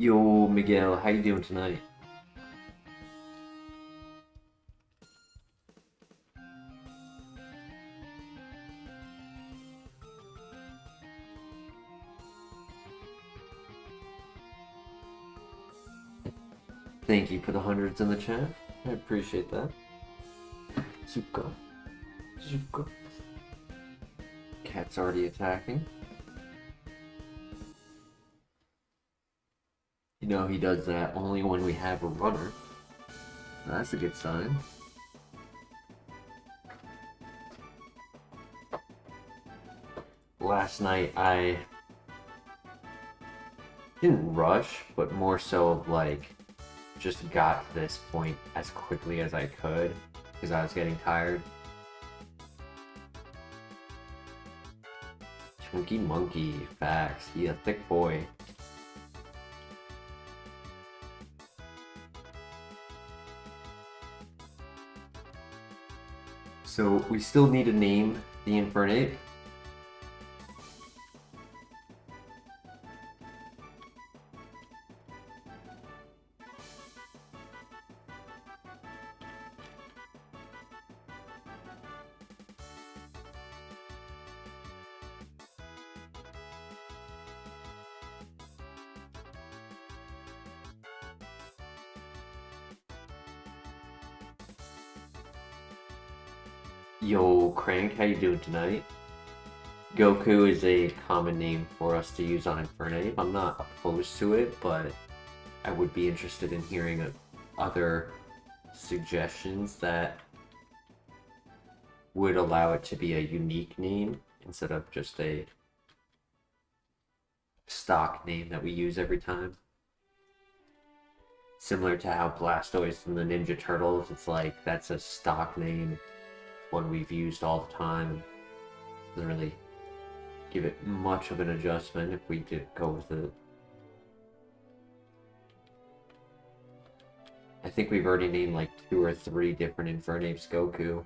Yo, Miguel, how you doing tonight? Thank you for the hundreds in the chat. I appreciate that. Zuko. Zuko. Cat's already attacking. You know he does that only when we have a runner. That's a good sign. Last night I didn't rush, but more so of like just got to this point as quickly as I could because I was getting tired. Chunky monkey, facts. He a thick boy. So we still need to name the Infernape. Yo, Crank, how you doing tonight? Goku is a common name for us to use on Infernape. I'm not opposed to it, but I would be interested in hearing other suggestions that would allow it to be a unique name instead of just a stock name that we use every time. Similar to how Blastoise from the Ninja Turtles, it's like that's a stock name, one we've used all the time. Doesn't really give it much of an adjustment if we did go with it. I think we've already named like 2 or 3 different Infernapes Goku.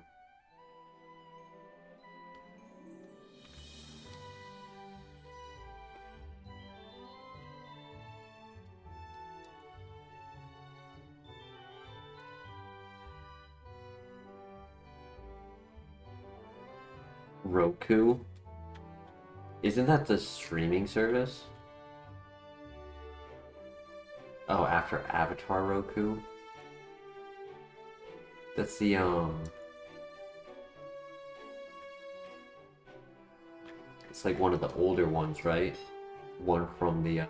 Roku? Isn't that the streaming service? Oh, after Avatar Roku? That's the, it's like one of the older ones, right? One from the,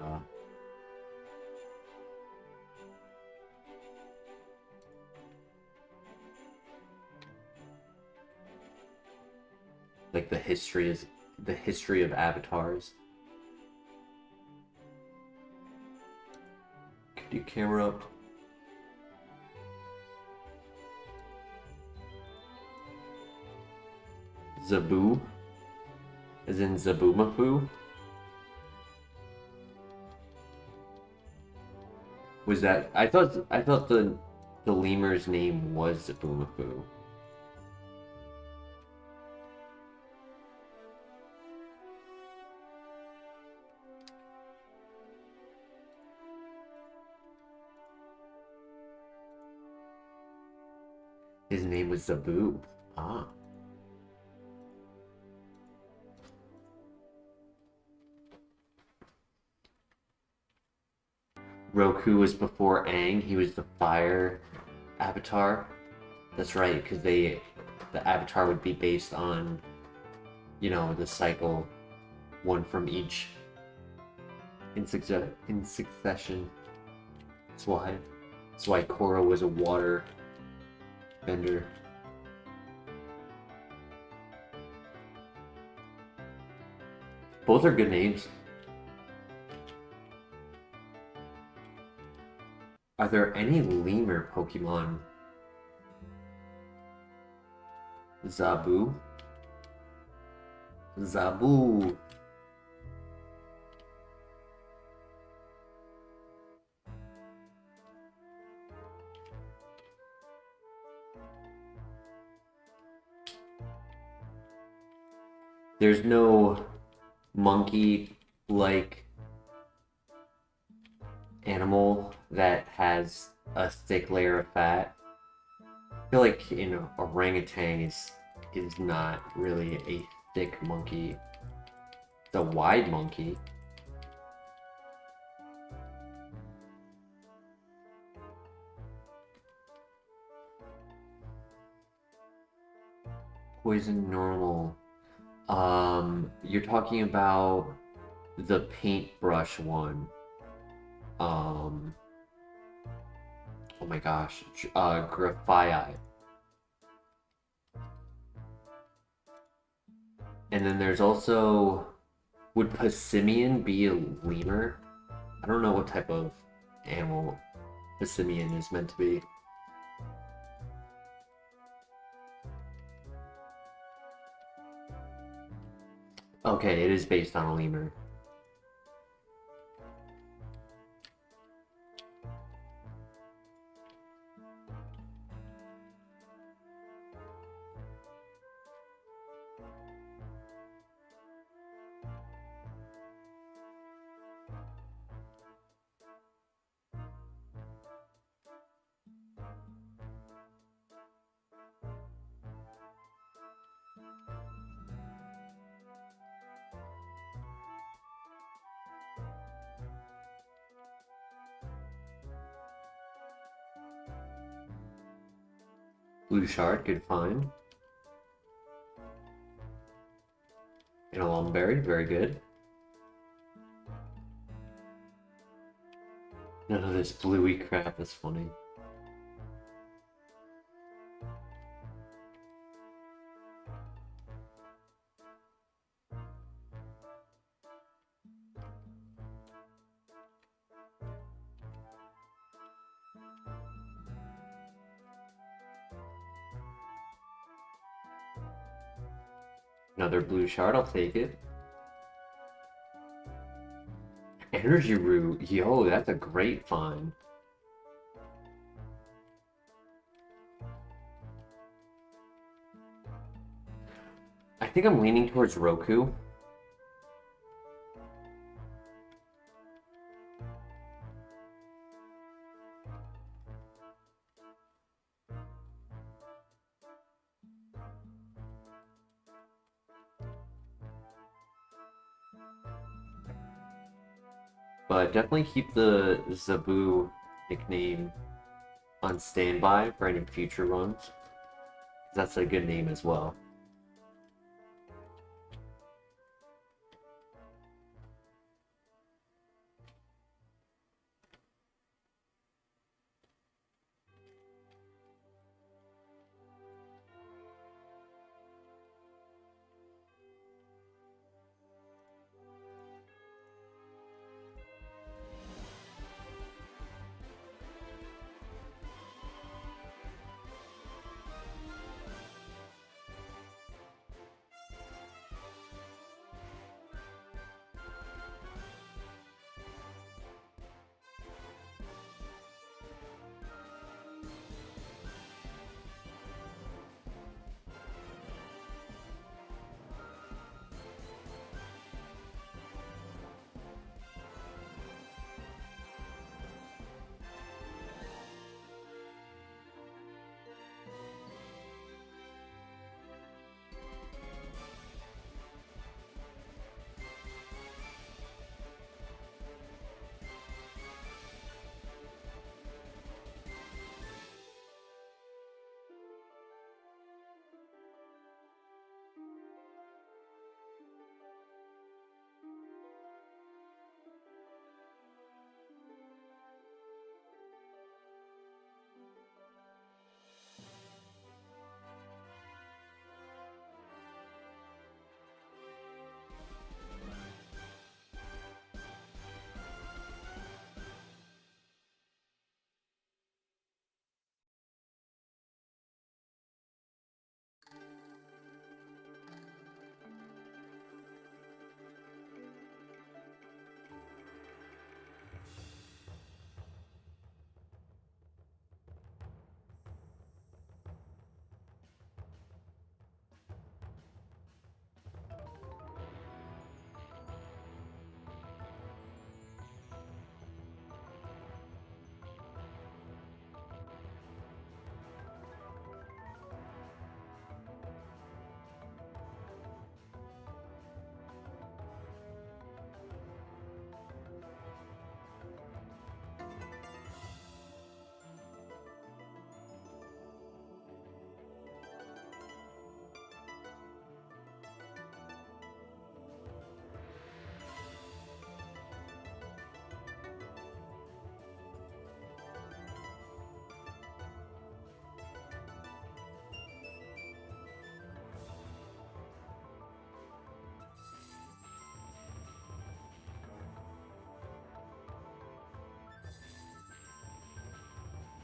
like the history of avatars. Could you camera up? Zabu? As in Zabumafu? Was that I thought the lemur's name was Zabumafu. His name was Zabu. Ah. Roku was before Aang. He was the fire avatar. That's right, because the avatar would be based on, you know, the cycle, one from each in succession. That's why Korra was a water bender. Both are good names. Are there any lemur Pokemon? Zabu? Zabu! There's no monkey-like animal that has a thick layer of fat. I feel like, you know, orangutan is not really a thick monkey. It's a wide monkey. Poison normal. You're talking about the paintbrush one. Oh my gosh, Graphii. And then there's also, would Passimian be a lemur? I don't know what type of animal Passimian is meant to be. Okay, it is based on a lemur. Blue shard, good find. And a longberry, very good. None of this bluey crap is funny. Another blue shard, I'll take it. Energy root, yo, that's a great find. I think I'm leaning towards Roku. But definitely keep the Zabu nickname on standby for any future runs. That's a good name as well.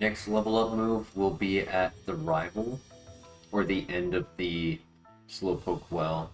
Next level up move will be at the rival, or the end of the Slowpoke well.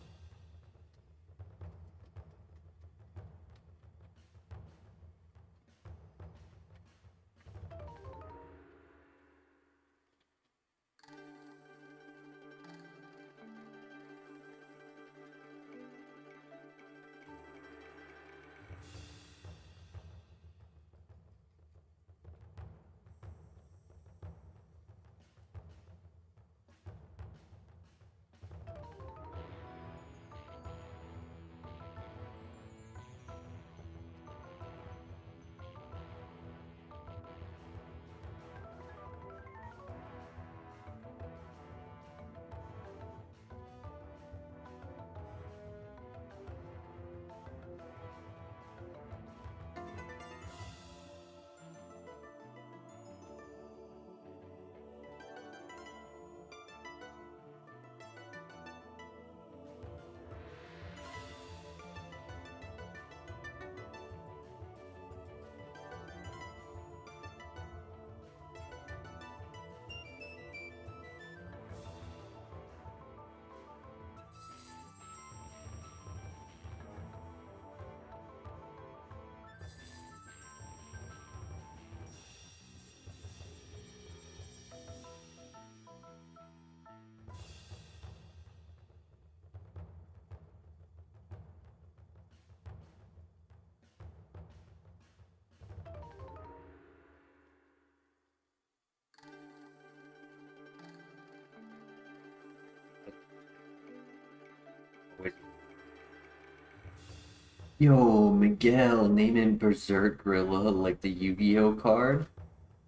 Yo, Miguel, naming Berserk Gorilla like the Yu-Gi-Oh card.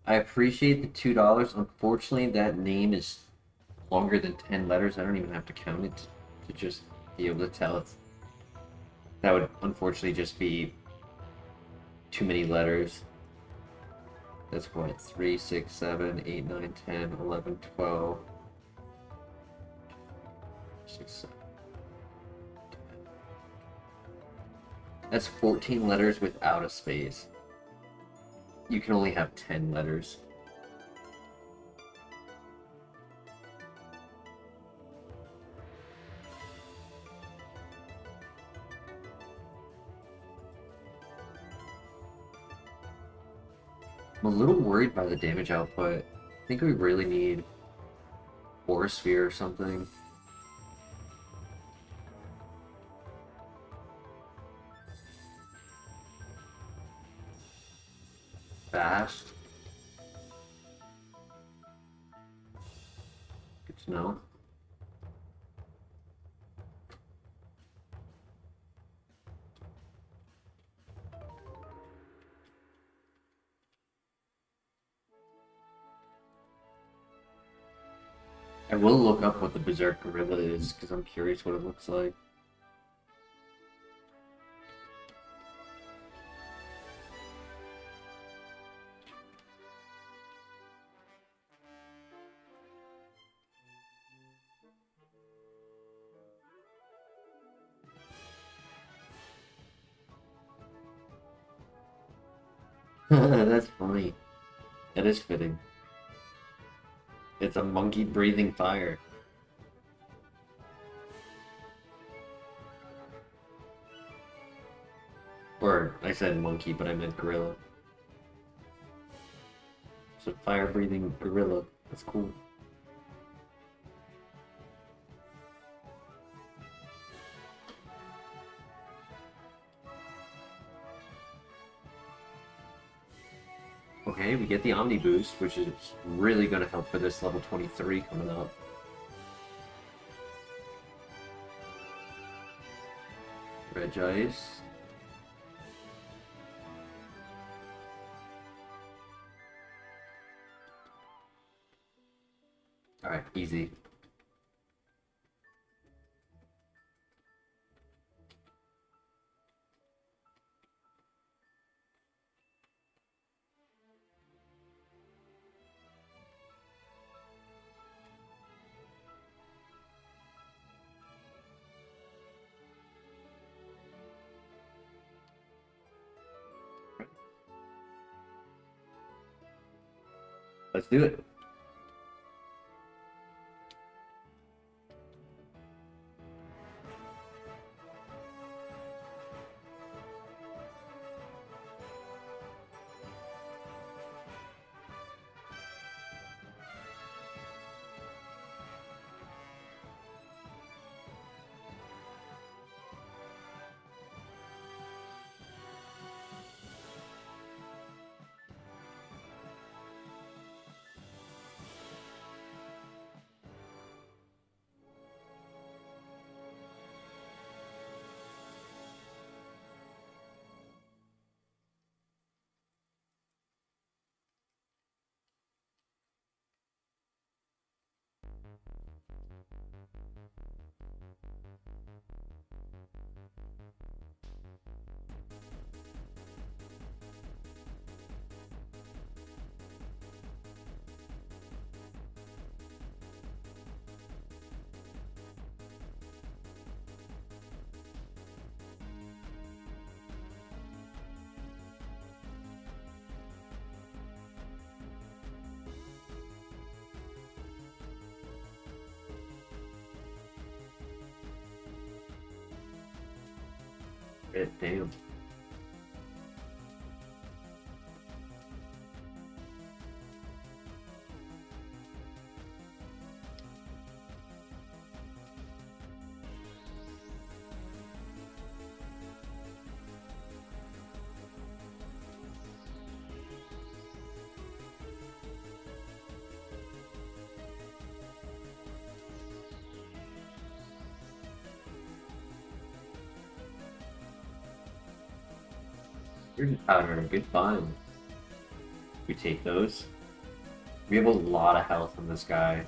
I appreciate the $2. Unfortunately, that name is longer than 10 letters. I don't even have to count it to just be able to tell it's. That would unfortunately just be too many letters. That's what, 3, 6, 7, 8, 9, 10, 11, 12. 6, 7. That's 14 letters without a space. You can only have 10 letters. I'm a little worried by the damage output. I think we really need Aura Sphere or something. Fast. Good to know. I will look up what the Berserk Gorilla is, because I'm curious what it looks like. That's funny. That is fitting. It's a monkey breathing fire. Or, I said monkey, but I meant gorilla. It's a fire breathing gorilla. That's cool. Okay, we get the Omni Boost, which is really going to help for this level 23 coming up. Regice. Alright, easy. Let's do it. Damn. Powder, good fun. We take those. We have a lot of health on this guy.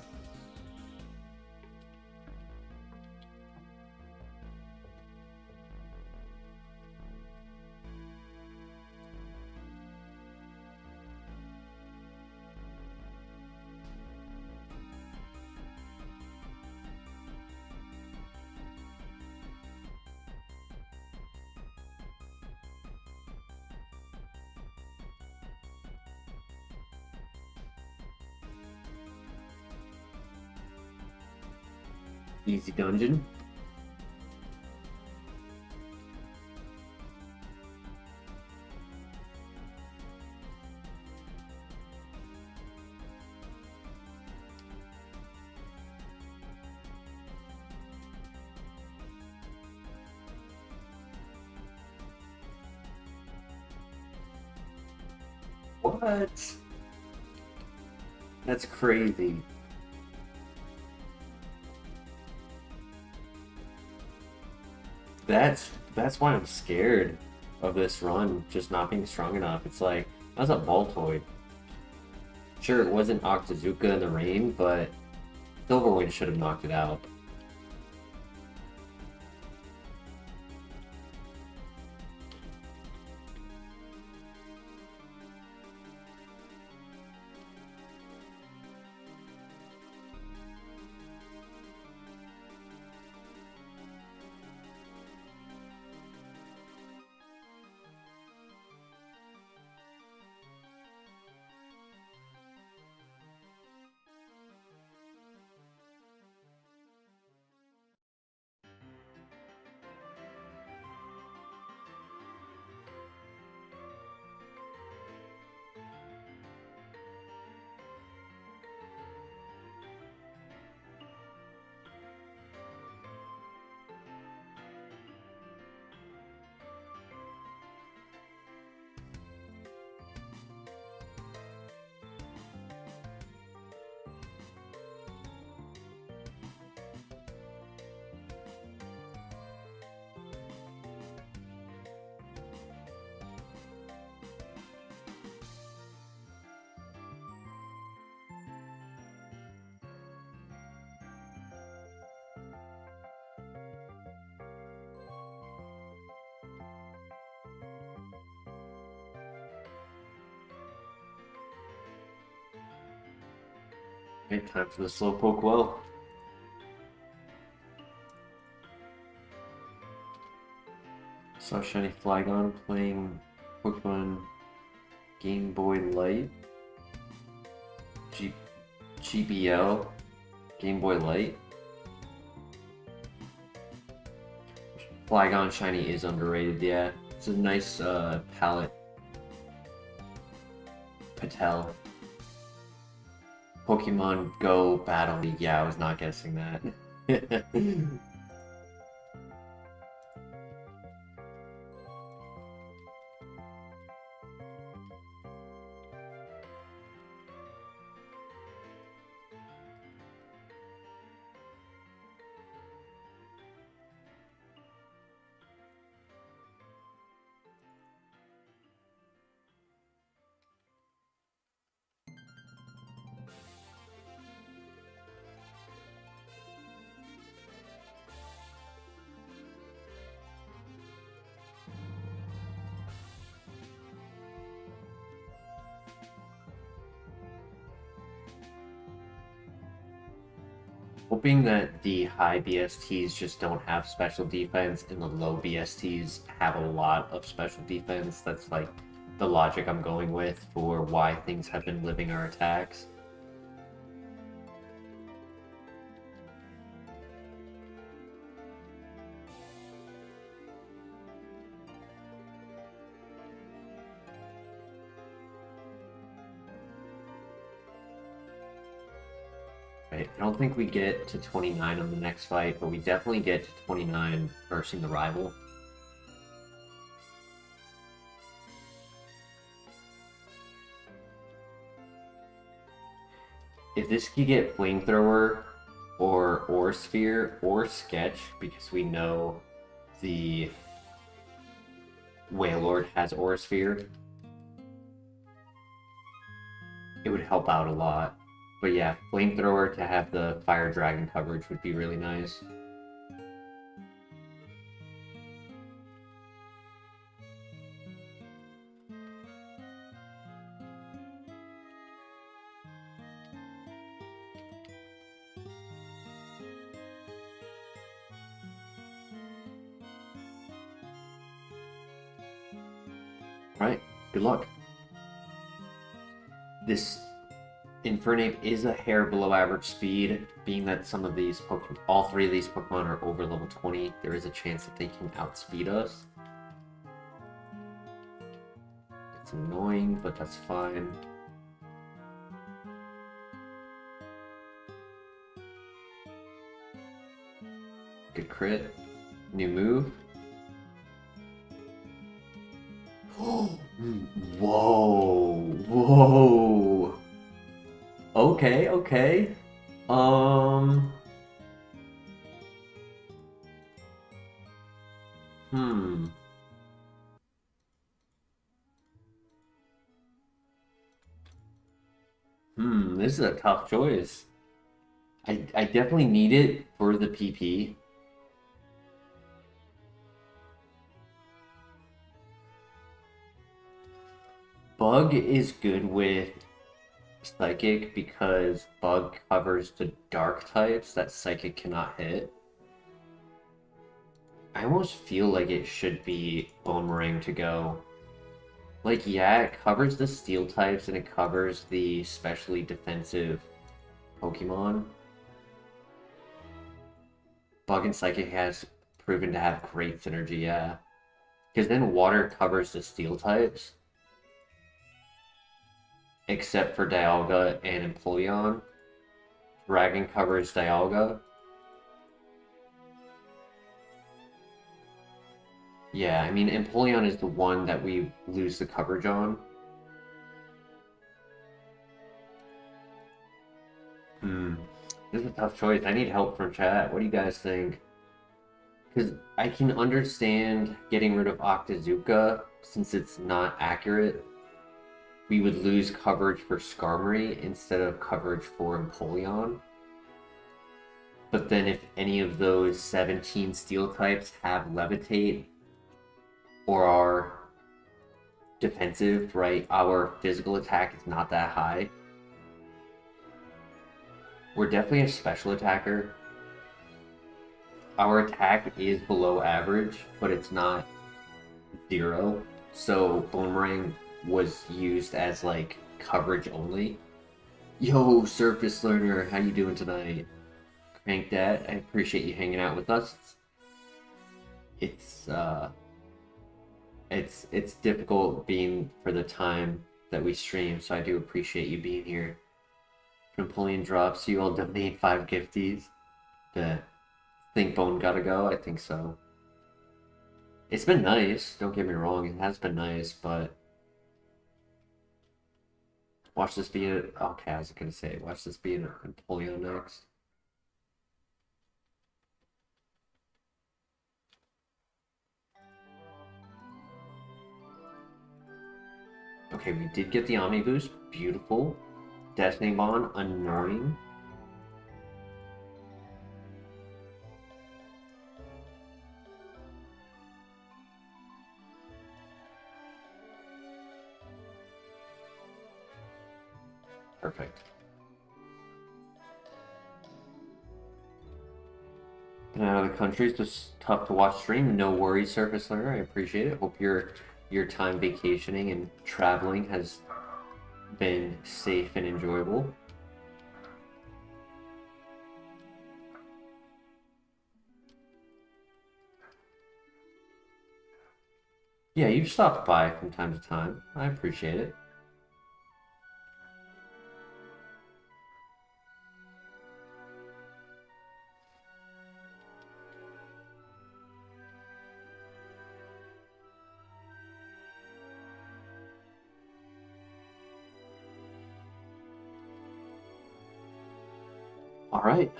Easy dungeon. What? That's crazy. That's why I'm scared of this run just not being strong enough. It's like, that was a Baltoid. Sure, it wasn't Octazooka in the rain, but Silverwind should have knocked it out. Okay, time for the Slowpoke well. Saw Shiny Flygon playing Pokemon Game Boy Light. GBO, Game Boy Light. Flygon Shiny is underrated, yeah. It's a nice palette. Patel. Pokemon Go Battle League. Yeah, I was not guessing that. Hoping that the high BSTs just don't have special defense and the low BSTs have a lot of special defense. That's like the logic I'm going with for why things have been living our attacks. Right. I don't think we get to 29 on the next fight, but we definitely get to 29 versing the rival. If this could get Flamethrower or Sphere or Sketch, because we know the Wailord has Aura Sphere, it would help out a lot. But yeah, Flamethrower to have the Fire Dragon coverage would be really nice. Alright, good luck. This Infernape is a hair below average speed, being that some of these Pokemon, all three of these Pokemon are over level 20, there is a chance that they can outspeed us. It's annoying, but that's fine. Good crit. New move. Whoa! Whoa! Okay, okay. This is a tough choice. I definitely need it for the PP. Bug is good with Psychic because Bug covers the dark types that Psychic cannot hit. I almost feel like it should be Boomerang to go. Like, yeah, it covers the steel types and it covers the specially defensive Pokemon. Bug and Psychic has proven to have great synergy, yeah. Because then Water covers the steel types. Except for Dialga and Empoleon. Dragon covers Dialga. Yeah, I mean, Empoleon is the one that we lose the coverage on. This is a tough choice. I need help from chat. What do you guys think? Because I can understand getting rid of Octazooka since it's not accurate. We would lose coverage for Skarmory instead of coverage for Empoleon. But then if any of those 17 steel types have Levitate or are defensive, right, our physical attack is not that high. We're definitely a special attacker. Our attack is below average, but it's not 0. So Boomerang was used as like coverage only. Yo, Surface Learner, how you doing tonight? Crank Dad, I appreciate you hanging out with us. It's it's difficult being for the time that we stream, so I do appreciate you being here. Napoleon drops, you all donate 5 gifties. The Think Bone gotta go, I think so. It's been nice, don't get me wrong, it has been nice, but watch this be a okay, I was gonna say, watch this be a Napoleon next. Okay, we did get the Omni boost. Beautiful. Destiny Bond, annoying. Perfect. Been out of the country, it's just tough to watch stream. No worries, Surface Learner. I appreciate it. Hope your time vacationing and traveling has been safe and enjoyable. Yeah, you've stopped by from time to time. I appreciate it. All right.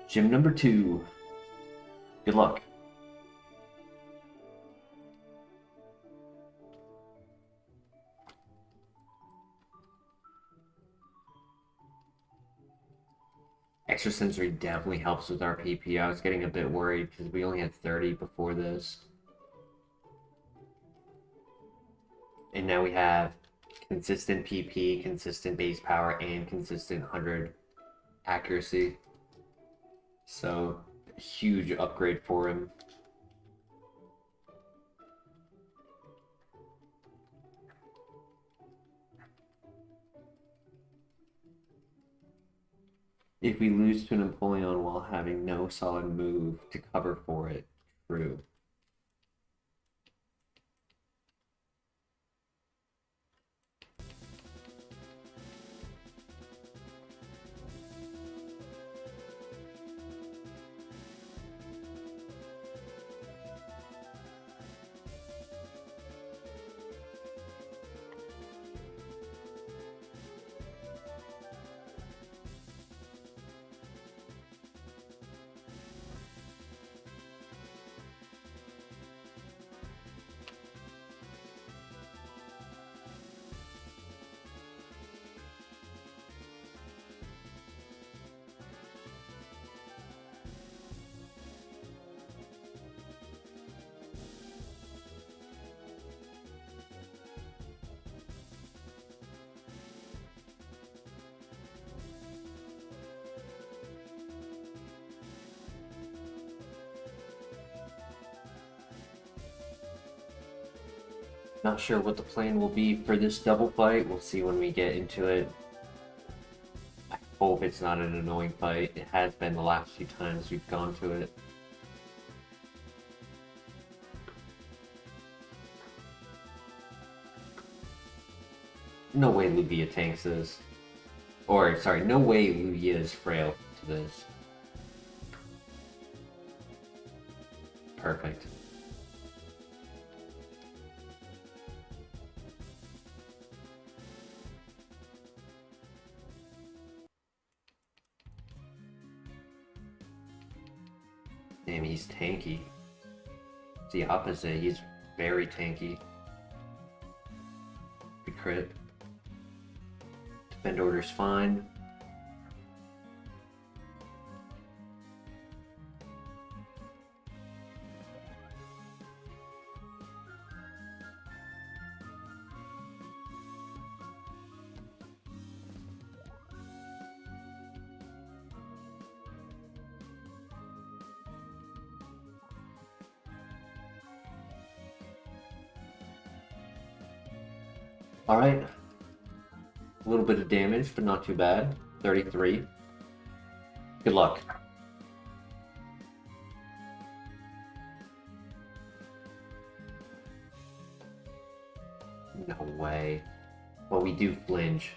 Gym number 2. Good luck. Extrasensory definitely helps with our PP. I was getting a bit worried because we only had 30 before this. And now we have consistent PP, consistent base power, and consistent 100 accuracy. So, huge upgrade for him. If we lose to Napoleon while having no solid move to cover for it, true. Not sure what the plan will be for this double fight. We'll see when we get into it. I hope it's not an annoying fight. It has been the last few times we've gone to it. No way Lugia tanks this. Or, sorry, no way Lugia is frail to this. Perfect. Damn, he's tanky. It's the opposite, he's very tanky. Good crit. Defend order's fine. Alright. A little bit of damage, but not too bad. 33. Good luck. No way. Well, we do flinch.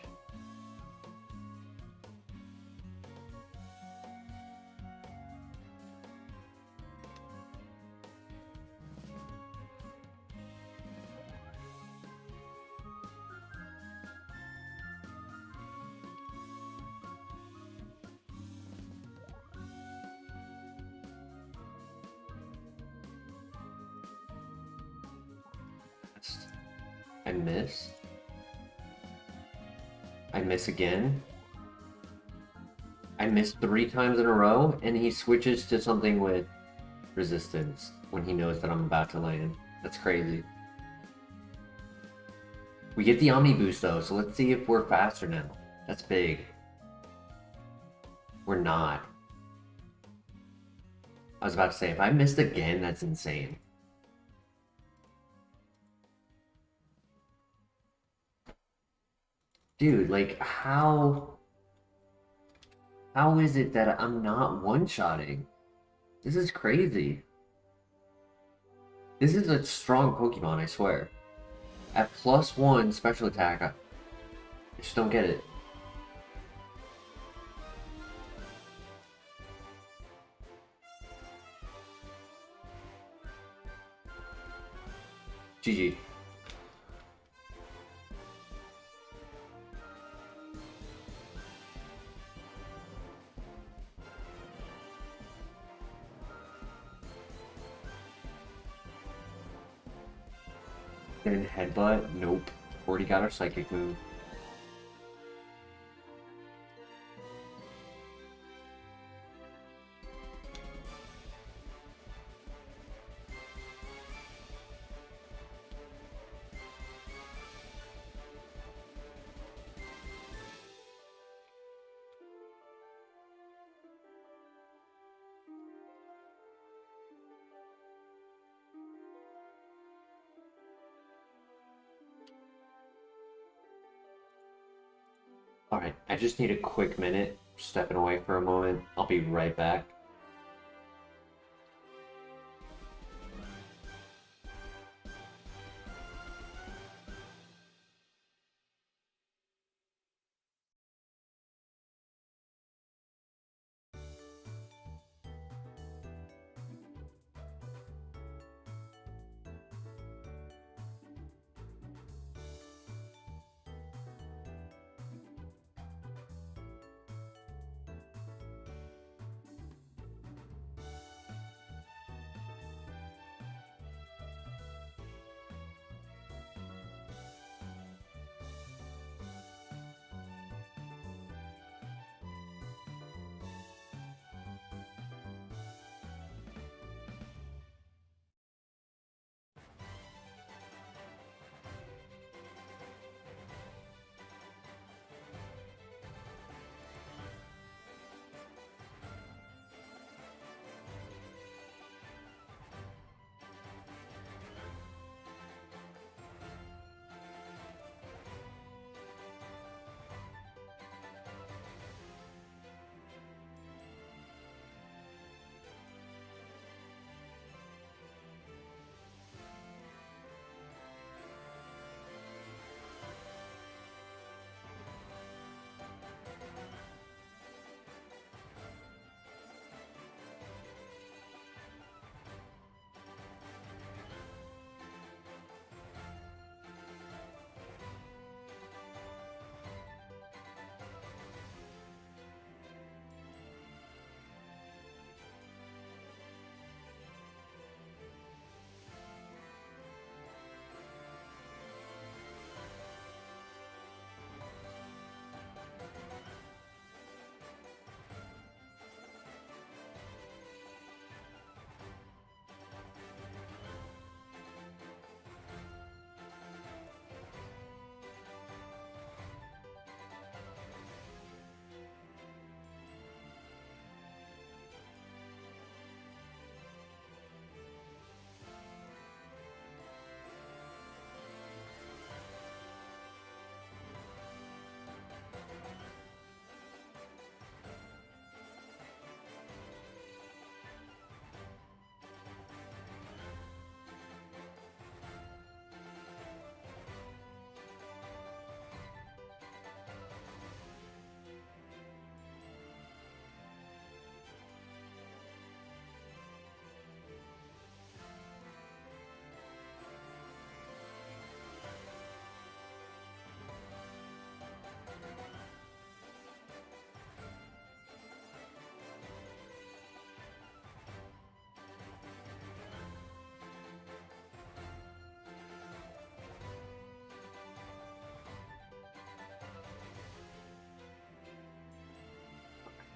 I miss. I miss again. I missed 3 times in a row, and he switches to something with resistance when he knows that I'm about to land. That's crazy. We get the Omni boost though, so let's see if we're faster now. That's big. We're not. I was about to say, if I missed again, that's insane. Dude, like, how is it that I'm not one-shotting? This is crazy. This is a strong Pokemon, I swear. At +1 special attack, I just don't get it. GG. Then headbutt? Nope. Already got our psychic move. Alright, I just need a quick minute, stepping away for a moment. I'll be right back.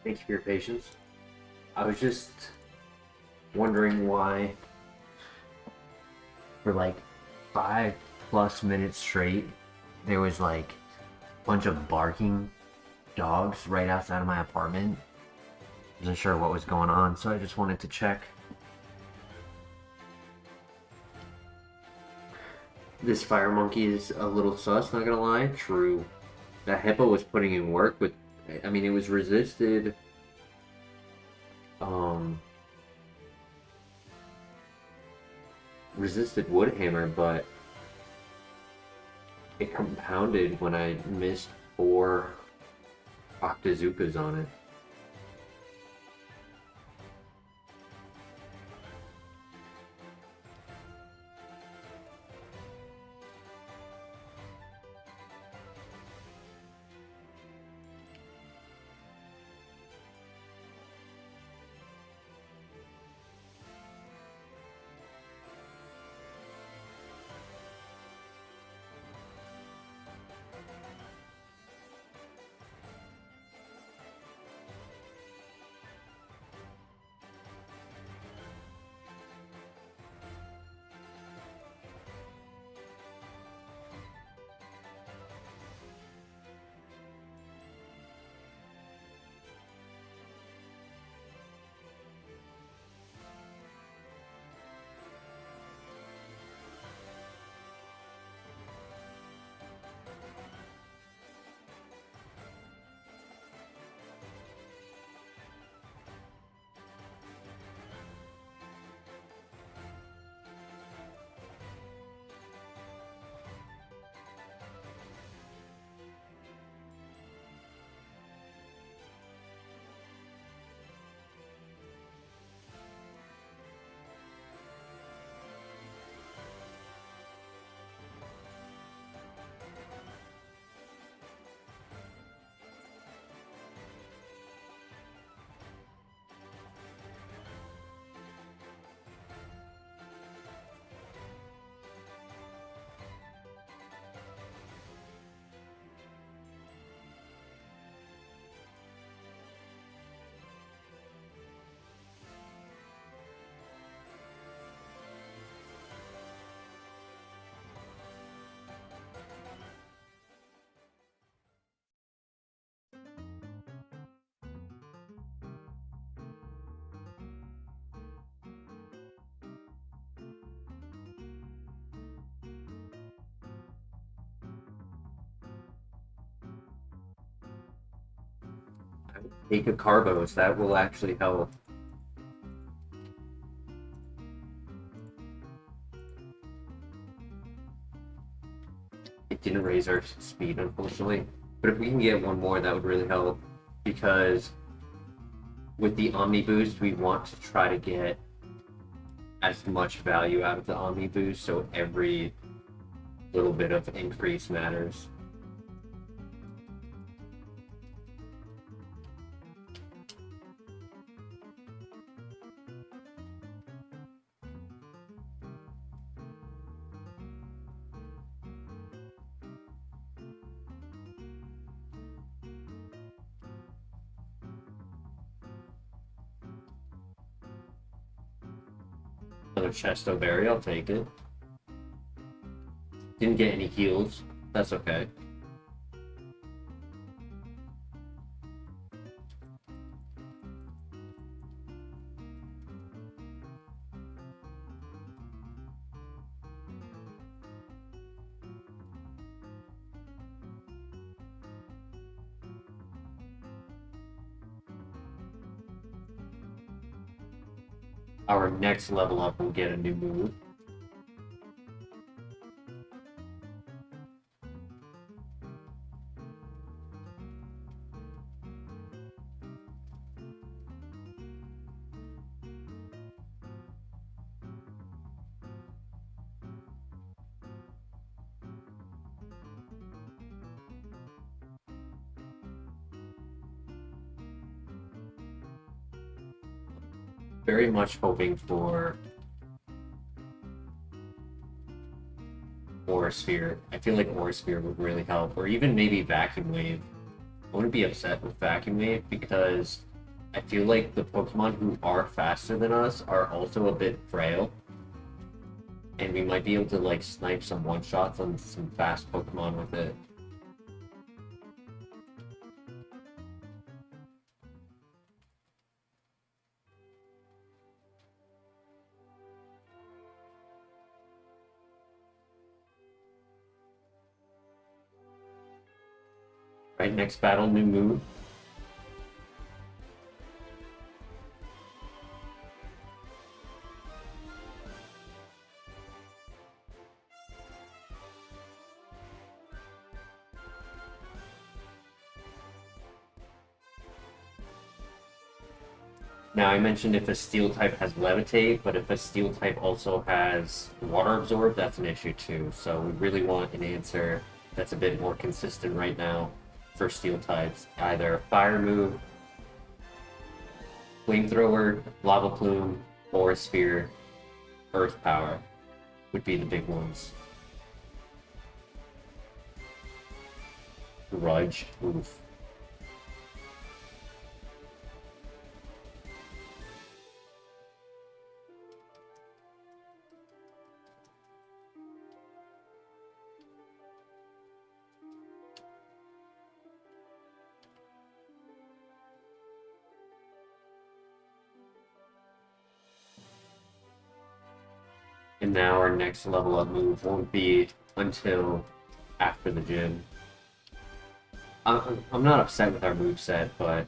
Thank you for your patience. I was just wondering why for like 5+ minutes straight there was like a bunch of barking dogs right outside of my apartment. Wasn't sure what was going on, so I just wanted to check. This fire monkey is a little sus, not gonna lie. True. That hippo was putting in work with, I mean, it was resisted resisted woodhammer, but it compounded when I missed 4 Octazookas on it. Take a carbos, that will actually help. It didn't raise our speed, unfortunately. But if we can get one more, that would really help. Because with the Omni Boost, we want to try to get as much value out of the Omni Boost, so every little bit of increase matters. Another Chesto Berry, I'll take it. Didn't get any heals. That's okay. Our next level up will get a new move. Very much hoping for Aura Sphere. I feel like Aura Sphere would really help, or even maybe Vacuum Wave. I wouldn't be upset with Vacuum Wave because I feel like the Pokemon who are faster than us are also a bit frail. And we might be able to like snipe some one-shots on some fast Pokemon with it. Right, next battle, new move. Now, I mentioned if a steel type has levitate, but if a steel type also has water absorb, that's an issue too. So we really want an answer that's a bit more consistent right now for steel types. Either fire move, flamethrower, lava plume, or sphere, earth power would be the big ones. Grudge, oof. And now our next level up move won't be until after the gym. I'm not upset with our moveset, but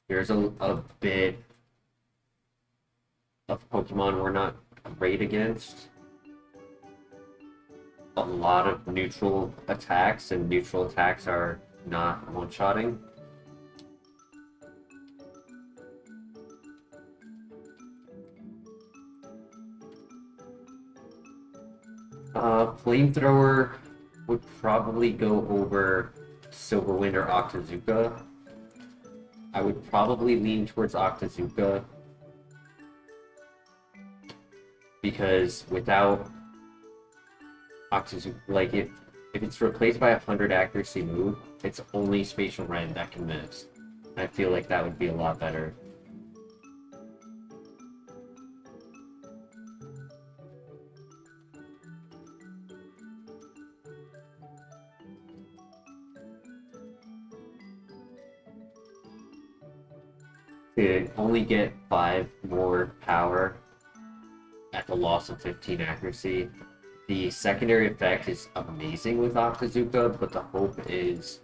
there's a bit of Pokemon we're not great against. A lot of neutral attacks, and neutral attacks are not one-shotting. Flamethrower would probably go over Silverwind or Octazooka. I would probably lean towards Octazooka because without Octazooka, like if it's replaced by a 100 accuracy move, it's only Spatial Rend that can miss. I feel like that would be a lot better. To only get 5 more power at the loss of 15 accuracy. The secondary effect is amazing with Octazooka, but the hope is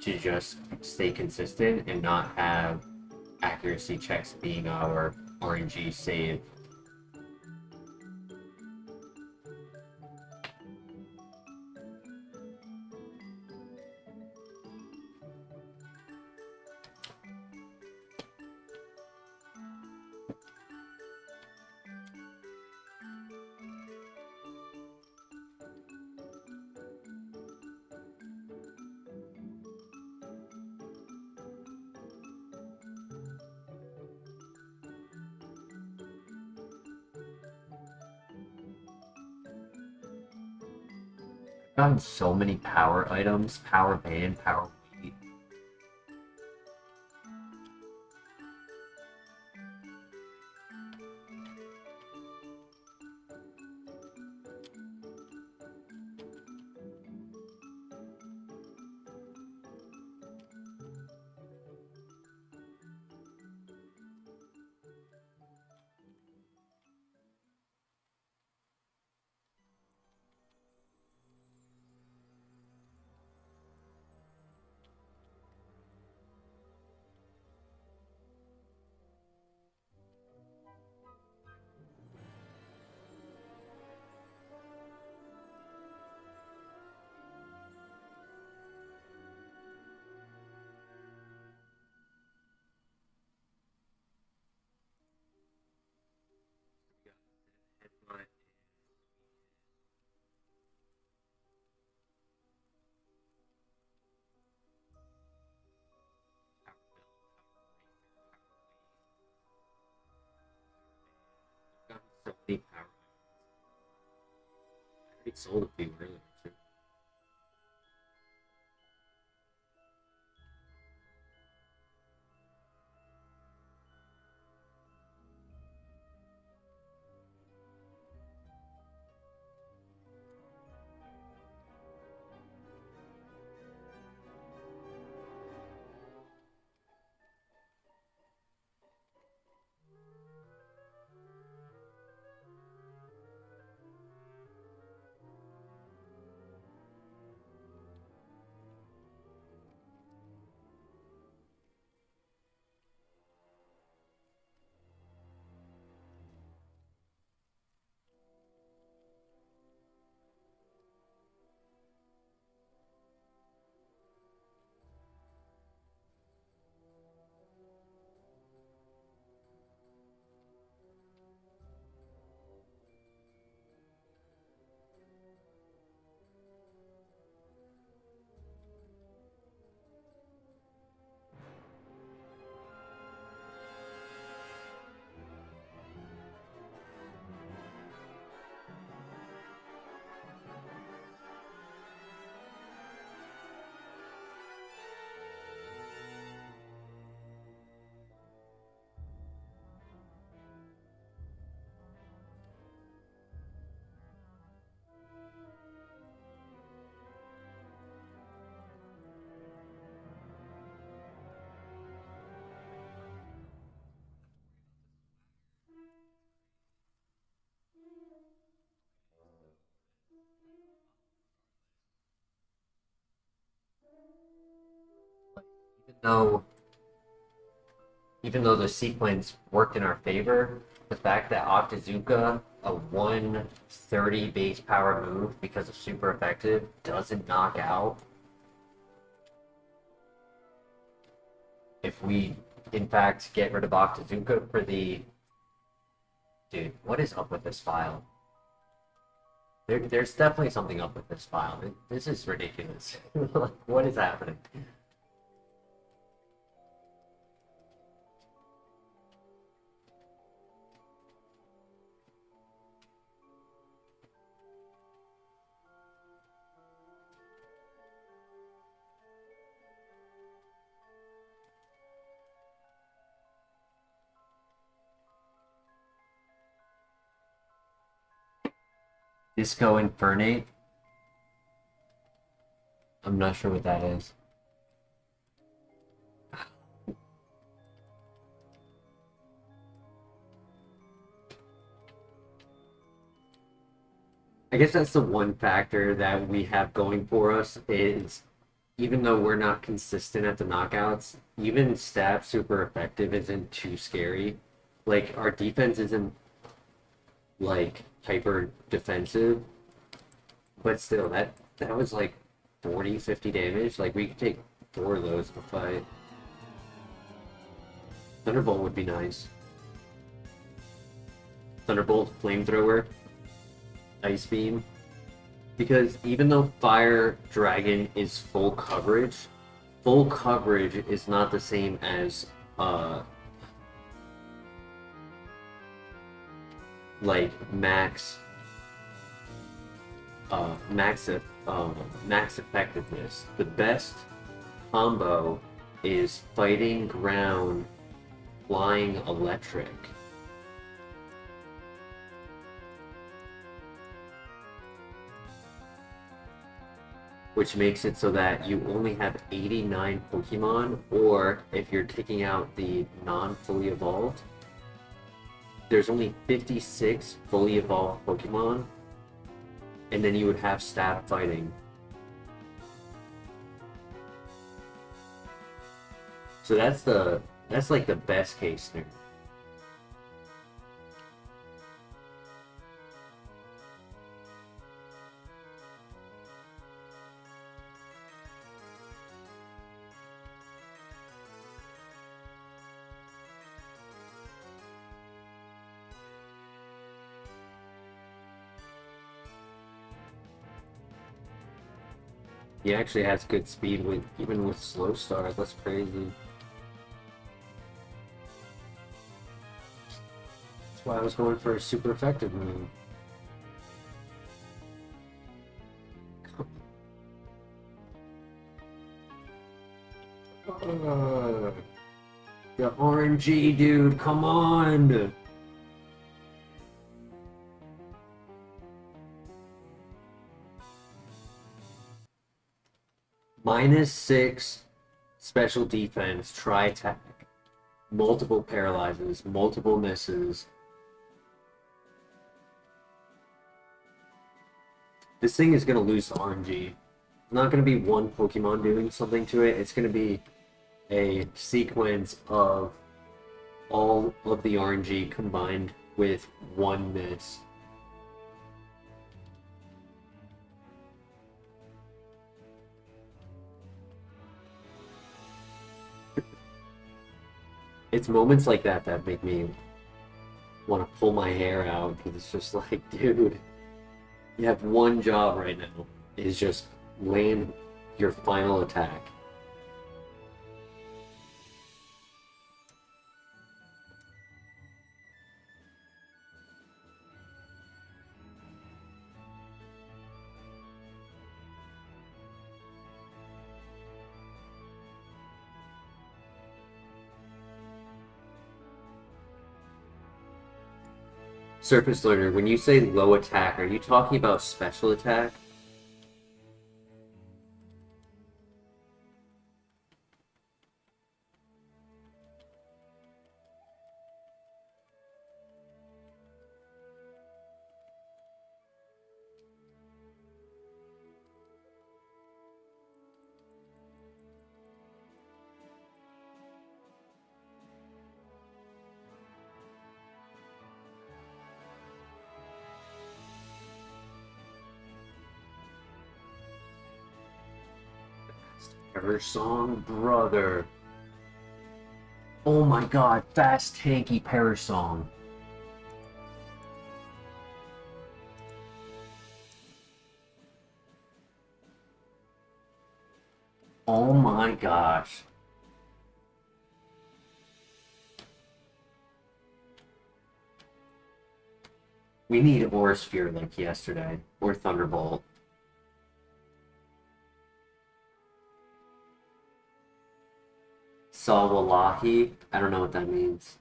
to just stay consistent and not have accuracy checks being our RNG save. Gotten so many power items, power band, power weight. Gotten so many power items. I already sold a few earlier too. though even though the sequence worked in our favor, the fact that Octazooka, a 130 base power move because of super effective, doesn't knock out. If we, in fact, get rid of Octazooka for the... Dude, what is up with this file? There's definitely something up with this file. This is ridiculous. Like, what is happening? Disco Infernate? I'm not sure what that is. I guess that's the one factor that we have going for us is even though we're not consistent at the knockouts, even stab super effective isn't too scary. Like our defense isn't like hyper defensive, but still that was like 40, 50 damage. Like we could take 4 of those to fight. Thunderbolt would be nice. Thunderbolt, flamethrower, ice beam. Because even though Fire Dragon is full coverage is not the same as like max effectiveness. The best combo is fighting ground, flying electric. Which makes it so that you only have 89 Pokemon, or if you're taking out the non-fully evolved, there's only 56 fully evolved Pokemon, and then you would have stab fighting. So that's like the best case scenario. He actually has good speed with even with slow start. That's crazy. That's why I was going for a super effective move. The RNG, dude, come on! -6 special defense, tri-attack, multiple paralyzes, multiple misses. This thing is going to lose to RNG. It's not going to be one Pokemon doing something to it. It's going to be a sequence of all of the RNG combined with one miss. It's moments like that that make me want to pull my hair out, because it's just like, dude, you have one job right now, is just land your final attack. Surface Learner, when you say low attack, are you talking about special attack? Parasong, brother. Oh my god, fast tanky Parasong. Oh my gosh. We need Aura Sphere like yesterday, or Thunderbolt. Sawallahi, I don't know what that means.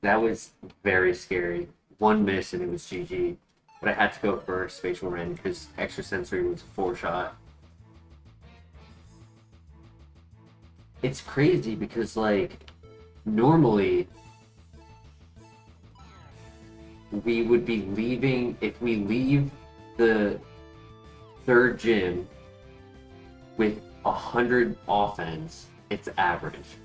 That was very scary. One miss and it was GG. But I had to go for Spatial Rend because Extrasensory was a 4-shot. It's crazy because, like, normally we would be leaving, if we leave the third gym with 100 offense, it's average.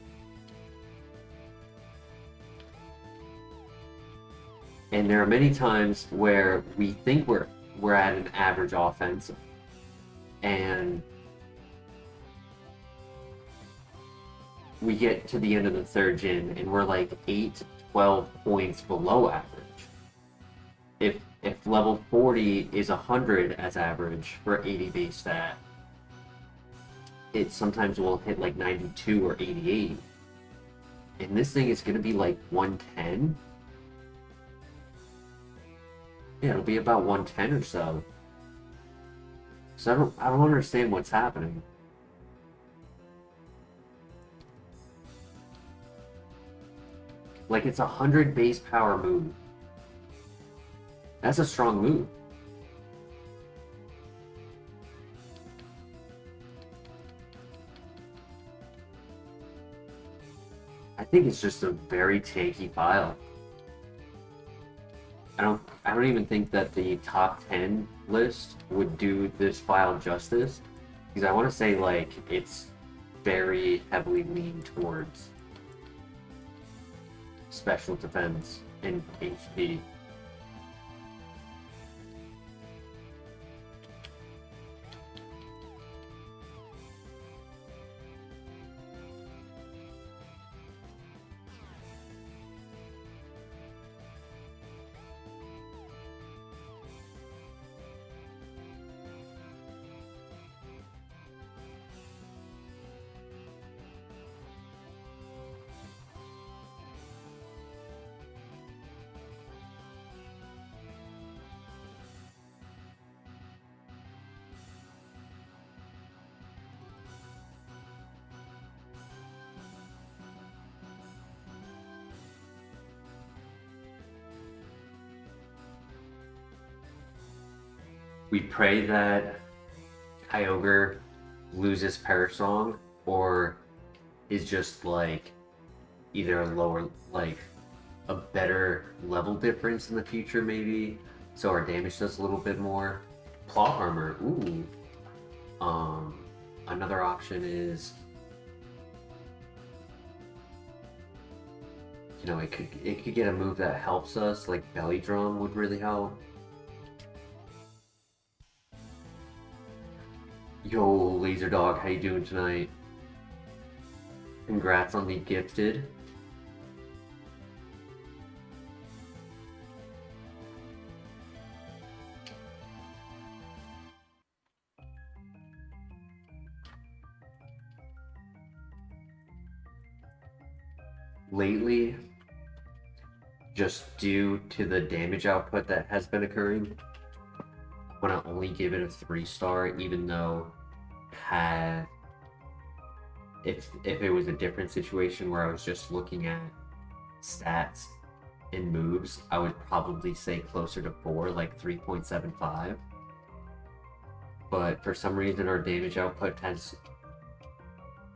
And there are many times where we think we're at an average offense, and we get to the end of the third gym and we're like 8 to 12 points below average. If level 40 is 100 as average for 80 base stat, it sometimes will hit like 92 or 88. And this thing is going to be like 110. Yeah, it'll be about 110 or so. So I don't understand what's happening. Like, it's 100 base power move. That's a strong move. I think it's just a very tanky file. I don't even think that the top 10 list would do this file justice, because I want to say, like, it's very heavily leaned towards special defense and HP. We pray that Kyogre loses Parasong, or is just like either a lower, like a better level difference in the future, maybe, so our damage does a little bit more. Plot Armor, ooh. Another option is, you know, it could get a move that helps us, like Belly Drum would really help. Yo, Laser Dog, how you doing tonight? Congrats on the gifted. Lately, just due to the damage output that has been occurring, I want to only give it a 3-star, even though if it was a different situation where I was just looking at stats and moves, I would probably say closer to 4, like 3.75. But for some reason, our damage output has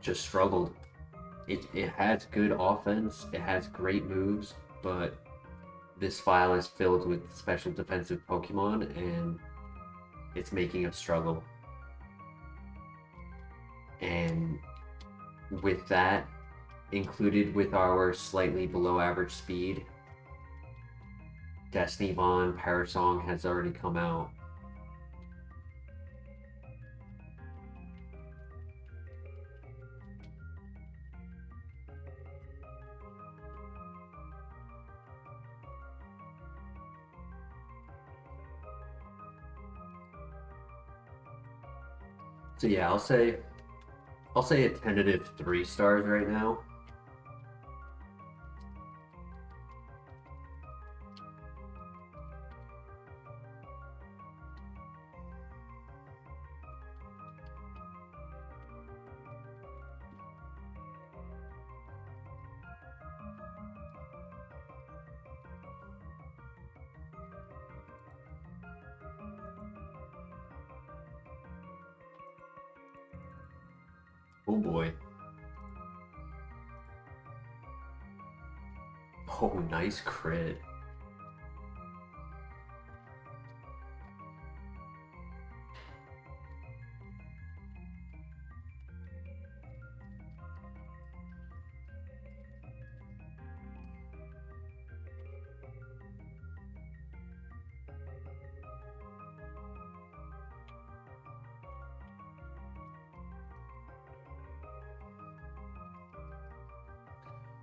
just struggled. It has good offense, it has great moves, but this file is filled with special defensive Pokemon, and it's making us struggle. And with that, included with our slightly below average speed, Destiny Bond Parasong has already come out. So yeah, I'll say a tentative 3 stars right now. Oh boy. Oh, nice crit.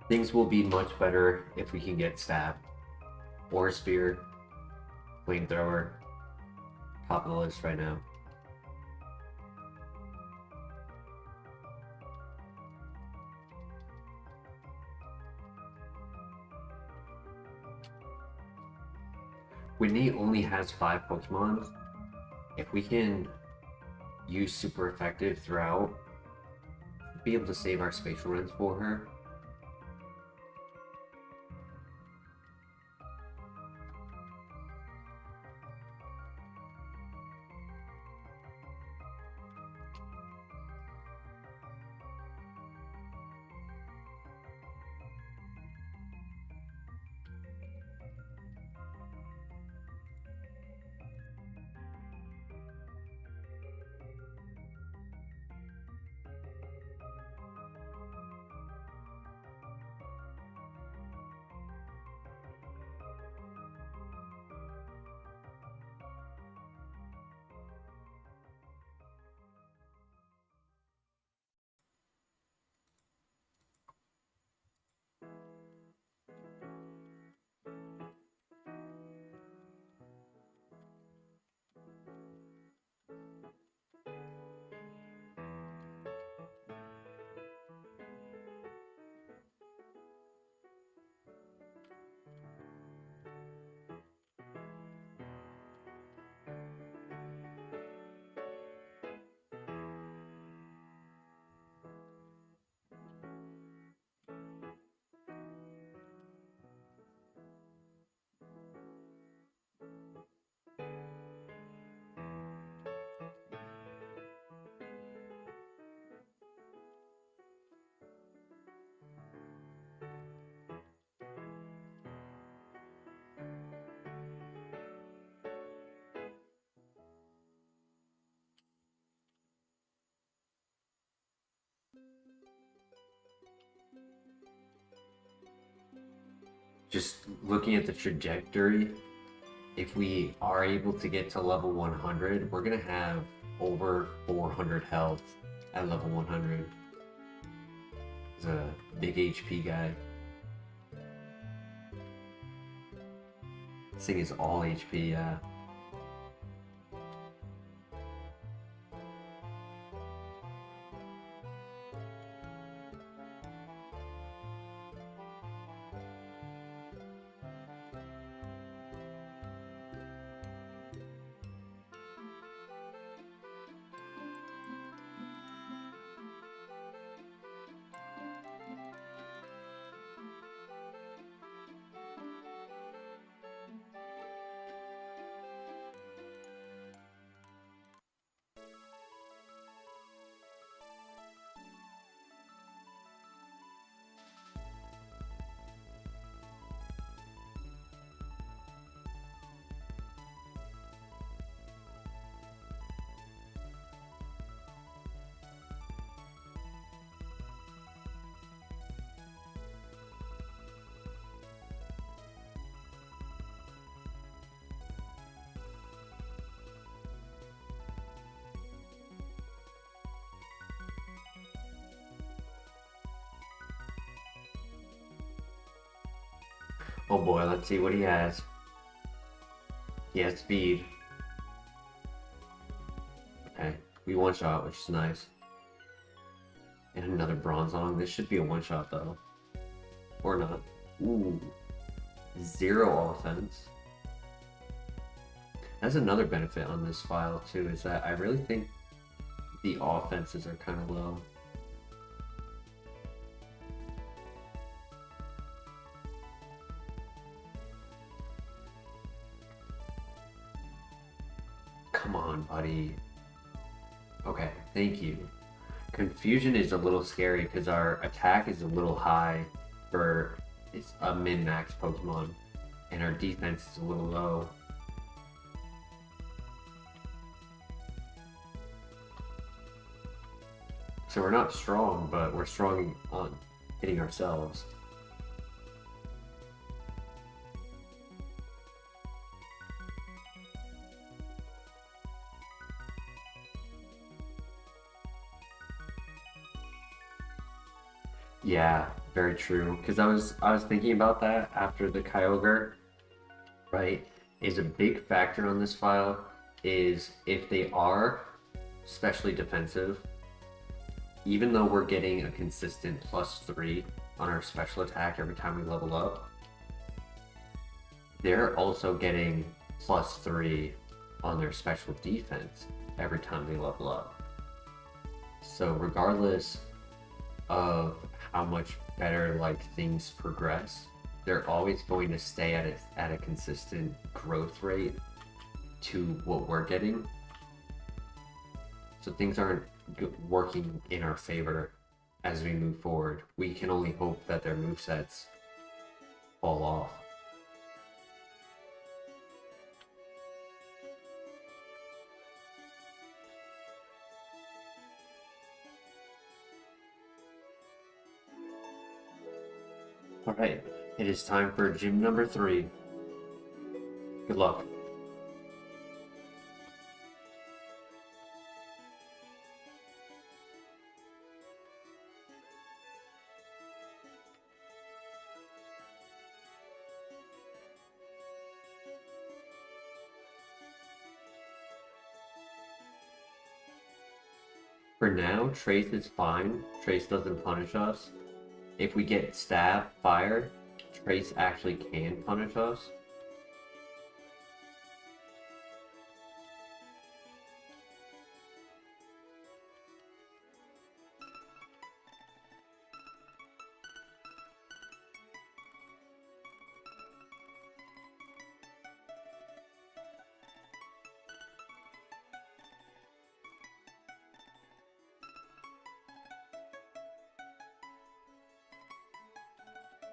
Things will be much better if we can get stab or spear, flamethrower, top of the list right now. Whitney only has 5 Pokemon. If we can use super effective throughout, be able to save our spatial runs for her. Just looking at the trajectory, if we are able to get to level 100, we're gonna have over 400 health at level 100. He's a big HP guy. This thing is all HP, yeah. Oh boy, let's see what he has. He has speed. Okay, We one-shot, which is nice. And another Bronzong. This should be a one-shot, though. Or not. Ooh. 0 offense. That's another benefit on this file, too, is that I really think the offenses are kind of low. Come on, buddy. Okay, thank you. Confusion is a little scary because our attack is a little high for it's a min-max Pokemon, and our defense is a little low. So we're not strong, but we're strong on hitting ourselves. Yeah, very true. Because I was thinking about that after the Kyogre, right? Is a big factor on this file is if they are especially defensive, even though we're getting a consistent +3 on our special attack every time we level up, they're also getting +3 on their special defense every time they level up. So regardless of how much better like things progress, they're always going to stay at a consistent growth rate to what we're getting. So things aren't working in our favor as we move forward. We can only hope that their movesets fall off. Alright, it is time for gym number 3. Good luck. For now, Trace is fine. Trace doesn't punish us. If we get Stab, Fire, Trace actually can punish us.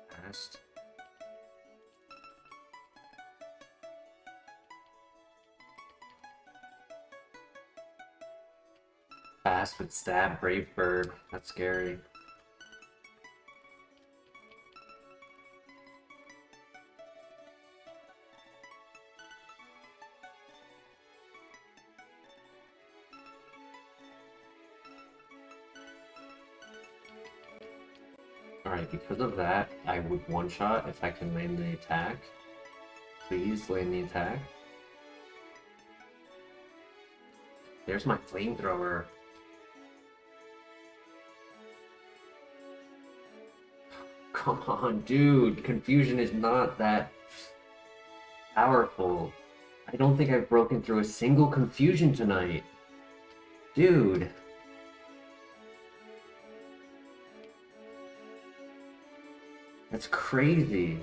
Fast. Fast with Stab, Brave Bird. That's scary. Alright, because of that, I would one-shot if I can land the attack. Please land the attack. There's my flamethrower. Come on, dude. Confusion is not that powerful. I don't think I've broken through a single confusion tonight. Dude. That's crazy.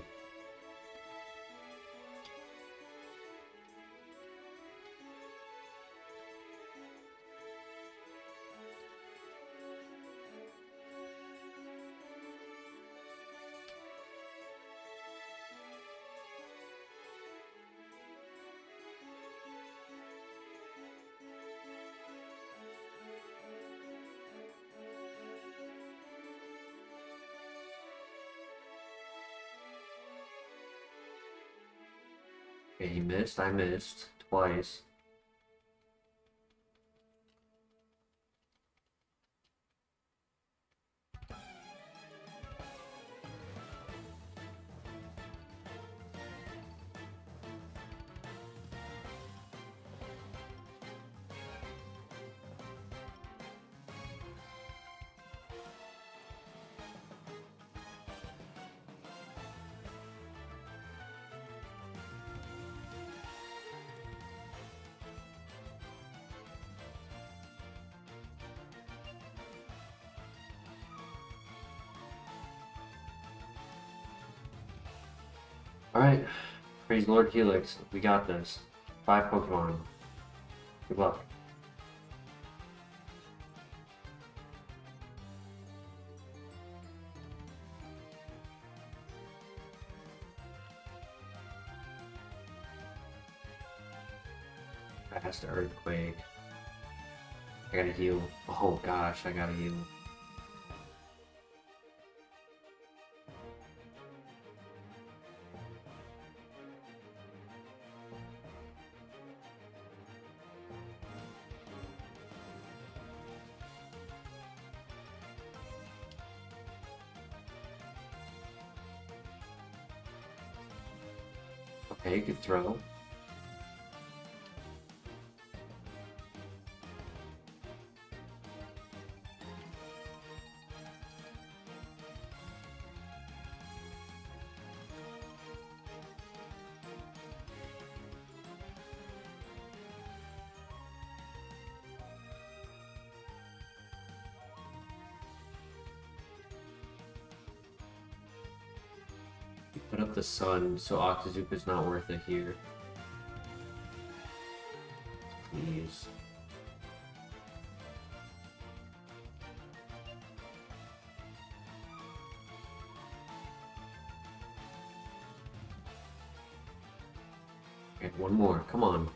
Okay, he missed. I missed. Twice. Alright. Praise Lord Helix. We got this. 5 Pokemon. Good luck. Fast Earthquake. I gotta heal. Oh gosh, I gotta heal. Okay, good throw. Put up the sun, so Octazoopa's not worth it here. Please. Okay, one more. Come on.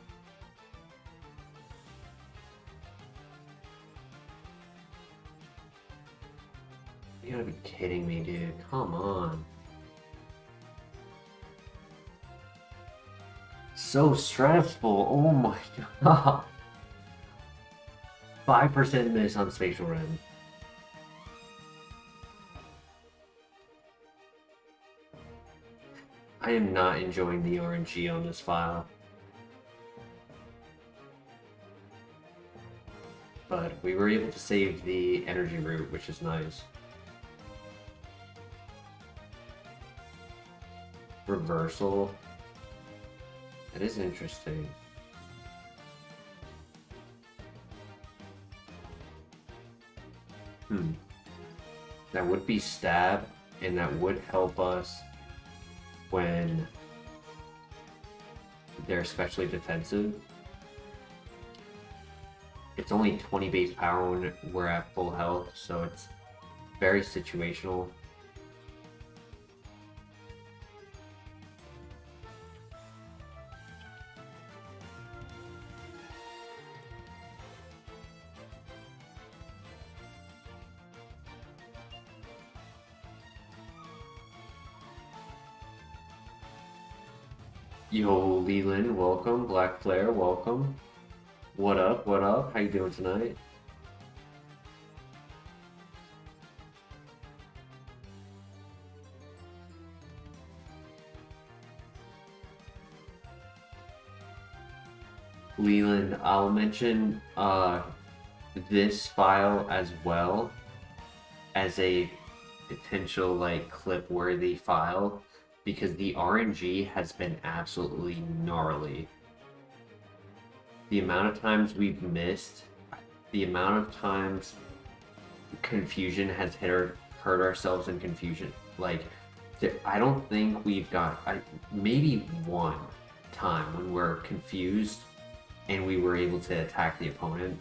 You gotta be kidding me, dude. Come on. So stressful. Oh my god. 5% miss on Spatial Ren. I am not enjoying the RNG on this file. But we were able to save the energy root, which is nice. Reversal. That is interesting. That would be stab, and that would help us when they're especially defensive. It's only 20 base power when we're at full health, so it's very situational. Yo, Leland, welcome. Black Flare, welcome. What up, what up? How you doing tonight? Leland, I'll mention this file as well as a potential like clip-worthy file, because the RNG has been absolutely gnarly. The amount of times we've missed, the amount of times confusion has hurt ourselves in confusion. Like, I don't think we've got, maybe one time when we're confused and we were able to attack the opponent.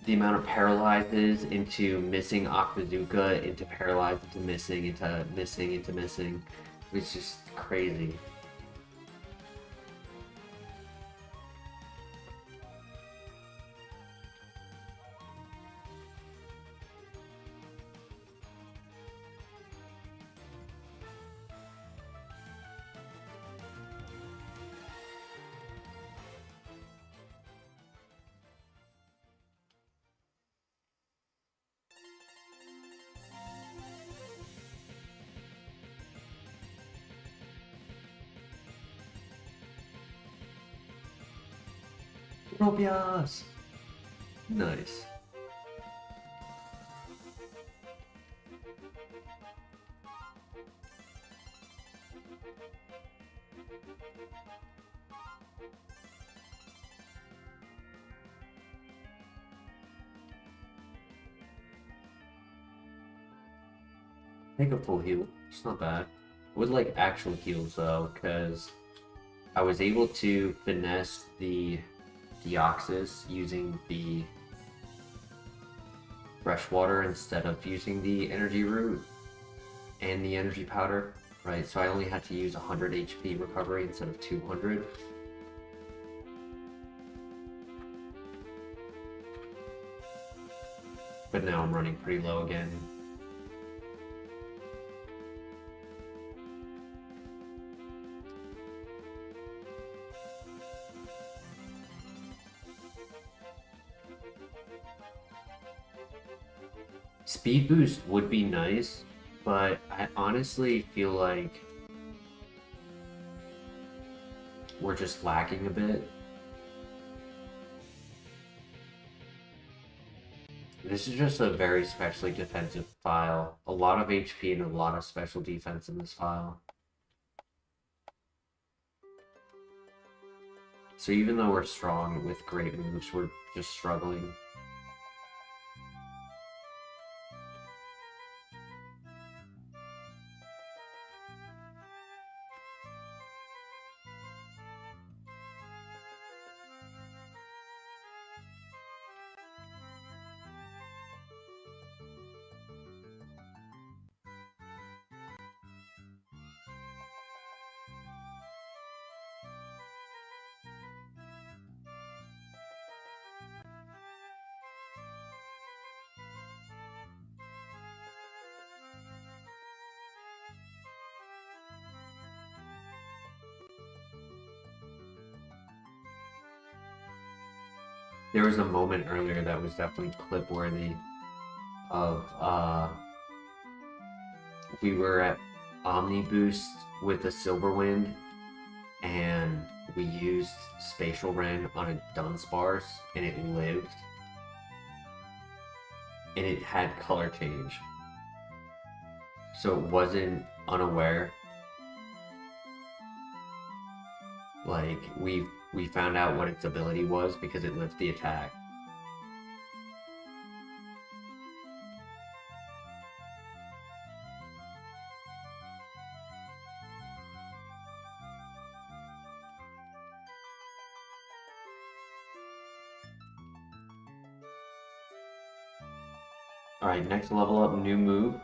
The amount of paralyzes into missing Aquazuka, into paralyzed, into missing, into missing, into missing. It's just crazy. Tropius! Nice. Take a full heal. It's not bad. I would like actual heals though, because I was able to finesse the Deoxys using the fresh water instead of using the energy root and the energy powder, right? So I only had to use 100 HP recovery instead of 200. But now I'm running pretty low again. Speed boost would be nice, but I honestly feel like we're just lacking a bit. This is just a very specially defensive file. A lot of HP and a lot of special defense in this file. So even though we're strong with great moves, we're just struggling. There was a moment earlier that was definitely clip worthy of we were at Omni Boost with the Silverwind and we used Spatial Rend on a Dunsparce and it lived and it had color change, so it wasn't unaware. Like we found out what its ability was because it lived the attack. Alright, next level up, new move.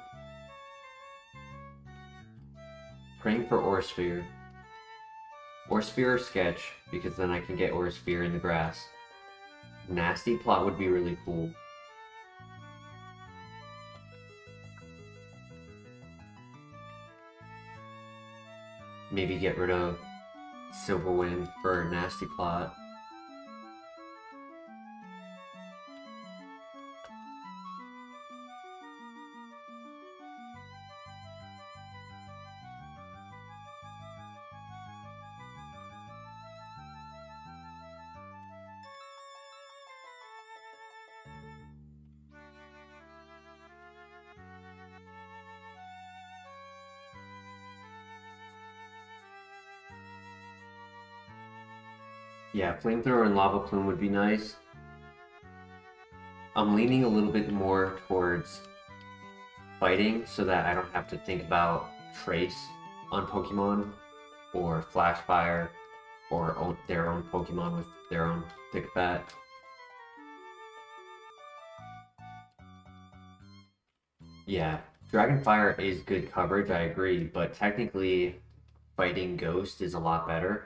Praying for Aura Sphere. Aura Sphere or Sketch, because then I can get Aura Sphere in the grass. Nasty Plot would be really cool. Maybe get rid of Silverwind for Nasty Plot. Yeah, Flamethrower and Lava Plume would be nice. I'm leaning a little bit more towards fighting so that I don't have to think about Trace on Pokemon or Flash Fire or their own Pokemon with their own thick bat. Yeah, Dragonfire is good coverage, I agree, but technically fighting Ghost is a lot better.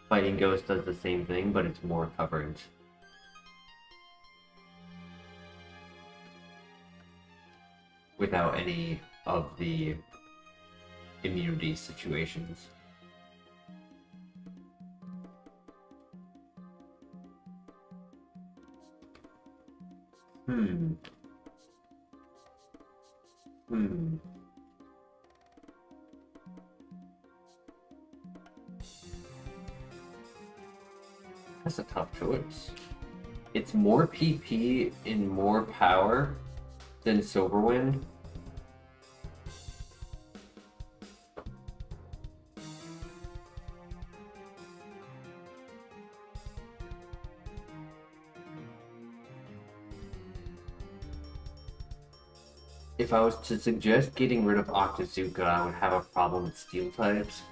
Fighting Ghost does the same thing, but it's more coverage. Without any of the immunity situations. That's a tough choice. It's more PP and more power than Silverwind. If I was to suggest getting rid of Octazooka, I would have a problem with steel types.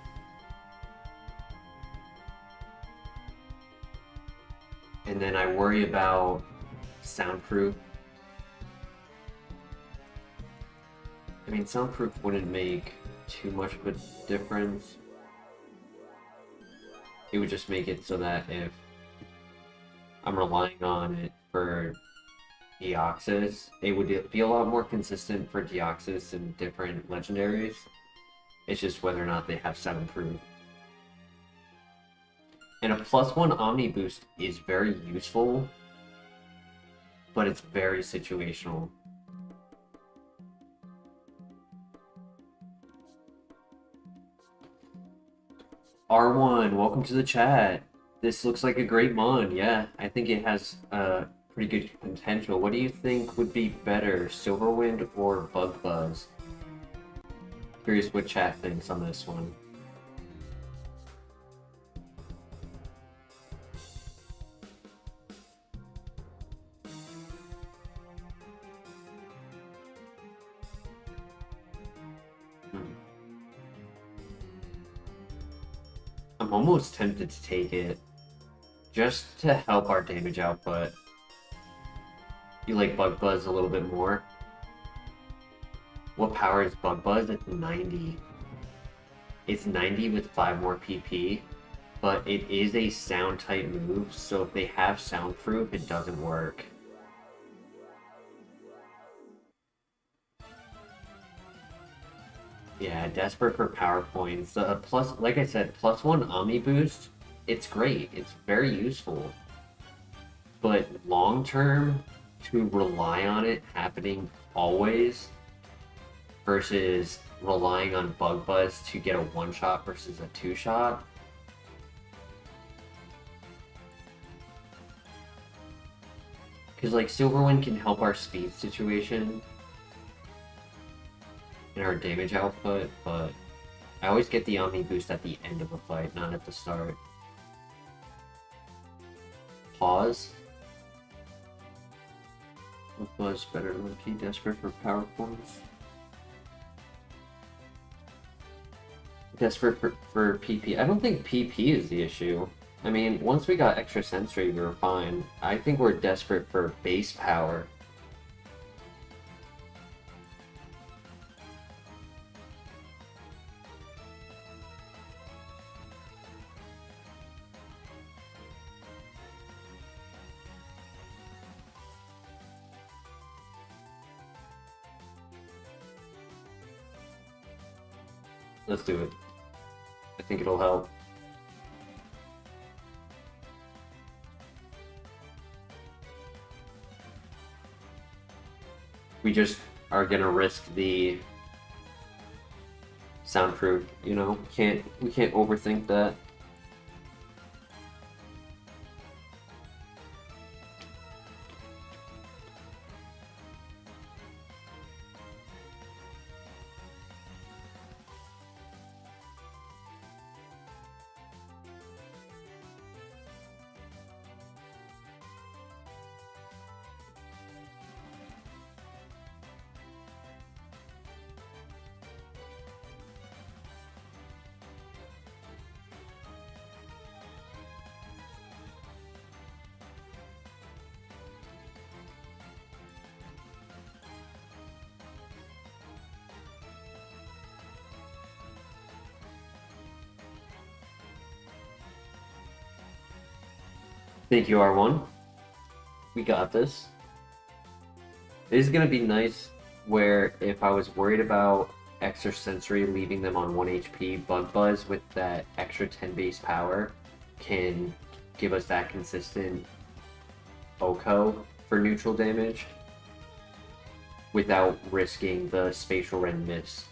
And then I worry about soundproof. I mean, soundproof wouldn't make too much of a difference. It would just make it so that if I'm relying on it for Deoxys, it would be a lot more consistent for Deoxys and different legendaries. It's just whether or not they have soundproof. And a +1 Omni boost is very useful, but it's very situational. R1, welcome to the chat. This looks like a great mon. Yeah, I think it has pretty good potential. What do you think would be better, Silverwind or Bug Buzz? Curious what chat thinks on this one. I'm almost tempted to take it, just to help our damage output. You like Bug Buzz a little bit more? What power is Bug Buzz? It's 90. It's 90 with 5 more PP, but it is a sound type move, so if they have soundproof, it doesn't work. Yeah, desperate for power points. Plus, like I said, +1 Omni boost, it's great. It's very useful. But long term, to rely on it happening always versus relying on Bug Buzz to get a 1-shot versus a 2-shot. Because like Silverwind can help our speed situation and our damage output, but I always get the Omni boost at the end of a fight, not at the start. Pause. What was better than P desperate for power points? Desperate for PP. I don't think PP is the issue. I mean, once we got extra sensory, we were fine. I think we're desperate for base power. Let's do it. I think it'll help. We just are gonna risk the soundproof, you know? We can't overthink that. Thank you, R1. We got this. It is going to be nice where if I was worried about extra sensory leaving them on 1 HP, Bug Buzz with that extra 10 base power can give us that consistent OHKO for neutral damage without risking the spatial rend miss.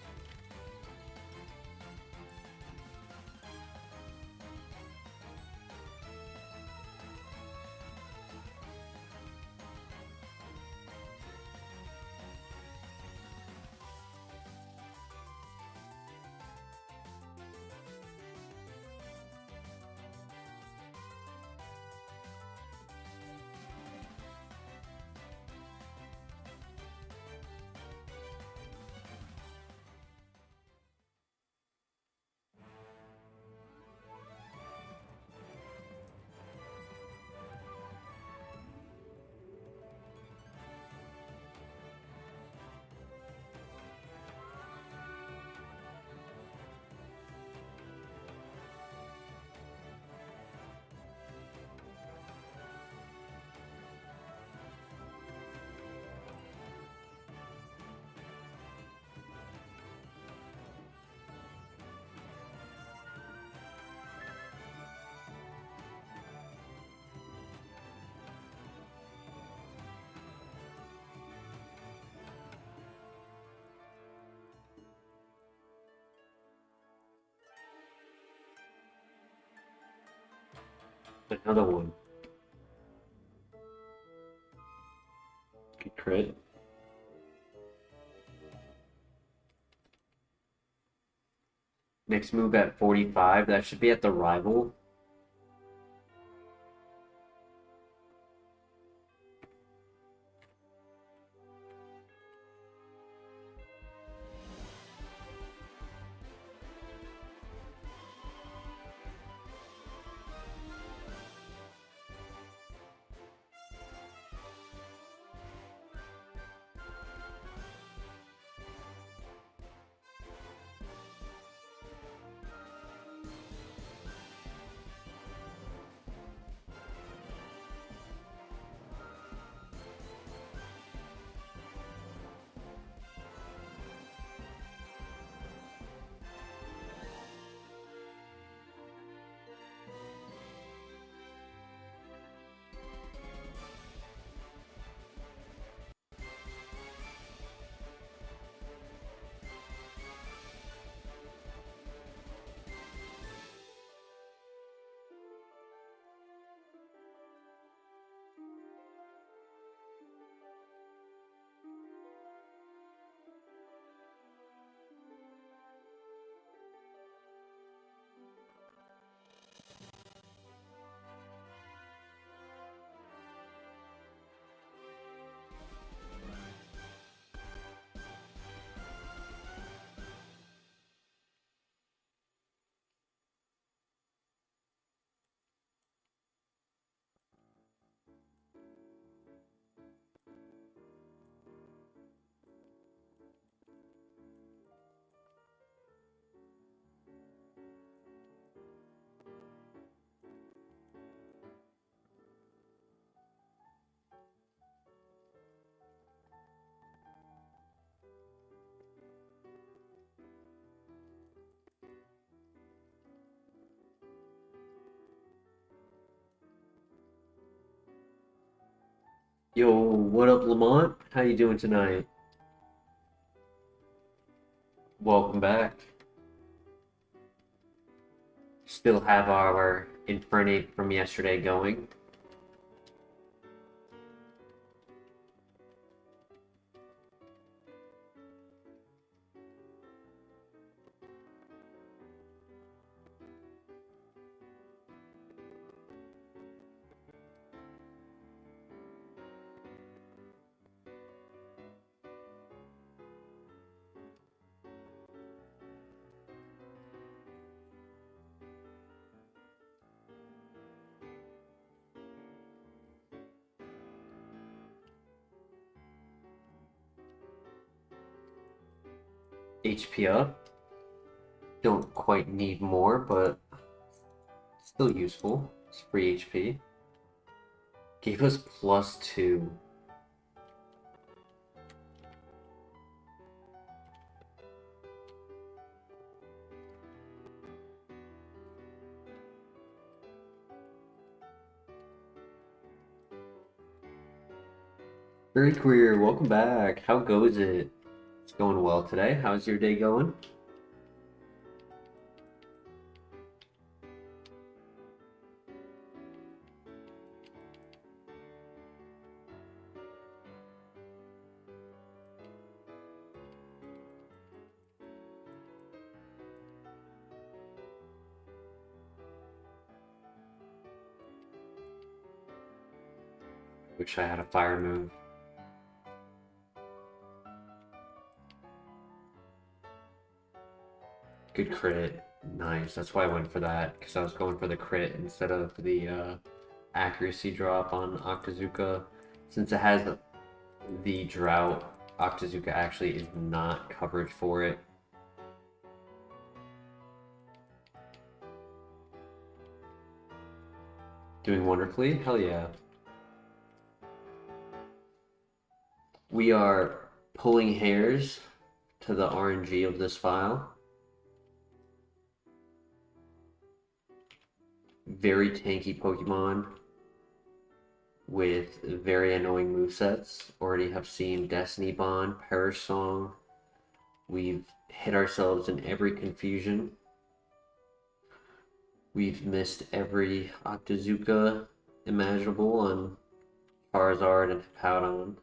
Another one. Good crit. Next move at 45. That should be at the rival. Yo, what up, Lamont? How you doing tonight? Welcome back. Still have our Infernate from yesterday going. HP up. Don't quite need more, but still useful. It's free HP. Gave us +2. Very queer, welcome back. How goes it? It's going well today. How's your day going? Wish I had a fire move. Good crit. Nice. That's why I went for that, because I was going for the crit instead of the accuracy drop on Octazooka. Since it has the drought, Octazooka actually is not coverage for it. Doing wonderfully? Hell yeah. We are pulling hairs to the RNG of this file. Very tanky Pokemon with very annoying movesets. Already have seen Destiny Bond, Perish Song. We've hit ourselves in every confusion. We've missed every Octazooka imaginable on Charizard and Hippowdon.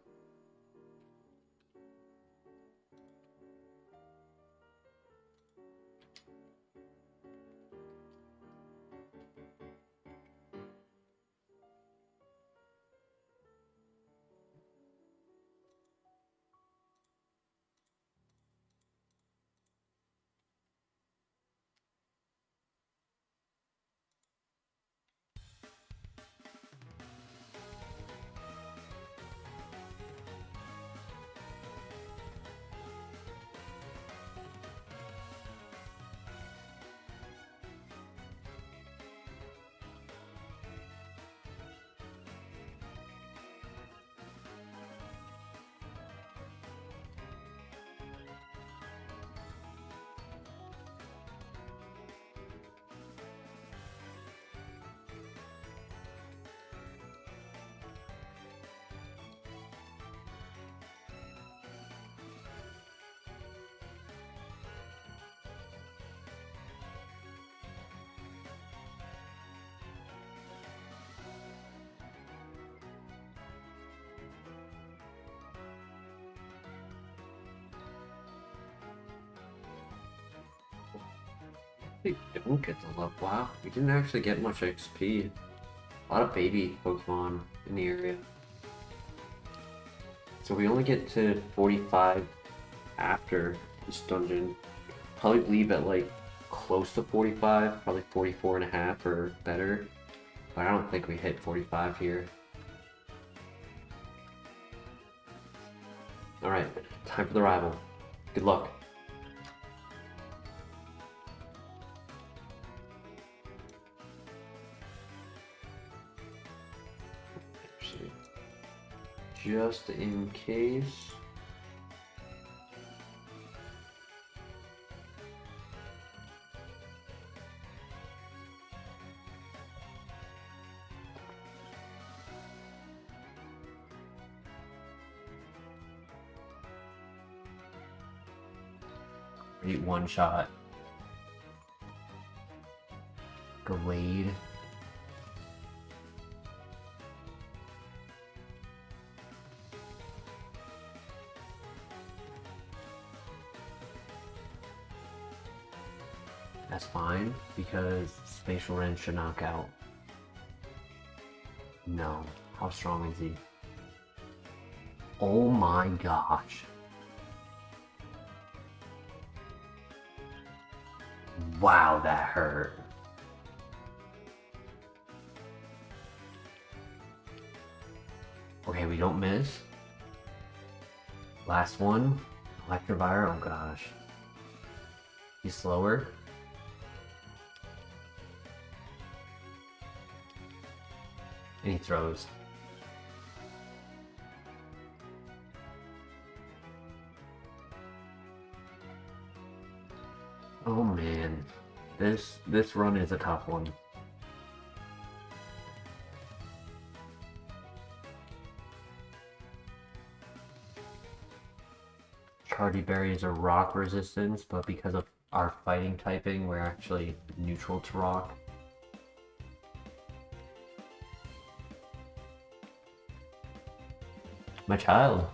We don't get the love. Wow, we didn't actually get much XP. A lot of baby Pokemon in the area. So we only get to 45 after this dungeon. Probably leave at like close to 45, probably 44 and a half or better. But I don't think we hit 45 here. Alright, time for the rival. Good luck. Just in case. Great one shot. Glade. That's fine, because Spatial Rend should knock out. No. How strong is he? Oh my gosh. Wow, that hurt. Okay, we don't miss. Last one. Electivire, oh gosh. He's slower. And he throws. Oh man, this run is a tough one. Chardy Berries are rock resistance, but because of our fighting typing, we're actually neutral to rock. My child.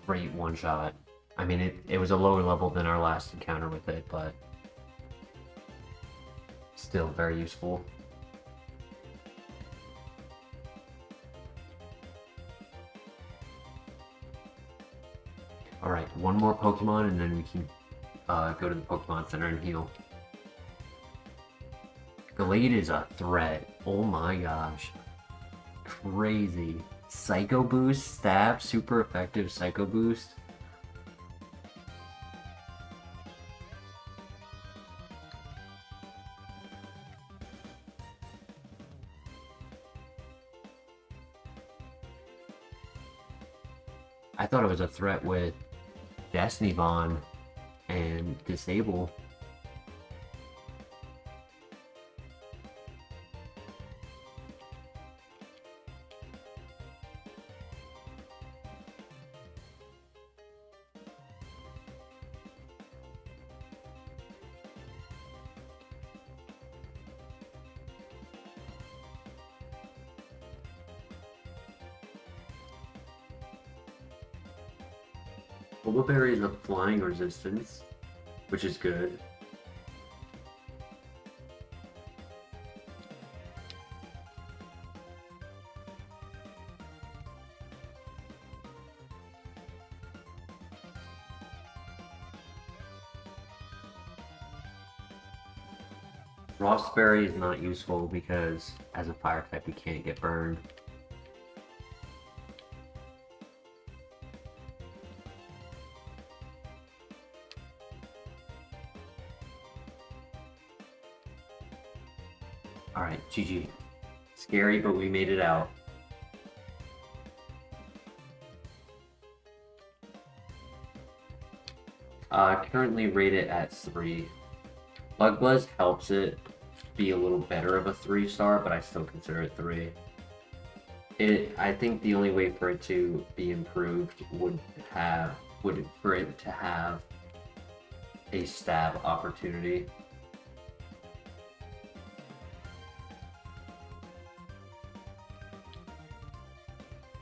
Great one shot. I mean, it was a lower level than our last encounter with it, but still very useful. Alright, one more Pokemon and then we can go to the Pokemon Center and heal. Glade is a threat. Oh my gosh. Crazy. Psycho Boost, Stab, super effective Psycho Boost. I thought it was a threat with Destiny Bond and Disable. Bulbaberry is a flying resistance, which is good. Frostberry is not useful because as a fire type you can't get burned. Alright, GG. Scary, but we made it out. Currently rated at 3. Bug Buzz helps it be a little better of a 3-star, but I still consider it 3. I think the only way for it to be improved would for it to have a stab opportunity.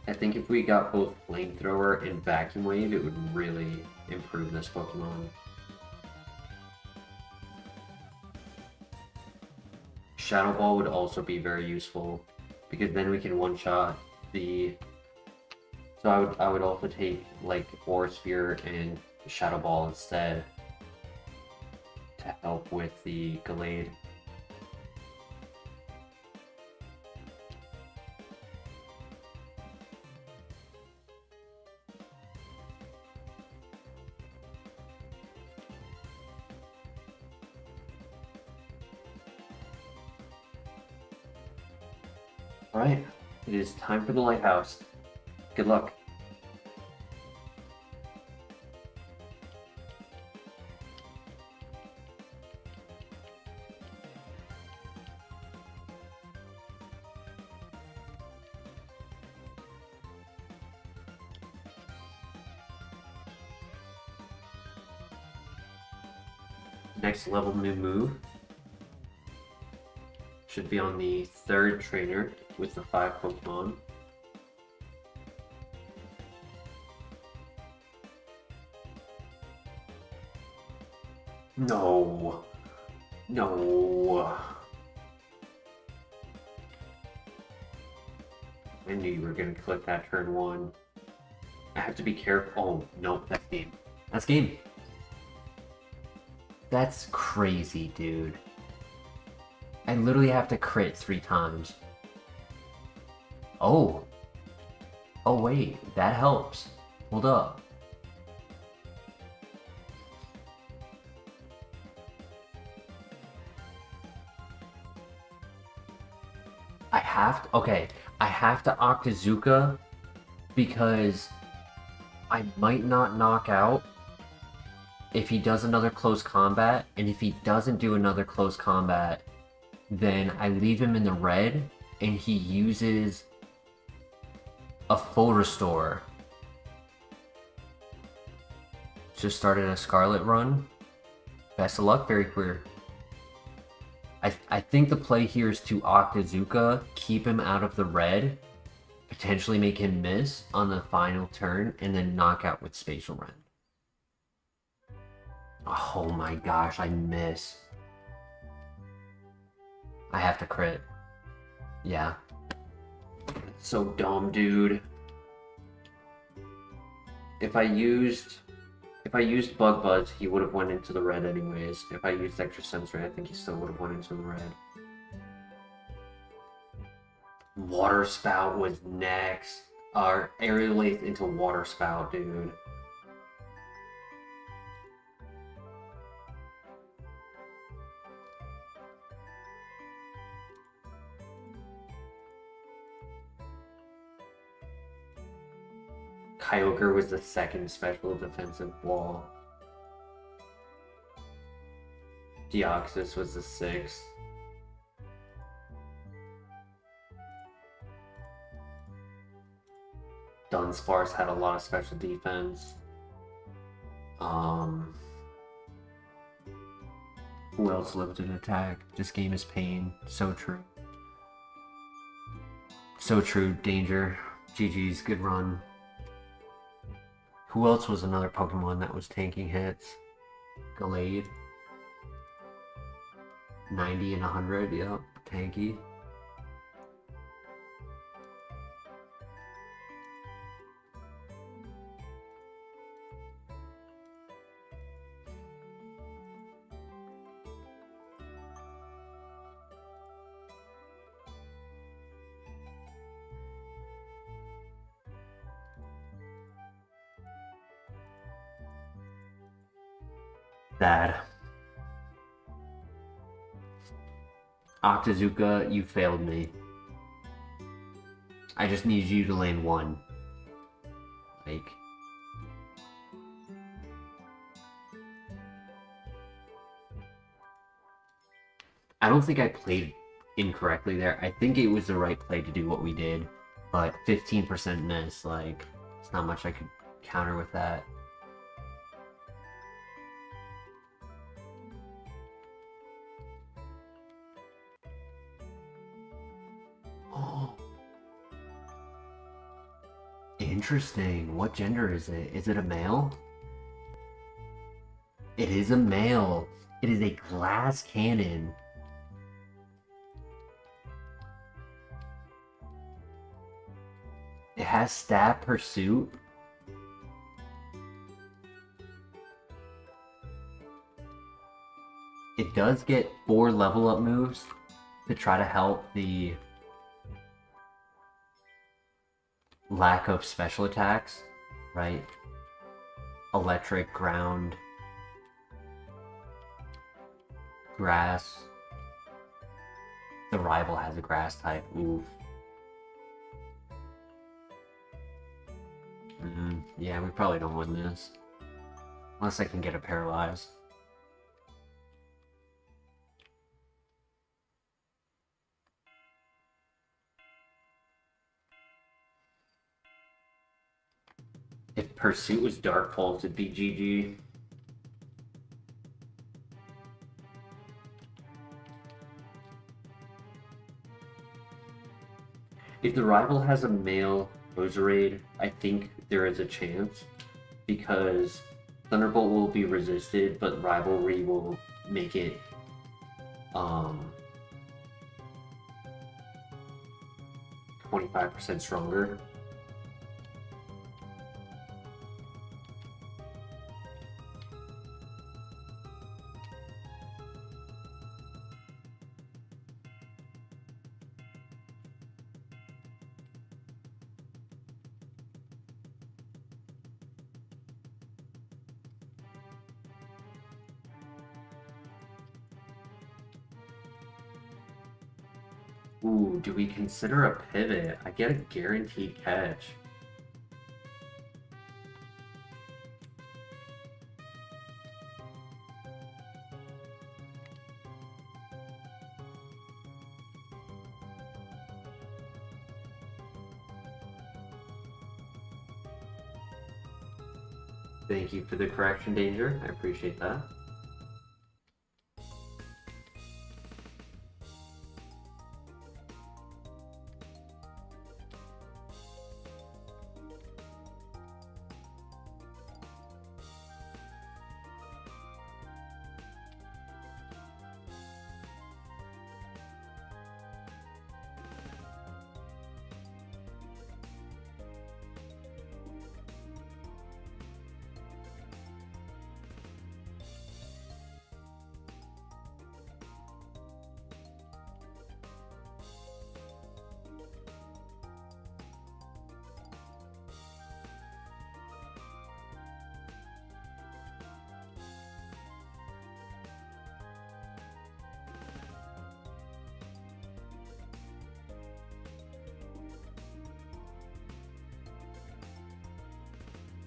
I think if we got both Flamethrower and Vacuum Wave, it would really improve this Pokemon. Shadow Ball would also be very useful, because then we can one-shot the... So I would also take, like, Aura Sphere and Shadow Ball instead to help with the Gallade. Alright, it is time for the lighthouse. Good luck. Next level new move should be on the 3rd trainer with the 5 Pokemon. No. No. I knew you were going to click that turn 1. I have to be careful. Oh, no, that's game. That's game. That's crazy, dude. I literally have to crit 3 times. Oh. Oh wait, that helps. Hold up. I have to Octazooka because I might not knock out if he does another close combat, and if he doesn't do another close combat, then I leave him in the red, and he uses a full restore. Just started a Scarlet run. Best of luck, very queer. I think the play here is to Octazooka, keep him out of the red, potentially make him miss on the final turn, and then knock out with Spatial Rend. Oh my gosh, I miss. I have to crit. Yeah. So dumb, dude. If I used Bug Buzz, he would have went into the red anyways. If I used Extra Sensory, I think he still would have went into the red. Water Spout was next. Aerial Ace into Water Spout, dude. Kyogre was the 2nd special defensive wall. Deoxys was the 6th. Dunsparce had a lot of special defense. Who else limited attack? This game is pain. So true. So true. Danger. GG's. Good run. Who else was another Pokemon that was tanking hits? Gallade. 90 and 100, yep, tanky. Sad. Octazooka, you failed me. I just need you to land one. Like... I don't think I played incorrectly there. I think it was the right play to do what we did. But 15% miss, like, it's not much I could counter with that. Oh. Interesting. What gender is it? Is it a male? It is a male. It is a glass cannon. It has stab pursuit. It does get 4 level up moves to try to help the lack of special attacks, right? Electric, ground, grass. The rival has a grass type. Oof. Yeah, we probably don't win this. Unless I can get it paralyzed. If Pursuit was Dark Pulse, it'd be GG. If the rival has a male Roserade, I think there is a chance, because Thunderbolt will be resisted, but Rivalry will make it 25% stronger. Ooh, do we consider a pivot? I get a guaranteed catch. Thank you for the correction, Danger. I appreciate that.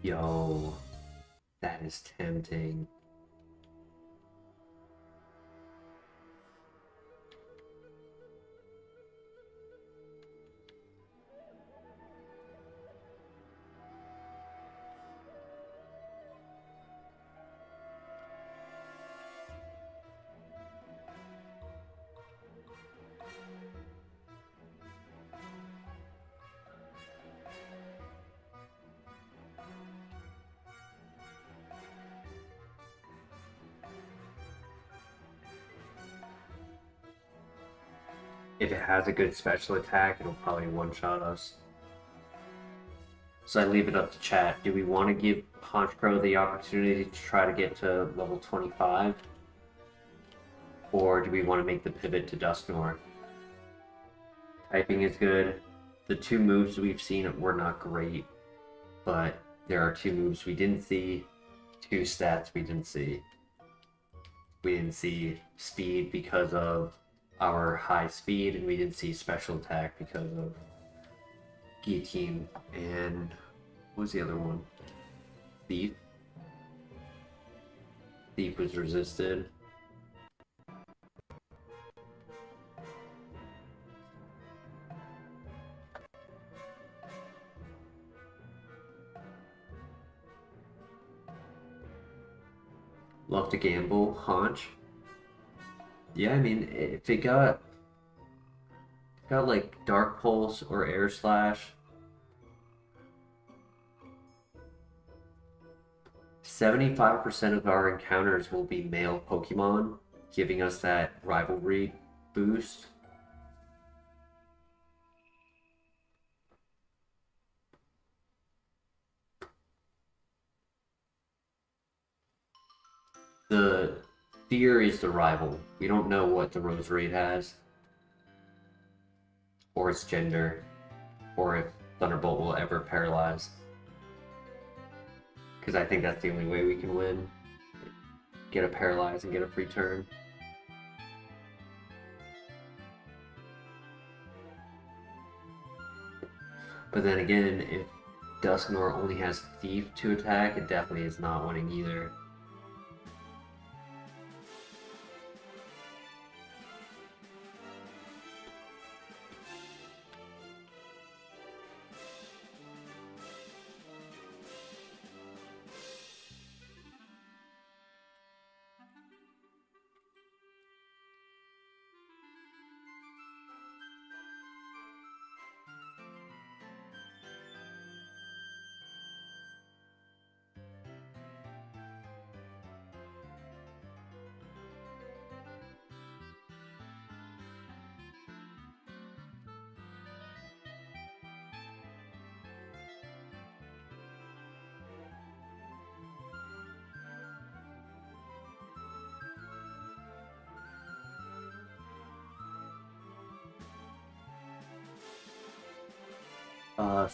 Yo, that is tempting. if it has a good special attack, it'll probably one-shot us. So I leave it up to chat. Do we want to give Honchkrow the opportunity to try to get to level 25? Or do we want to make the pivot to DUSKNOIR? Typing is good. The two moves we've seen were not great, but there are two moves we didn't see, two stats we didn't see. We didn't see speed because of our high speed, and we didn't see special attack because of Guillotine. And what was the other one? Thief. Thief was resisted. Love to gamble. Haunch. Yeah, I mean, if it got like Dark Pulse or Air Slash, 75% of our encounters will be male Pokemon, giving us that rivalry boost. The fear is the rival. We don't know what the Roserade has, or its gender, or if Thunderbolt will ever paralyze. Because I think that's the only way we can win. Get a paralyze and get a free turn. But then again, if DUSKNOIR only has Thief to attack, it definitely is not winning either.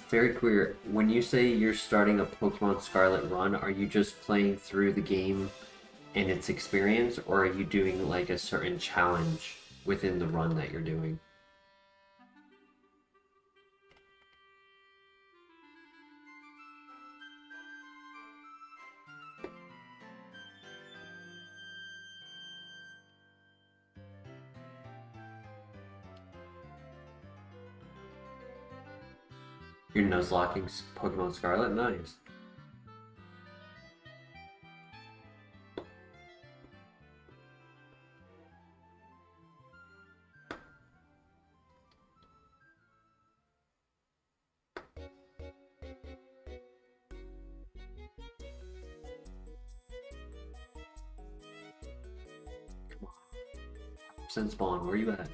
Very clear. When you say you're starting a Pokemon Scarlet run, are you just playing through the game and its experience, or are you doing like a certain challenge within the run that you're doing? You're Nuzlocking Pokemon Scarlet? Nice. Come on. Spawn, where you at?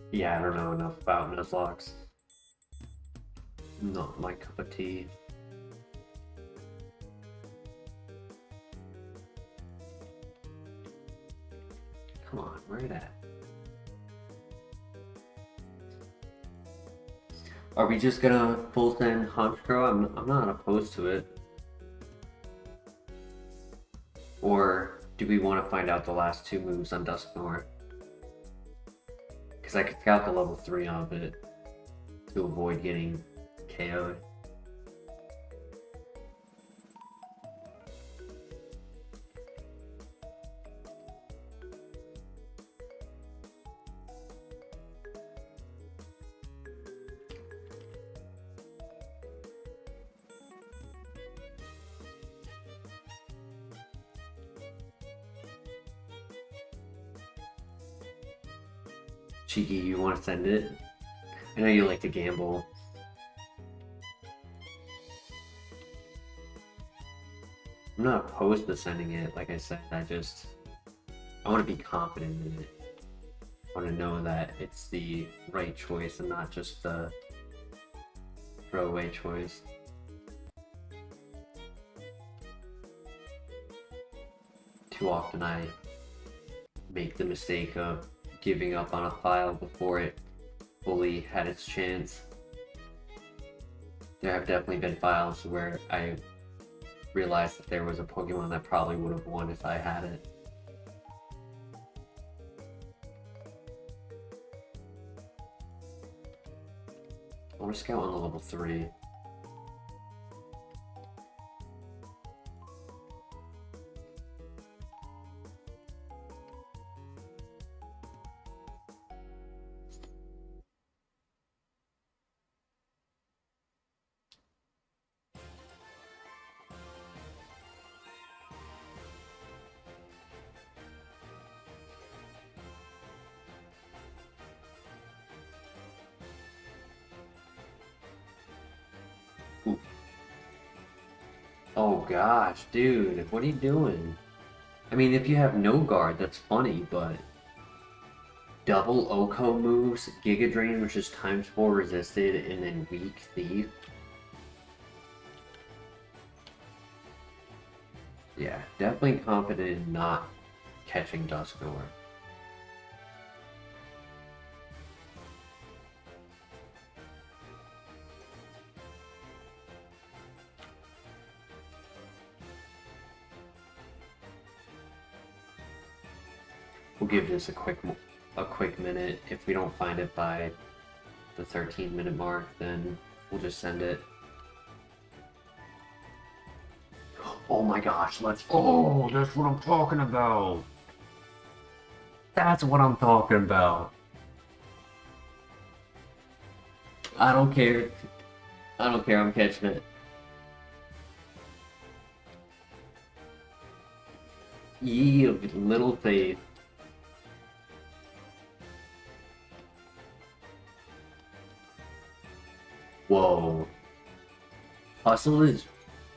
Yeah, I don't know enough about Nuzlocks. Not my cup of tea. Come on, where it at? Are we just gonna full send Honchkrow? I'm not opposed to it. Or do we want to find out the last two moves on DUSKNOIR? Because I could scout the level 3 of it to avoid getting KO'd. Cheeky, you want to send it? I know you like to gamble. I'm not opposed to sending it, like I said, I want to be confident in it. I want to know that it's the right choice and not just the throwaway choice. Too often I make the mistake of giving up on a file before it fully had its chance. There have definitely been files where I realized that there was a Pokemon that probably would have won if I had it. I want to scout on the level 3. Oh gosh, dude, what are you doing? I mean, if you have no guard, that's funny, but double Oko moves, Giga Drain, which is ×4 resisted, and then Weak Thief. Yeah, definitely confident in not catching DUSKNOIR. We'll give this a quick minute. If we don't find it by the 13-minute mark, then we'll just send it. Oh my gosh, oh, that's what I'm talking about. That's what I'm talking about. I don't care. I'm catching it. Ye of little faith. Whoa. Hustle is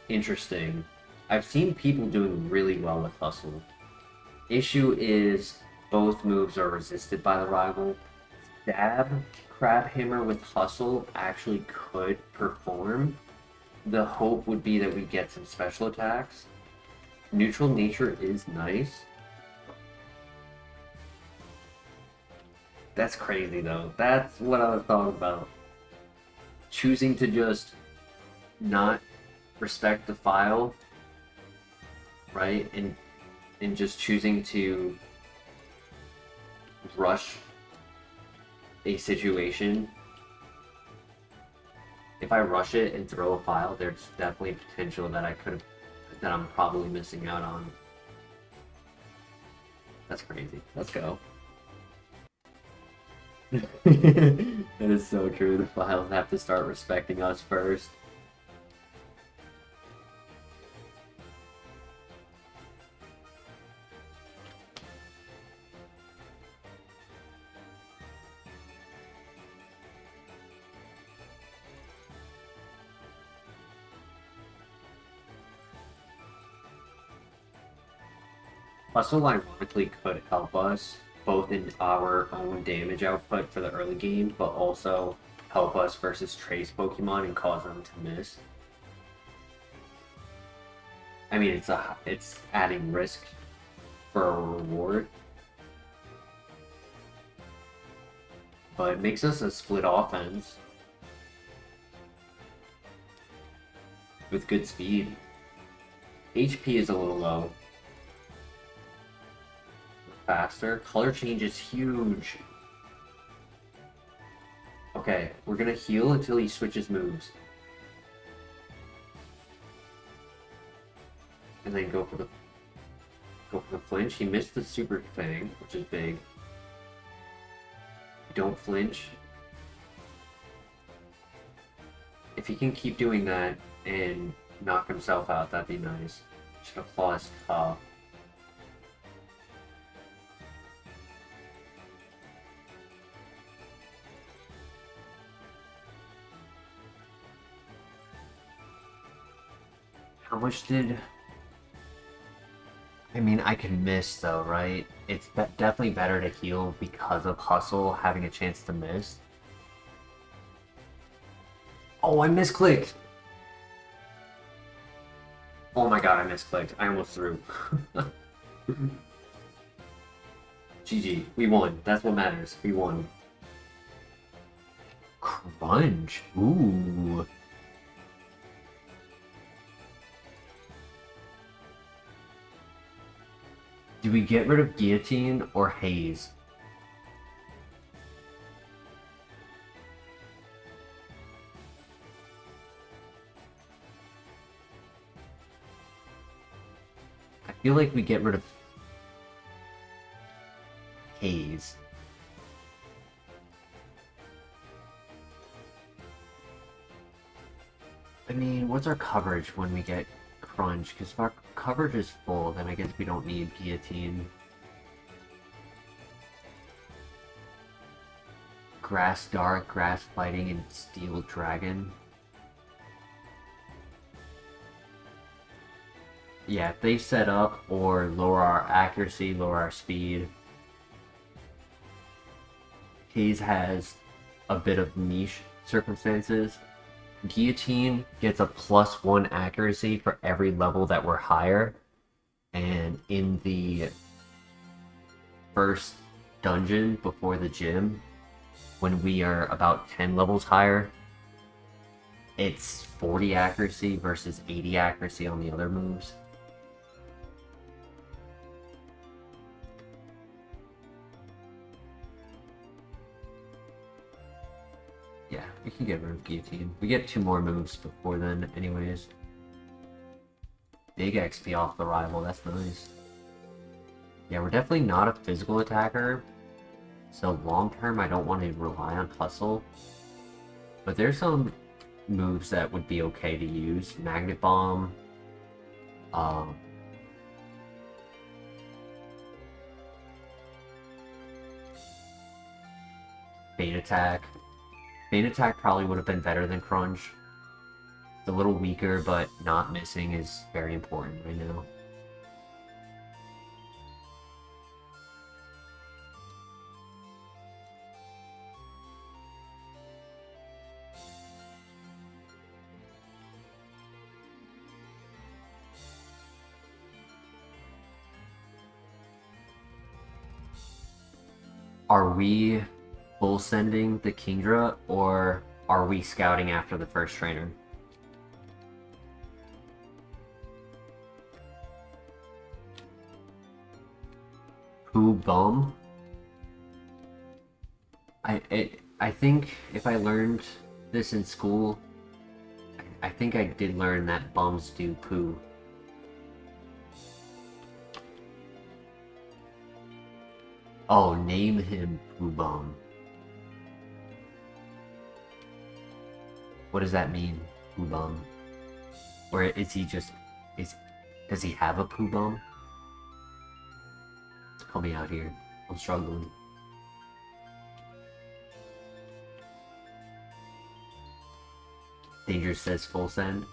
interesting. I've seen people doing really well with Hustle. Issue is both moves are resisted by the rival. Stab, Crab Hammer with Hustle actually could perform. The hope would be that we get some special attacks. Neutral Nature is nice. That's crazy though. That's what I was talking about. Choosing to just not respect the file, right? And just choosing to rush a situation. If I rush it and throw a file, there's definitely potential that that I'm probably missing out on. That's crazy. Let's go. That is so true. The files have to start respecting us first. Hustle ironically could help us both in our own damage output for the early game, but also help us versus Trace Pokemon and cause them to miss. I mean, it's adding risk for a reward. but it makes us a split offense with good speed. HP is a little low. Faster. Color change is huge. Okay, we're gonna heal until he switches moves. And then go for the flinch. He missed the super thing, which is big. Don't flinch. If he can keep doing that and knock himself out, that'd be nice. Should apply his top. How much did... I mean, I can miss though, right? It's definitely better to heal because of hustle, having a chance to miss. Oh, I misclicked! Oh my god, I misclicked. I almost threw. GG. We won. That's what matters. We won. Crunch. Ooh. Do we get rid of guillotine or haze? I feel like we get rid of haze. I mean, what's our coverage when we get crunch? Because if our coverage is full, then I guess we don't need guillotine. Grass Dark, Grass Fighting, and Steel Dragon. Yeah, if they set up or lower our accuracy, lower our speed. Haze has a bit of niche circumstances. Guillotine gets a +1 accuracy for every level that we're higher. And in the first dungeon before the gym, when we are about 10 levels higher, it's 40 accuracy versus 80 accuracy on the other moves. Yeah, we can get rid of guillotine. We get 2 more moves before then anyways. Big XP off the rival, that's nice. Yeah, we're definitely not a physical attacker, so long term I don't want to rely on hustle. But there's some moves that would be okay to use. Magnet Bomb. Bait Attack. Bait Attack probably would have been better than Crunch. It's a little weaker, but not missing is very important right now. Are we full sending the Kingdra, or are we scouting after the first trainer? Pooh Bum? I think if I learned this in school, I think I did learn that bums do poo. Oh, name him Pooh Bum. What does that mean, Pooh Bum? Or is he just... does he have a Pooh Bum? Help me out here. I'm struggling. Danger says full send.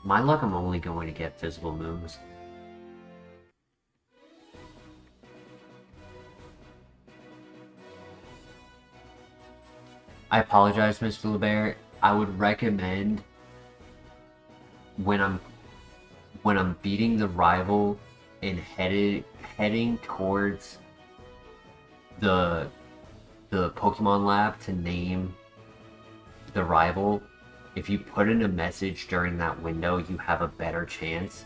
My luck, I'm only going to get physical moves. I apologize, Mr. LeBear. I would recommend when I'm beating the rival and heading towards the Pokemon Lab to name the rival, if you put in a message during that window, you have a better chance.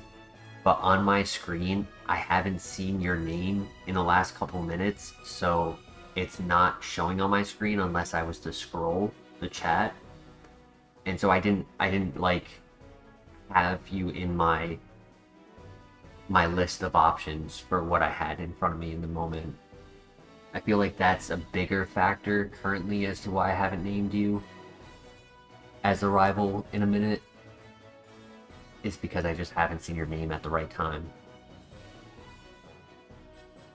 But on my screen, I haven't seen your name in the last couple minutes, so it's not showing on my screen unless I was to scroll the chat. And so I didn't like have you in my list of options for what I had in front of me in the moment. I feel like that's a bigger factor currently as to why I haven't named you as a rival in a minute. Is because I just haven't seen your name at the right time.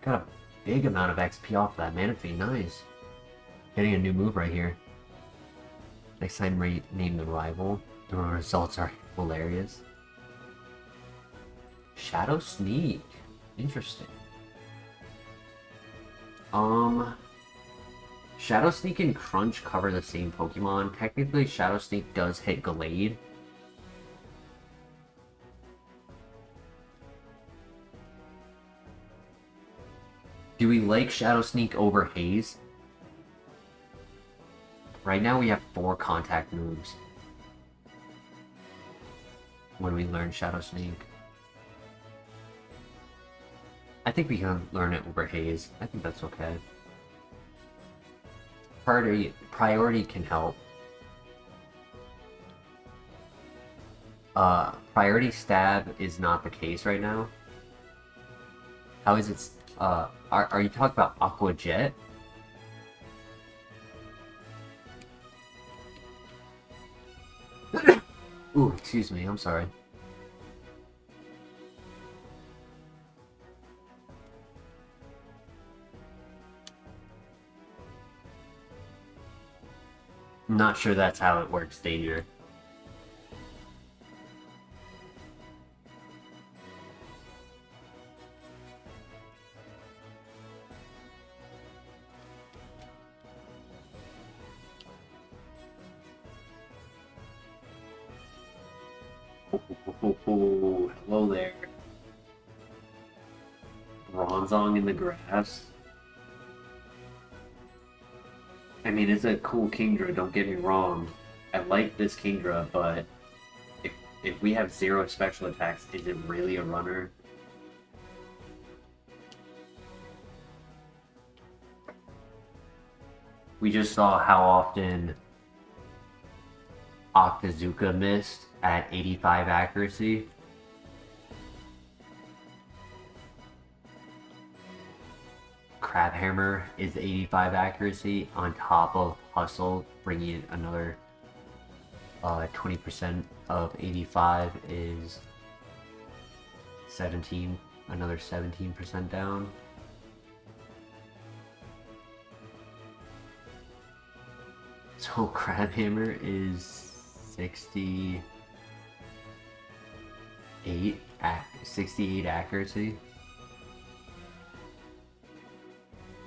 Got a big amount of XP off that Manaphy, nice. Getting a new move right here. Next time name the rival. The results are hilarious. Shadow Sneak. Interesting. Shadow Sneak and Crunch cover the same Pokemon. Technically, Shadow Sneak does hit Gallade. Do we like Shadow Sneak over Haze? Right now we have 4 contact moves when we learn Shadow Sneak. I think we can learn it over Haze. I think that's okay. Priority can help. Priority Stab is not the case right now. How is it? Are you talking about Aqua Jet? Ooh, excuse me, I'm sorry. I'm not sure that's how it works, Danger. Oh, hello there. Bronzong in the grass. I mean, it's a cool Kingdra, don't get me wrong. I like this Kingdra, but if we have 0 special attacks, is it really a runner? We just saw how often Octazooka missed at 85 accuracy. Crabhammer is 85 accuracy on top of Hustle, bringing it another 20% of 85 is 17, another 17% down. So Crabhammer is 68 accuracy.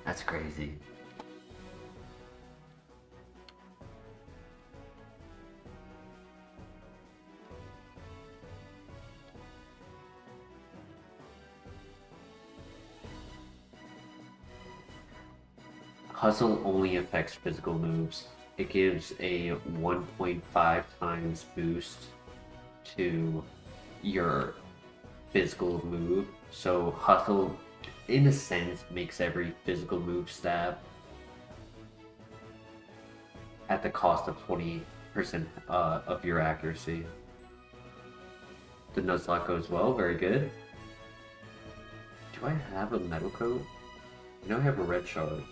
That's crazy. Hustle only affects physical moves. It gives a 1.5 times boost to your physical move. So Hustle, in a sense, makes every physical move stab at the cost of 20% of your accuracy. The Nuzlocke goes well, very good. Do I have a metal coat? I know I have a red shard.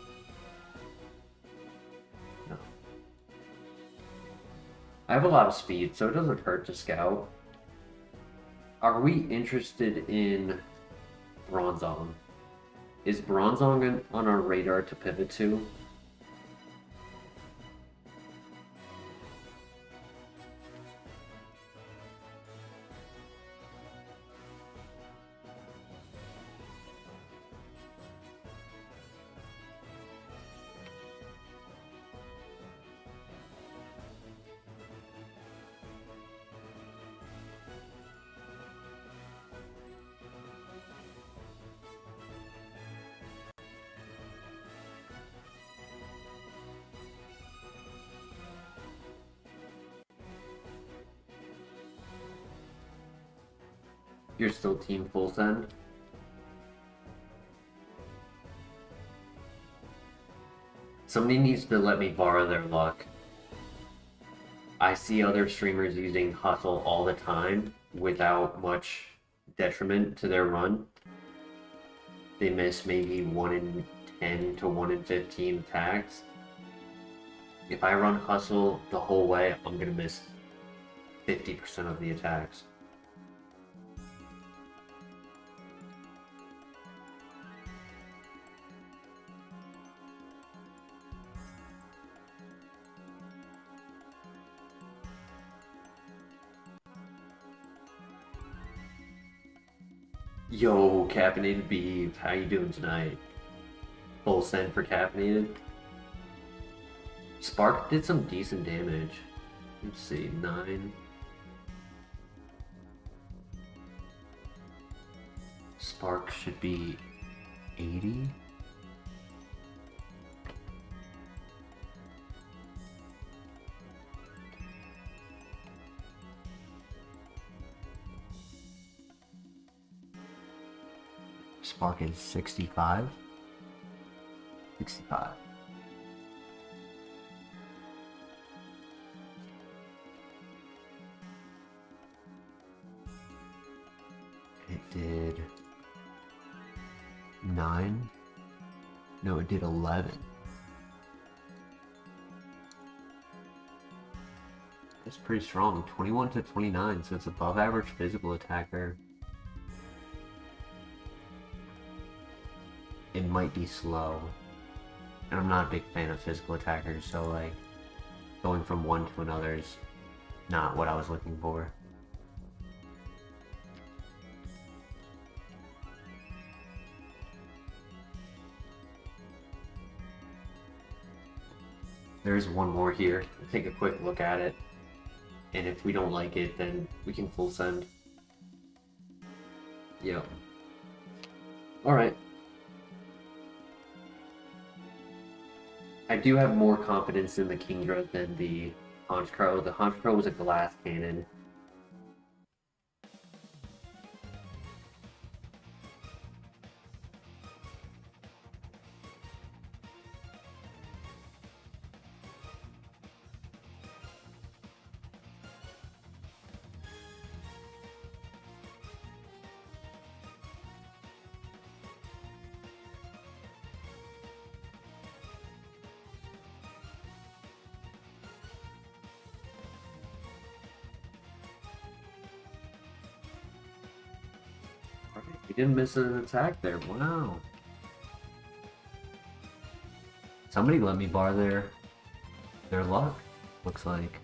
No. I have a lot of speed, so it doesn't hurt to scout. Are we interested in Bronzong? Is Bronzong on our radar to pivot to? You're still team full send? Somebody needs to let me borrow their luck. I see other streamers using hustle all the time without much detriment to their run. They miss maybe 1 in 10 to 1 in 15 attacks. If I run hustle the whole way, I'm gonna miss 50% of the attacks. Yo, Caffeinated Beef, how you doing tonight? Full send for Caffeinated. Spark did some decent damage. Let's see, 9. Spark should be 80. Spark is 65. 65. It did 9. No, it did 11. It's pretty strong. 21 to 29, so it's above average physical attacker. It might be slow. And I'm not a big fan of physical attackers, so like going from one to another is not what I was looking for. There's one more here. We'll take a quick look at it. And if we don't like it, then we can full send. Yep. Alright. I do have more confidence in the Kingdra than the Honchkrow. The Honchkrow was a glass cannon. He didn't miss an attack there. Wow. Somebody let me borrow their luck, looks like.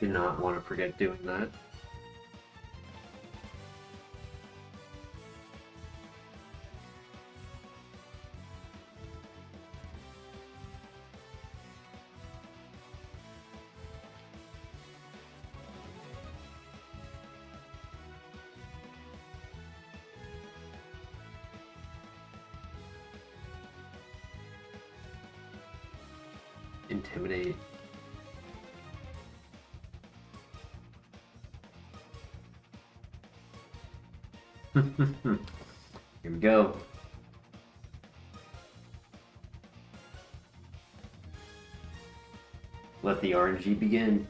Do not want to forget doing that. Intimidate. Here we go. Let the RNG begin.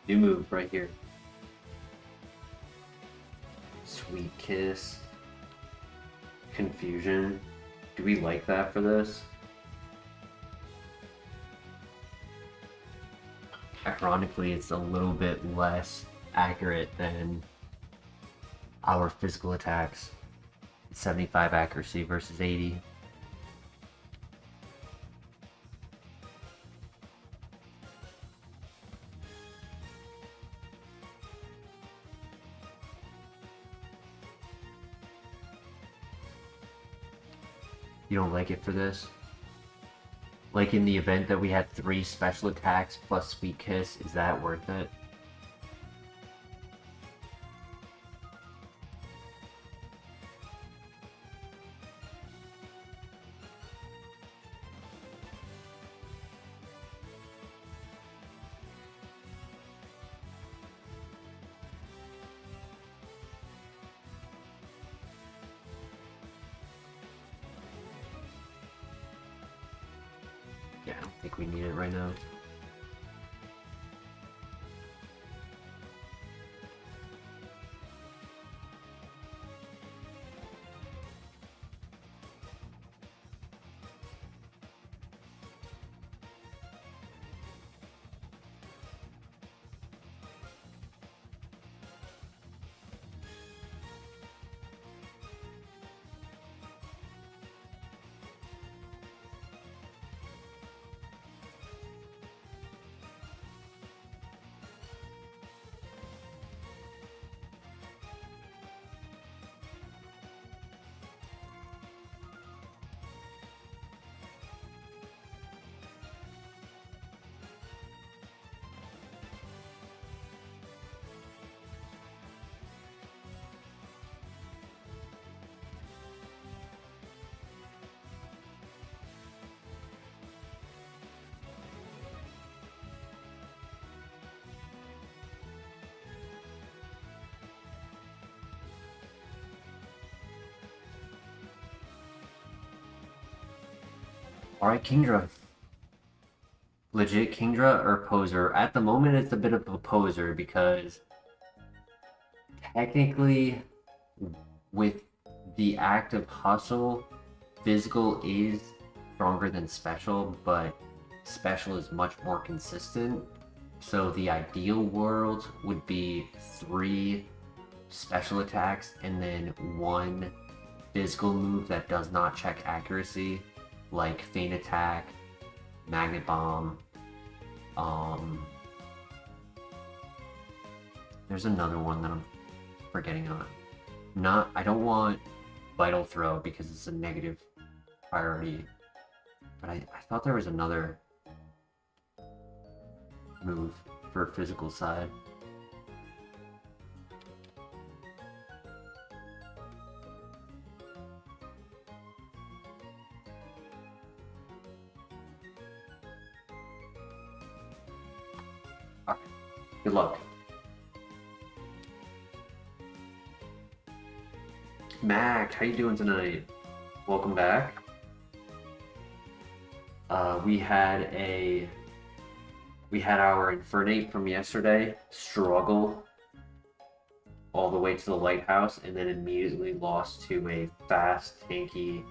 New move right here. Sweet Kiss. Confusion. Do we like that for this? Ironically, it's a little bit less accurate than our physical attacks. 75 accuracy versus 80. You don't like it for this? Like in the event that we had 3 special attacks plus Sweet Kiss, is that worth it? Yeah, I don't think we need it right now. Alright, Kingdra. Legit Kingdra or poser? At the moment, it's a bit of a poser because technically, with the act of hustle, physical is stronger than special, but special is much more consistent. So the ideal world would be 3 special attacks and then 1 physical move that does not check accuracy, like Feint Attack, Magnet Bomb. There's another one that I'm forgetting on. I don't want Vital Throw because it's a negative priority, but I thought there was another move for physical side. Alright, good luck. Mac, how you doing tonight? Welcome back. We had our Infernate from yesterday struggle all the way to the lighthouse and then immediately lost to a fast, tanky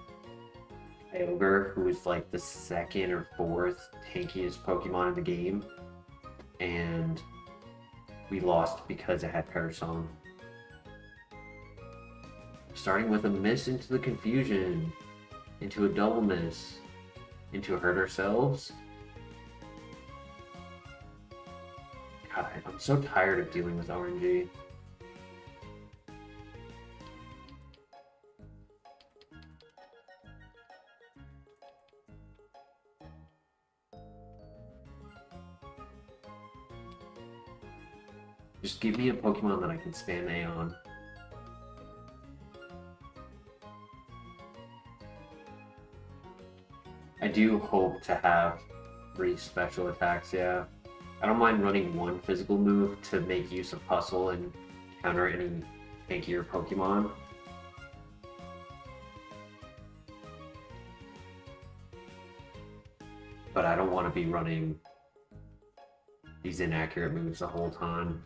Kyogre, who was like the 2nd or 4th tankiest Pokemon in the game. And we lost because it had Parasong. Starting with a miss into the confusion, into a double miss, into a hurt ourselves. God, I'm so tired of dealing with RNG. Just give me a Pokemon that I can spam A on. I do hope to have 3 special attacks, yeah. I don't mind running 1 physical move to make use of Hustle and counter any tankier Pokemon. But I don't want to be running these inaccurate moves the whole time.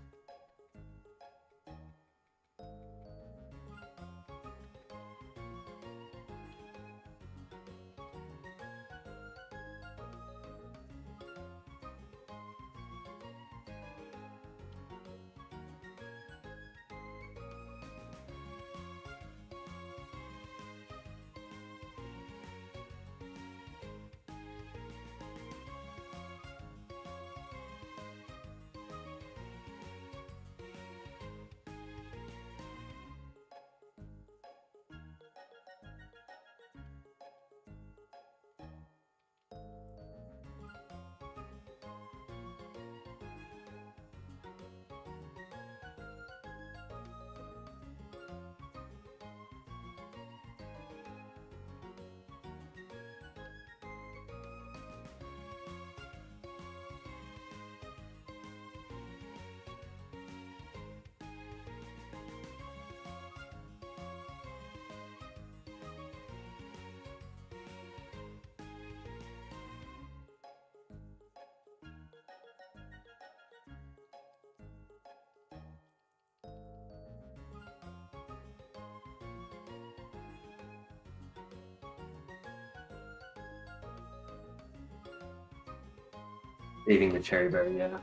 Saving the cherry berry, yeah.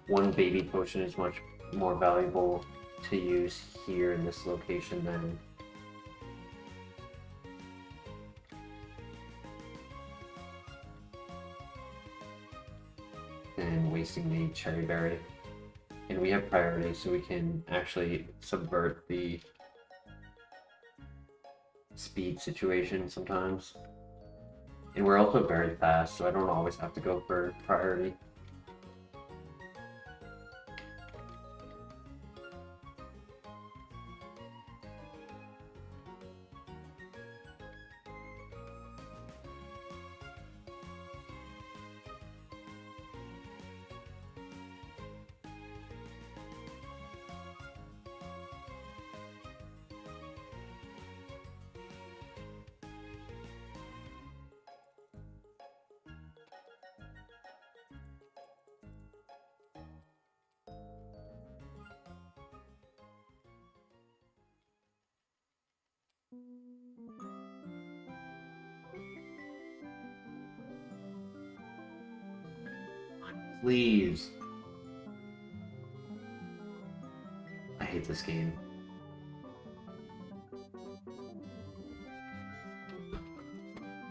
One baby potion is much more valuable to use here in this location than wasting the cherry berry. And we have priority, so we can actually subvert the speed situation sometimes. And we're also very fast, so I don't always have to go for priority. Please. I hate this game.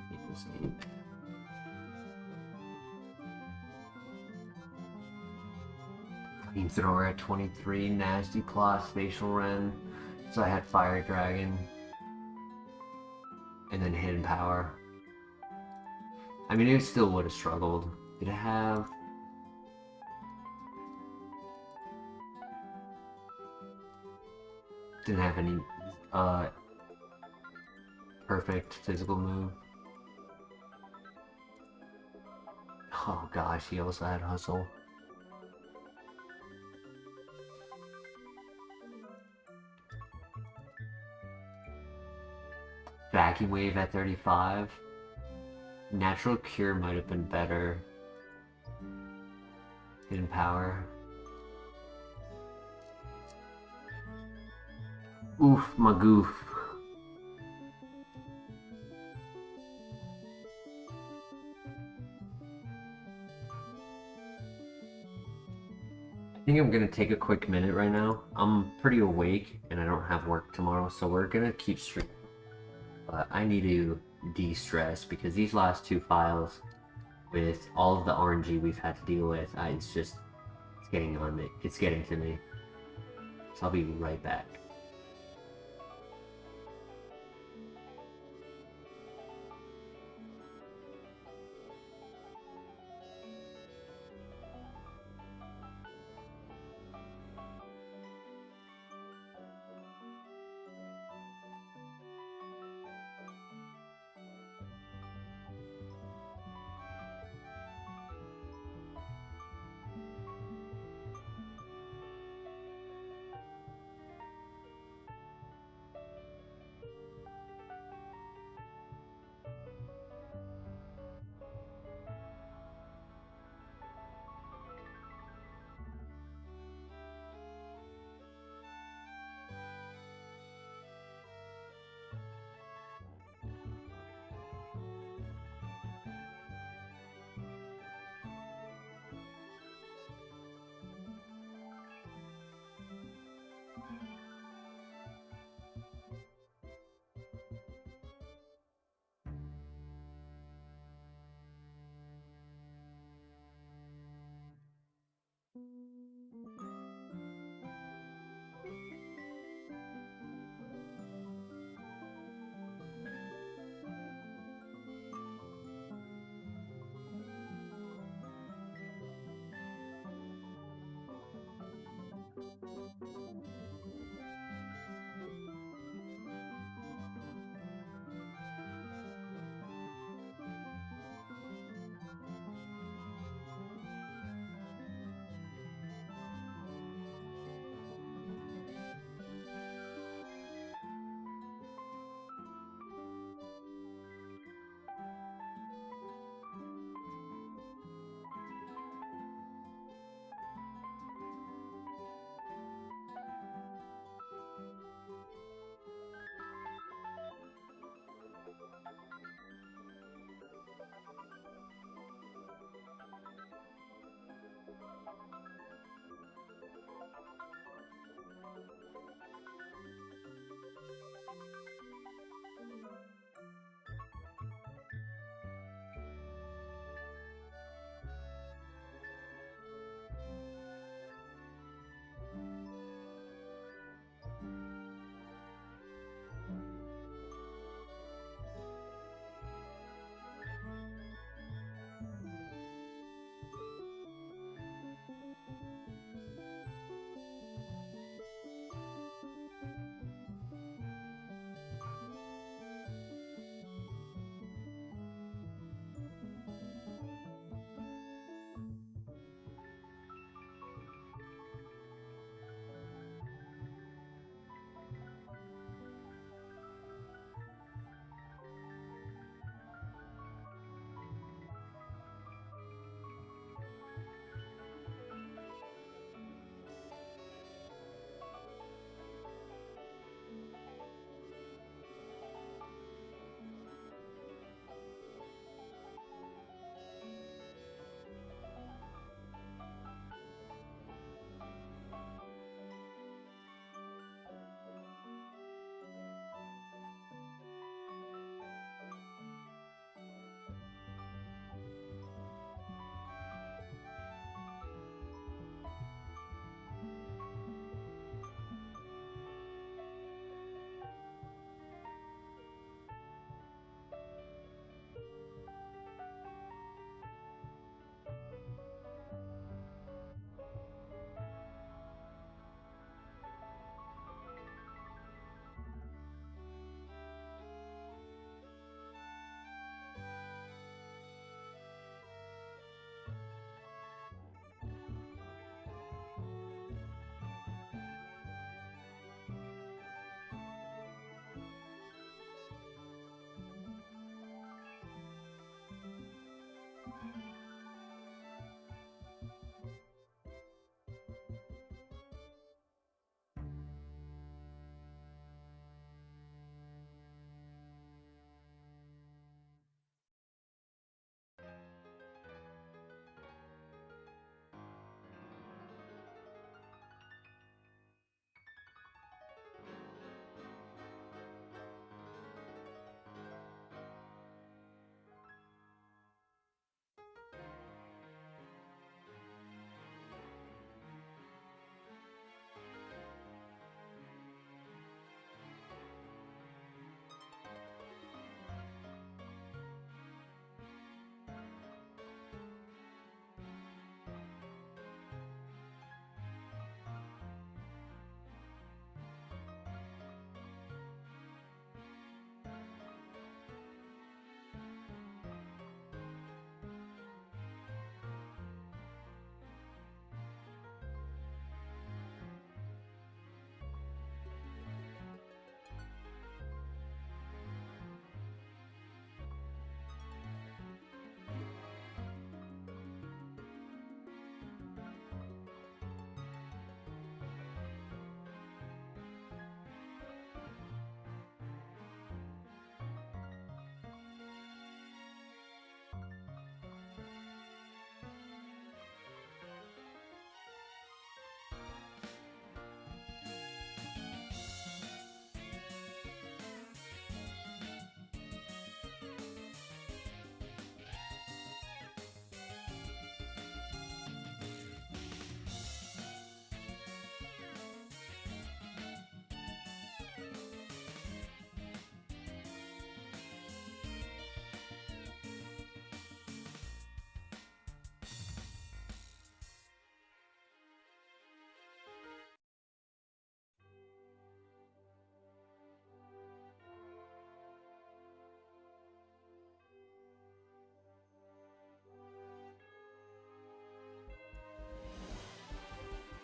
Hate this game. Flamethrower at 23, Nasty Claw, Spatial Ren. So I had Fire Dragon. And then Hidden Power. I mean, it still would have struggled. Did it have... Didn't have any perfect physical move. Oh gosh, he also had Hustle. Vacuum Wave at 35. Natural Cure might have been better. Hidden Power. Oof, my goof. I think I'm gonna take a quick minute right now. I'm pretty awake and I don't have work tomorrow, so we're gonna keep streaming. But I need to de-stress because these last two files, with all of the RNG we've had to deal with, it's getting on me. It's getting to me. So I'll be right back.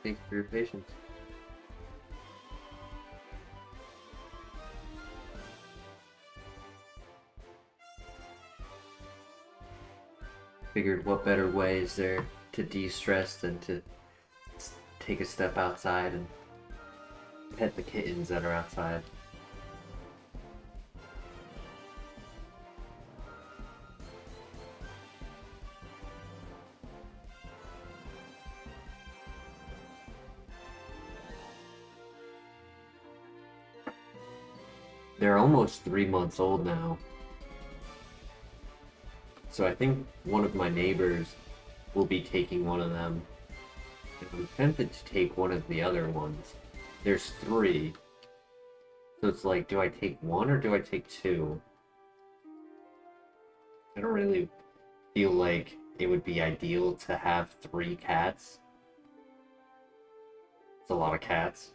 Thank you for your patience. Figured what better way is there to de-stress than to take a step outside and pet the kittens that are outside. They're almost 3 months old now. So I think one of my neighbors will be taking one of them. And I'm tempted to take one of the other ones. There's 3. So it's like, do I take one or do I take 2? I don't really feel like it would be ideal to have 3 cats. It's a lot of cats.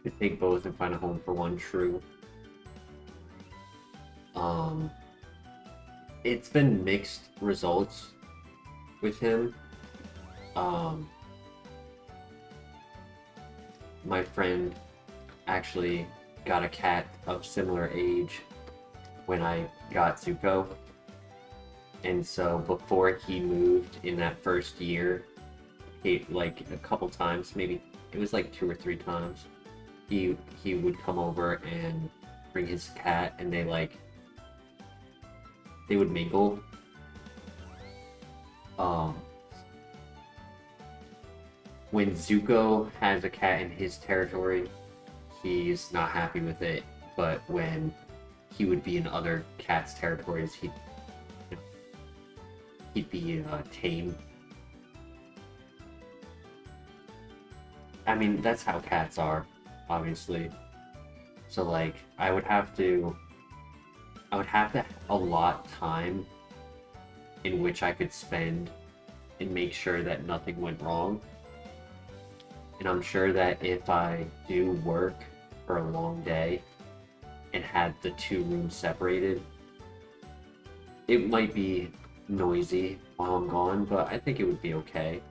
Could take both and find a home for one true. It's been mixed results with him. My friend actually got a cat of similar age when I got Zuko. And so before he moved in that first year, like a couple times, maybe it was like 2 or 3 times, he would come over and bring his cat, and they would mingle. When Zuko has a cat in his territory, he's not happy with it, but when he would be in other cats' territories, he'd be tame. I mean, that's how cats are, obviously. So like, I would have to allot time in which I could spend and make sure that nothing went wrong. And I'm sure that if I do work for a long day and had the 2 rooms separated, it might be noisy while I'm gone, but I think it would be okay.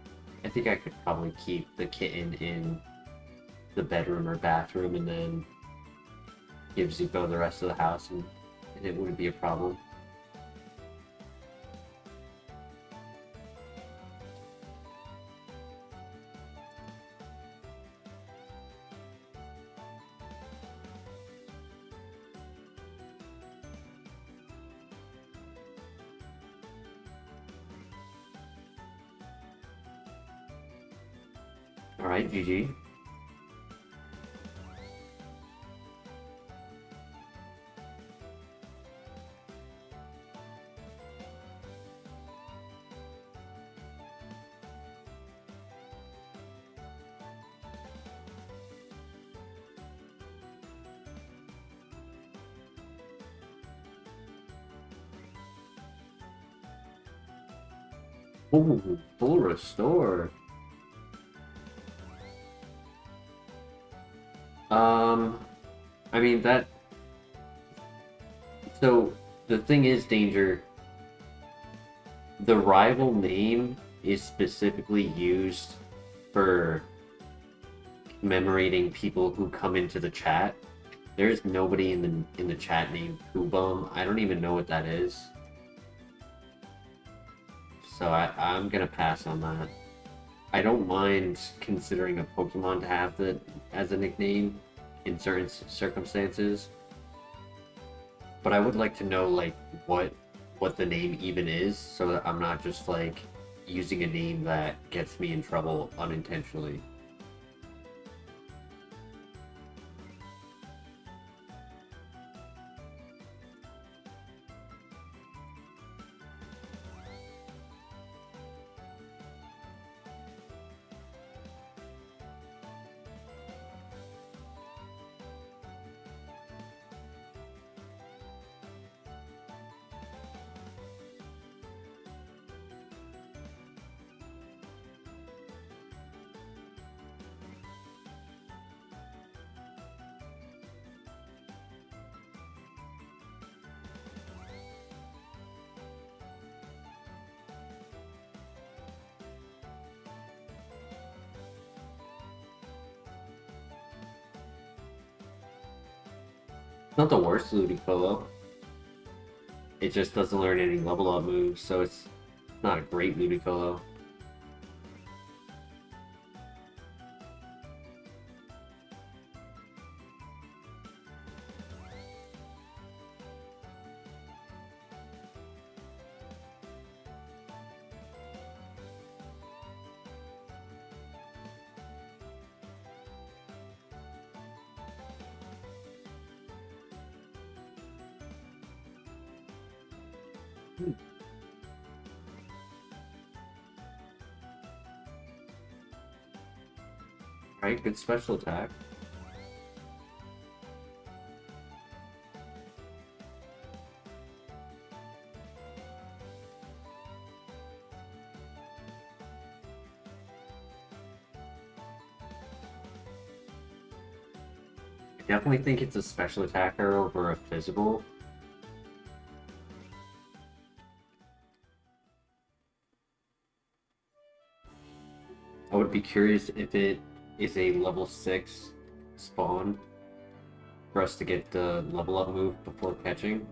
I think I could probably keep the kitten in the bedroom or bathroom and then give Zuko the rest of the house, and it wouldn't be a problem. Alright, GG. Ooh, full restore. I mean that. So the thing is, Danger. The rival name is specifically used for commemorating people who come into the chat. There's nobody in the chat named Poobum. I don't even know what that is. So I'm gonna pass on that. I don't mind considering a Pokemon to have that as a nickname in certain circumstances, but I would like to know like what the name even is, so that I'm not just like using a name that gets me in trouble unintentionally. Not the worst Ludicolo. It just doesn't learn any level up moves, so it's not a great Ludicolo. Right, good special attack. I definitely think it's a special attacker over a physical. I would be curious if it is a level 6 spawn for us to get the level up move before catching.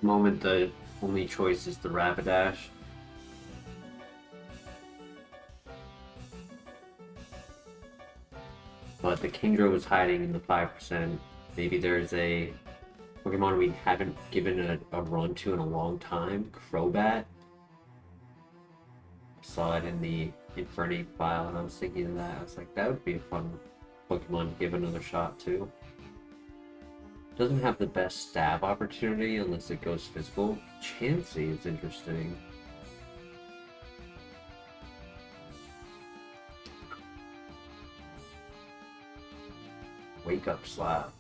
Moment the only choice is the Rapidash. But the Kingdra was hiding in the 5%. Maybe there's a Pokemon we haven't given a run to in a long time, Crobat. I saw it in the Infernape file and I was thinking of that. I was like, that would be a fun Pokemon to give another shot to. Doesn't have the best stab opportunity unless it goes physical. Chansey is interesting. Wake up slap.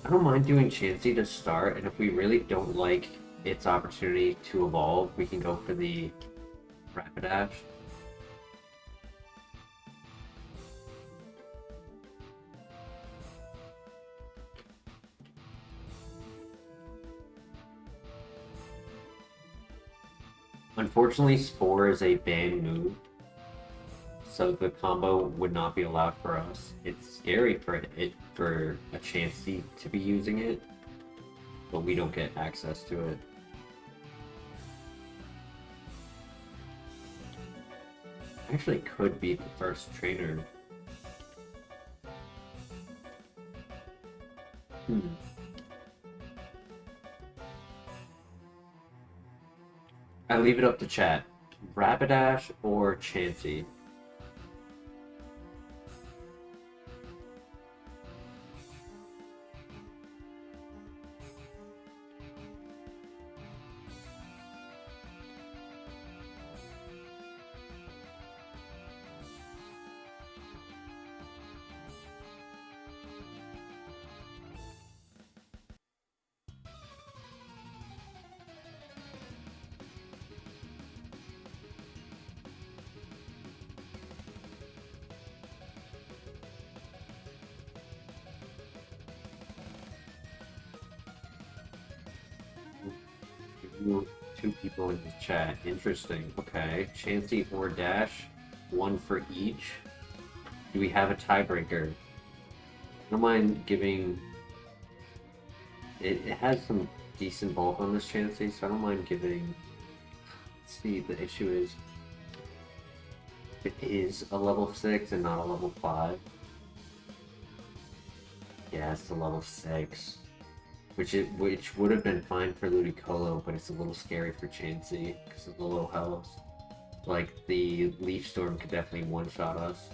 I don't mind doing Chansey to start, and if we really don't like its opportunity to evolve, we can go for the Rapidash. Unfortunately, Spore is a banned move, so the combo would not be allowed for us. It's scary for a Chansey to be using it, but we don't get access to it. Actually, could be the first trainer. I leave it up to chat. Rapidash or Chansey? Two people in the chat. Interesting. Okay. Chansey or Dash. One for each. Do we have a tiebreaker? I don't mind giving... It has some decent bulk on this Chansey, so I don't mind giving... Let's see, the issue is... It is a level 6 and not a level 5. Yeah, it's a level 6. Which would have been fine for Ludicolo, but it's a little scary for Chansey because of the low health. Like, the Leaf Storm could definitely one-shot us.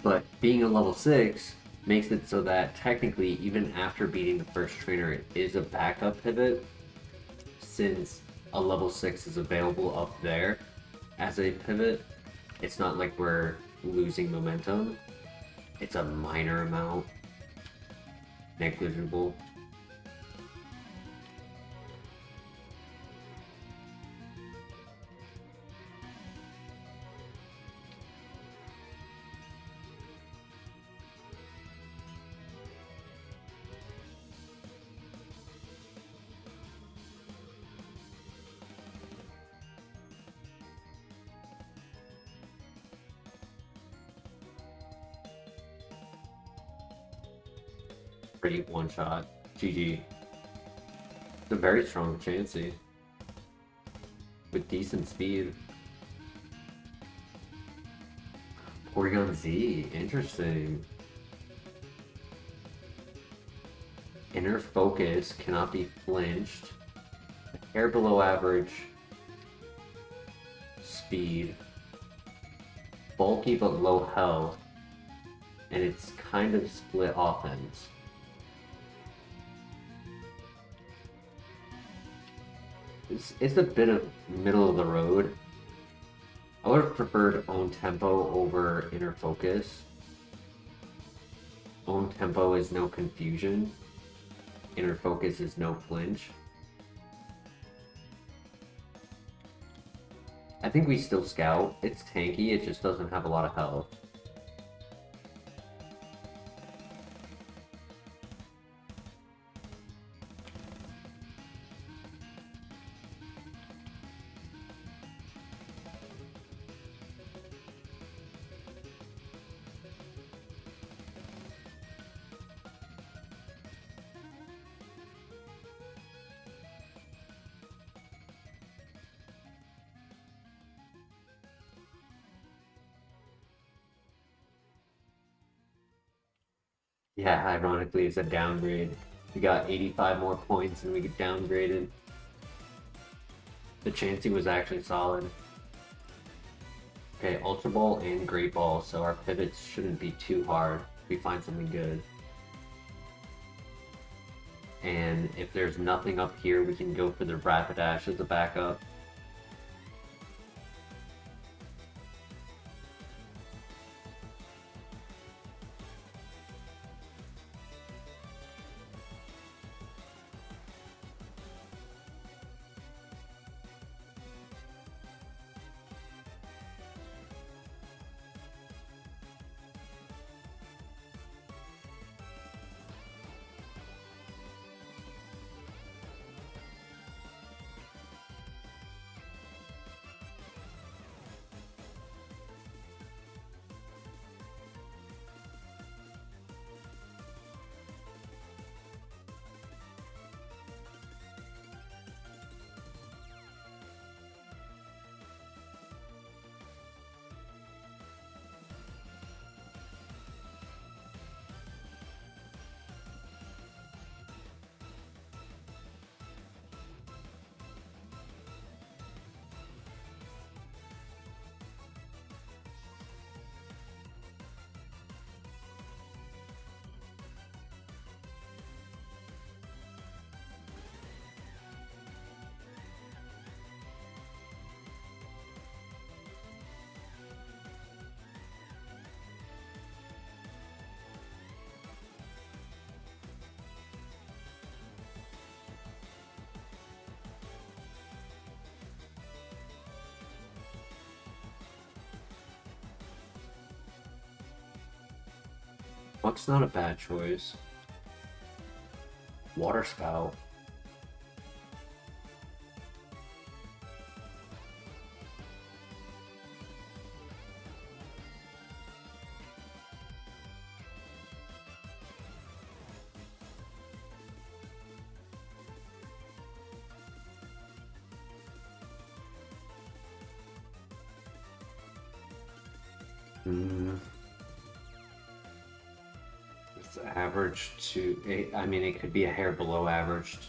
But being a level 6 makes it so that technically, even after beating the first trainer, it is a backup pivot, since a level 6 is available up there as a pivot. It's not like we're losing momentum. It's a minor amount. Negligible. Pretty one shot. GG. It's a very strong Chansey. With decent speed. Porygon Z. Interesting. Inner Focus cannot be flinched. A hair below average speed. Bulky but low health. And it's kind of split offense. It's a bit of middle of the road. I would have preferred Own Tempo over Inner Focus. Own Tempo is no confusion. Inner Focus is no flinch. I think we still Scout. It's tanky, it just doesn't have a lot of health. Yeah, ironically, it's a downgrade. We got 85 more points and we get downgraded. The Chansey was actually solid. Okay, Ultra Ball and Great Ball, so our pivots shouldn't be too hard if we find something good. And if there's nothing up here, we can go for the Rapidash as a backup. Buck's not a bad choice. Water Spout. It's average to, I mean, it could be a hair below averaged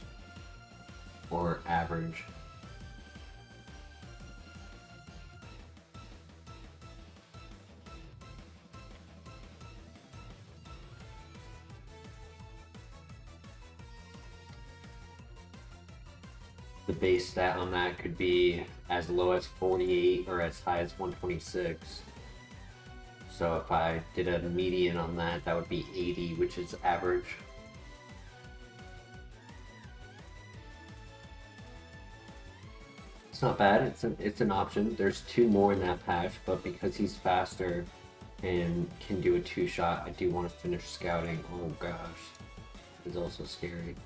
or average. The base stat on that could be as low as 48 or as high as 126. So if I did a median on that, that would be 80, which is average. It's not bad. It's an option. There's 2 more in that patch, but because he's faster and can do a 2-shot, I do want to finish scouting. Oh gosh, it's also scary.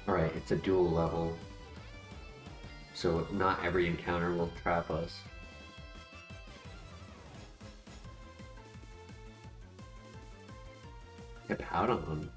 Alright, it's a dual level, so not every encounter will trap us. I pout on him.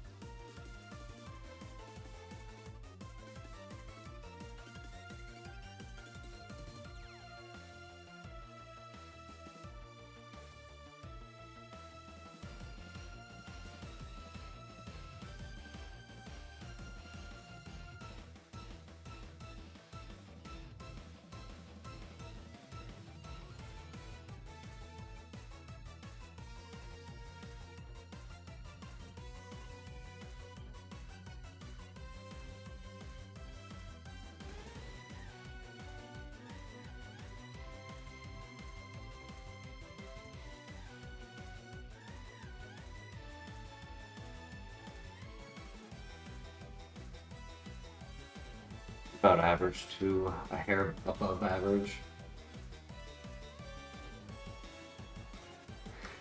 About average to a hair above average.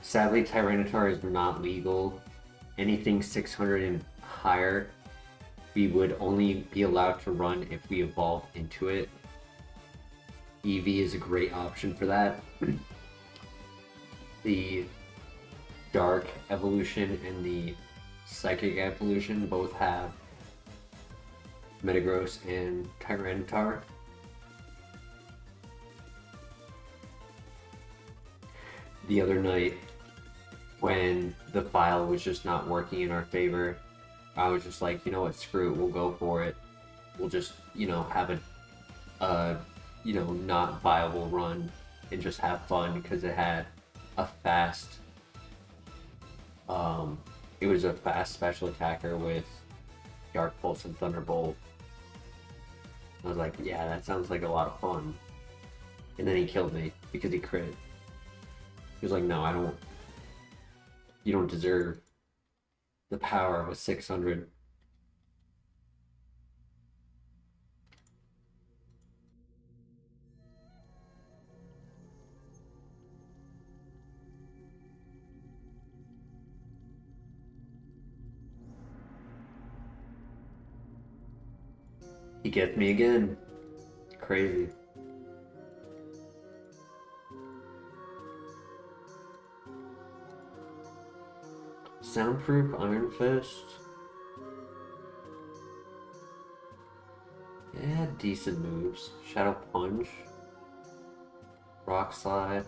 Sadly, Tyranitar is not legal. Anything 600 and higher, we would only be allowed to run if we evolve into it. Eevee is a great option for that. The Dark evolution and the Psychic evolution both have Metagross and Tyranitar. The other night, when the file was just not working in our favor, I was just like, you know what, screw it, we'll go for it. We'll just, have a not viable run and just have fun because it had a fast, it was a fast special attacker with Dark Pulse and Thunderbolt. I was like, yeah, that sounds like a lot of fun. And then he killed me because he crit. He was like, no, you don't deserve the power of a 600. He gets me again. Crazy. Soundproof Iron Fist. Yeah, decent moves. Shadow Punch. Rock Slide.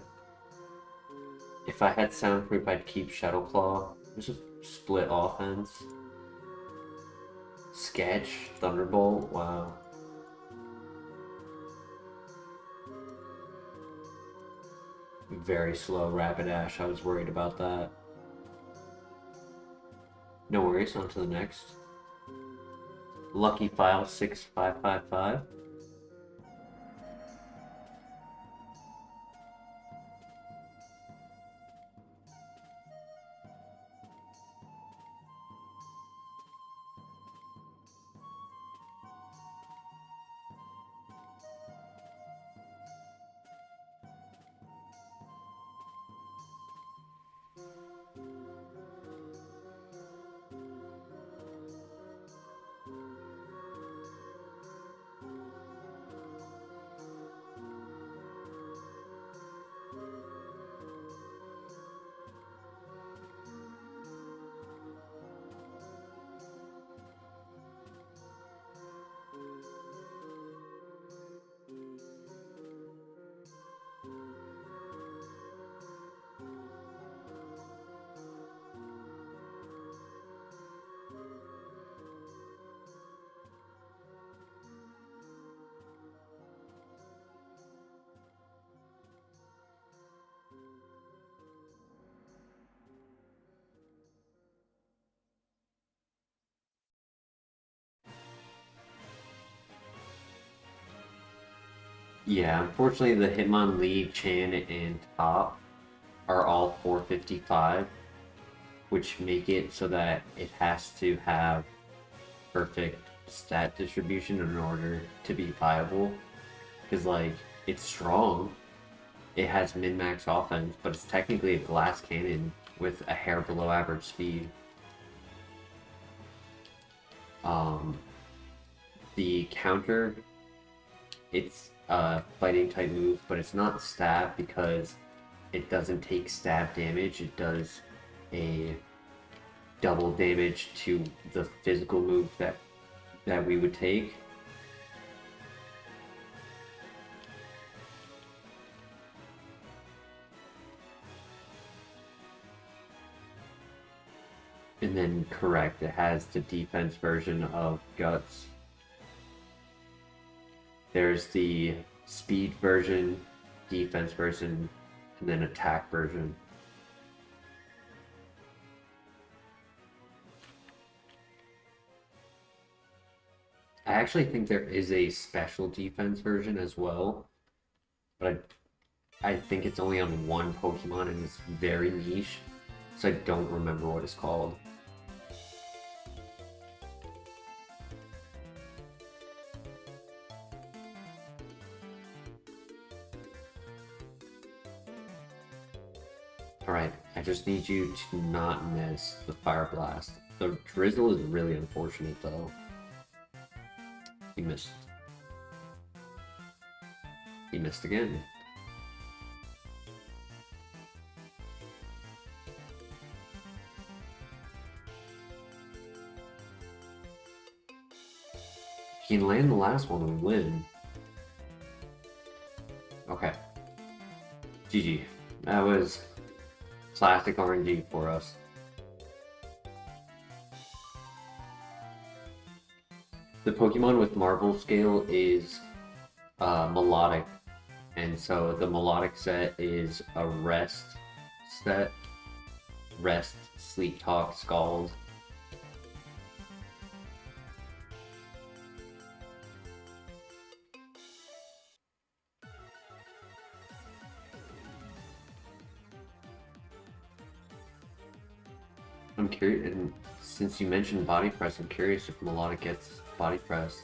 If I had Soundproof, I'd keep Shadow Claw. There's a split offense. Sketch, Thunderbolt, wow. Very slow Rapidash, I was worried about that. No worries, on to the next. Lucky File 6555. Yeah, unfortunately, the Hitmonlee, Chan, and Top are all 455, which make it so that it has to have perfect stat distribution in order to be viable. Because, like, it's strong, it has min-max offense, but it's technically a glass cannon with a hair below average speed. The counter, it's a fighting type move, but it's not stab because it doesn't take stab damage. It does a double damage to the physical move that we would take. And then correct, it has the defense version of Guts. There's the speed version, defense version, and then attack version. I actually think there is a special defense version as well, but I think it's only on one Pokemon and it's very niche, so I don't remember what it's called. Alright, I just need you to not miss the Fire Blast. The Drizzle is really unfortunate though. He missed. He missed again. He can land the last one and win. Okay. GG. That was classic RNG for us. The Pokemon with Marvel Scale is melodic, and so the melodic set is a rest set. Rest, Sleep Talk, Scald. I'm curious, and since you mentioned Body Press, I'm curious if Melodic gets Body Press.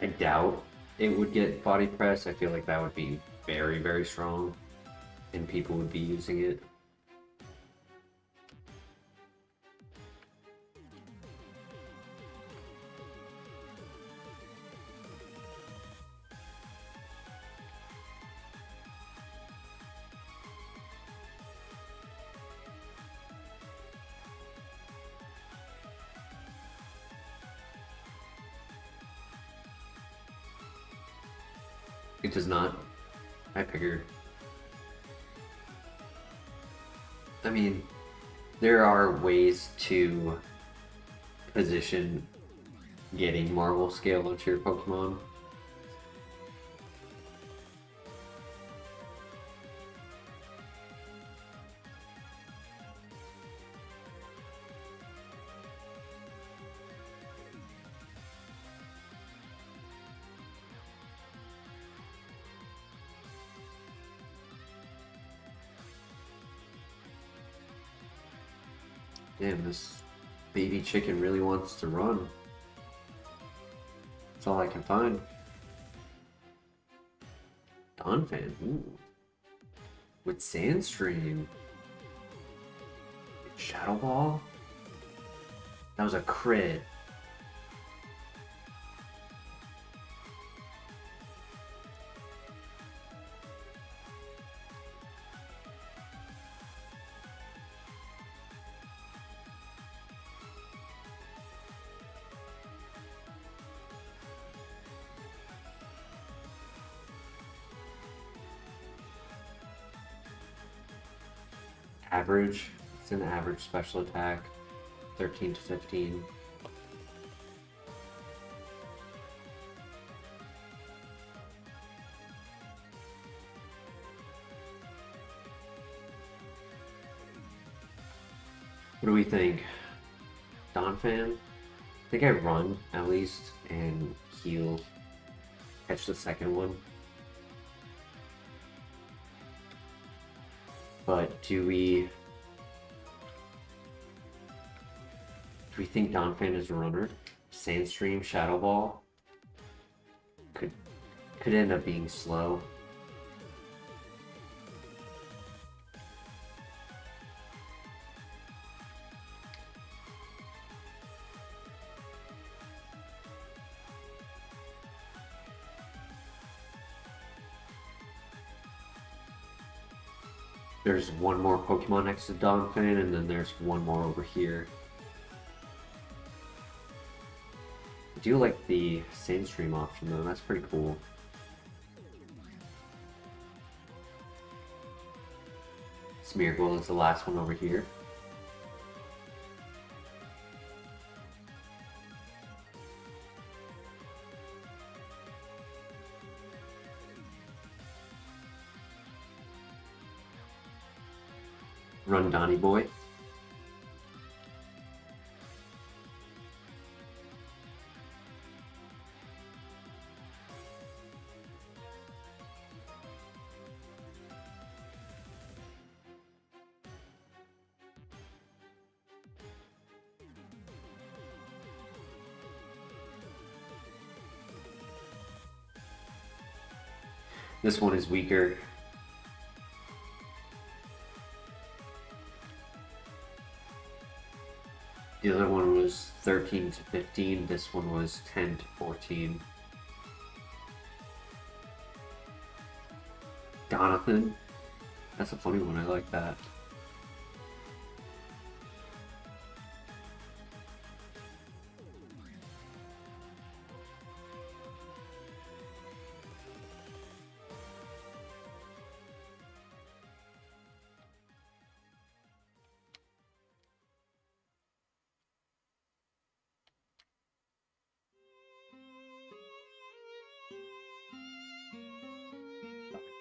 I doubt it would get Body Press. I feel like that would be very, very strong, and people would be using it. It does not. I figured. I mean, there are ways to position getting Marvel Scale onto your Pokemon. Damn, this baby chicken really wants to run. That's all I can find. Donphan, ooh. With Sandstream. Shadow Ball? That was a crit. Average. It's an average special attack. 13 to 15. What do we think? Donphan? I think I run at least and heal. Catch the second one. But do we think Donphan is a runner? Sandstream, Shadow Ball could end up being slow. There's one more Pokemon next to Donphan, and then there's one more over here. I do like the Sandstream option though, that's pretty cool. Smeargle is the last one over here. Run Donny Boy. This one is weaker. The other one was 13 to 15, this one was 10 to 14. Donathan? That's a funny one, I like that.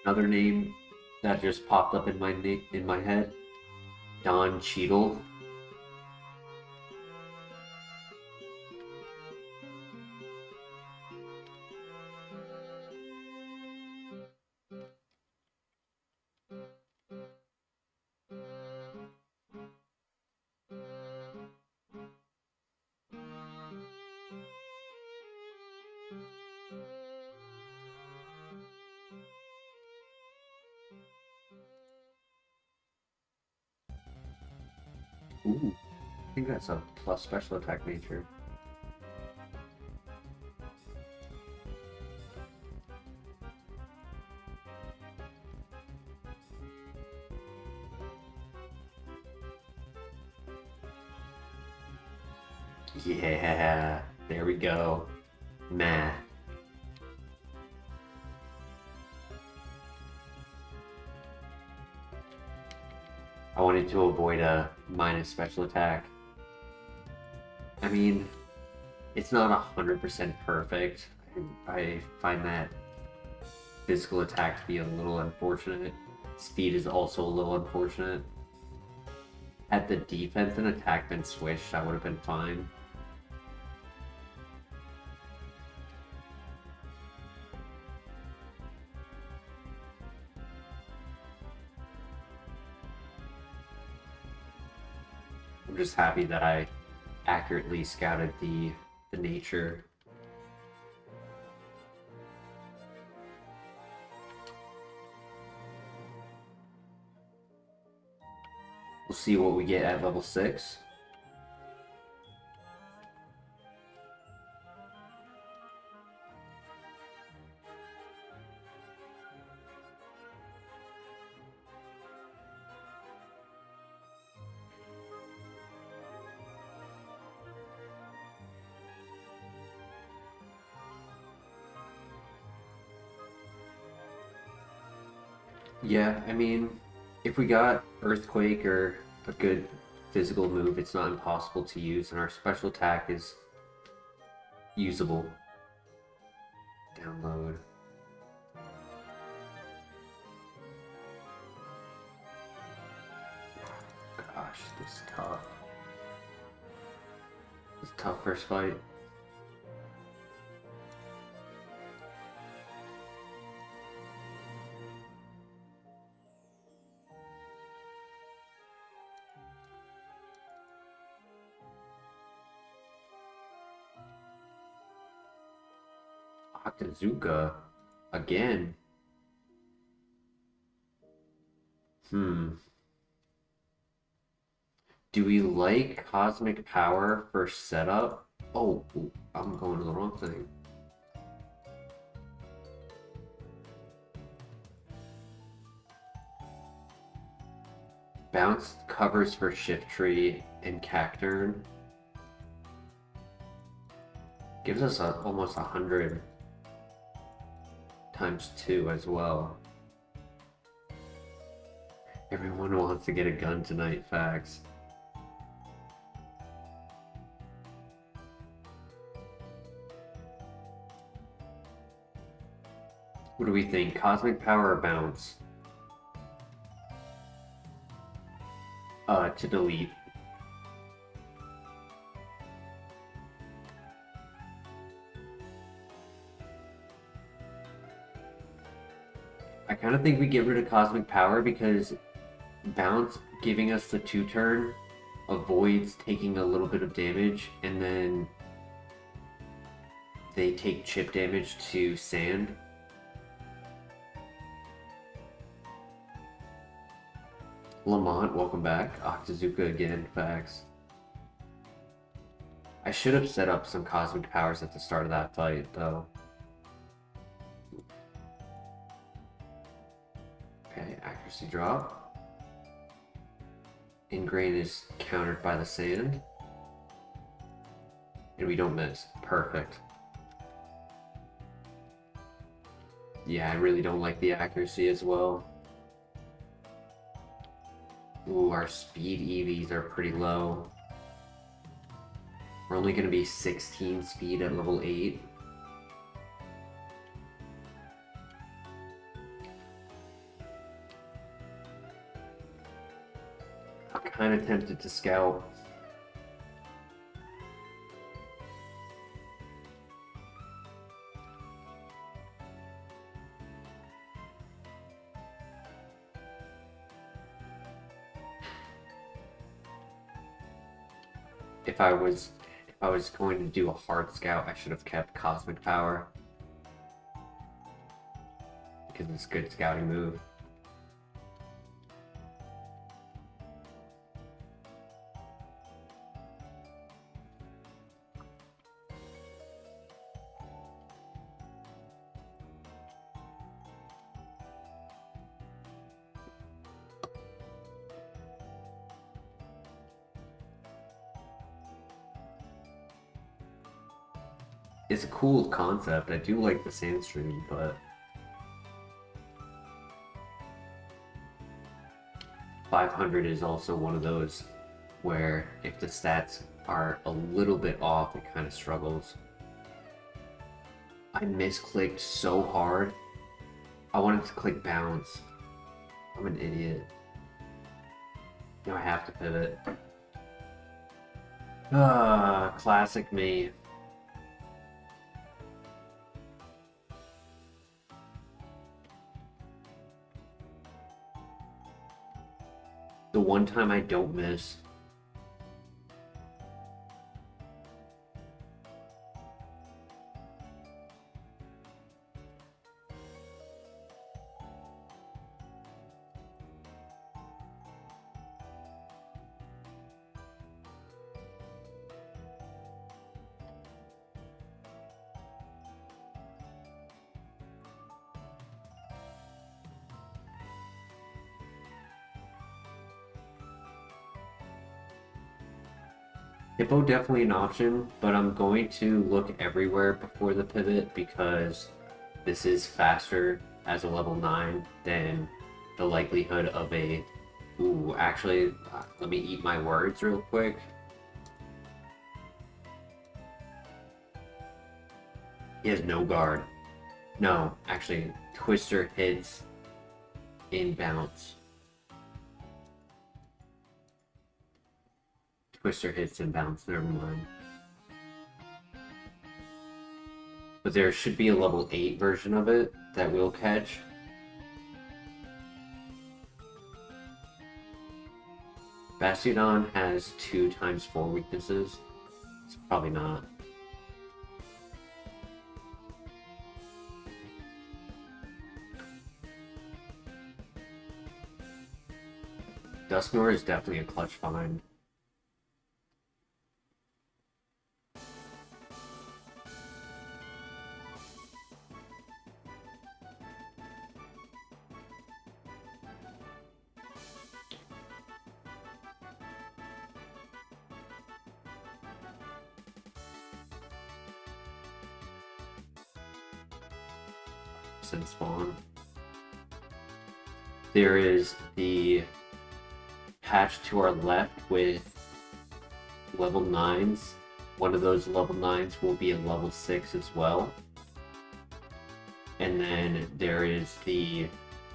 Another name that just popped up in my head, Don Cheadle. Ooh, I think that's a plus special attack nature. Yeah, there we go. Meh. I wanted to avoid a minus special attack. I mean, it's not 100% perfect. I find that physical attack to be a little unfortunate. Speed is also a little unfortunate. Had the defense and attack been switched, I would have been fine. I'm just happy that I accurately scouted the nature. We'll see what we get at level 6. Yeah, I mean, if we got Earthquake or a good physical move, it's not impossible to use, and our special attack is usable. Download. Gosh, this is tough. This is a tough first fight. Octazuka again. Do we like Cosmic Power for setup? Oh, I'm going to the wrong thing. Bounce covers for Shift Tree and Cacturn. Gives us almost 100 times 2 as well. Everyone wants to get a gun tonight, facts. What do we think? Cosmic Power or Bounce? To delete. I kind of think we get rid of Cosmic Power because Bounce giving us the 2-turn avoids taking a little bit of damage, and then they take chip damage to Sand. Lamont, welcome back. Octazuka again, facts. I should have set up some Cosmic Powers at the start of that fight, though. Okay, accuracy drop. Ingrain is countered by the Sand. And we don't miss. Perfect. Yeah, I really don't like the accuracy as well. Ooh, our speed EVs are pretty low. We're only going to be 16 speed at level 8. I'm kind of tempted to scout. If I was going to do a hard scout, I should have kept Cosmic Power. Because it's a good scouting move. It's a cool concept. I do like the Sandstream, but 500 is also one of those where if the stats are a little bit off, it kind of struggles. I misclicked so hard. I wanted to click Bounce. I'm an idiot. Now I have to pivot. Classic me. The one time I don't miss. Hippo definitely an option, but I'm going to look everywhere before the pivot because this is faster as a level 9 than the likelihood of a Ooh, actually, let me eat my words real quick. He has no guard. No, actually, Twister hits in bounce. Twister hits in bounce, never mind. But there should be a level 8 version of it that will catch. Bastiodon has 2 times 4 weaknesses. It's probably not. DUSKNOIR is definitely a clutch find. Since spawn. There is the patch to our left with level 9s. One of those level 9s will be a level 6 as well. And then there is the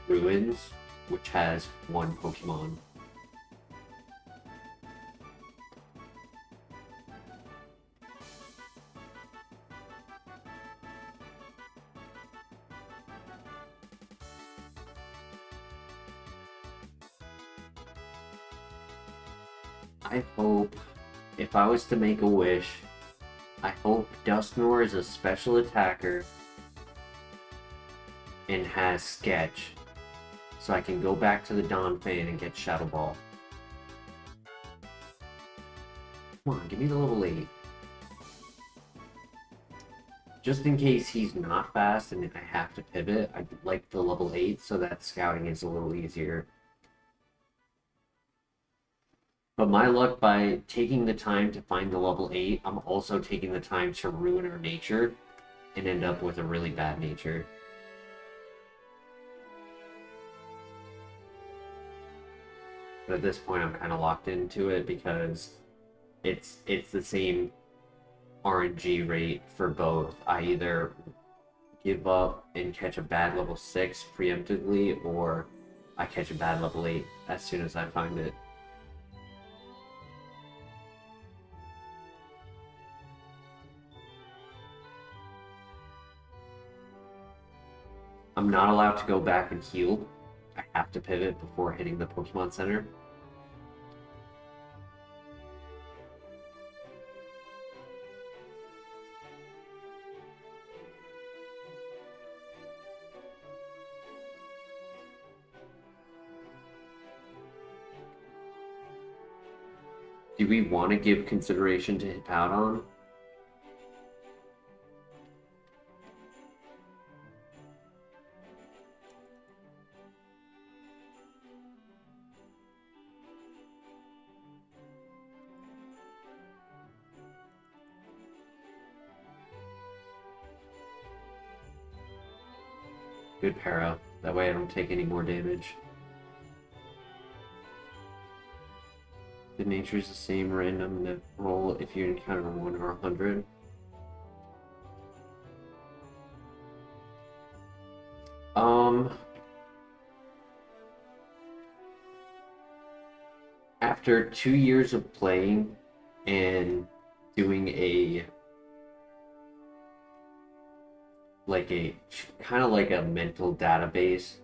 Ruins, which has 1 Pokemon. I hope, if I was to make a wish, I hope DUSKNOIR is a special attacker and has Sketch, so I can go back to the Donphan and get Shadow Ball. Come on, give me the level 8. Just in case he's not fast and I have to pivot, I'd like the level 8 so that scouting is a little easier. But my luck, by taking the time to find the level 8, I'm also taking the time to ruin our nature and end up with a really bad nature. But at this point, I'm kind of locked into it because it's the same RNG rate for both. I either give up and catch a bad level 6 preemptively, or I catch a bad level 8 as soon as I find it. I'm not allowed to go back and heal. I have to pivot before hitting the Pokemon Center. Do we want to give consideration to Hippowdon? Good para. That way I don't take any more damage. The nature is the same random roll if you encounter 1 or 100. After 2 years of playing and doing a kind of like a mental database,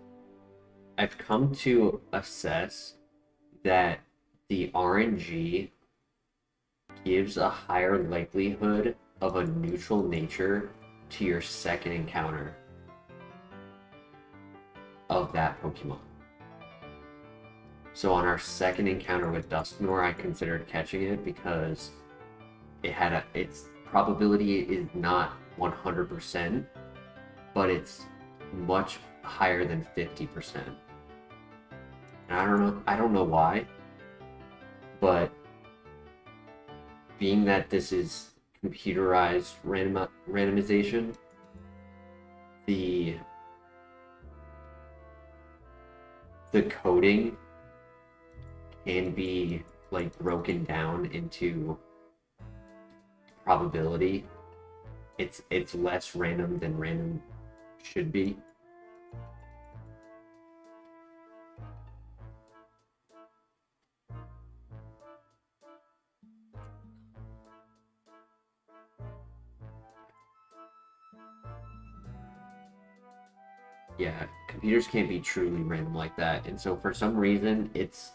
I've come to assess that the RNG gives a higher likelihood of a neutral nature to your second encounter of that Pokemon. So on our second encounter with DUSKNOIR, I considered catching it because its probability is not 100%, but it's much higher than 50%. And I don't know why, but being that this is computerized randomization, the coding can be like broken down into probability, it's less random than random should be. Yeah, computers can't be truly random like that, and so for some reason it's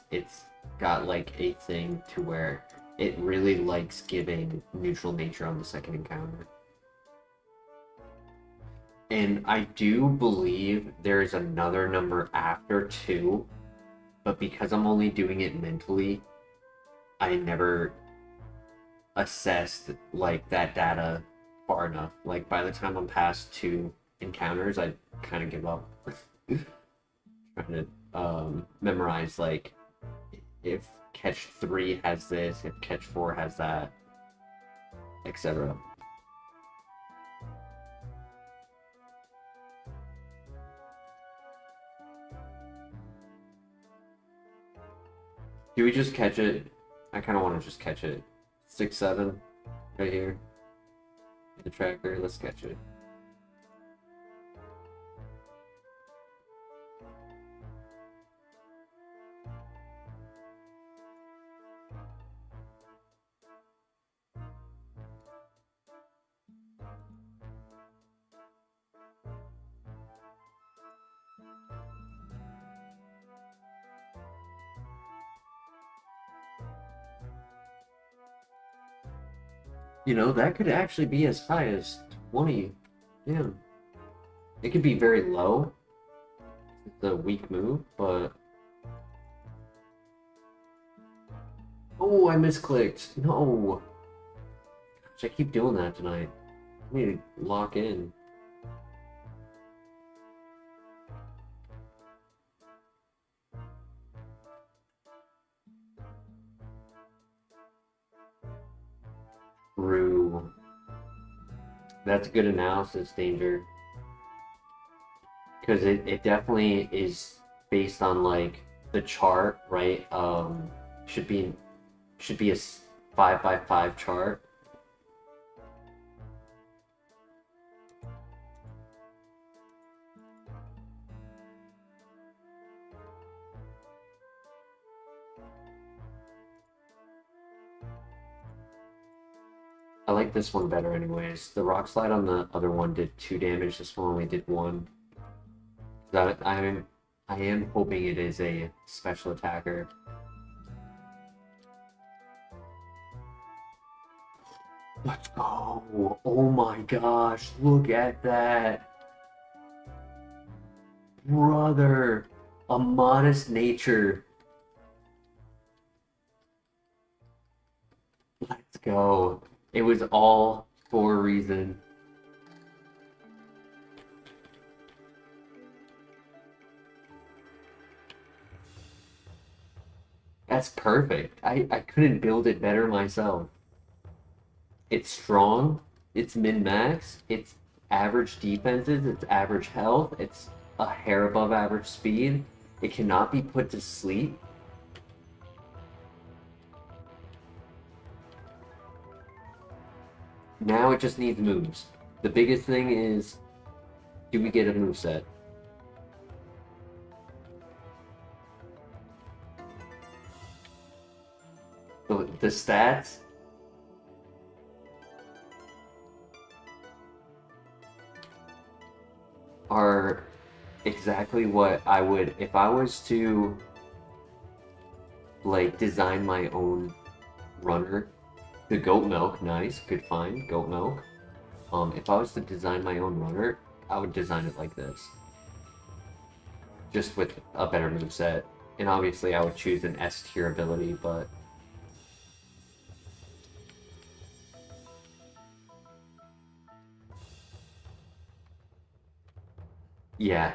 got like a thing to where it really likes giving neutral nature on the second encounter. And I do believe there's another number after 2, but because I'm only doing it mentally, I never assessed like that data far enough. Like by the time I'm past 2 encounters, I kind of give up. Trying to memorize like if catch 3 has this, if catch 4 has that, etc. Do we just catch it? I kind of want to just catch it. 6, 7, right here. The tracker, let's catch it. You know, that could actually be as high as 20. Yeah. It could be very low. It's a weak move, but... Oh, I misclicked. No. Gosh, I keep doing that tonight. I need to lock in. True. That's a good analysis, Danger. Because it definitely is based on like the chart, right? Should be a 5x5 chart. I like this one better anyways. The rock slide on the other one did 2 damage, this one only did 1. I am hoping it is a special attacker. Let's go! Oh my gosh, look at that! Brother! A modest nature. Let's go. It was all for a reason. That's perfect. I couldn't build it better myself. It's strong, it's min-max, it's average defenses, it's average health, it's a hair above average speed. It cannot be put to sleep. Now it just needs moves. The biggest thing is, do we get a moveset? The stats are exactly what I would if I was to like design my own runner. The goat milk, nice, good find, goat milk. If I was to design my own runner, I would design it like this. Just with a better moveset. And obviously I would choose an S tier ability, but yeah,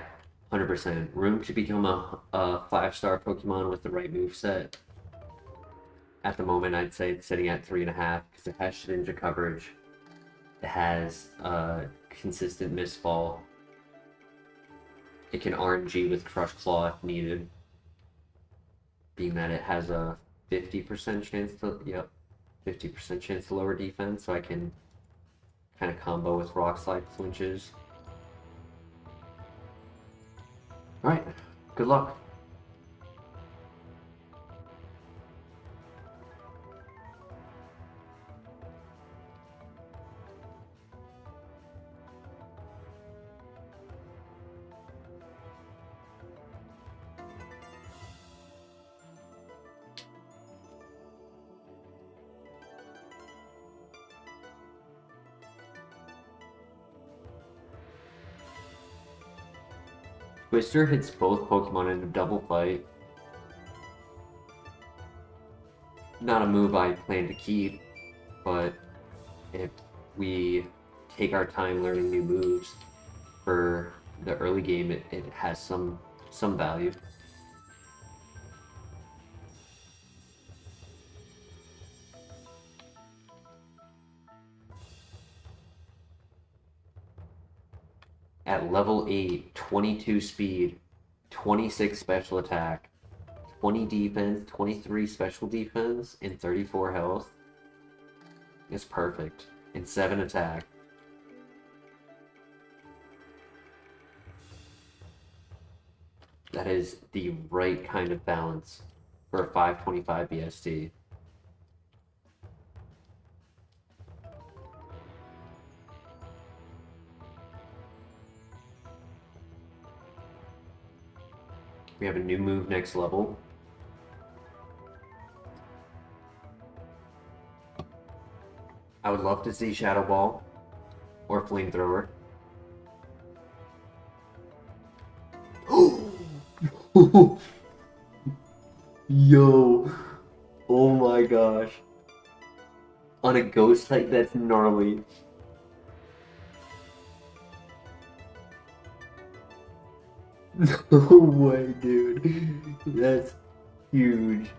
100%. Room to become a 5-star Pokemon with the right moveset. At the moment, I'd say it's sitting at 3.5 because it has Shedinja coverage. It has consistent misfall. It can RNG with Crush Claw if needed. being that it has a 50% chance to, yep, 50% chance to lower defense, so I can kind of combo with Rock Slide flinches. Alright, good luck. Twister hits both Pokemon in a double fight. Not a move I plan to keep, but if we take our time learning new moves for the early game, it has some value. At level 8, 22 speed, 26 special attack, 20 defense, 23 special defense, and 34 health. It's perfect. And 7 attack. That is the right kind of balance for a 525 BSD. We have a new move next level. I would love to see Shadow Ball or Flamethrower. Yo, oh my gosh. On a ghost type, that's gnarly. No way, dude. That's huge.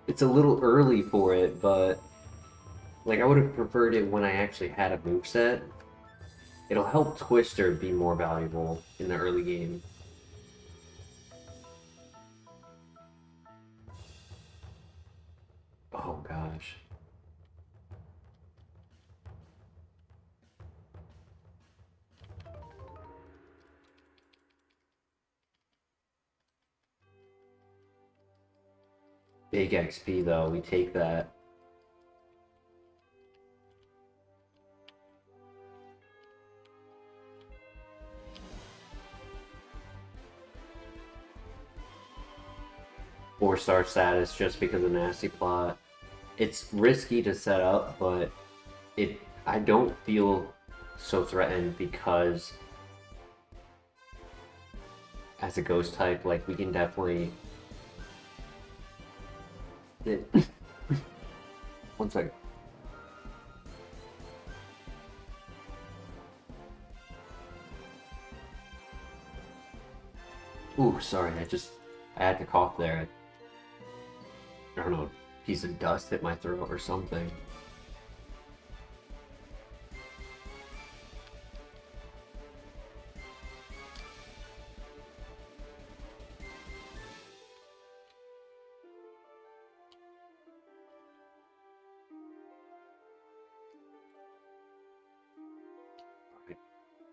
It's a little early for it, but like I would have preferred it when I actually had a moveset. It'll help Twister be more valuable in the early game. Oh gosh. Big XP though, we take that. Four-star status just because of Nasty Plot. It's risky to set up, but I don't feel so threatened because as a ghost type, like we can definitely one second. Ooh, sorry, I had to cough there. I don't know, a piece of dust hit my throat or something.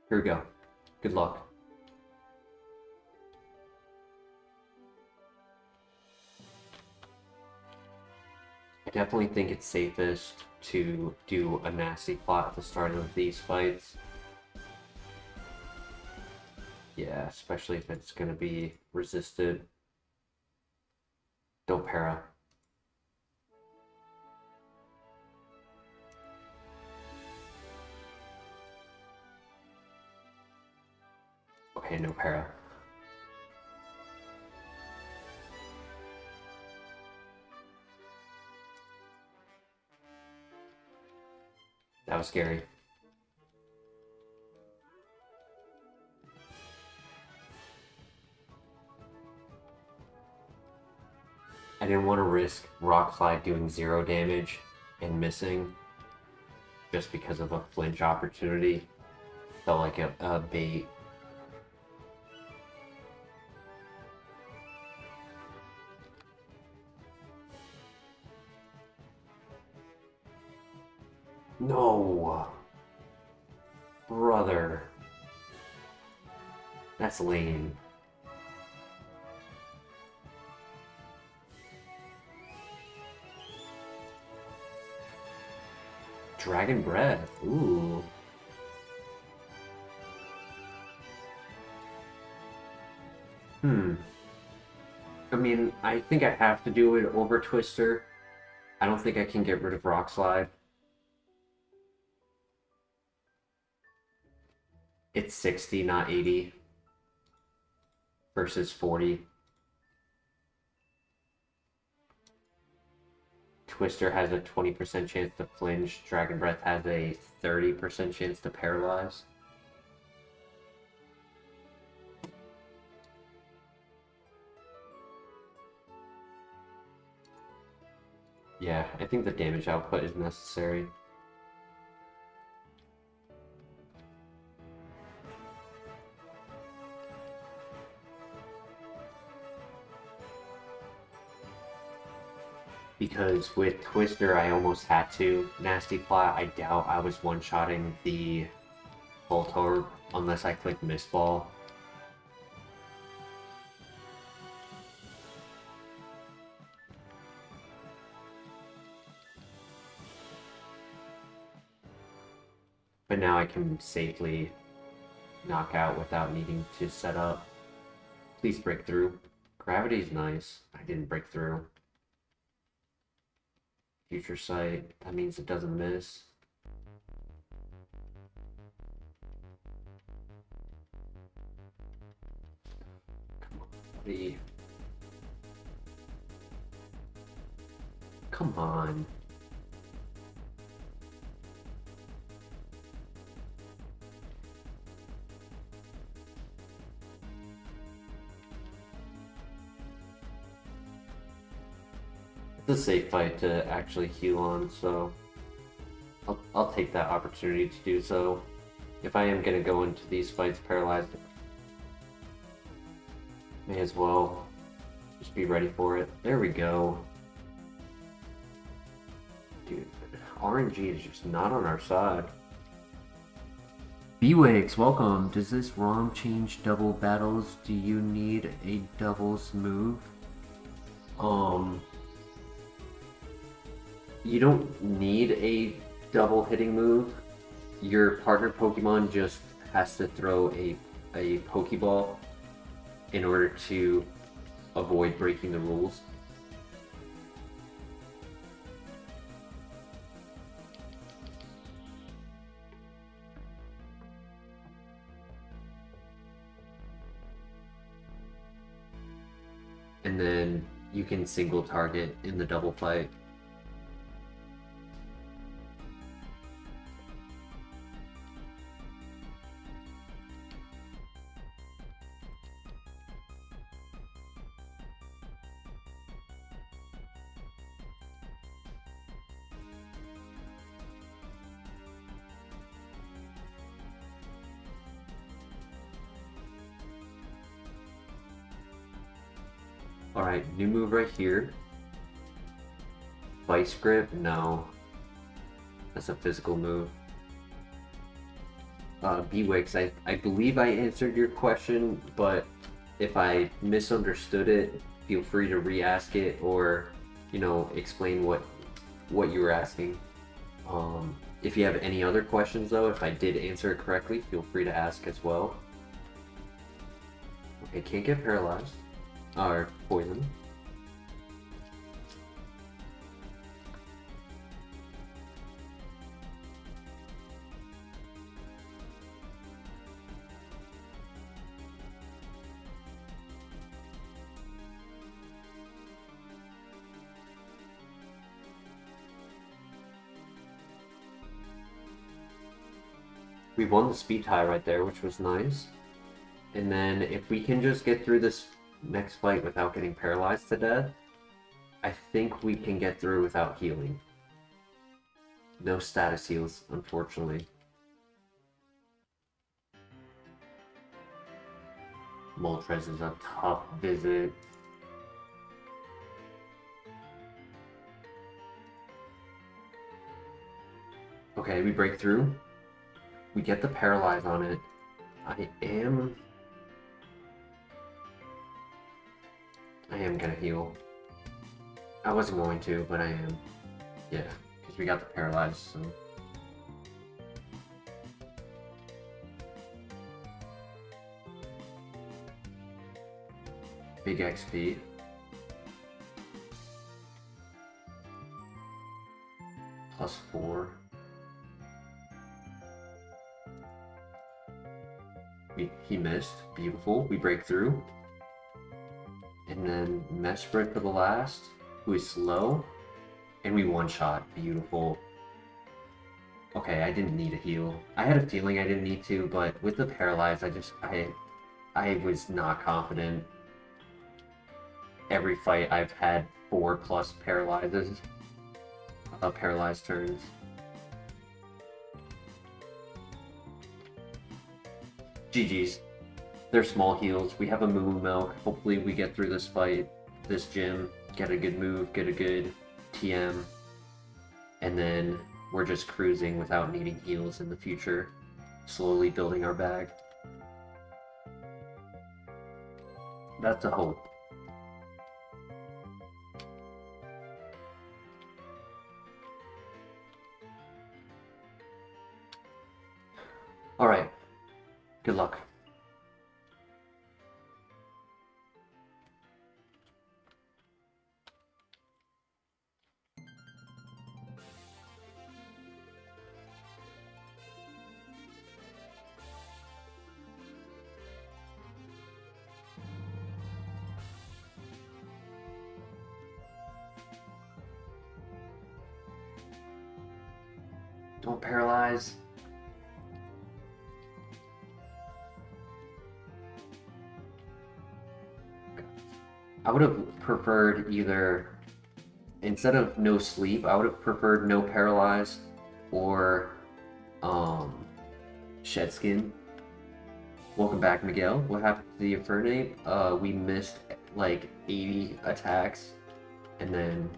Here we go. Good luck. I definitely think it's safest to do a Nasty Plot at the start of these fights. Yeah, especially if it's gonna be resisted. Don't para. Okay, no para. That was scary. I didn't want to risk Rock Slide doing 0 damage and missing just because of a flinch opportunity. Felt like a bait. No! Brother. That's lame. Dragon Breath. Ooh. I mean, I think I have to do it over Twister. I don't think I can get rid of Rock Slide. It's 60, not 80. Versus 40. Twister has a 20% chance to flinch. Dragon Breath has a 30% chance to paralyze. Yeah, I think the damage output is necessary. Because with Twister, I almost had to Nasty Plot. I doubt I was one-shotting the Voltorb unless I clicked Mist Ball. But now I can safely knock out without needing to set up. Please break through. Gravity's nice. I didn't break through. Future Sight. That means it doesn't miss. Come on, buddy. Come on. It's a safe fight to actually heal on, so I'll take that opportunity to do so. If I am gonna go into these fights paralyzed, may as well just be ready for it. There we go. Dude, RNG is just not on our side. B-Wakes, welcome. Does this ROM change double battles? Do you need a doubles move? You don't need a double hitting move. Your partner Pokemon just has to throw a Pokeball in order to avoid breaking the rules. And then you can single target in the double fight. Alright, new move right here. Vice Grip? No. That's a physical move. B-Wix, I believe I answered your question, but if I misunderstood it, feel free to re-ask it or, you know, explain what you were asking. If you have any other questions though, if I did answer it correctly, feel free to ask as well. Okay, can't get paralyzed. Or poison. We won the speed tie right there, which was nice. And then if we can just get through this next fight without getting paralyzed to death, I think we can get through without healing. No status heals, unfortunately. Moltres is a tough visit. Okay, we break through. We get the paralyze on it. I am gonna heal. I wasn't going to, but I am. Yeah, because we got the paralyze, so. Big XP. +4. He missed. Beautiful. We break through. And then Mesh Spread for the last, who is slow. And we one-shot. Beautiful. Okay, I didn't need a heal. I had a feeling I didn't need to, but with the paralyze, I was not confident. Every fight I've had 4+ paralyzes. Paralyzed turns. GG's. They're small heals. We have a Moo Milk. Hopefully we get through this fight, this gym, get a good move, get a good TM, and then we're just cruising without needing heals in the future, slowly building our bag. That's a hope. Alright. Good luck. Don't paralyze. I would have preferred either, instead of no sleep, I would have preferred no paralyze or shed skin. Welcome back, Miguel. What happened to the Infernate? We missed like 80 attacks and then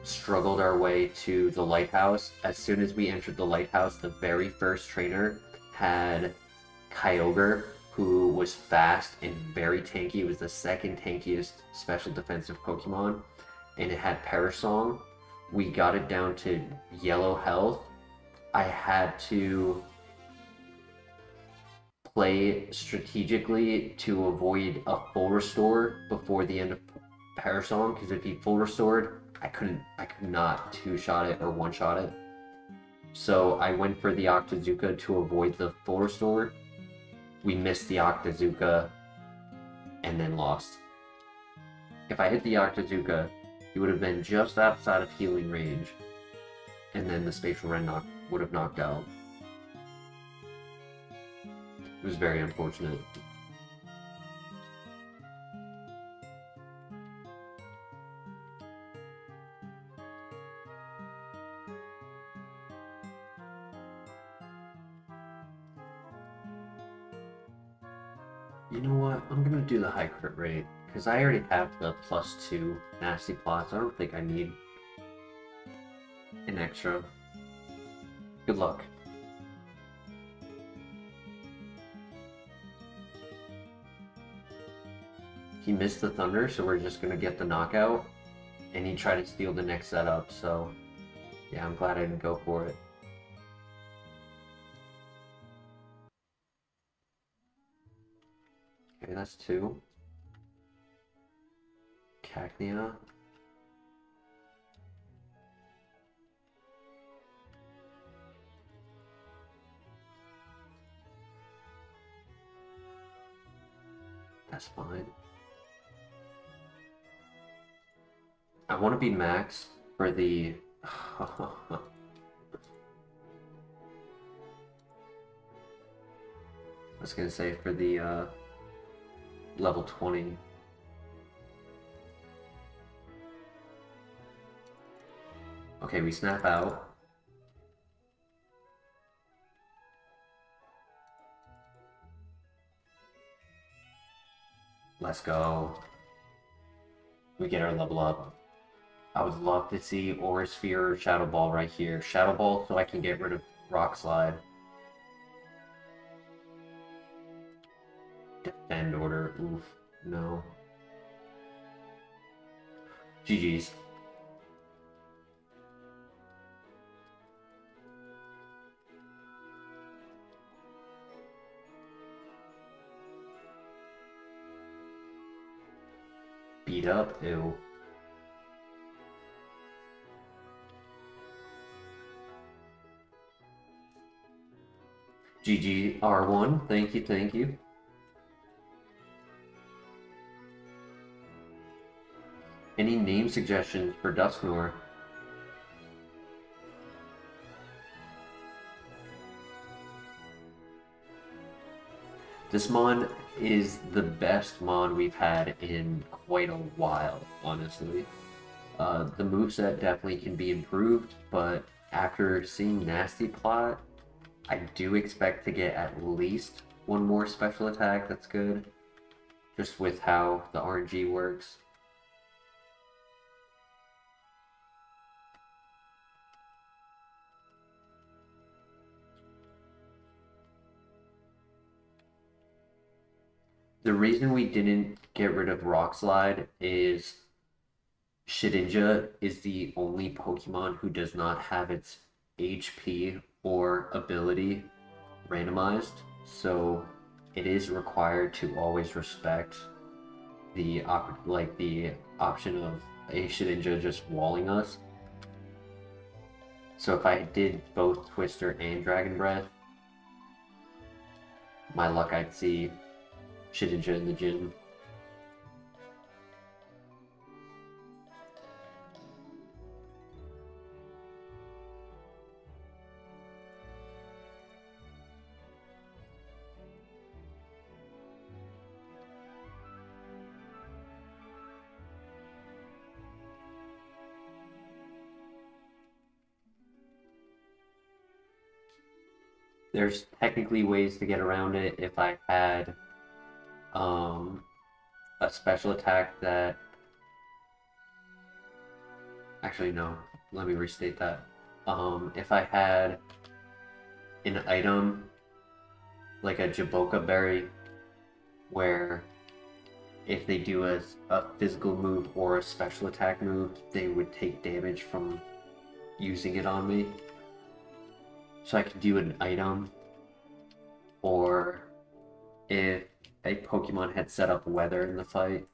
struggled our way to the lighthouse. As soon as we entered the lighthouse, the very first trainer had Kyogre, who was fast and very tanky. It was the second tankiest special defensive Pokemon, and it had Perish Song. We got it down to yellow health. I had to play strategically to avoid a full restore before the end of Perish Song, because if he full restored, I could not two-shot it or one-shot it. So I went for the Octazooka to avoid the full restore. We missed the Octazooka and then lost. If I hit the Octazooka, he would have been just outside of healing range, and then the Spatial Rend would have knocked out. It was very unfortunate. You know what? I'm gonna do the high crit rate, because I already have the +2 nasty plots. I don't think I need an extra. Good luck. He missed the Thunder, so we're just gonna get the knockout, and he tried to steal the next setup, so yeah, I'm glad I didn't go for it. Okay, that's 2. Cacnea. That's fine. I want to be max for the... I was gonna say for the level 20. Okay, we snap out. Let's go. We get our level up. I would love to see Aura Sphere or Shadow Ball right here. Shadow Ball so I can get rid of Rock Slide. Defend Order. Oof. No. GG's. Beat up? Ew. GG R1, thank you, thank you. Any name suggestions for DUSKNOIR? This mon is the best mon we've had in quite a while, honestly. The moveset definitely can be improved, but after seeing Nasty Plot, I do expect to get at least one more special attack that's good, just with how the RNG works. The reason we didn't get rid of Rock Slide is Shedinja is the only Pokemon who does not have its HP or ability randomized, so it is required to always respect the option of a Shedinja just walling us. So if I did both Twister and Dragon Breath, my luck I'd see Shedinja in the gym. There's technically ways to get around it if I had a special attack that... Actually, no. Let me restate that. If I had an item like a Jaboka Berry where if they do a physical move or a special attack move, they would take damage from using it on me. So I could do an item, or if a Pokemon had set up weather in the fight.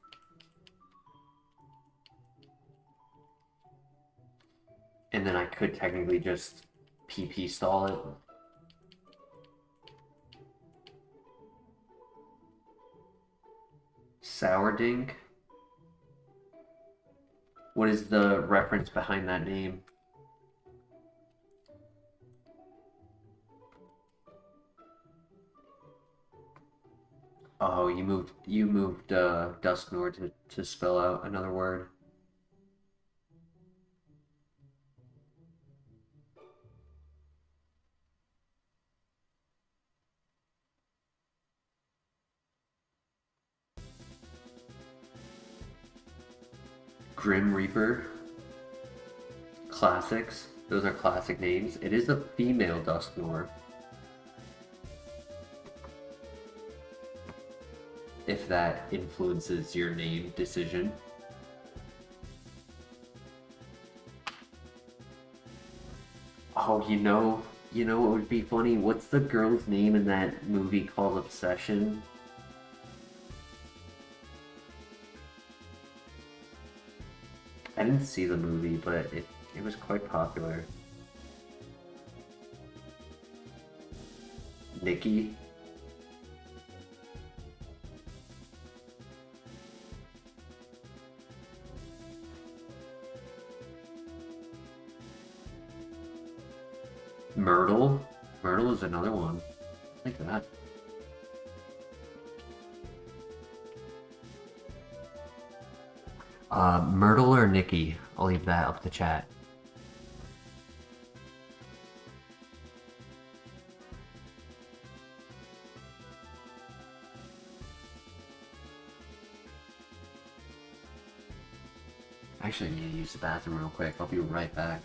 And then I could technically just PP stall it. Sourdink? What is the reference behind that name? Oh, you moved DUSKNOIR to spell out another word. Grim Reaper. Classics. Those are classic names. It is a female DUSKNOIR. If that influences your name decision. Oh, you know what would be funny? What's the girl's name in that movie called Obsession? I didn't see the movie, but it was quite popular. Nikki? Myrtle? Myrtle is another one. I like that. Myrtle or Nikki? I'll leave that up to chat. Actually, I need to use the bathroom real quick. I'll be right back.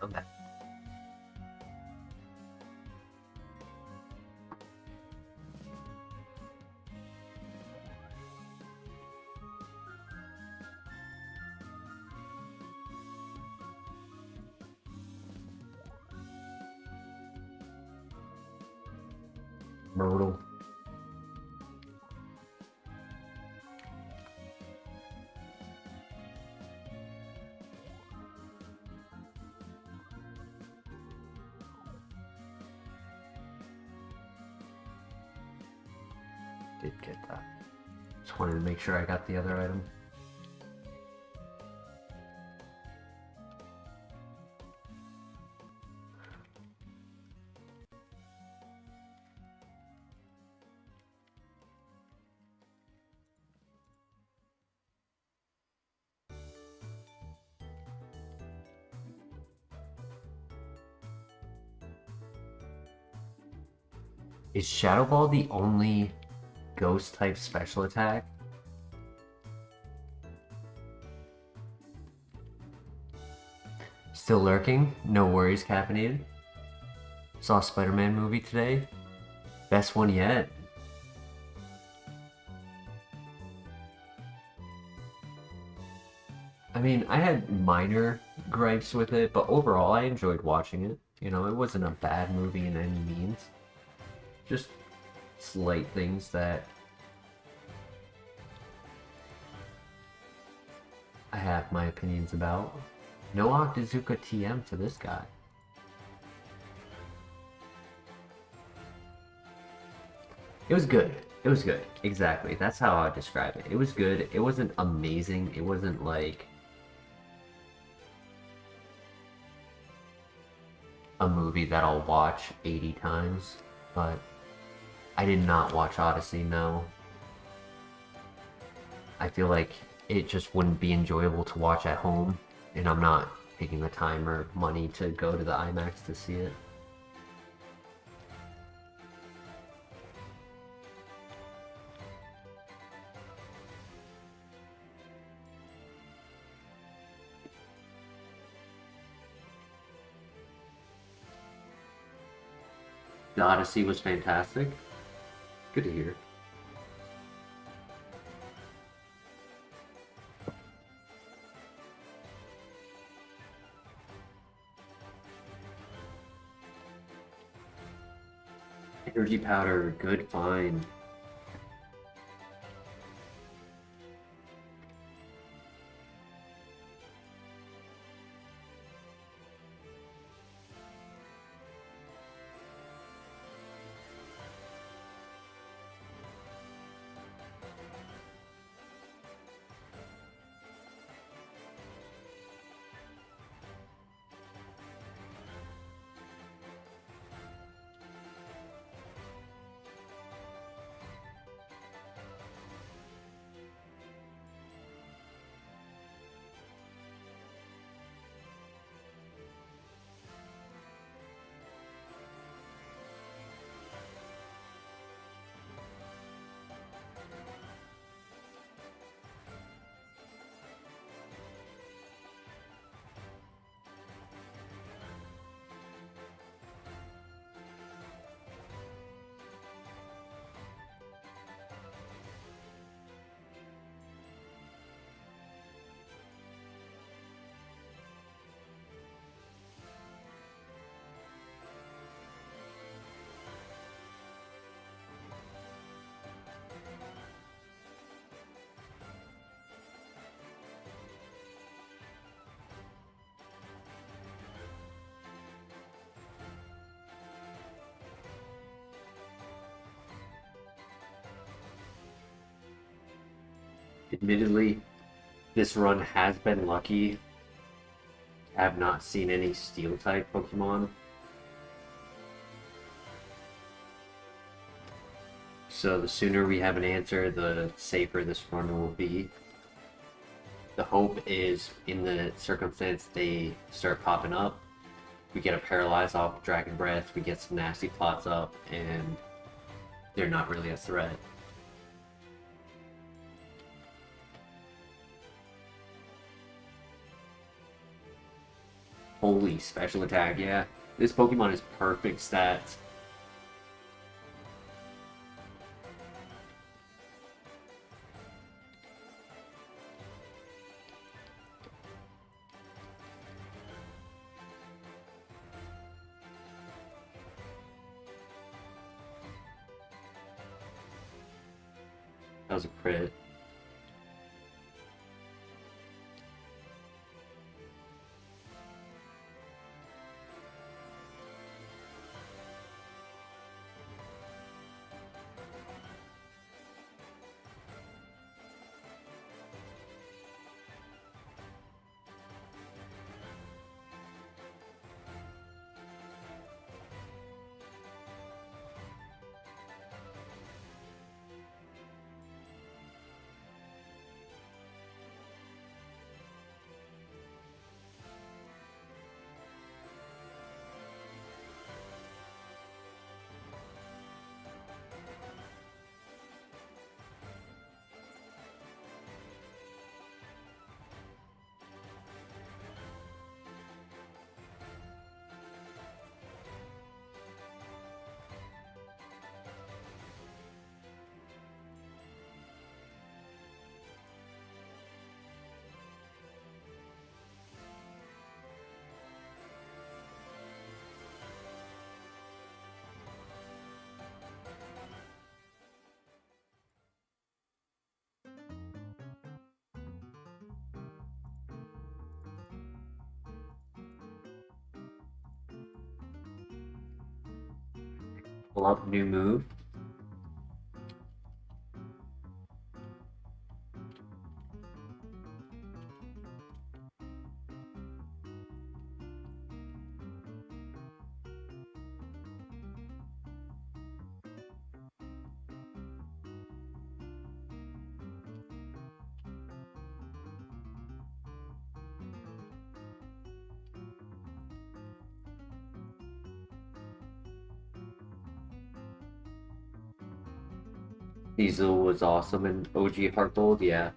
I'm back. Brutal. Did get that. Just wanted to make sure I got the other item. Is Shadow Ball the only ghost type special attack? Still lurking? No worries, caffeinated. Saw a Spider-Man movie today. Best one yet. I mean, I had minor gripes with it, but overall I enjoyed watching it. You know, it wasn't a bad movie in any means. Just slight things that I have my opinions about. No Octazooka TM for this guy. It was good. It was good. Exactly. That's how I would describe it. It was good. It wasn't amazing. It wasn't like a movie that I'll watch 80 times, but I did not watch Odyssey, no. I feel like it just wouldn't be enjoyable to watch at home, and I'm not taking the time or money to go to the IMAX to see it. The Odyssey was fantastic. Good to hear. Energy powder, good find. Admittedly, this run has been lucky. I have not seen any Steel-type Pokemon. So the sooner we have an answer, the safer this run will be. The hope is, in the circumstance they start popping up, we get a Paralyze off Dragon Breath, we get some nasty plots up, and they're not really a threat. Holy special attack, yeah. This Pokemon is perfect stats. That was a crit. Pull up new move. Diesel was awesome in OG HeartGold, yeah.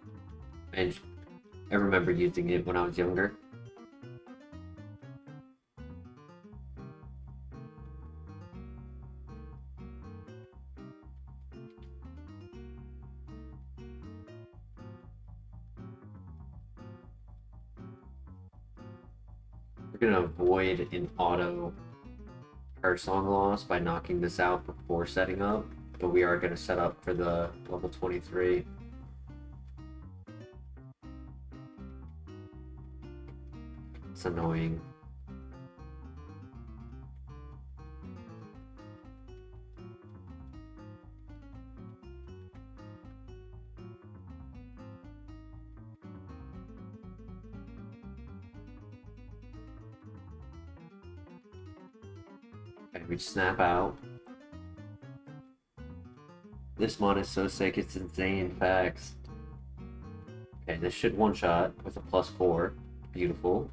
And I remember using it when I was younger. We're gonna avoid an auto Song loss by knocking this out before setting up, but we are gonna set up for the level 23. It's annoying. Okay, we snap out. This mod is so sick, it's insane. Facts. Okay, this should one-shot with a +4. Beautiful.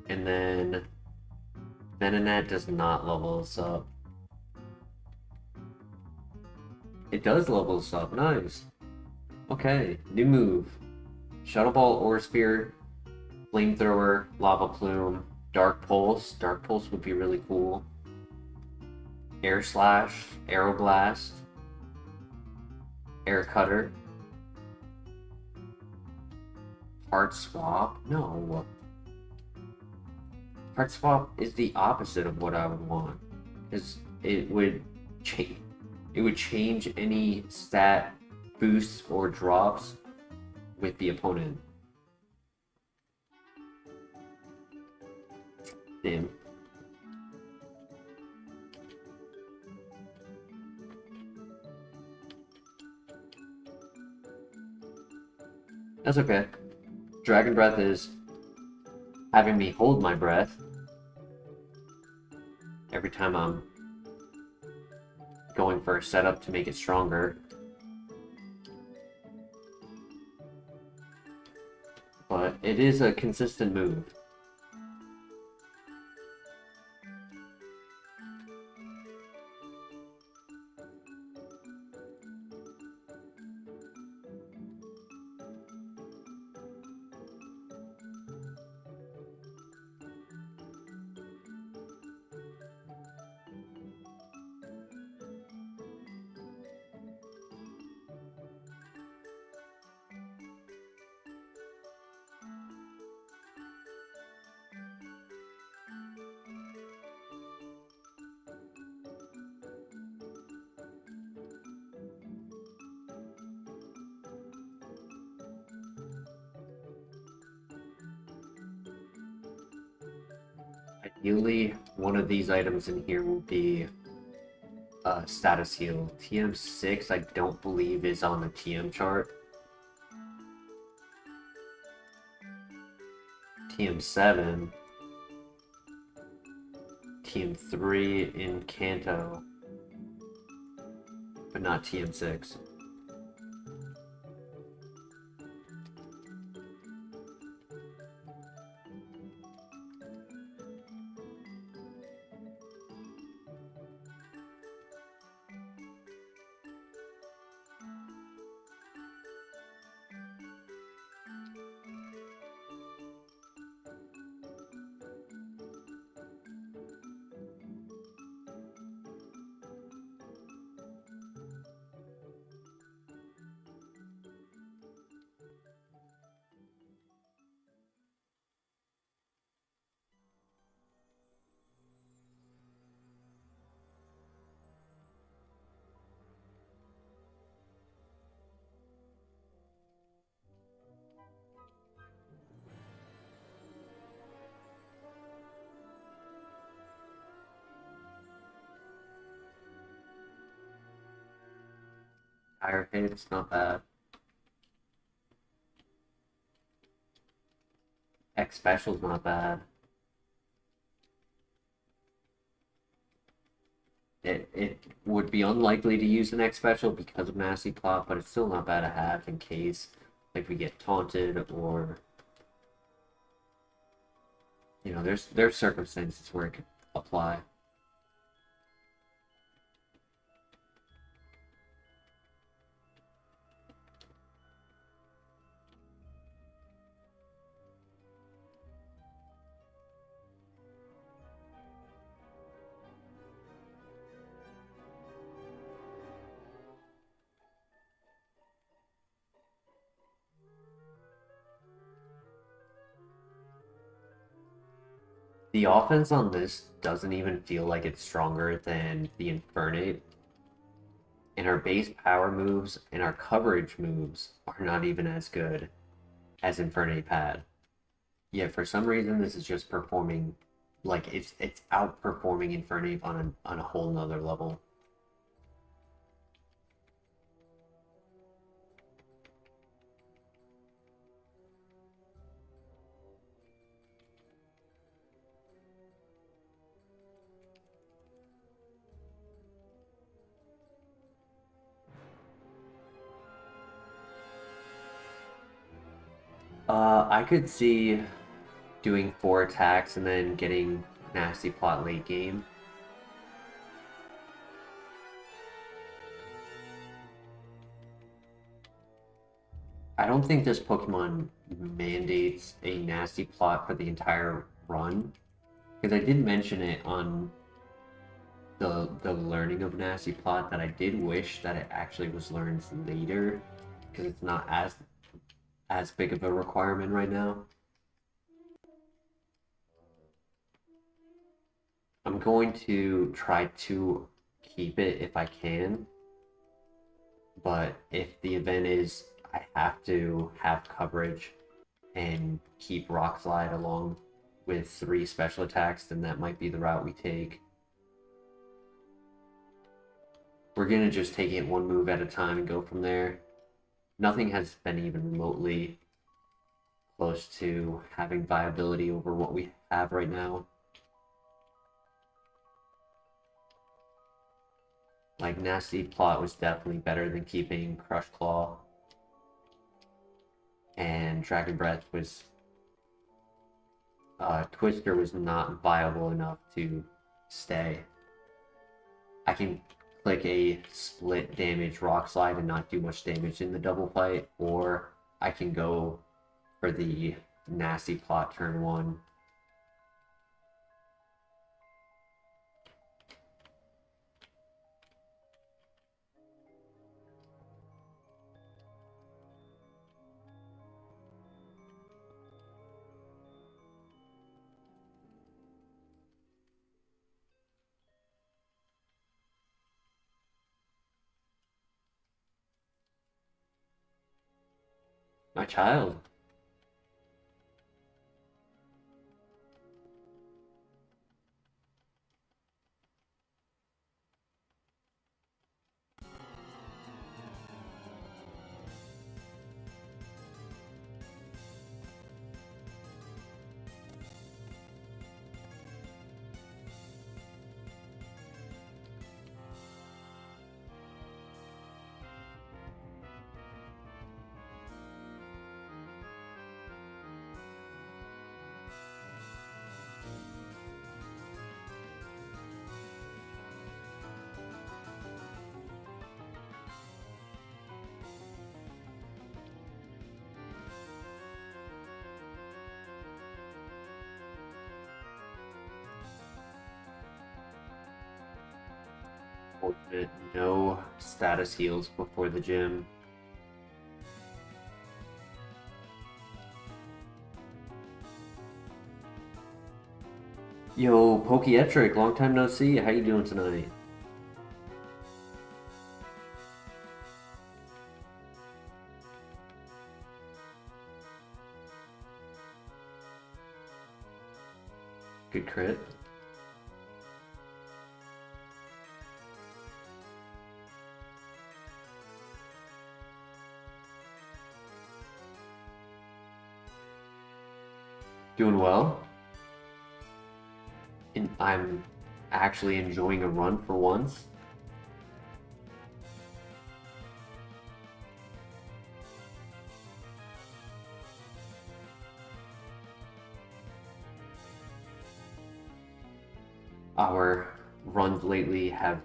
And then Venonat does not level us up. It does level us up. Nice. Okay, new move. Shuttle Ball, Aura Sphere, Flamethrower, Lava Plume, Dark Pulse. Dark Pulse would be really cool. Air Slash, Aeroblast, Air Cutter, Heart Swap. No. Heart Swap is the opposite of what I would want, because it would change any stat boosts or drops with the opponent. Damn. That's okay. Dragon Breath is having me hold my breath every time I'm going for a setup to make it stronger. But it is a consistent move. Ideally, one of these items in here will be status heal. TM6 I don't believe is on the TM chart. TM7, TM3 in Kanto, but not TM6. Higher hits, not bad. X special's not bad. It would be unlikely to use an X special because of Nasty Plot, but it's still not bad to have in case like we get taunted or you know, there's circumstances where it could apply. The offense on this doesn't even feel like it's stronger than the Infernate. And our base power moves and our coverage moves are not even as good as Infernate had. Yet for some reason this is just performing like it's outperforming Infernate on a whole nother level. I could see doing 4 attacks and then getting Nasty Plot late game. I don't think this Pokemon mandates a Nasty Plot for the entire run, because I did mention it on the learning of Nasty Plot that I did wish that it actually was learned later, because it's not as big of a requirement right now. I'm going to try to keep it if I can, but if the event is I have to have coverage and keep Rock Slide along with 3 special attacks, then that might be the route we take. We're gonna just take it one move at a time and go from there. Nothing has been even remotely close to having viability over what we have right now. Like, Nasty Plot was definitely better than keeping Crush Claw. And Dragon Breath was... Twister was not viable enough to stay. I can click a split damage Rock Slide and not do much damage in the double fight, or I can go for the Nasty Plot turn 1. My child. Fortunate, no status heals before the gym. Yo, Pokietric, long time no see. How you doing tonight? Good crit. Doing well. And I'm actually enjoying a run for once. Our runs lately have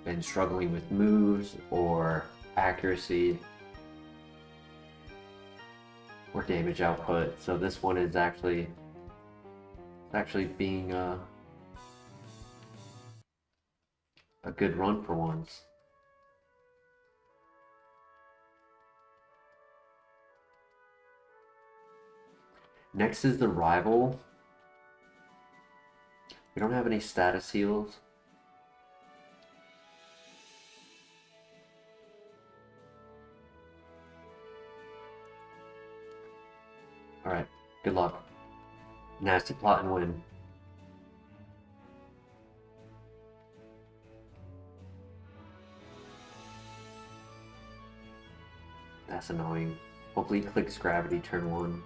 been struggling with moves or accuracy or damage output, so this one is actually being a good run for once. Next is the rival. We don't have any status heals. Alright, good luck. Nasty Plot and win. That's annoying. Hopefully he clicks Gravity turn 1.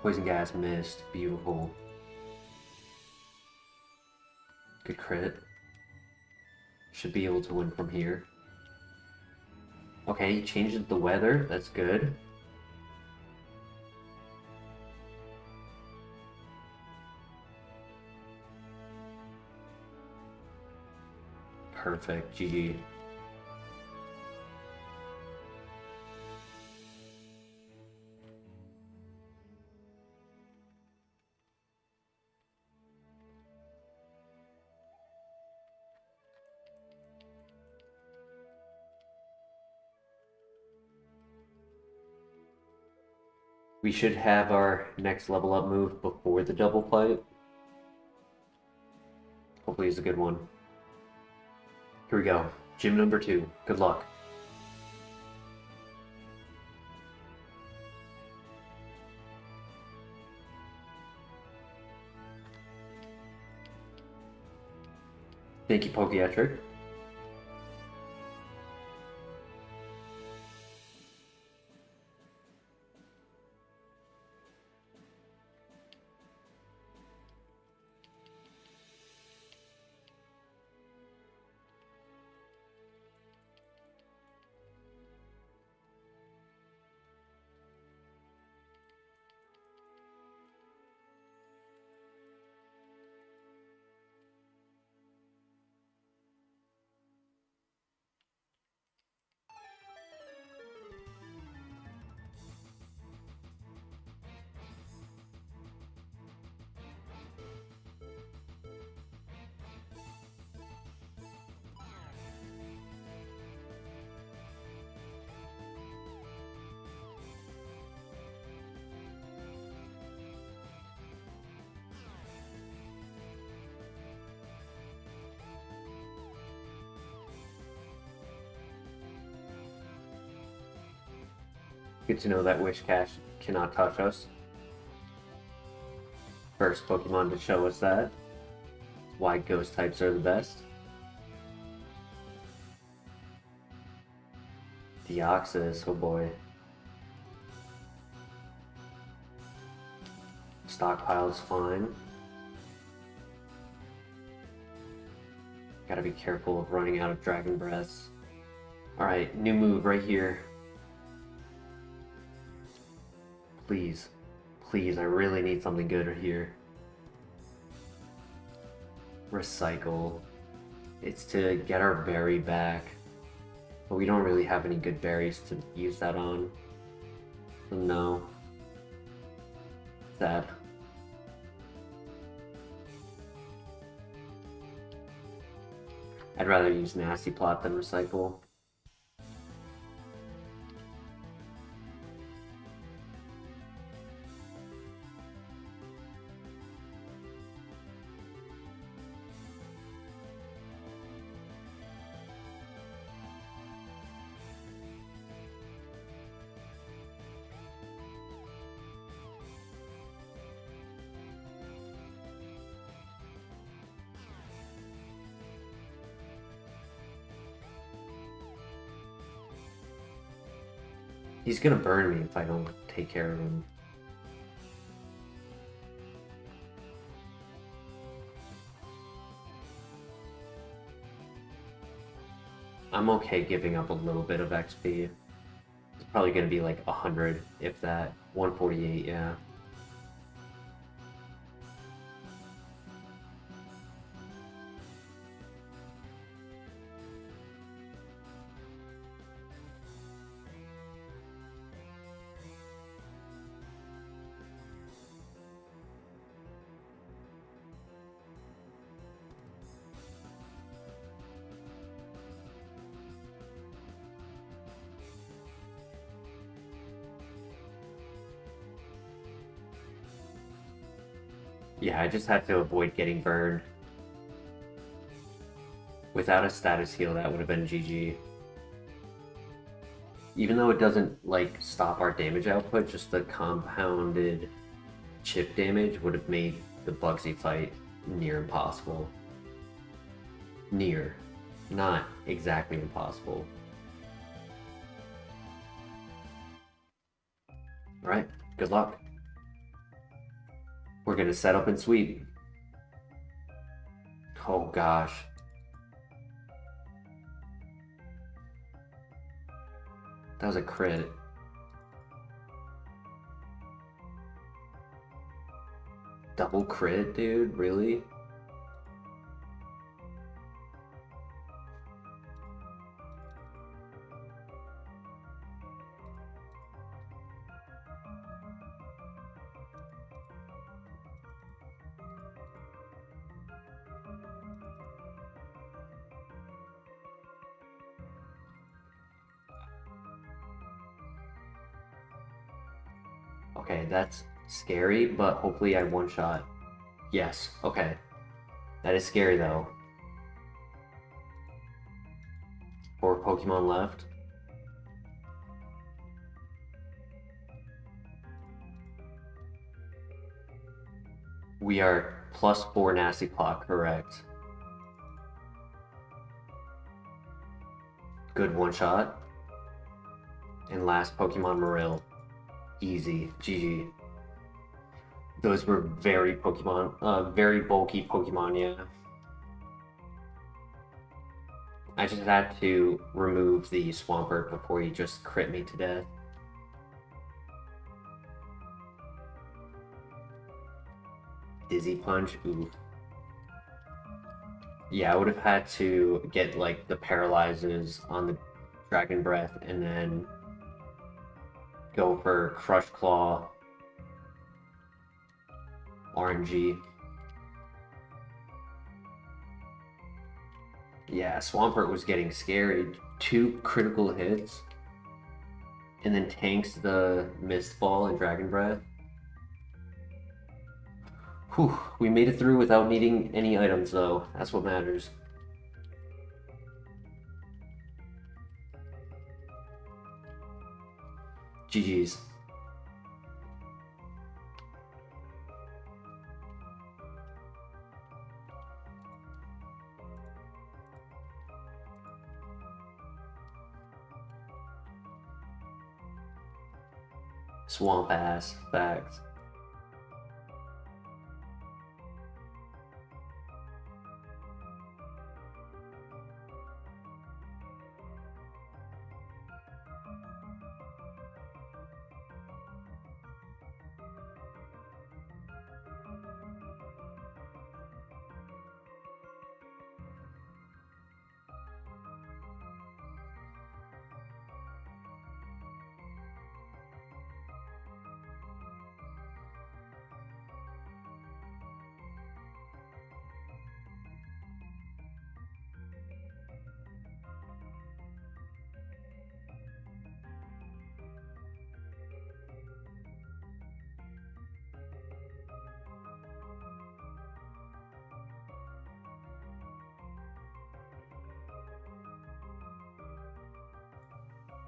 Poison Gas missed. Beautiful. Good crit. Should be able to win from here. Okay, he changes the weather. That's good. Perfect. GG. We should have our next level up move before the double fight. Hopefully it's a good one. Here we go. Gym number 2. Good luck. Thank you, Pokietric. Good to know that Wish Cash cannot touch us. First Pokemon to show us that. Why ghost types are the best. Deoxys, oh boy. Stockpile's fine. Gotta be careful of running out of Dragon Breaths. Alright, new move right here. Please. Please, I really need something good right here. Recycle. It's to get our berry back. But we don't really have any good berries to use that on. So no. Sad. I'd rather use Nasty Plot than Recycle. He's gonna burn me if I don't take care of him. I'm okay giving up a little bit of XP. It's probably gonna be like 100, if that. 148, yeah. Yeah, I just had to avoid getting burned. Without a status heal, that would have been GG. Even though it doesn't, like, stop our damage output, just the compounded chip damage would have made the Bugsy fight near impossible. Near. Not exactly impossible. Alright, good luck. We're gonna set up and sweep. Oh gosh. That was a crit. Double crit, dude? Really? Okay, that's scary, but hopefully I one-shot. Yes, okay. That is scary, though. 4 Pokemon left. We are +4 Nasty Plot, correct. Good one-shot. And last Pokemon Marill. Easy. GG. Those were very bulky Pokemon, yeah. I just had to remove the Swampert before he just crit me to death. Dizzy Punch, ooh. Yeah, I would have had to get, like, the paralyzes on the Dragon Breath and then go for Crush Claw, RNG. Yeah, Swampert was getting scary. 2 critical hits, and then tanks the Mist Ball and Dragon Breath. Whew, we made it through without needing any items, though. That's what matters. GG's. Swamp ass, facts.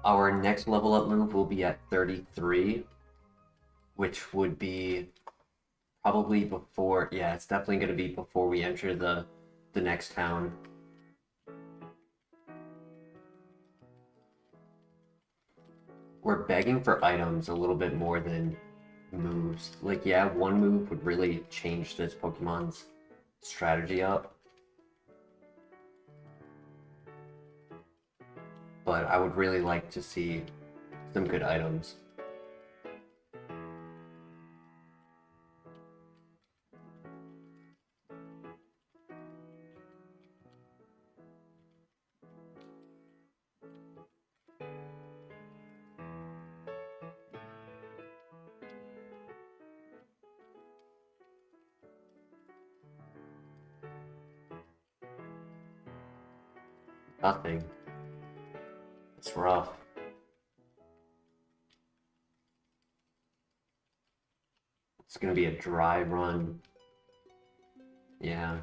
Our next level up move will be at 33, which would be probably before, yeah, it's definitely going to be before we enter the next town. We're begging for items a little bit more than moves. Like, yeah, one move would really change this Pokemon's strategy up. But I would really like to see some good items. Nothing. It's rough. It's gonna be a dry run. Yeah.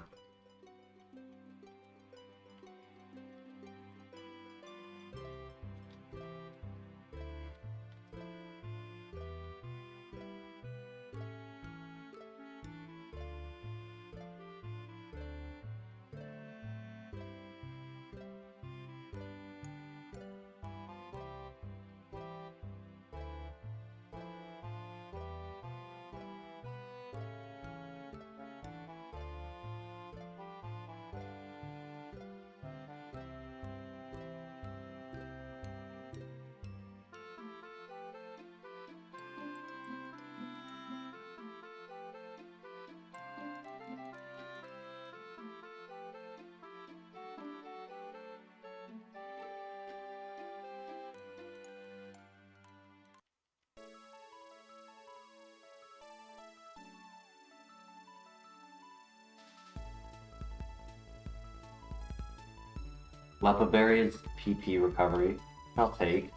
Lapa Berry's PP recovery. I'll take.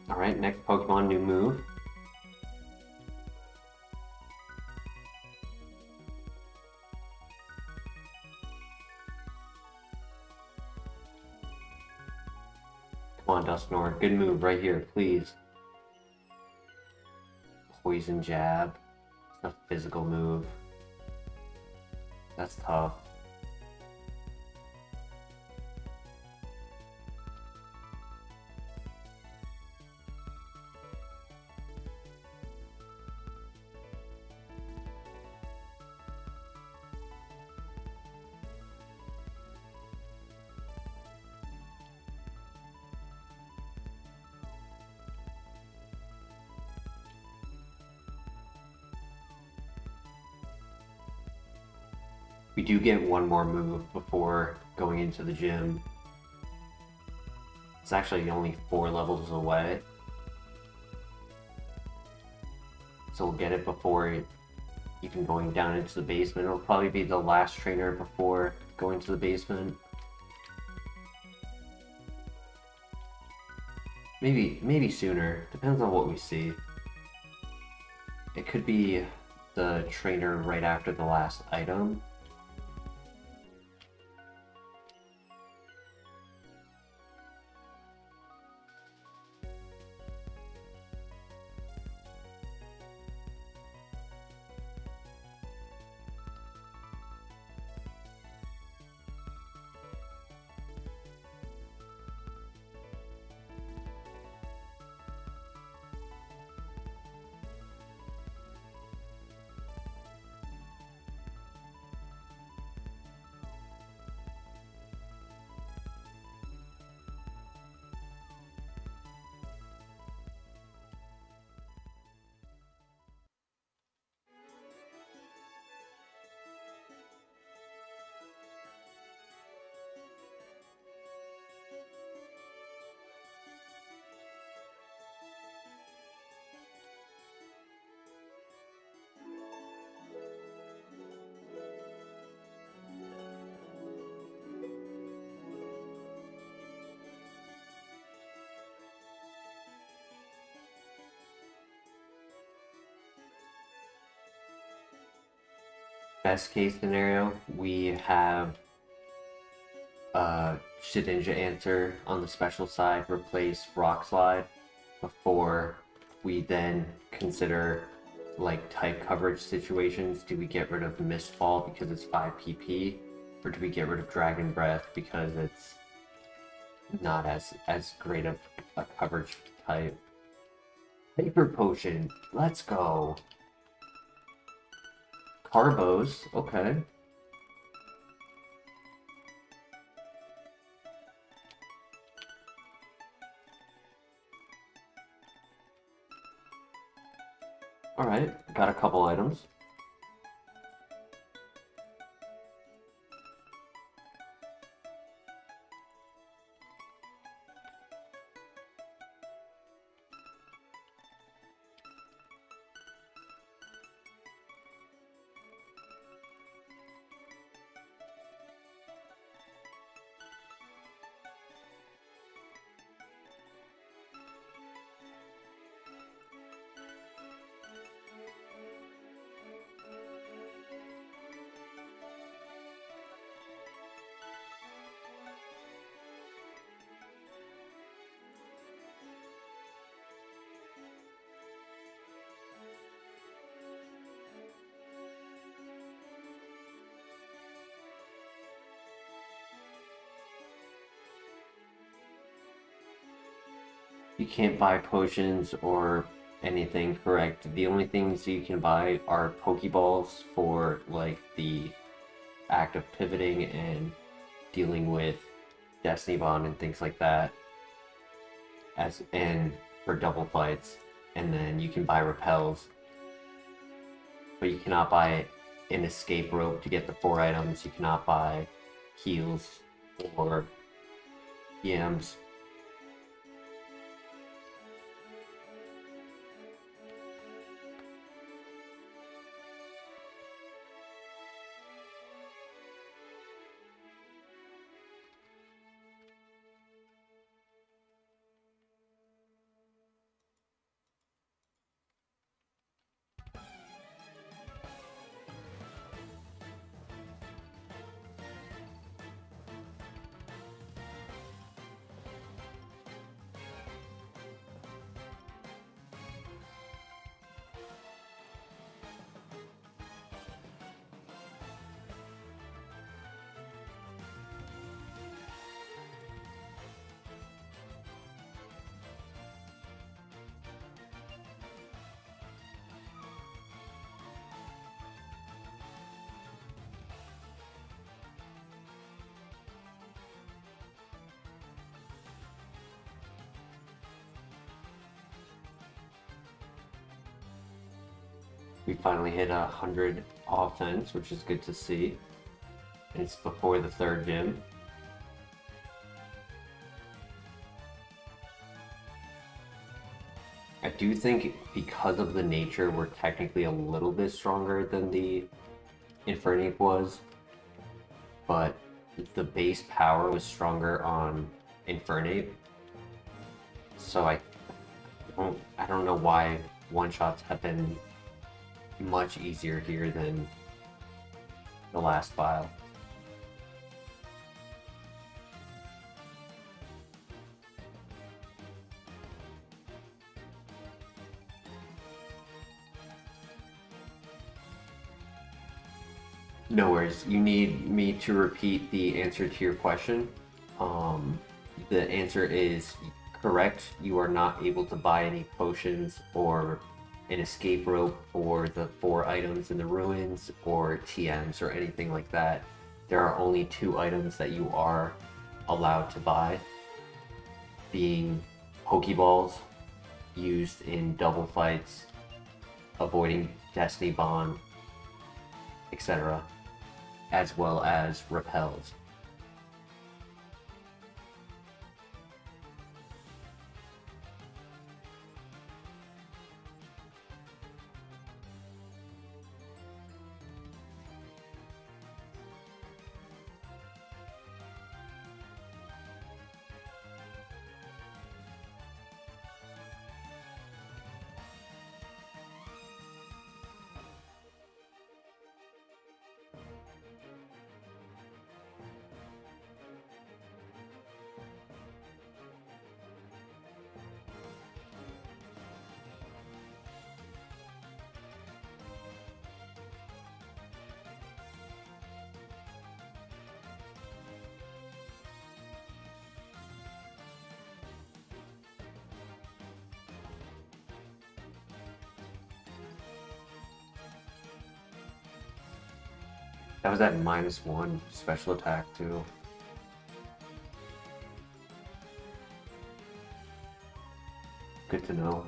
Alright, next Pokemon, new move. Come on, DUSKNOIR. Good move right here, please. Poison Jab. It's a physical move. That's tough. We do get one more move before going into the gym. It's actually only 4 levels away. So we'll get it before even going down into the basement. It'll probably be the last trainer before going to the basement. Maybe sooner. Depends on what we see. It could be the trainer right after the last item. Best case scenario, we have Shedinja answer on the special side replace Rock Slide before we then consider like type coverage situations. Do we get rid of Mistfall because it's 5 PP, or do we get rid of Dragon Breath because it's not as great of a coverage type? Paper Potion, let's go. Carbos, okay. Alright, got a couple items. You can't buy potions or anything, correct? The only things you can buy are Pokeballs for like the act of pivoting and dealing with Destiny Bond and things like that, and for double fights. And then you can buy repels, but you cannot buy an escape rope to get the 4 items. You cannot buy heals or yams. We finally hit 100 offense, which is good to see. It's before the 3rd gym. I do think because of the nature, we're technically a little bit stronger than the Infernape was, but the base power was stronger on Infernape. So I don't know why one-shots have been much easier here than the last file. No worries. You need me to repeat the answer to your question. The answer is correct. You are not able to buy any potions or an escape rope or the 4 items in the ruins or TMs or anything like that. There are only 2 items that you are allowed to buy, being Pokeballs used in double fights, avoiding Destiny Bond, etc., as well as repels. That was at -1 special attack too. Good to know.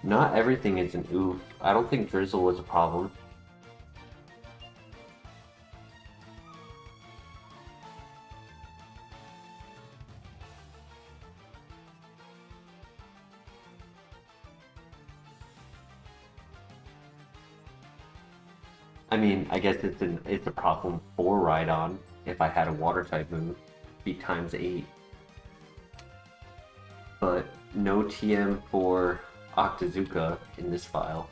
Not everything is an oof. I don't think Drizzle was a problem. I mean, I guess it's a problem for Rhydon if I had a water type move, be ×8. But no TM for Octazooka in this file.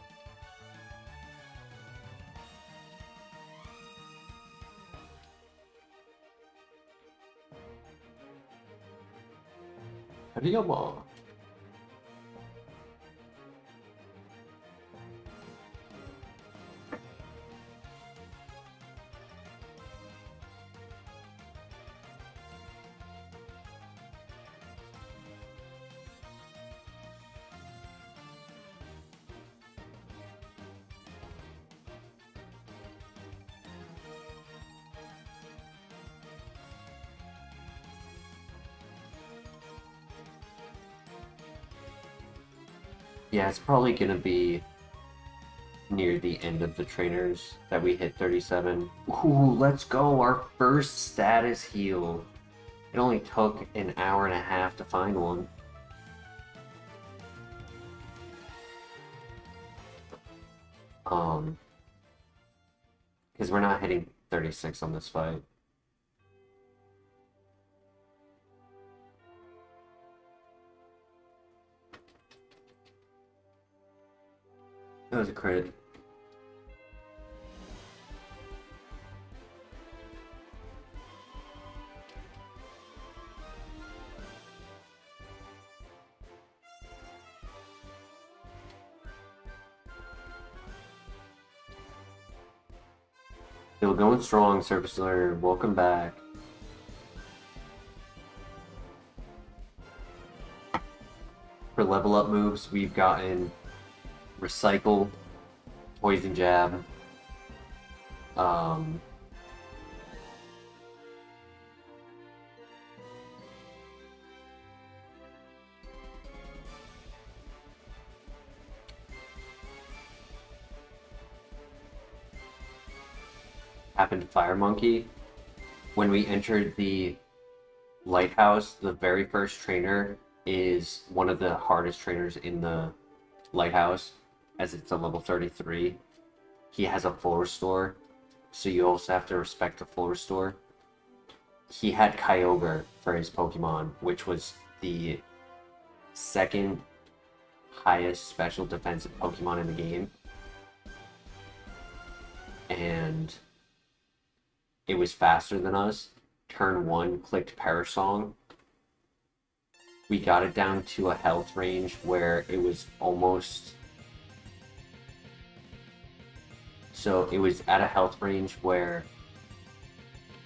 Hariyama. Yeah, it's probably gonna be near the end of the trainers that we hit 37. Ooh, let's go! Our first status heal. It only took an hour and a half to find one. Because we're not hitting 36 on this fight. That was a crit. Still going strong, Surface Learner. Welcome back. For level up moves, we've gotten Recycle, Poison Jab, happened to Fire Monkey. When we entered the lighthouse, the very first trainer is one of the hardest trainers in the lighthouse, as it's a level 33. He has a full restore, so you also have to respect the full restore. He had Kyogre for his Pokemon, which was the second highest special defensive Pokemon in the game. And it was faster than us. Turn 1, clicked Perish Song. We got it down to a health range where it was almost... So it was at a health range where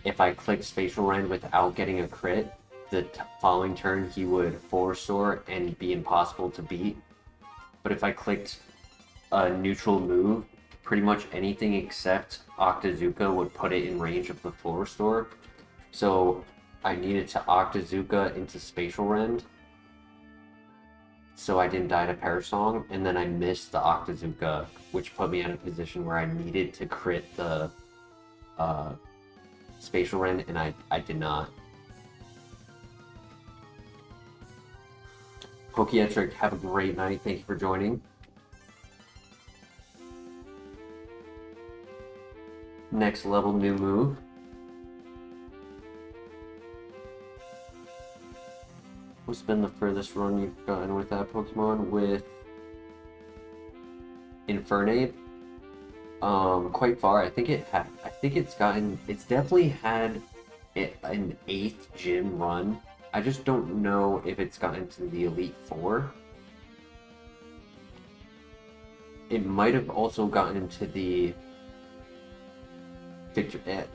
if I clicked Spatial Rend without getting a crit, the following turn he would full restore and be impossible to beat. But if I clicked a neutral move, pretty much anything except Octazooka would put it in range of the full restore. So I needed to Octazooka into Spatial Rend, so I didn't die to Perish Song, and then I missed the Octazooka, which put me in a position where I needed to crit the Spatial Rend, and I did not. Pokeetric, have a great night. Thank you for joining. Next level, new move. What's been the furthest run you've gotten with that Pokemon? With Infernape? Quite far. I think it's definitely had an 8th gym run. I just don't know if it's gotten to the Elite Four. It might have also gotten into the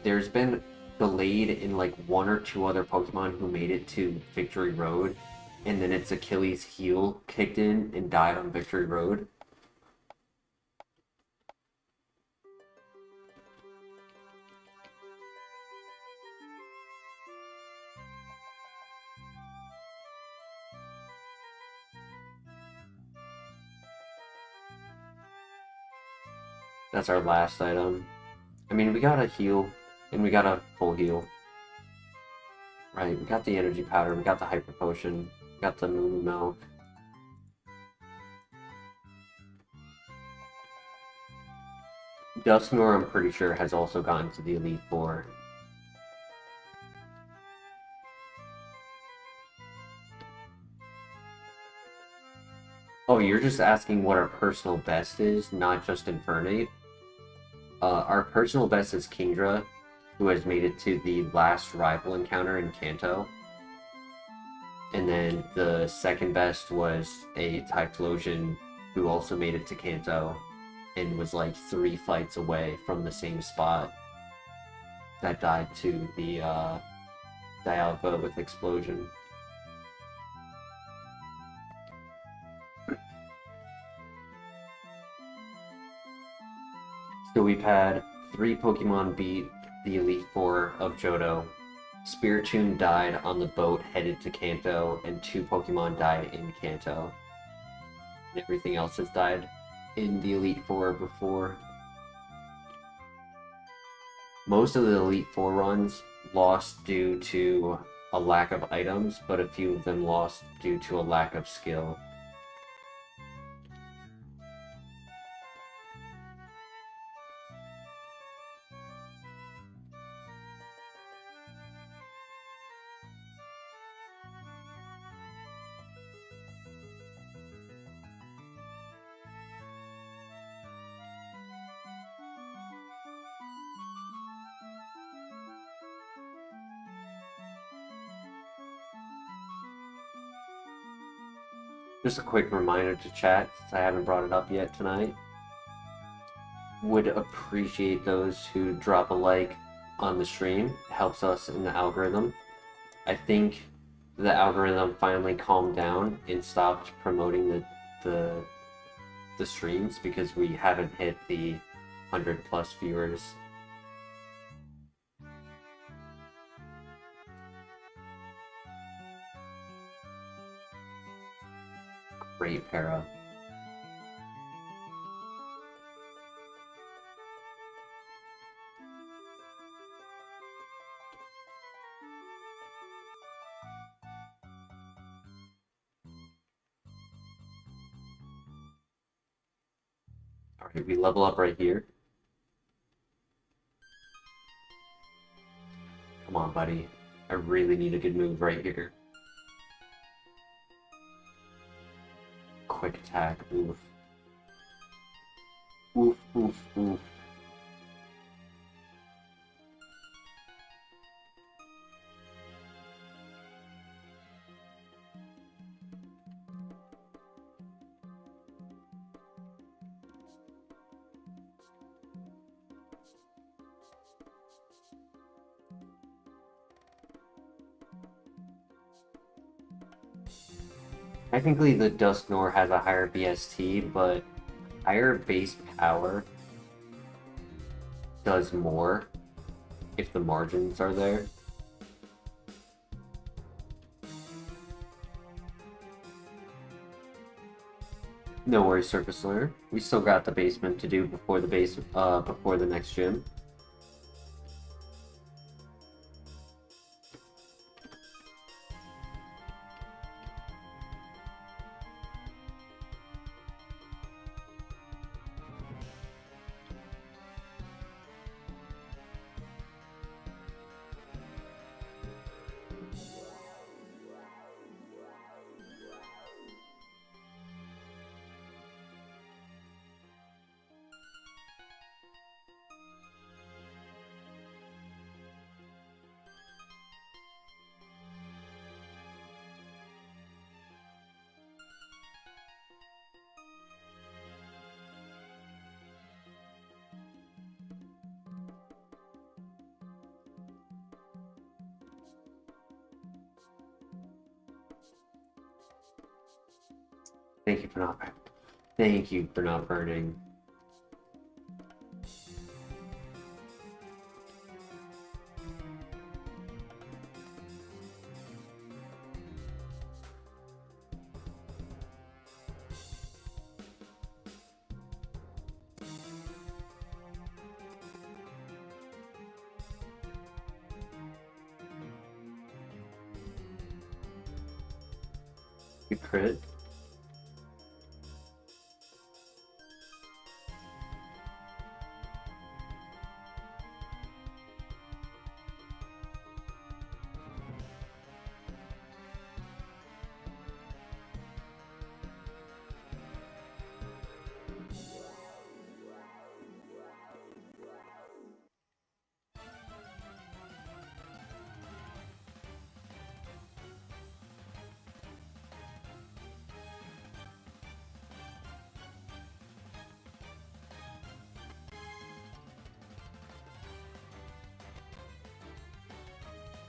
there's been delayed in like 1 or 2 other Pokemon who made it to Victory Road, and then its Achilles heel kicked in and died on Victory Road. That's our last item. I mean, we got a heal, and we got a full heal. Right, we got the energy powder, we got the hyper potion, we got the Moo Milk. Dusknoir, I'm pretty sure, has also gotten to the Elite Four. Oh, you're just asking what our personal best is, not just Infernape? Our personal best is Kingdra, who has made it to the last rival encounter in Kanto. And then the second best was a Typhlosion, who also made it to Kanto, and was like 3 fights away from the same spot that died to the Dialga with Explosion. So we've had 3 Pokemon beat the Elite Four of Johto. Spiritomb died on the boat headed to Kanto, and 2 Pokemon died in Kanto. And everything else has died in the Elite Four before. Most of the Elite Four runs lost due to a lack of items, but a few of them lost due to a lack of skill. Just a quick reminder to chat, since I haven't brought it up yet tonight. Would appreciate those who drop a like on the stream. It helps us in the algorithm. I think the algorithm finally calmed down and stopped promoting the streams because we haven't hit the 100+ viewers. Great para. Alright, we level up right here. Come on, buddy. I really need a good move right here. Quick attack. Oof. Oof, oof, oof. Technically, the DUSKNOIR has a higher BST, but higher base power does more if the margins are there. No worries, Surface Layer. We still got the basement to do before the next gym. Thank you for not burning. Good crit.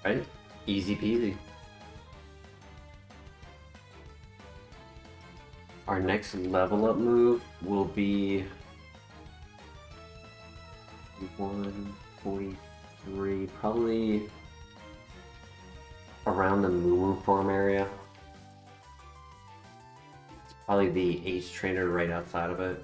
Right? Easy peasy. Our next level up move will be 143, probably around the Moo form area. It's probably the Ace Trainer right outside of it.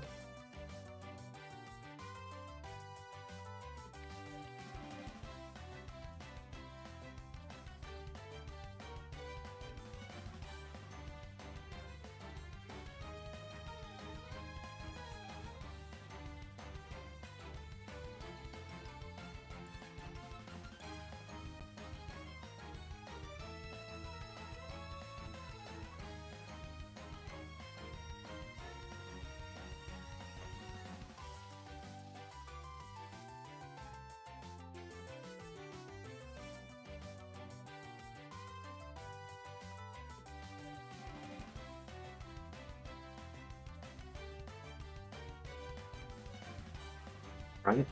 Right?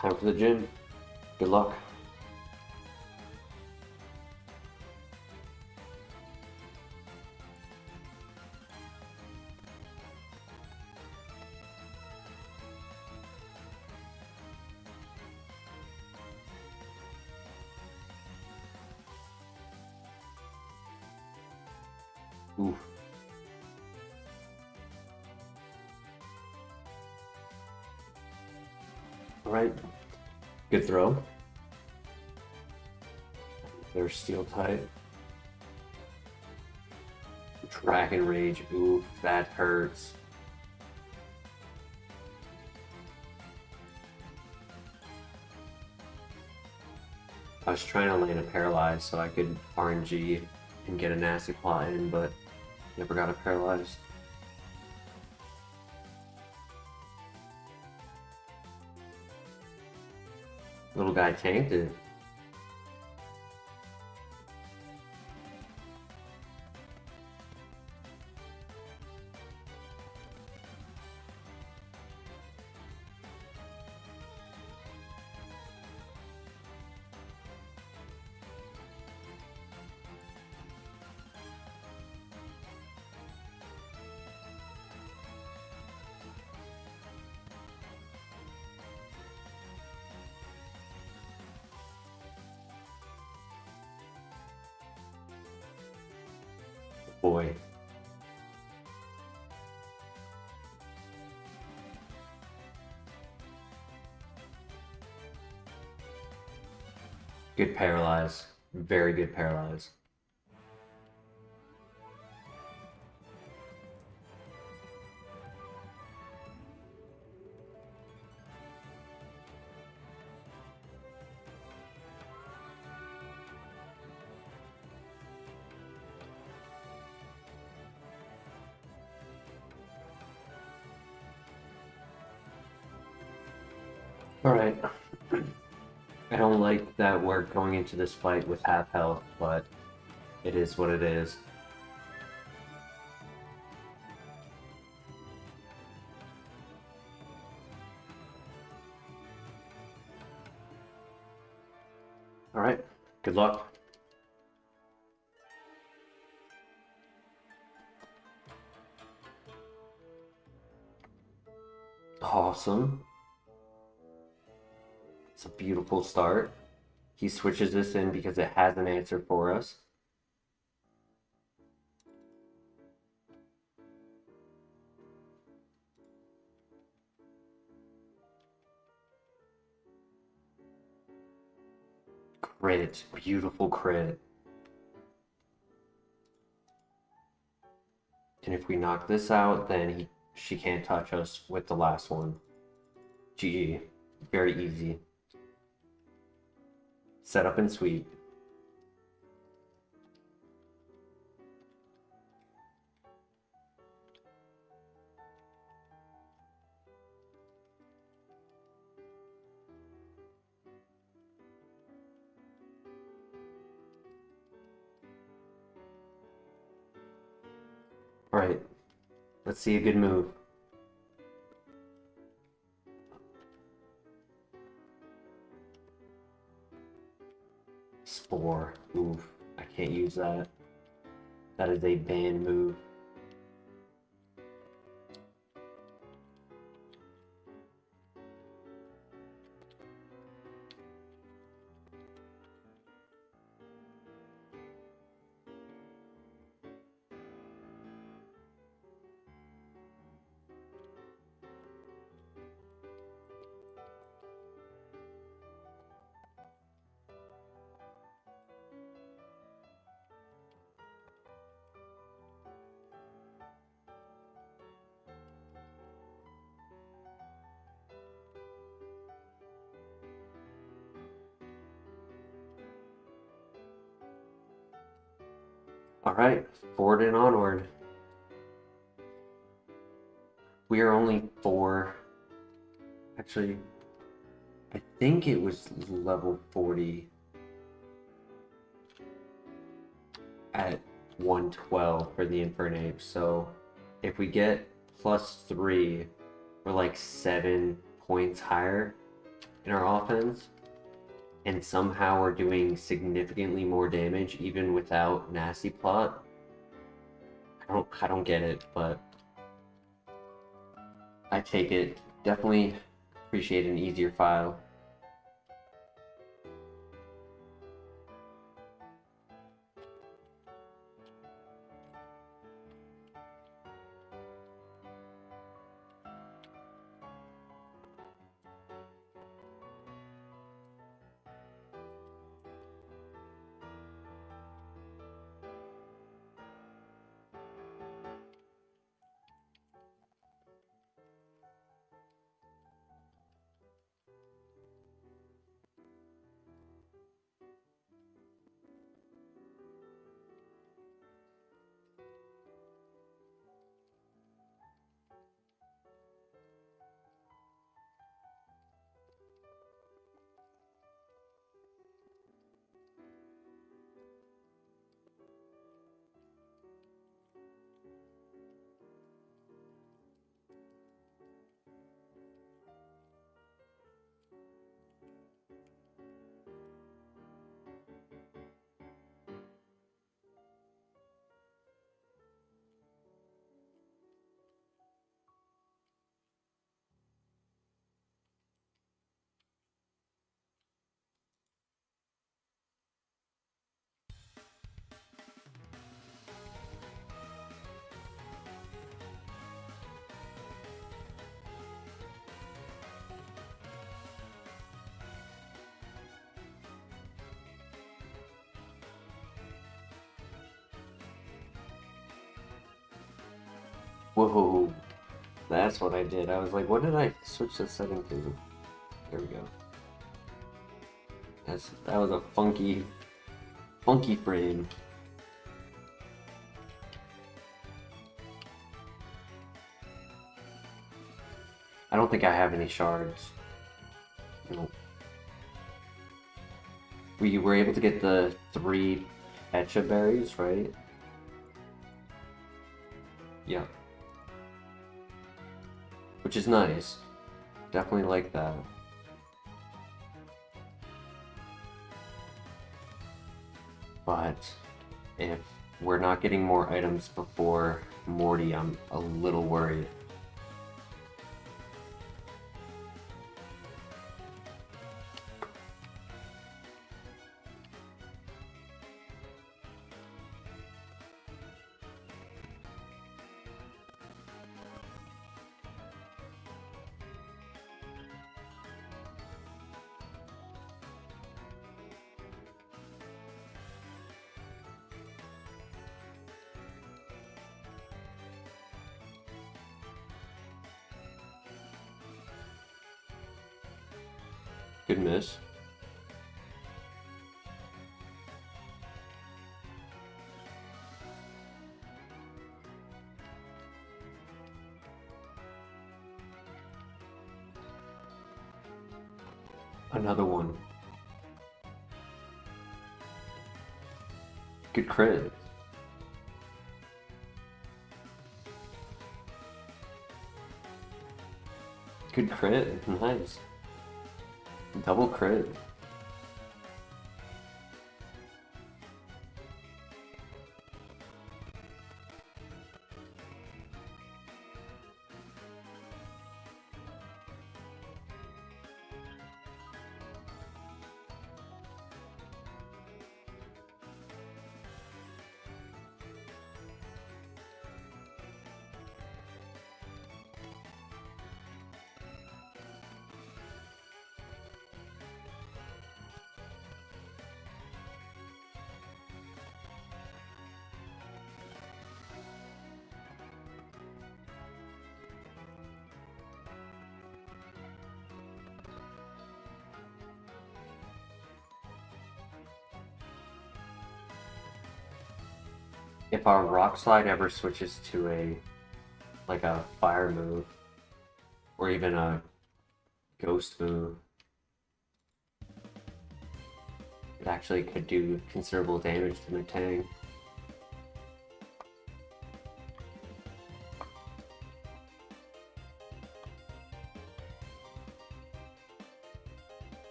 Time for the gym. Good luck. Oof. Alright. Good throw. There's Steel type. Dragon Rage. Oof, that hurts. was trying to land a paralyzed so I could RNG and get a nasty plot in, but never got a paralyzed. Little guy tanked it. Boy. Good paralyze. Very good paralyze. Alright. I don't like that we're going into this fight with half health, but it is what it is. Alright, good luck. Awesome. It's a beautiful start. He switches this in because it has an answer for us. Crit, beautiful crit. And if we knock this out, then she can't touch us with the last one. GG. Very easy. Set up and sweep. Alright, let's see a good move. Spore. Oof, I can't use that. That is a banned move. Alright, forward and onward. We are only 4. Actually, I think it was level 40 at 112 for the Infernape. So if we get +3, we're like 7 points higher in our offense. And somehow we're doing significantly more damage even without Nasty Plot. I don't get it, but I take it. Definitely appreciate an easier file. Whoa, that's what I did. I was like, what did I switch the setting to? There we go. That was a funky frame. I don't think I have any shards. Nope. We were able to get the 3 Pecha berries, right? Yeah. Which is nice. Definitely like that. But if we're not getting more items before Morty, I'm a little worried. Good miss. Another one. Good crit. Good crit. Nice. Double crit. If our rock slide ever switches to a fire move or even a ghost move, it actually could do considerable damage to my tank.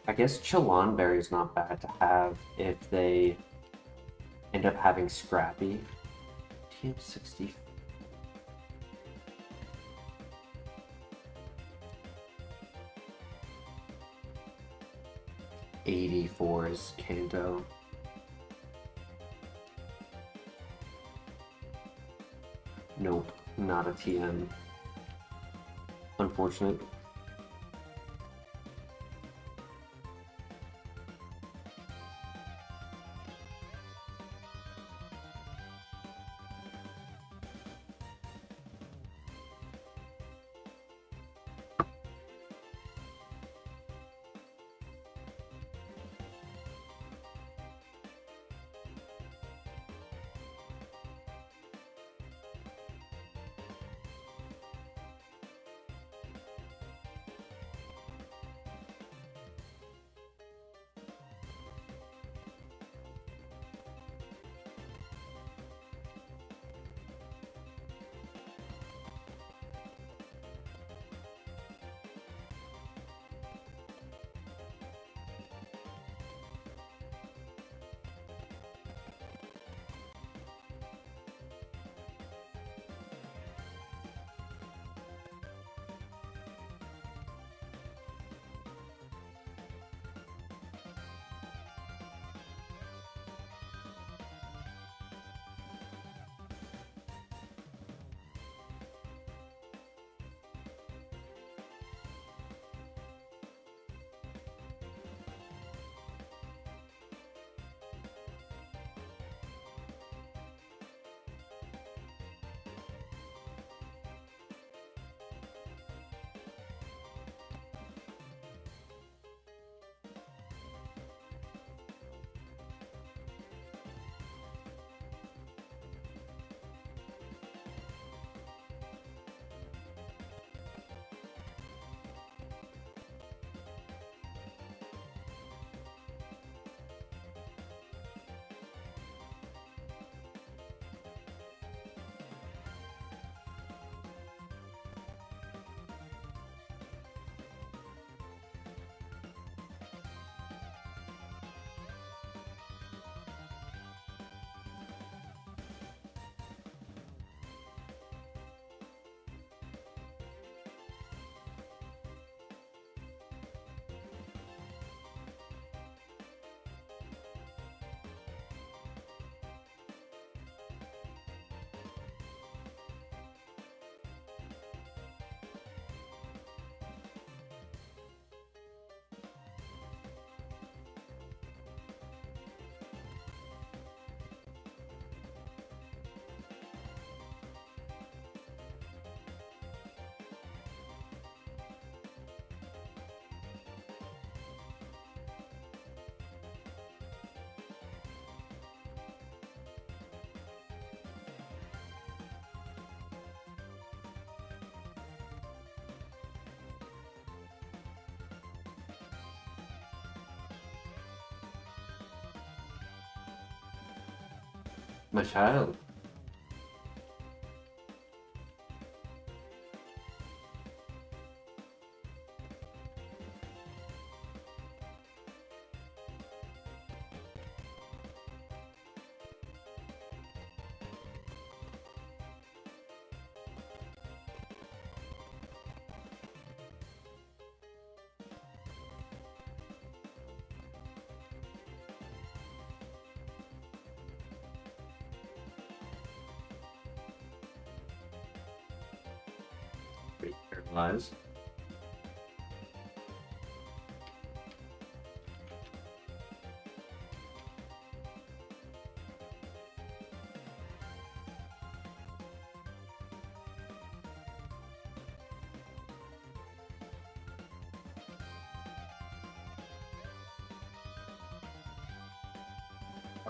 I guess Chelan Berry is not bad to have if they end up having Scrappy. TM60. '84 is Kanto. Nope, not a TM. Unfortunate. My child. Pretty paralyzed.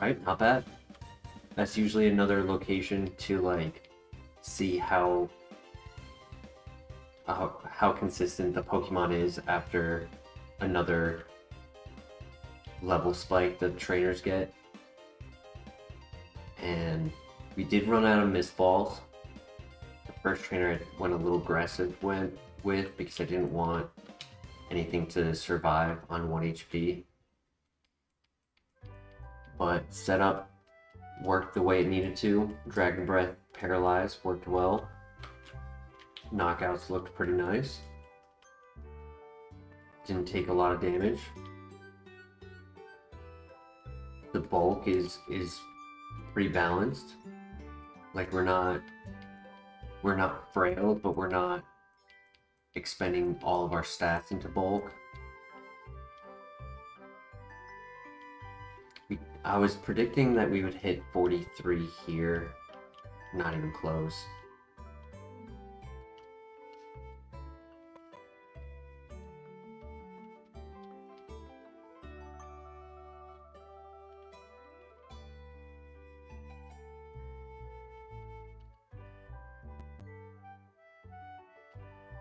Right, not bad. That's usually another location to like see how consistent the Pokemon is after another level spike that the trainers get. And we did run out of Mist Balls. The first trainer I went a little aggressive with because I didn't want anything to survive on 1 HP. But setup worked the way it needed to. Dragon Breath Paralyze worked well. Knockouts looked pretty nice. Didn't take a lot of damage. The bulk is pretty balanced. Like we're not frail, but we're not expending all of our stats into bulk. I was predicting that we would hit 43 here. Not even close.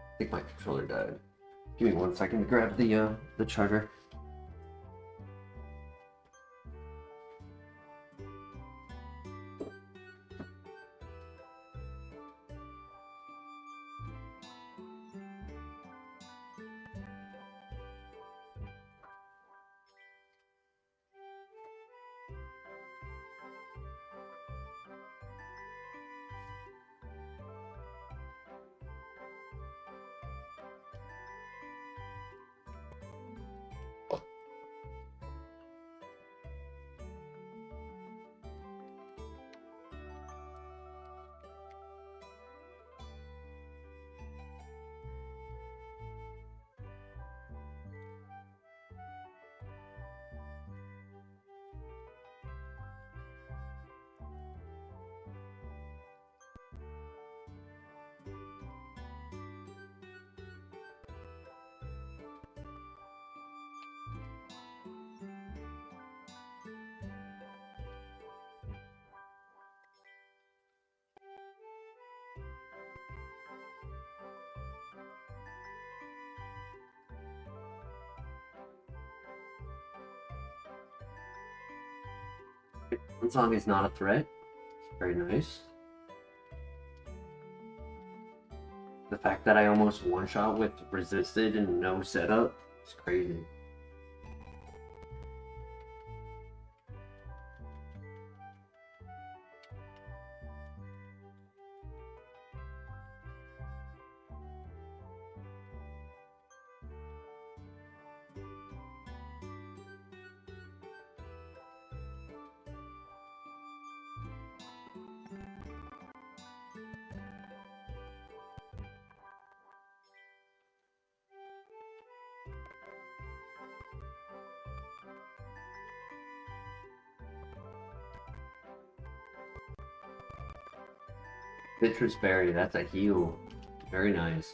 I think my controller died. Give me 1 second to grab the charger. Song is not a threat. Very nice. The fact that I almost one-shot with resisted and no setup is crazy. Citrus Berry, that's a heal. Very nice.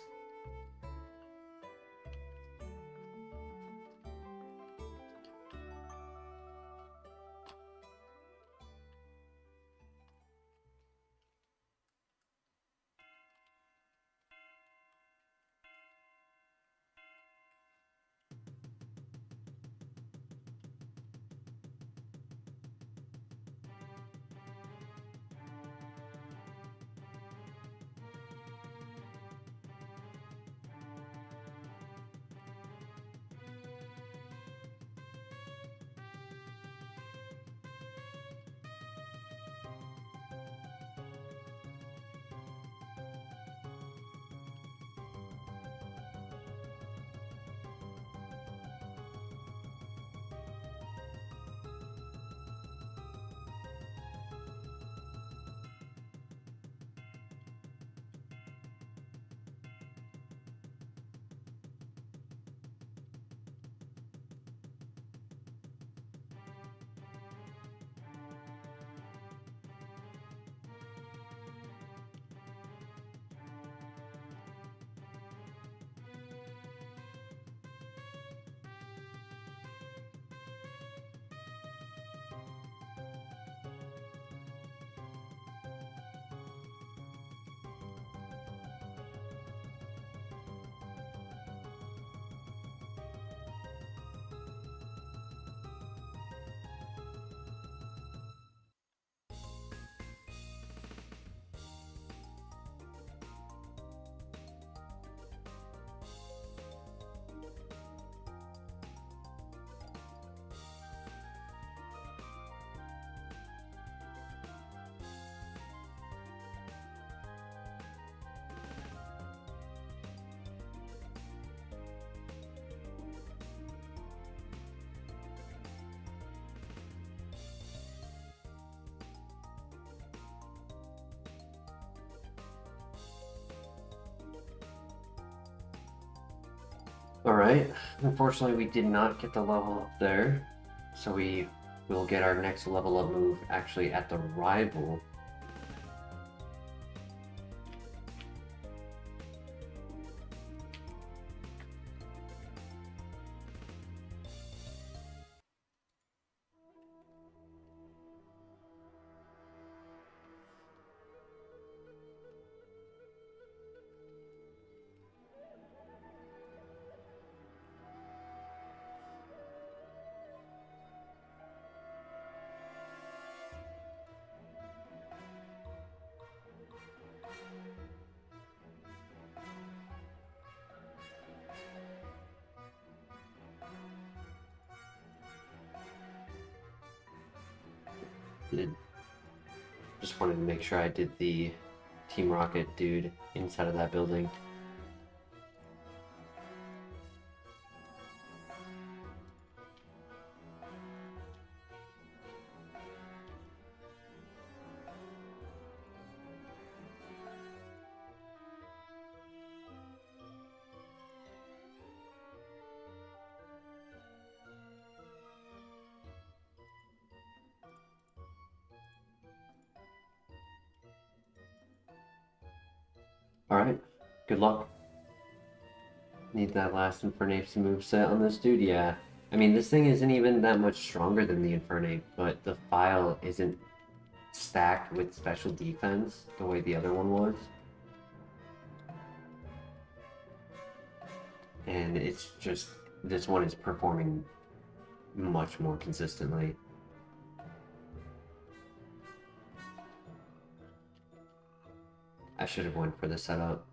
Alright, unfortunately we did not get the level up there, so we will get our next level up move actually at the rival. Just wanted to make sure I did the Team Rocket dude inside of that building. Alright, good luck. Need that last Infernape moveset on this dude, yeah. I mean, this thing isn't even that much stronger than the Infernape, but the file isn't stacked with special defense the way the other one was. And it's just, this one is performing much more consistently. I should have went for the setup.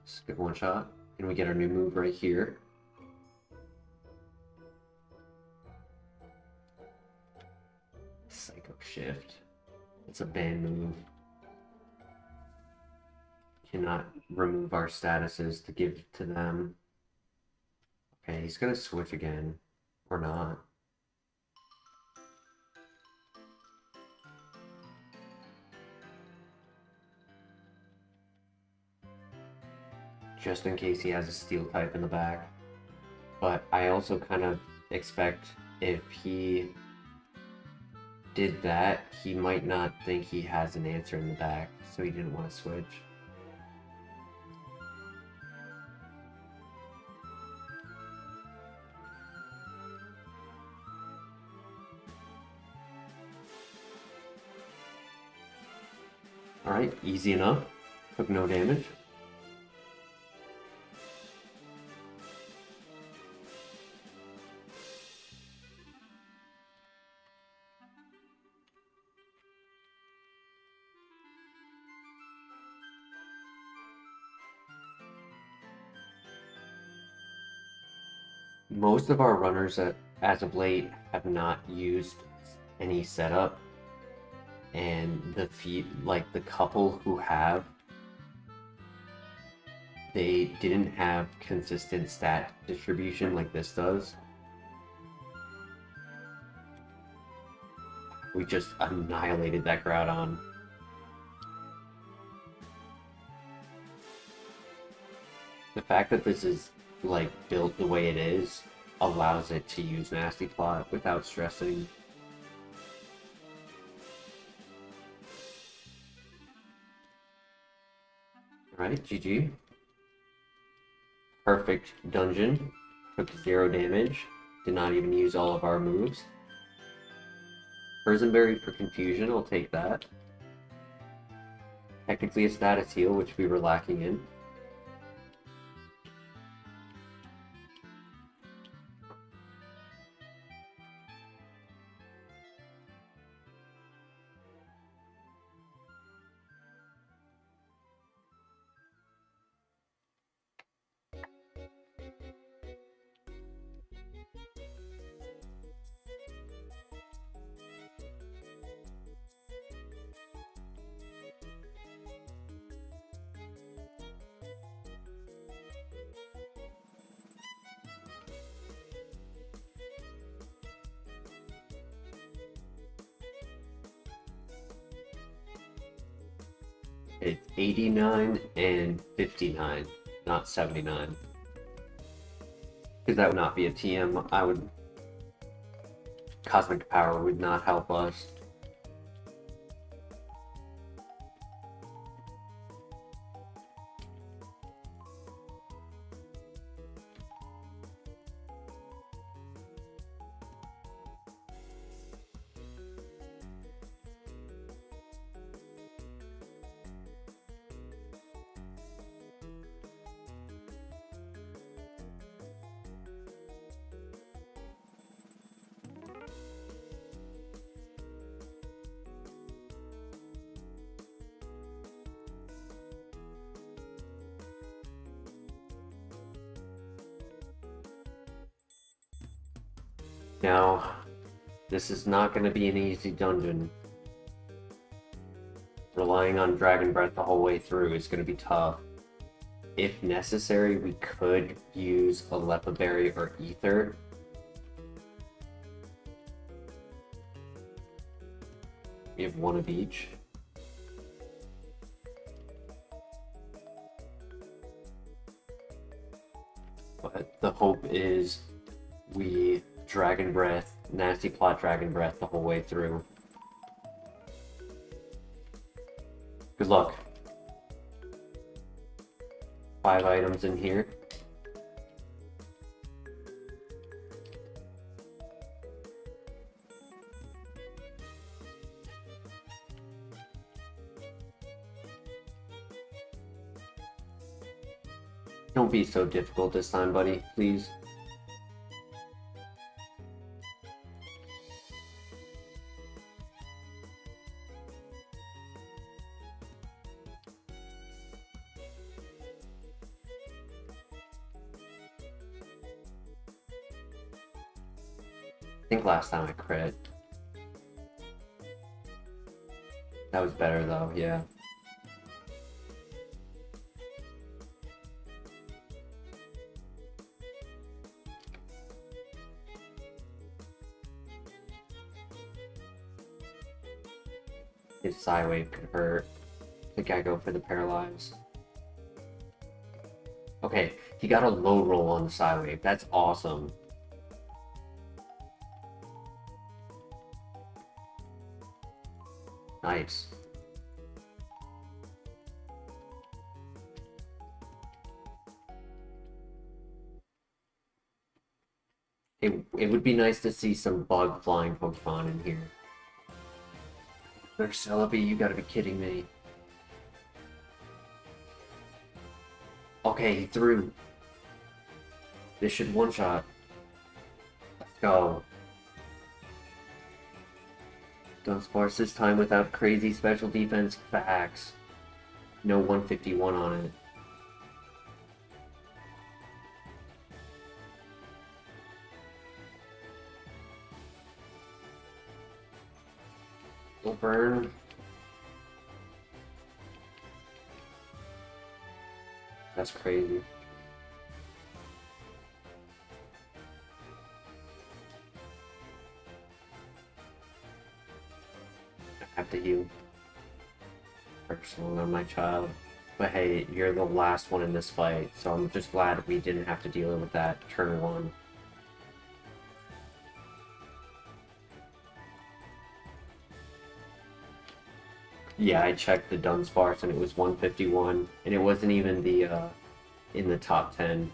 Skip one shot, and we get our new move right here. Psycho Shift. It's a ban move. Cannot remove our statuses to give to them. Okay, he's gonna switch again. Or not. Just in case he has a steel type in the back. But I also kind of expect if he did that, he might not think he has an answer in the back, so he didn't want to switch. Alright, easy enough. Took no damage. Most of our runners as of late have not used any setup, and the couple who have, they didn't have consistent stat distribution like this does. We just annihilated that Groudon. The fact that this is like built the way it is allows it to use Nasty Plot without stressing. Alright, GG. Perfect dungeon. Took 0 damage. Did not even use all of our moves. Berry for confusion, I'll take that. Technically a status heal, which we were lacking in. It's 89 and 59, not 79. Because that would not be a TM. Cosmic Power would not help us. Now, this is not going to be an easy dungeon. Relying on Dragon Breath the whole way through is going to be tough. If necessary, we could use a Lepa Berry or Ether. We have one of each. But the hope is we Dragon Breath, Nasty Plot Dragon Breath the whole way through. Good luck. 5 items in here. Don't be so difficult this time, buddy, please. I think last time I crit. That was better though, yeah. His Psywave could hurt. I think I go for the Paralyze. Okay, he got a low roll on the Psywave. That's awesome. Nice. It would be nice to see some bug flying Pokemon in here. There's Celebi, you gotta be kidding me. Okay, he threw. This should one-shot. Let's go. Dunsparce this time without crazy special defense. Facts. No 151 on it. Will burn. That's crazy. Have to heal. Personal on my child. But hey, you're the last one in this fight, so I'm just glad we didn't have to deal with that turn 1. Yeah, I checked the Dunsparce and it was 151, and it wasn't even the in the top 10.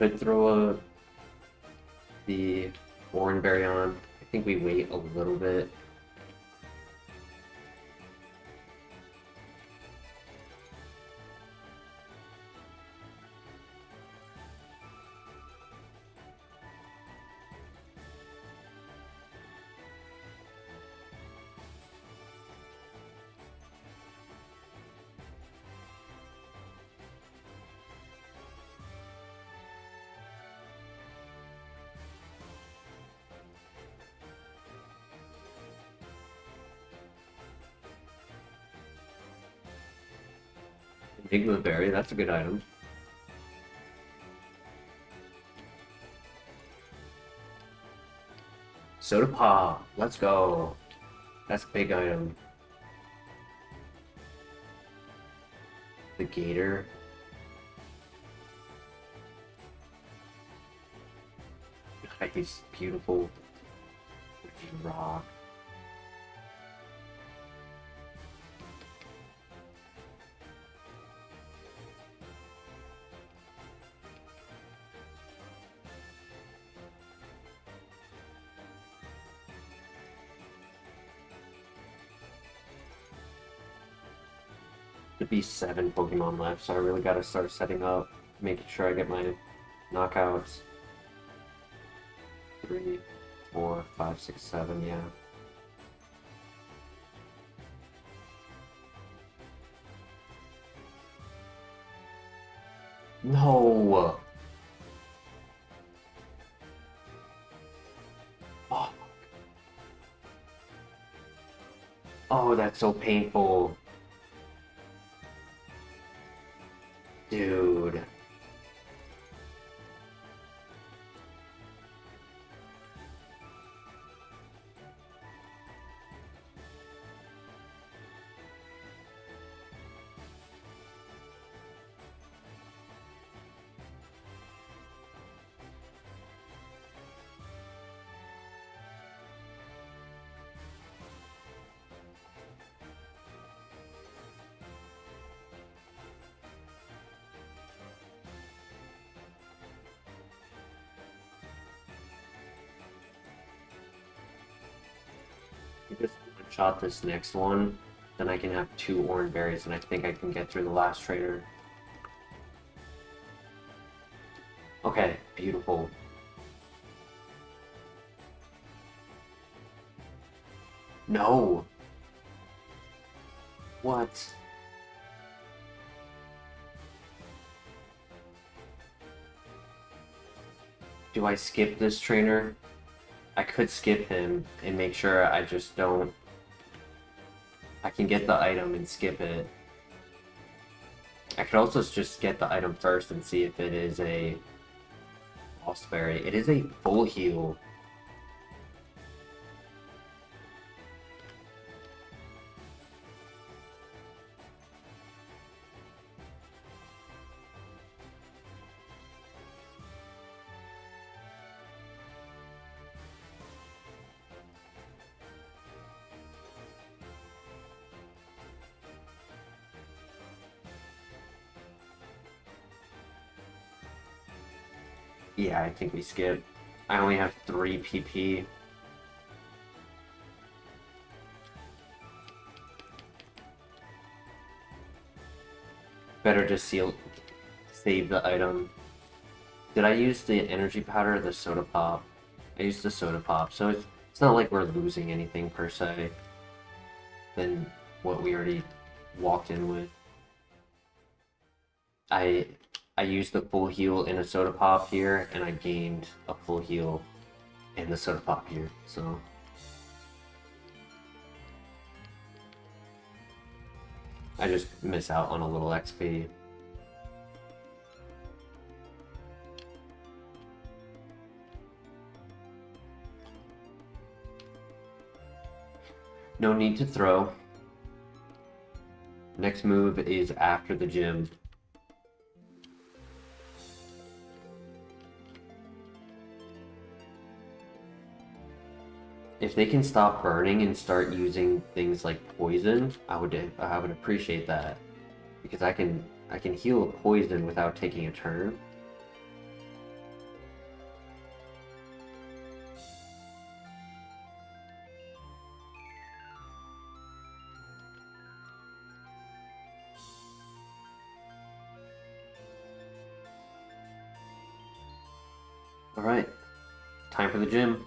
Could throw the Oranberry on. I think we wait a little bit. Enigma Berry, that's a good item. Soda Pop, let's go. That's a big item. The gator. God, he's beautiful. Rock. To be 7 Pokemon left, so I really gotta start setting up, making sure I get my knockouts. 3, 4, 5, 6, 7, yeah. No! Oh, oh, that's so painful. Dude. Just one-shot this next one, then I can have 2 orange berries, and I think I can get through the last trader. Okay, beautiful. No! What? Do I skip this trainer? I could skip him and make sure I just don't... I can get the item and skip it. I could also just get the item first and see if it is a Lost Berry. It is a full heal. Yeah, I think we skip. I only have 3 PP. Better just save the item. Did I use the energy powder or the soda pop? I used the soda pop, so it's not like we're losing anything per se than what we already walked in with. I used the full heal in a soda pop here, and I gained a full heal in the soda pop here, so... I just miss out on a little XP. No need to throw. Next move is after the gym. If they can stop burning and start using things like poison, I would appreciate that, because I can heal a poison without taking a turn. All right, time for the gym.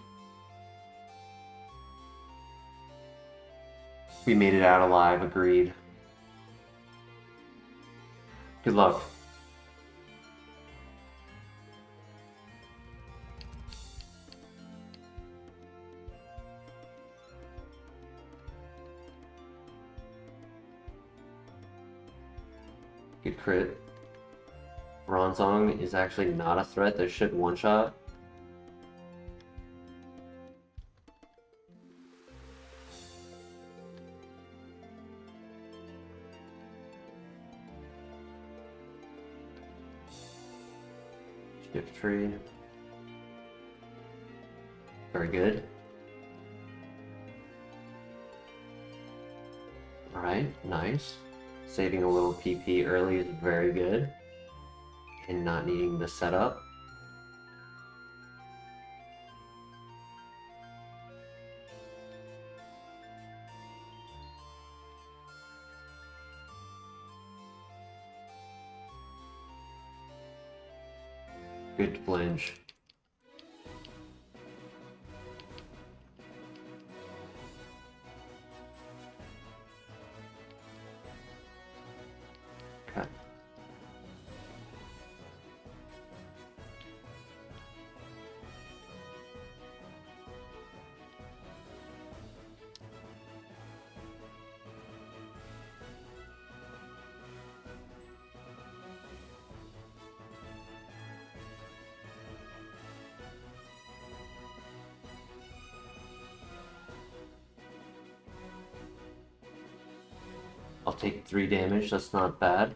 We made it out alive, agreed. Good luck. Good crit. Bronzong is actually not a threat. This should one-shot. Shift tree. Very good. Alright, nice. Saving a little PP early is very good. And not needing the setup. Good flinch. Okay. I'll take 3 damage, that's not bad.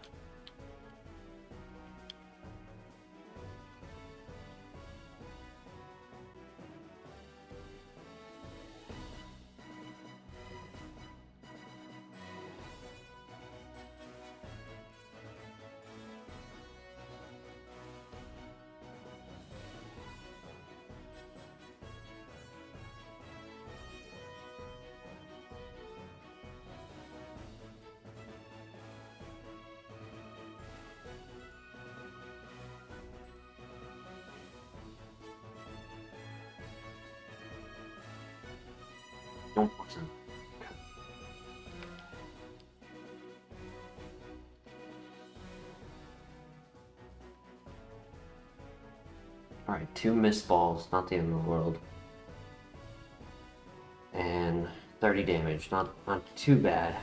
Don't poison. Okay. Alright, 2 missed balls, not the end of the world. And 30 damage, not too bad.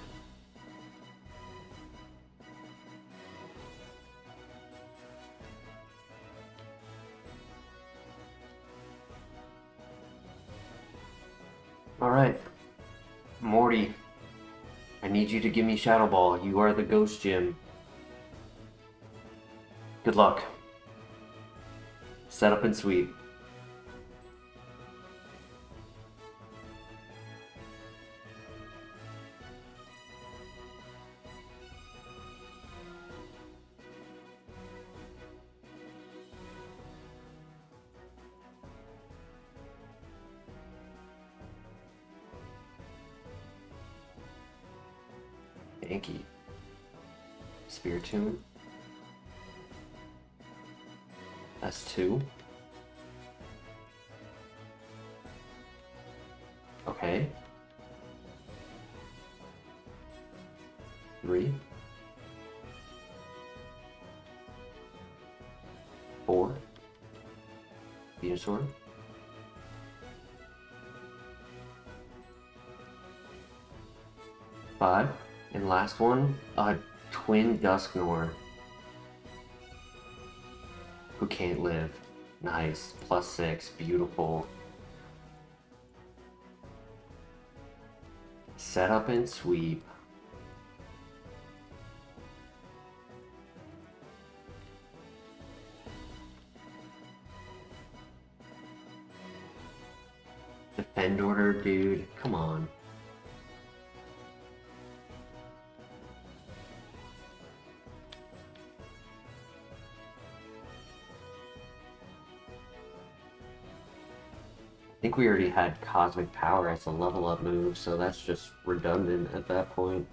Alright, Morty, I need you to give me Shadow Ball. You are the Ghost Gym. Good luck. Set up and sweep. Yankee. Spear Tune. That's 2. Okay. 3. 4. Venusaur. 5. And last one, a twin Dusknoir. Who can't live. Nice. +6. Beautiful. Set up and sweep. Defend order, dude. Come on. I think we already had Cosmic Power as a level up move, so that's just redundant at that point.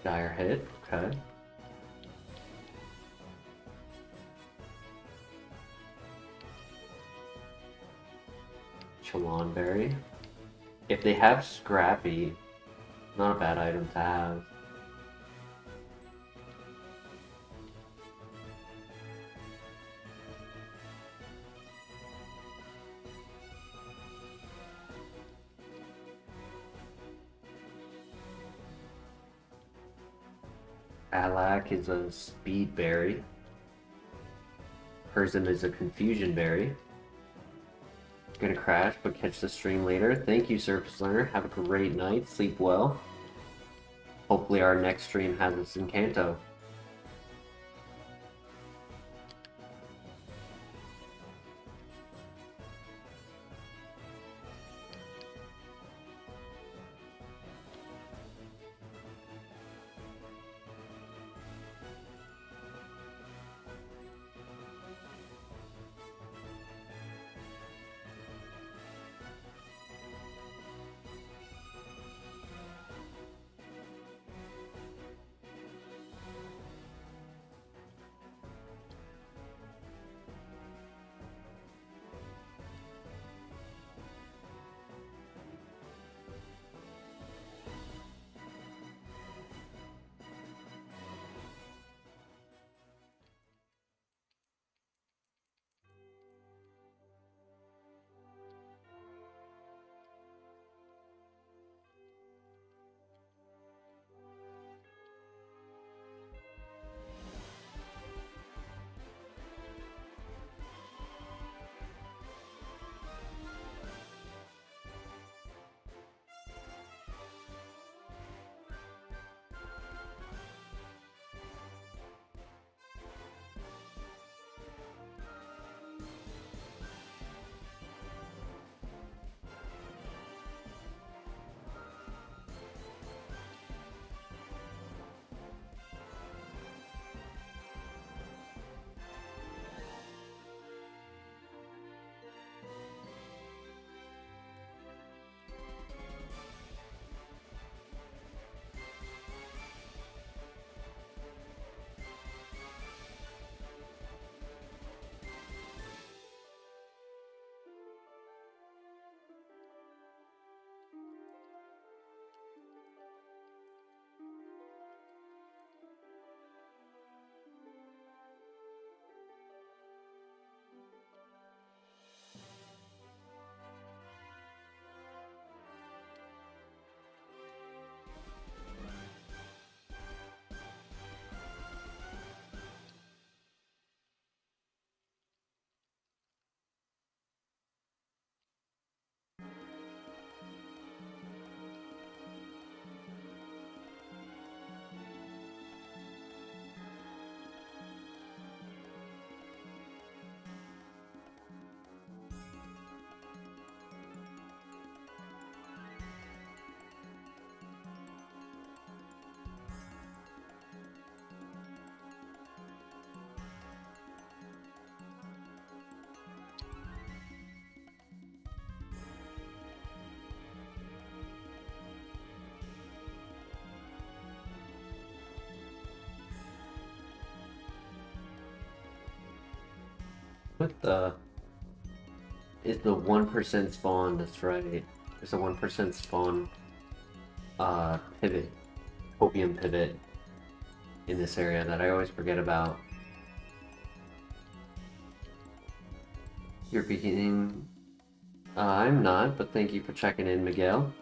Dire hit, okay. Berry. If they have Scrappy, not a bad item to have. Alak is a speed berry. Persian is a confusion berry. Gonna crash, but catch the stream later. Thank you, Surface Learner. Have a great night. Sleep well. Hopefully our next stream has us in Kanto. What the... Is the 1% spawn, that's right. There's a 1% spawn pivot, opium pivot in this area that I always forget about. You're beginning... I'm not, but thank you for checking in, Miguel.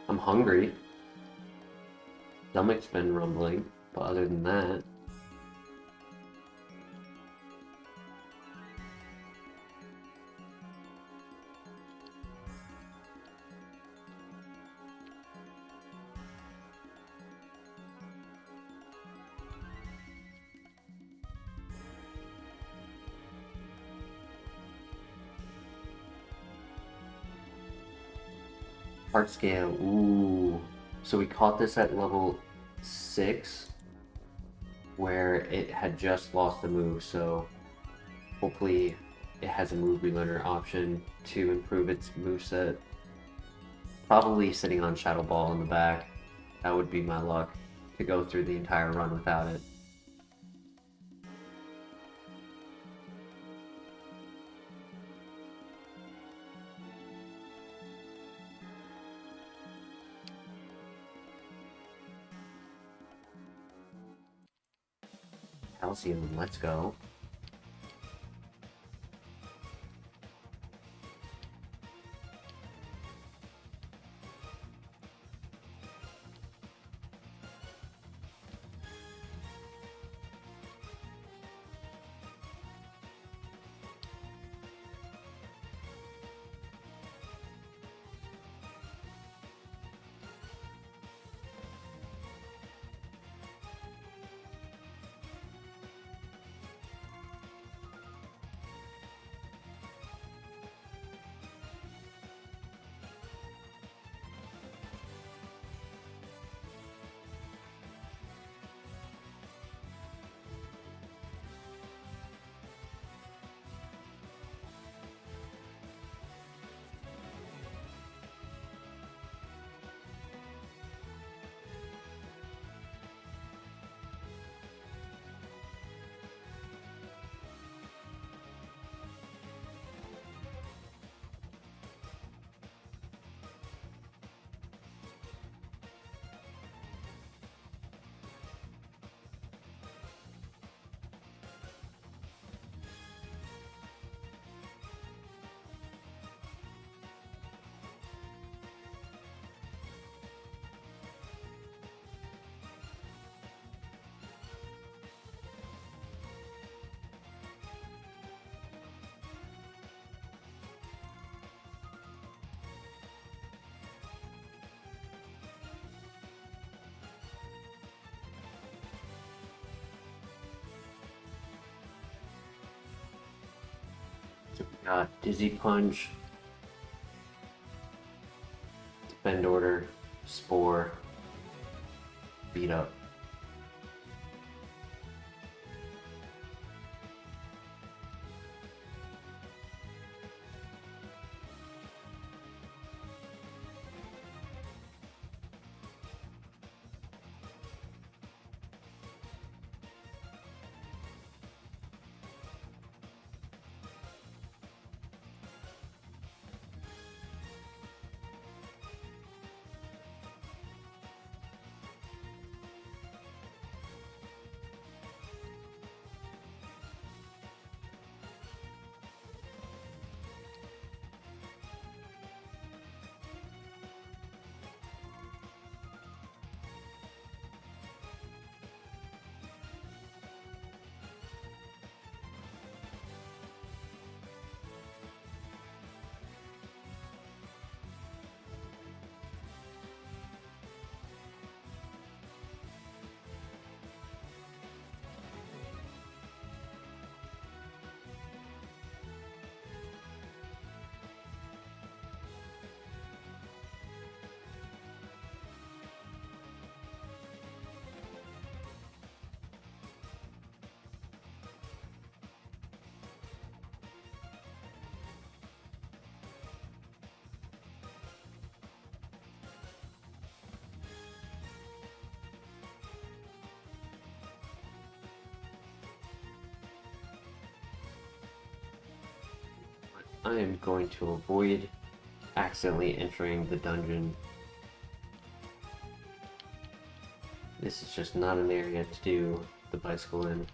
I'm hungry. Stomach's been rumbling, but other than that... Heart scale, ooh. So we caught this at level 6, where it had just lost a move, so hopefully it has a move relearner option to improve its moveset. Probably sitting on Shadow Ball in the back. That would be my luck to go through the entire run without it. Calcium, let's go. We got Dizzy Punch, Defend Order, Spore, Beat Up. I am going to avoid accidentally entering the dungeon. This is just not an area to do the bicycle in.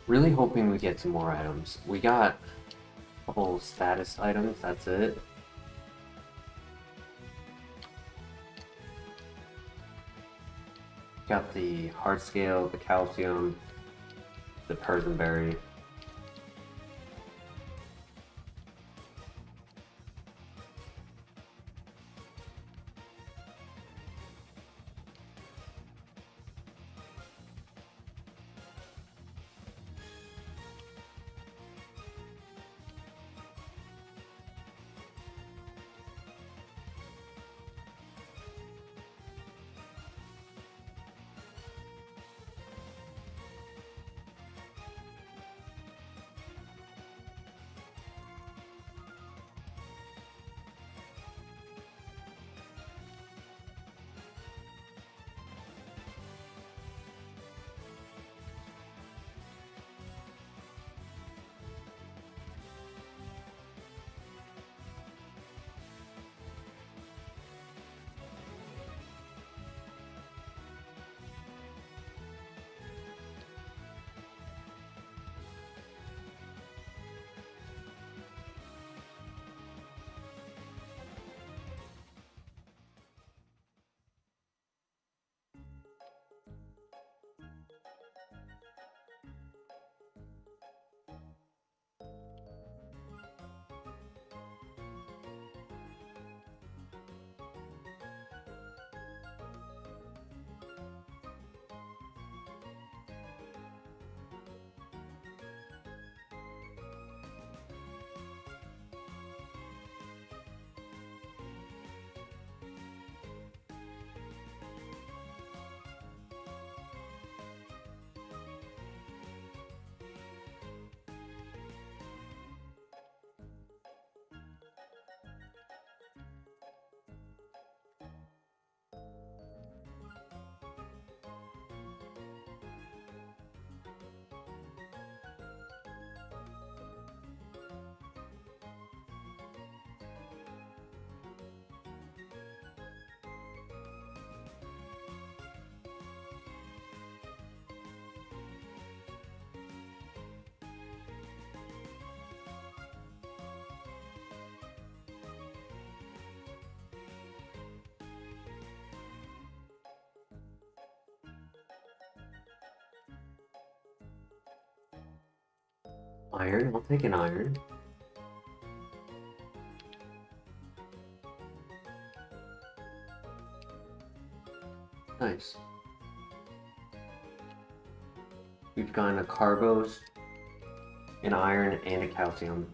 Really hoping we get some more items. We got a couple status items, that's it. Got the heart scale, the calcium, the Persianberry. Iron, I'll take an iron. Nice. We've gotten a Carbos, an Iron, and a Calcium.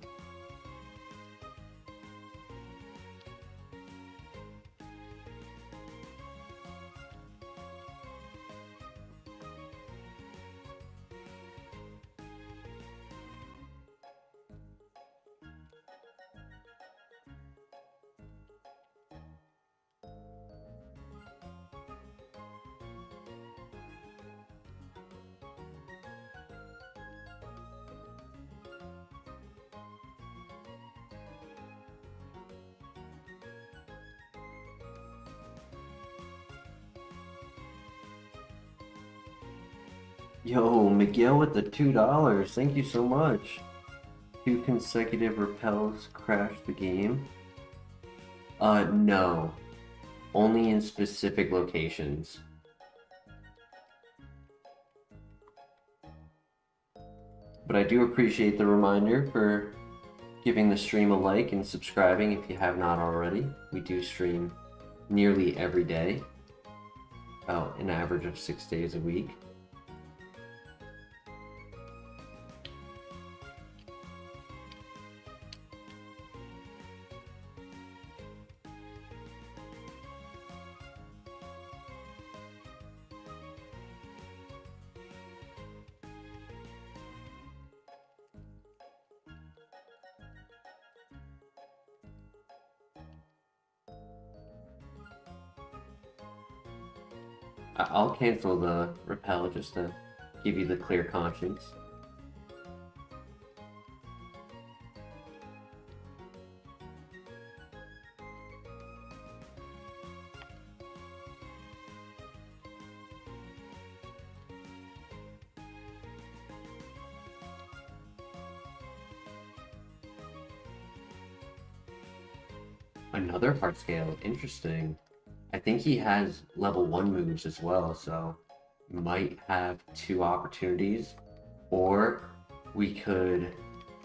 Yo, Miguel with the $2. Thank you so much. 2 consecutive repels crashed the game. No. Only in specific locations. But I do appreciate the reminder for giving the stream a like and subscribing if you have not already. We do stream nearly every day, about an average of 6 days a week. I'll cancel the repel just to give you the clear conscience. Another heart scale, interesting. I think he has level 1 moves as well, so might have 2 opportunities. Or we could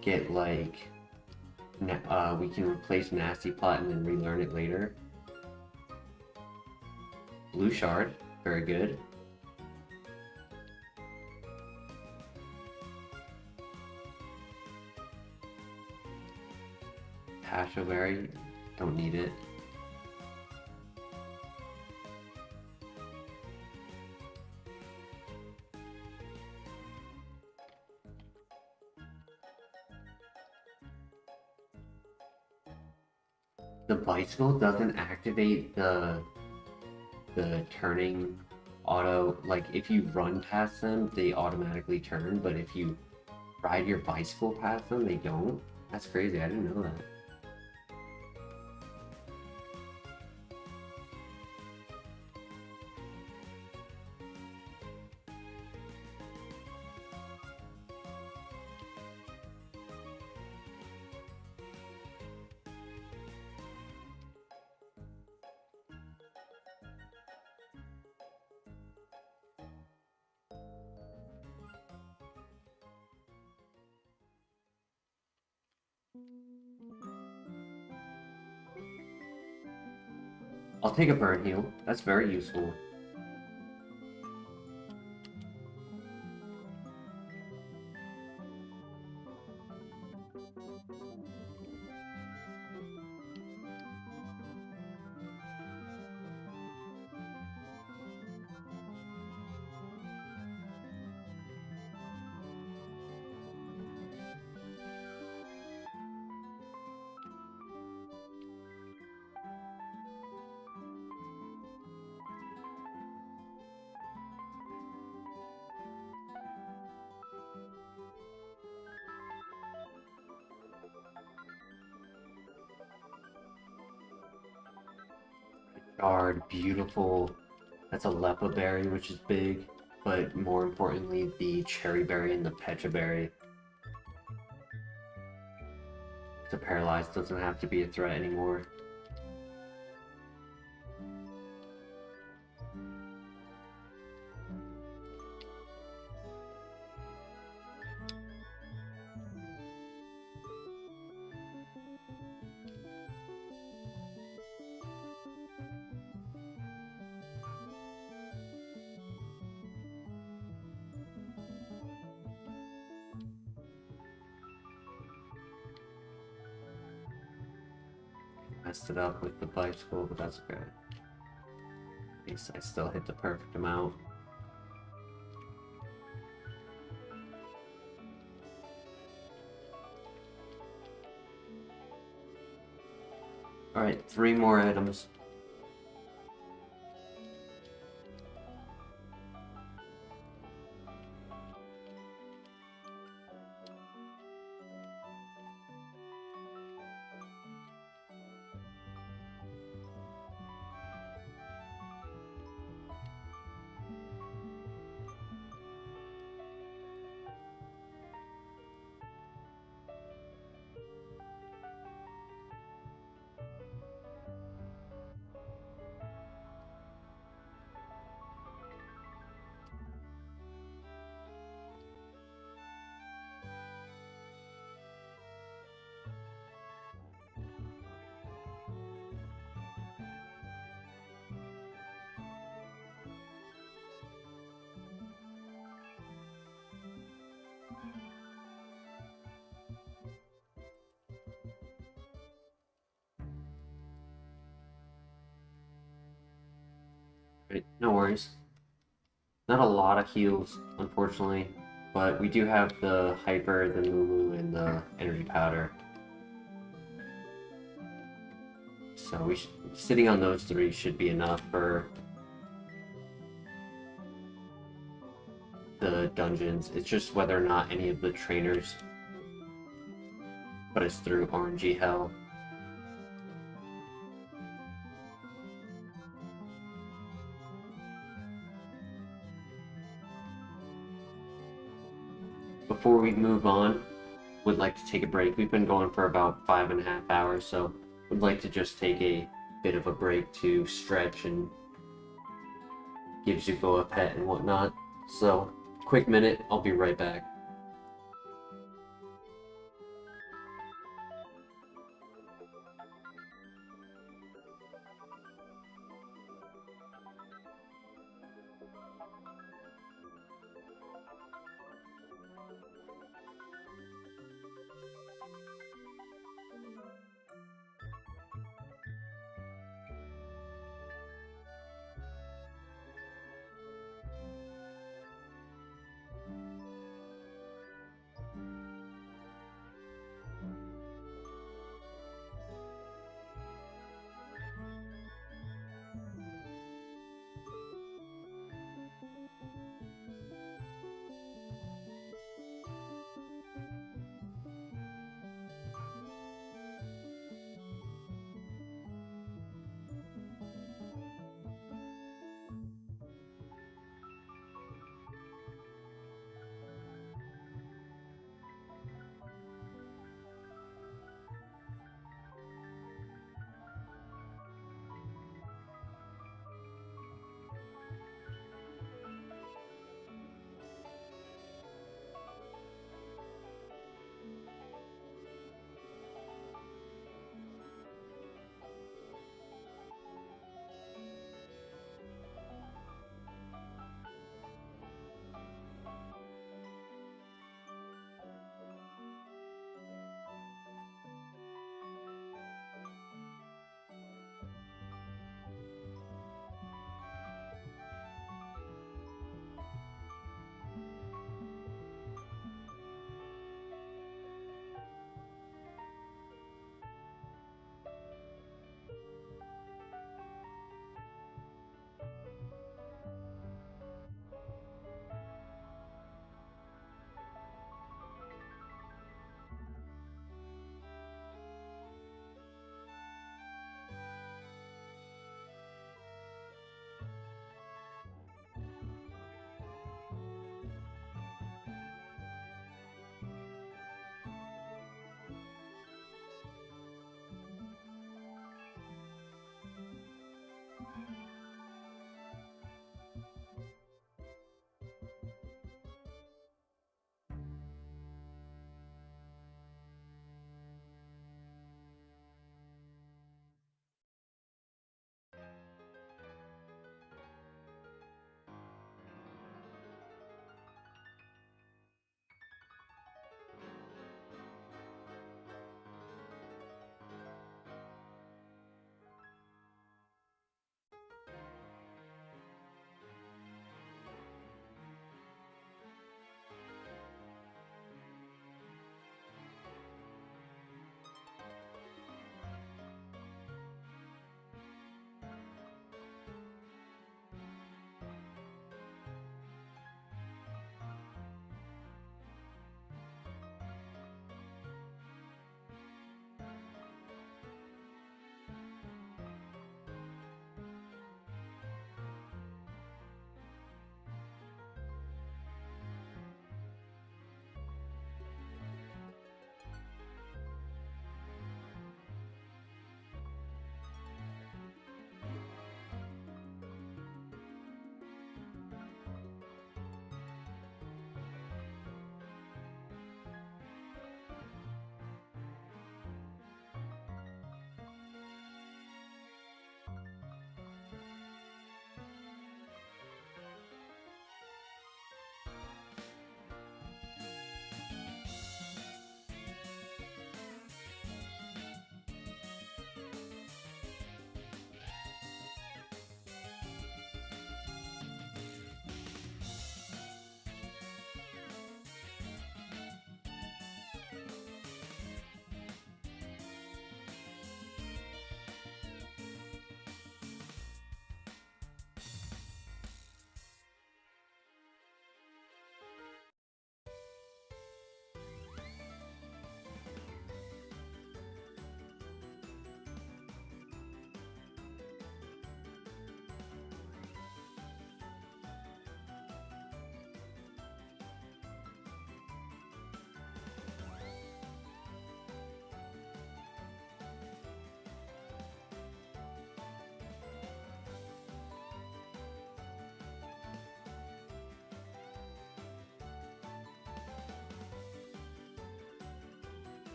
get like, we can replace Nasty Plot and then relearn it later. Blue Shard, very good. Pasha Berry, don't need it. The bicycle doesn't activate the turning auto. Like if you run past them, they automatically turn, but if you ride your bicycle past them, they don't. That's crazy, I didn't know that. I'll take a burn heal. That's very useful. Shard, beautiful. That's a Lepa berry, which is big, but more importantly, the cherry berry and the pecha berry. So paralyzed doesn't have to be a threat anymore. messed it up with the bicycle, but that's okay. At least I still hit the perfect amount. Alright, 3 more items. Right, no worries. Not a lot of heals, unfortunately, but we do have the Hyper, the Moo, and the Energy Powder. So sitting on those 3 should be enough for the dungeons. It's just whether or not any of the trainers put us through RNG hell. Before we move on, would like to take a break. We've been going for about 5.5 hours, so would like to just take a bit of a break to stretch and give Zuko a pet and whatnot. So, quick minute, I'll be right back.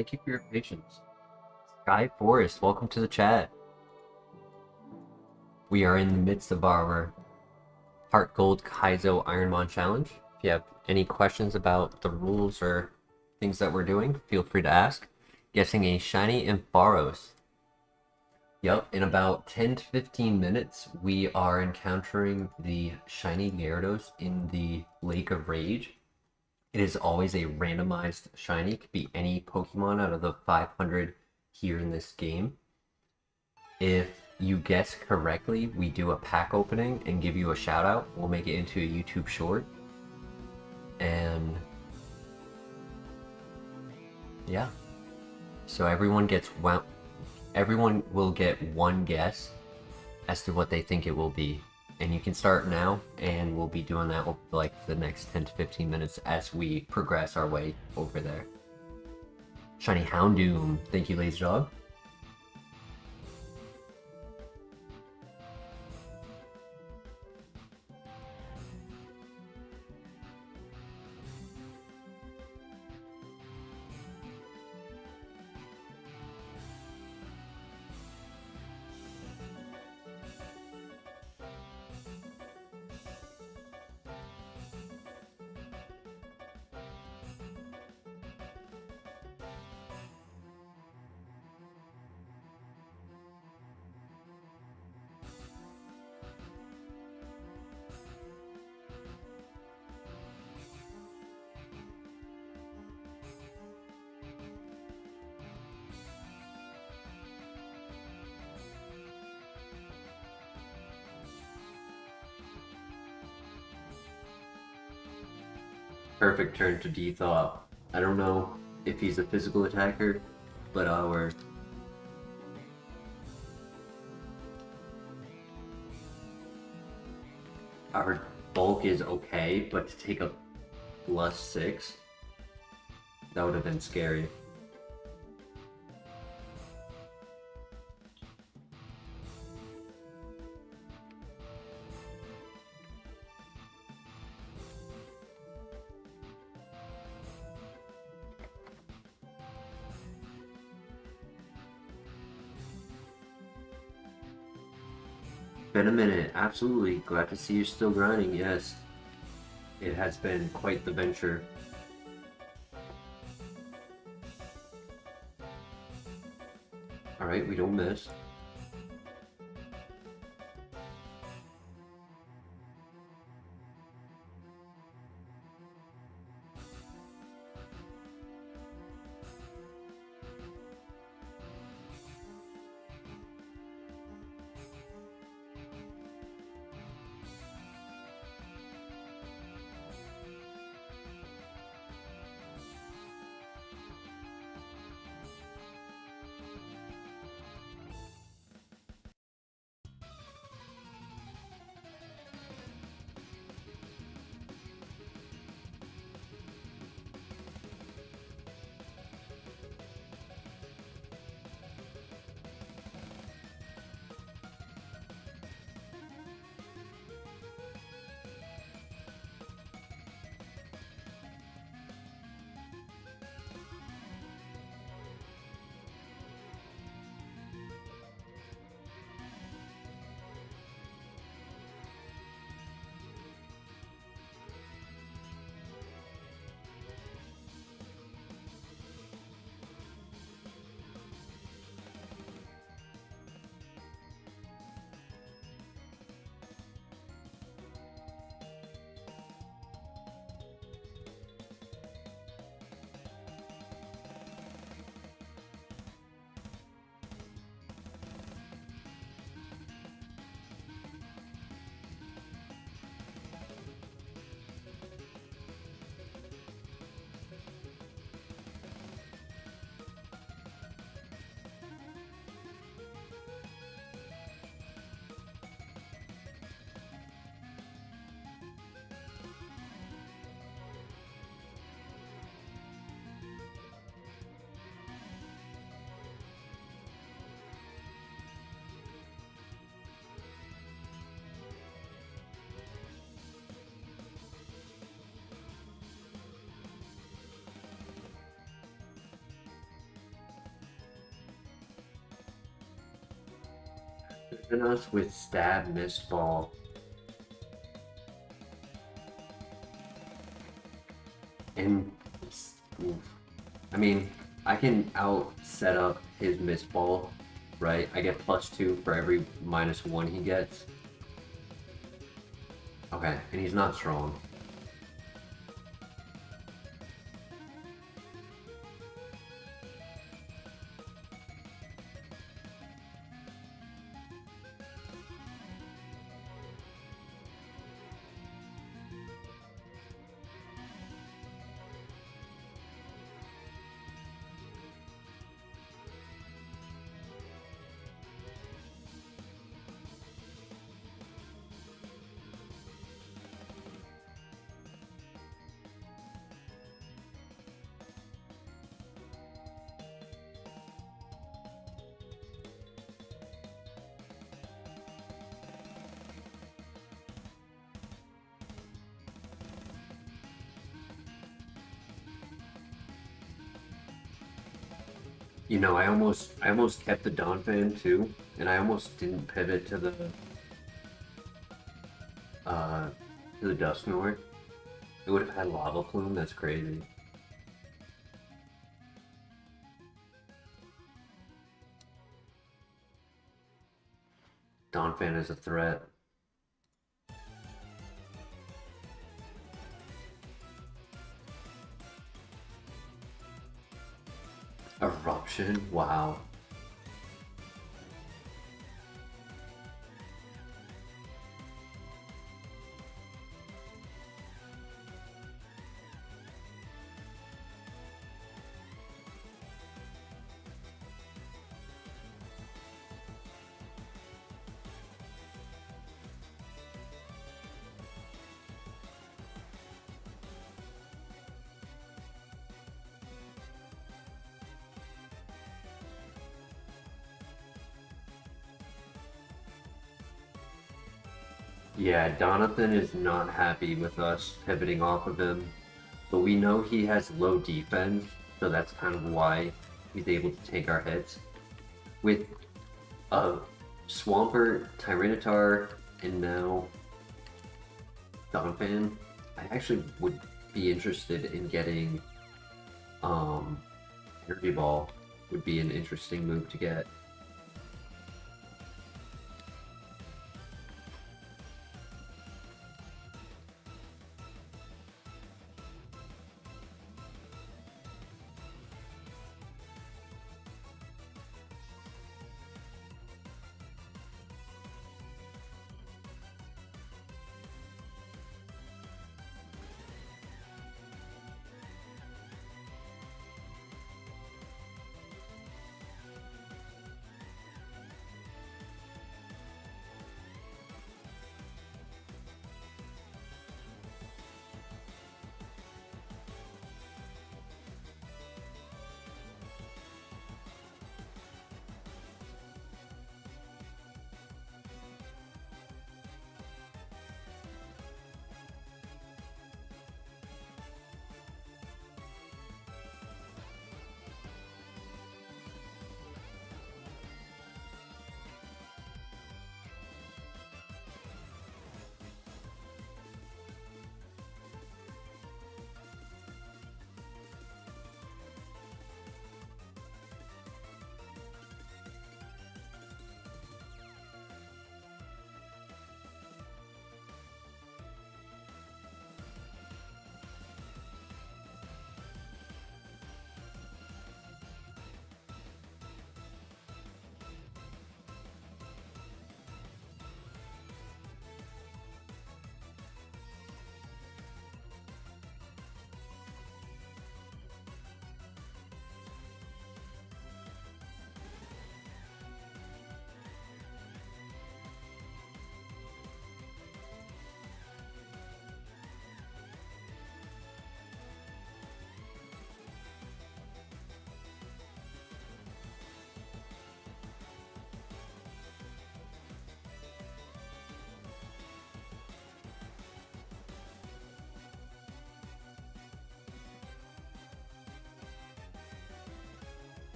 Thank you for your patience. Sky Forest, welcome to the chat. We are in the midst of our HeartGold Kaizo Ironmon challenge. If you have any questions about the rules or things that we're doing, feel free to ask. Guessing a shiny Ampharos. Yep, in about 10 to 15 minutes, we are encountering the shiny Gyarados in the Lake of Rage. It is always a randomized shiny. It could be any Pokemon out of the 500 here in this game. If you guess correctly, we do a pack opening and give you a shout out. We'll make it into a YouTube short. And yeah. So everyone will get one guess as to what they think it will be. And you can start now, and we'll be doing that over like the next 10 to 15 minutes as we progress our way over there. Shiny Houndoom. Thank you, Lazy Dog. Perfect turn to D-Thaw. I don't know if he's a physical attacker, but our bulk is okay, but to take a +6, that would have been scary. Been a minute, absolutely. Glad to see you're still grinding, yes. It has been quite the venture. Alright, we don't miss. And us with stab, missed ball. And oof. I mean, I can out set up his missed ball, right? I get +2 for every -1 he gets. Okay, and he's not strong. You know, I almost kept the Donphan too, and I almost didn't pivot uh to the Dusknoir. It would have had Lava Plume, that's crazy. Donphan is a threat. Eruption? Wow. Yeah, Donathan is not happy with us pivoting off of him, but we know he has low defense, so that's kind of why he's able to take our hits. With a Swampert, Tyranitar, and now Donphan, I actually would be interested in getting Energy Ball. Would be an interesting move to get.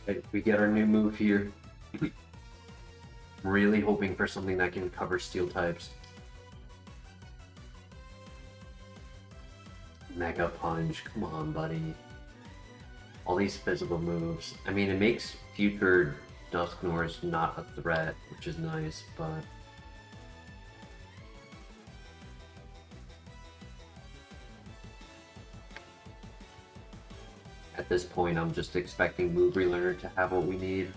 Right, we get our new move here. I'm really hoping for something that can cover steel types. Mega Punch, come on, buddy. All these physical moves. I mean, it makes future Dusknoirs not a threat, which is nice, but... At this point, I'm just expecting Move Relearner to have what we need.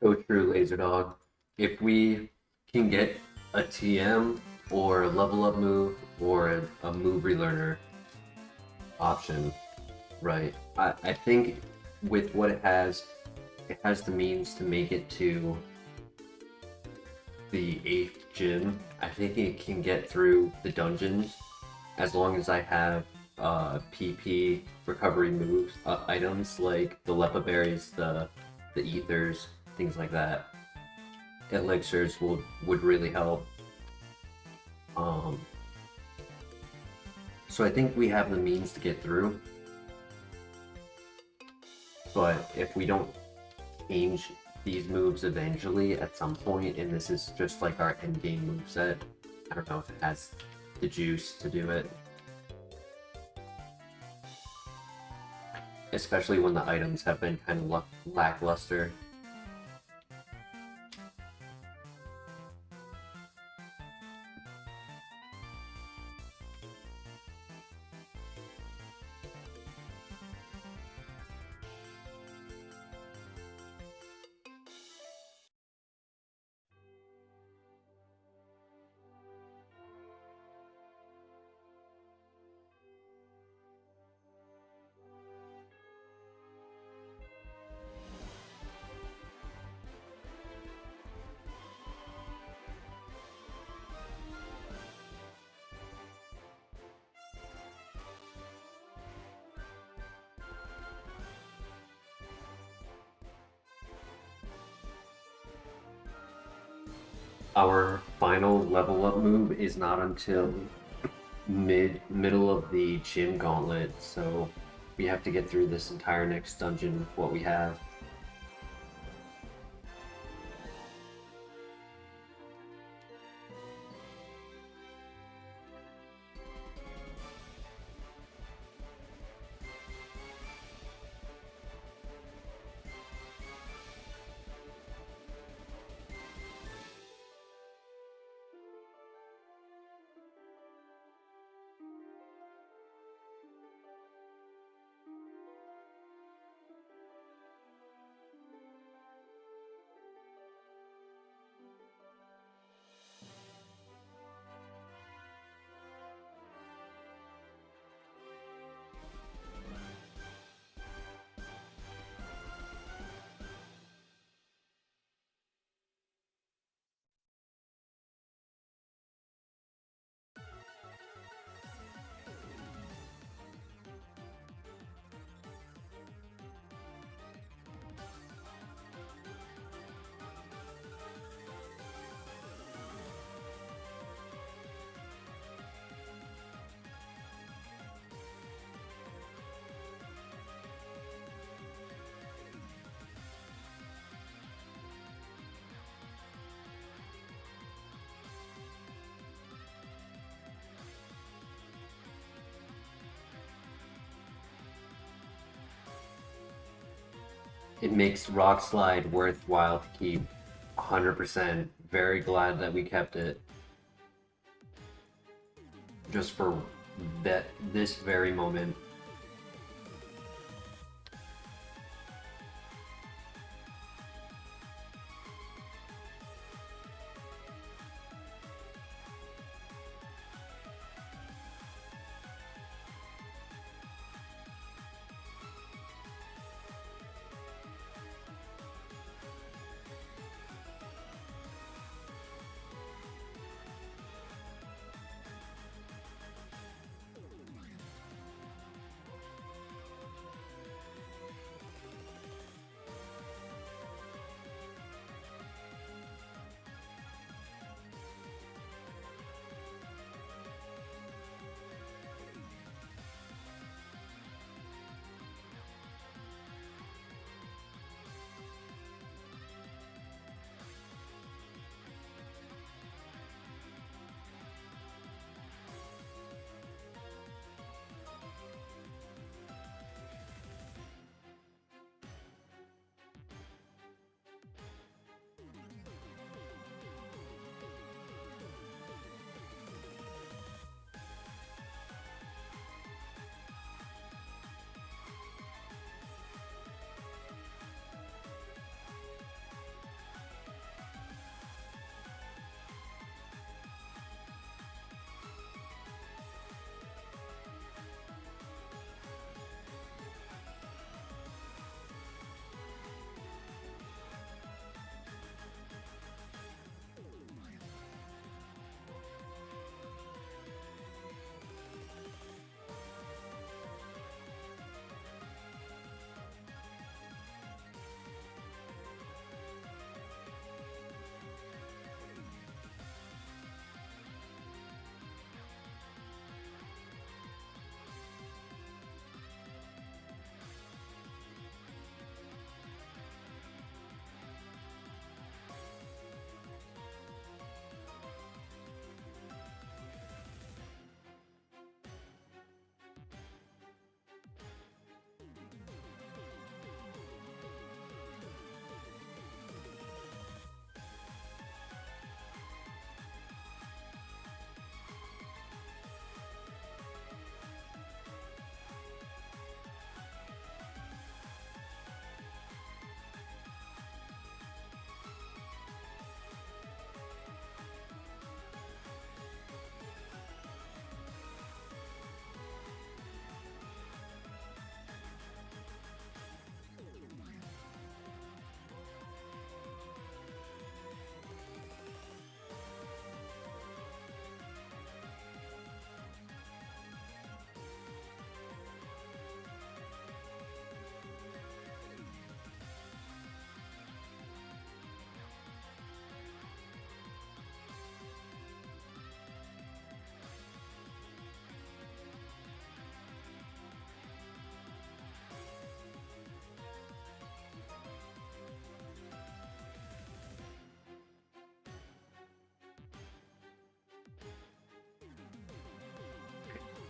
So true, Laser Dog. If we can get a TM or a level up move or a move relearner option, right? I think with what it has the means to make it to the 8th gym. I think it can get through the dungeons as long as I have PP recovery moves items like the Lepa berries, the ethers, things like that. Elixirs would really help. So I think we have the means to get through. But if we don't change these moves eventually at some point, and this is just like our end game moveset, I don't know if it has the juice to do it. Especially when the items have been kind of lackluster. Our final level up move is not until middle of the gym gauntlet, so we have to get through this entire next dungeon with what we have. It makes Rock Slide worthwhile to keep 100%. Very glad that we kept it. Just for this very moment.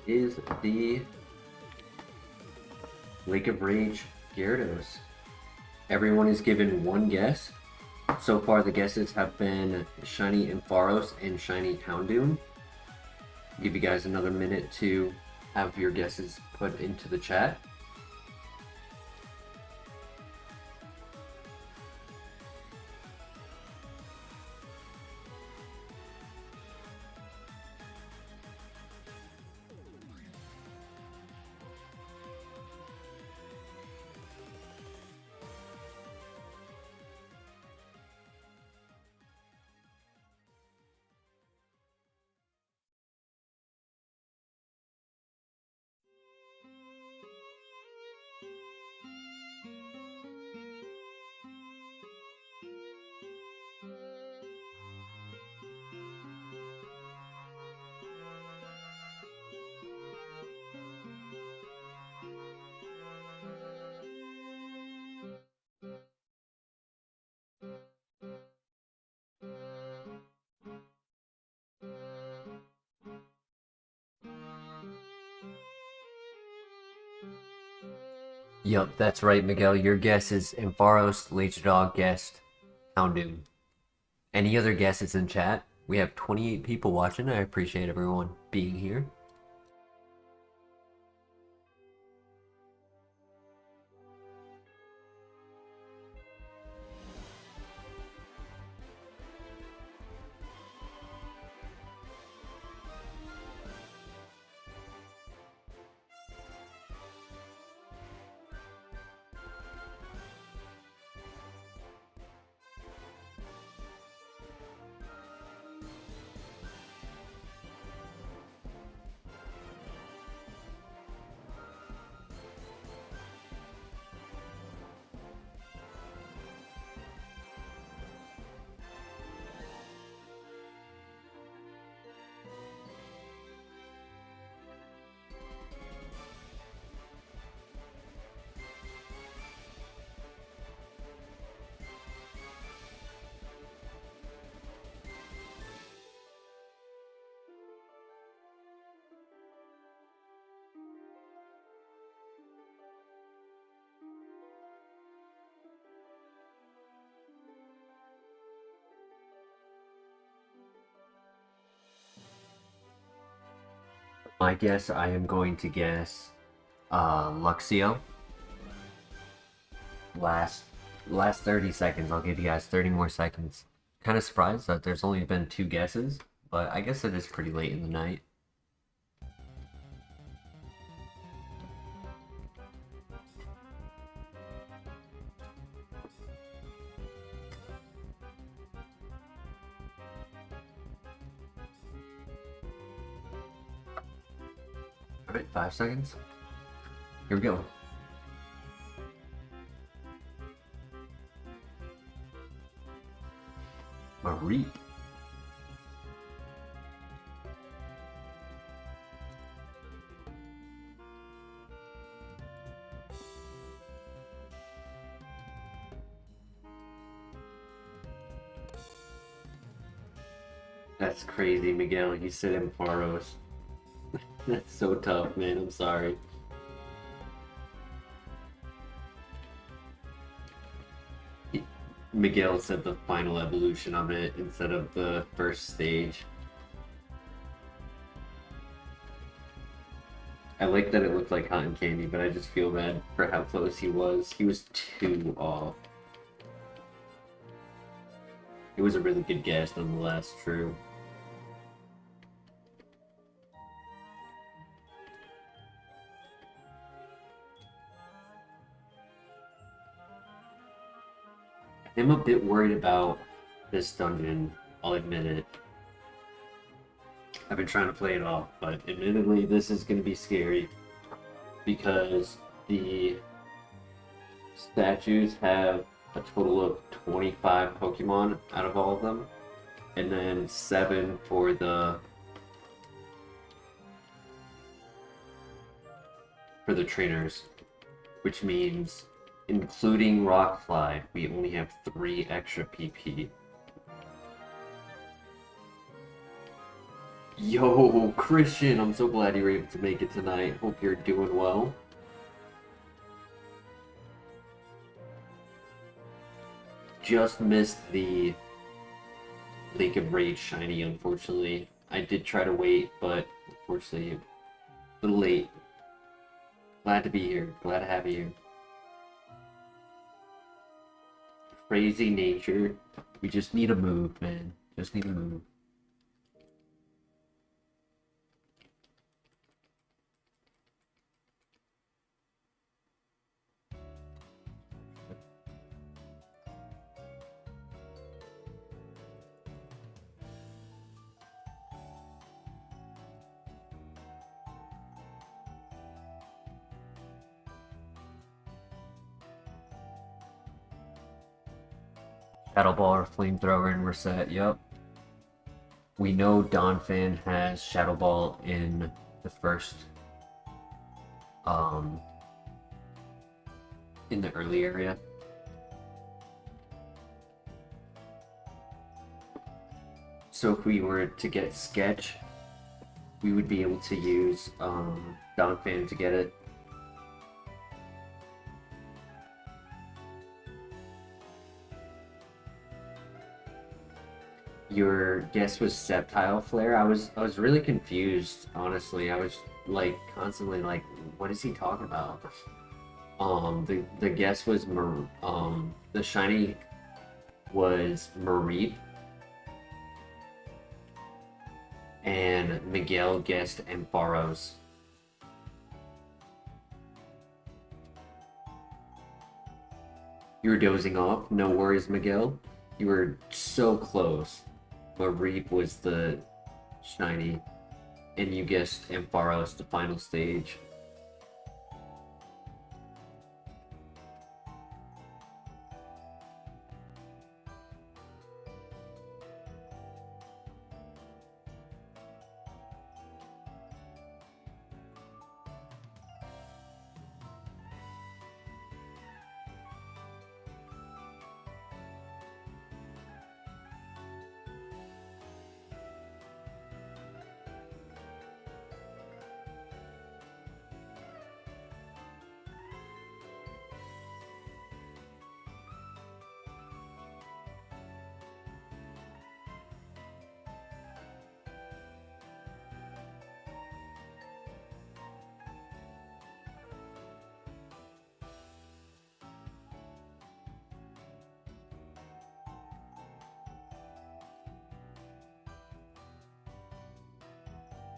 is the Lake of Rage Gyarados. Everyone is given one guess. So far the guesses have been Shiny Ampharos and Shiny Houndoom. I'll give you guys another minute to have your guesses put into the chat. Yup, that's right, Miguel. Your guess is Ampharos, Leechadog guessed Houndoom. Any other guesses in chat? We have 28 people watching. I appreciate everyone being here. My guess, I am going to guess Luxio. Last 30 seconds. I'll give you guys 30 more seconds. Kind of surprised that there's only been 2 guesses, but I guess it is pretty late in the night. Alright, 5 seconds. Here we go. Marie. That's crazy, Miguel. You said Ampharos. That's so tough, man. I'm sorry. Miguel said the final evolution of it instead of the first stage. I like that it looked like cotton candy, but I just feel bad for how close he was. He was 2 off. It was a really good guess, nonetheless. True. I'm a bit worried about this dungeon, I'll admit it. I've been trying to play it off, but admittedly this is going to be scary because the statues have a total of 25 Pokemon out of all of them, and then 7 for the trainers, which means including Rockfly, we only have 3 extra PP. Yo, Christian, I'm so glad you were able to make it tonight. Hope you're doing well. Just missed the Lake of Rage shiny, unfortunately. I did try to wait, but unfortunately, a little late. Glad to be here. Glad to have you here. Crazy nature. We just need a move, man. Just need a move. Shadow Ball or Flamethrower and we're set, yep. We know Donphan has Shadow Ball in the first, in the early area. So if we were to get Sketch, we would be able to use Donphan to get it. Your guess was Sceptile Flare. I was really confused, honestly. I was like constantly like, what is he talking about? The guess was the shiny was Mareep, and Miguel guessed Ampharos. You were dozing off. No worries, Miguel. You were so close. Mareep was the shiny, and you guessed Ampharos, the final stage.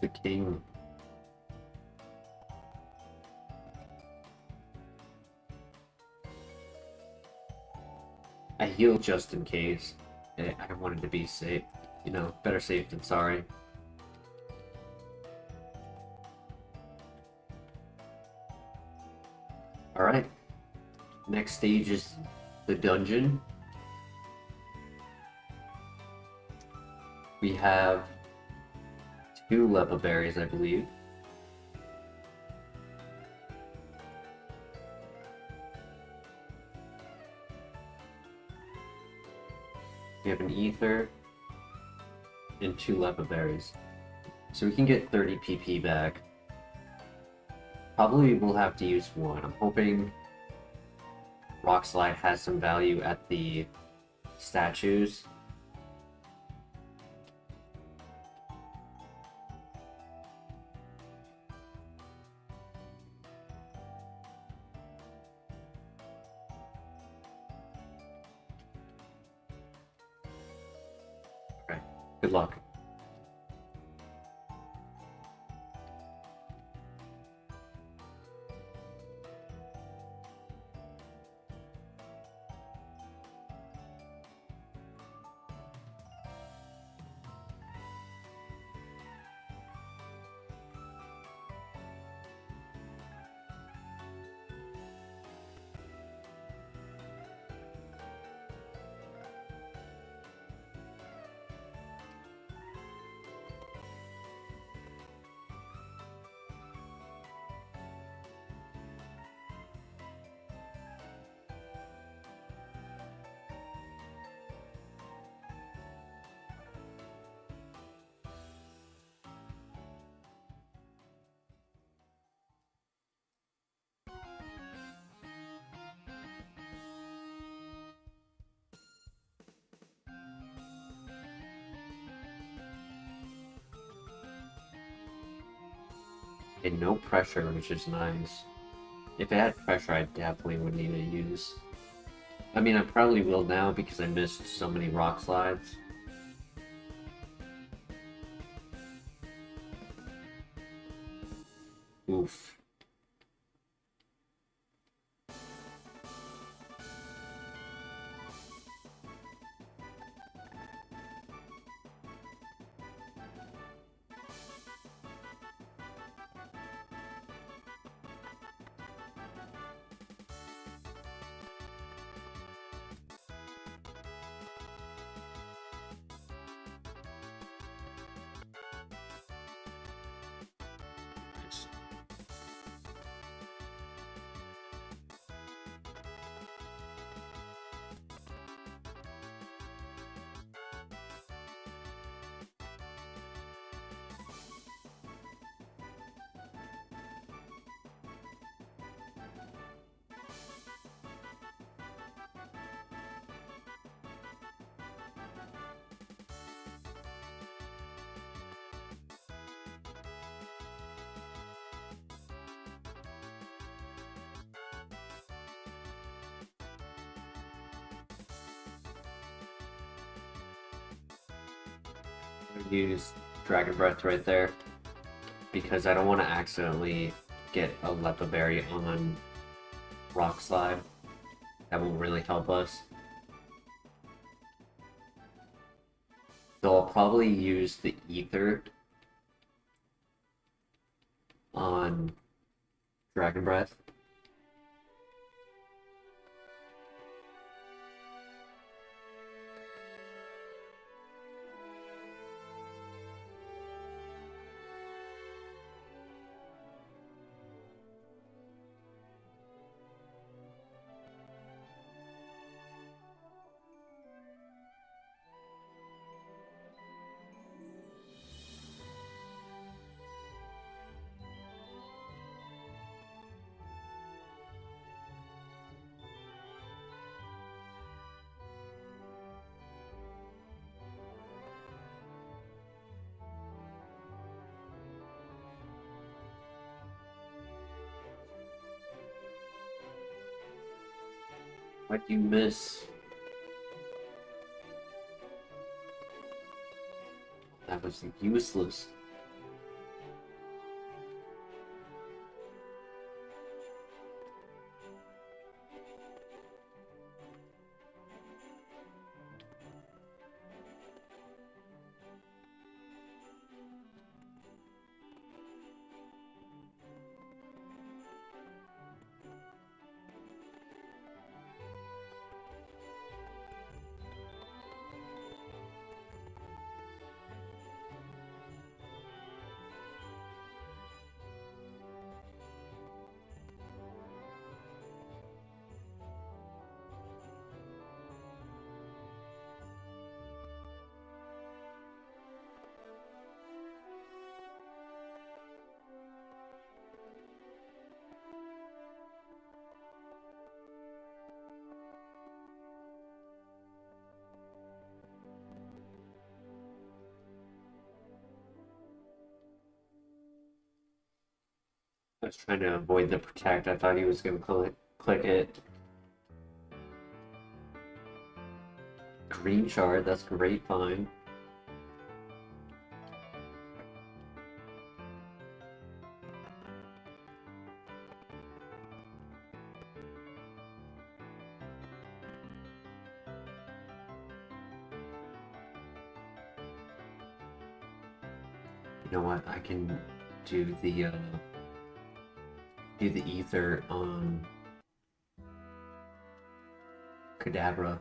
The king. I healed just in case. I wanted to be safe. You know, better safe than sorry. Alright. Next stage is the dungeon. We have 2 Lepa berries, I believe. We have an ether and 2 Lepa berries. So we can get 30 PP back. Probably we'll have to use 1. I'm hoping Rock Slide has some value at the statues. Okay, good luck. And no pressure, which is nice. If it had pressure, I definitely would need to use. I mean, I probably will now because I missed so many rock slides. Oof. Use Dragon Breath right there because I don't want to accidentally get a Lepa Berry on Rock Slide. That won't really help us. So I'll probably use the Ether on Dragon Breath. Why'd you miss? That was useless. I was trying to avoid the protect. I thought he was going to click it. Green shard, that's great, fine. You know what? I can do the ether on Kadabra.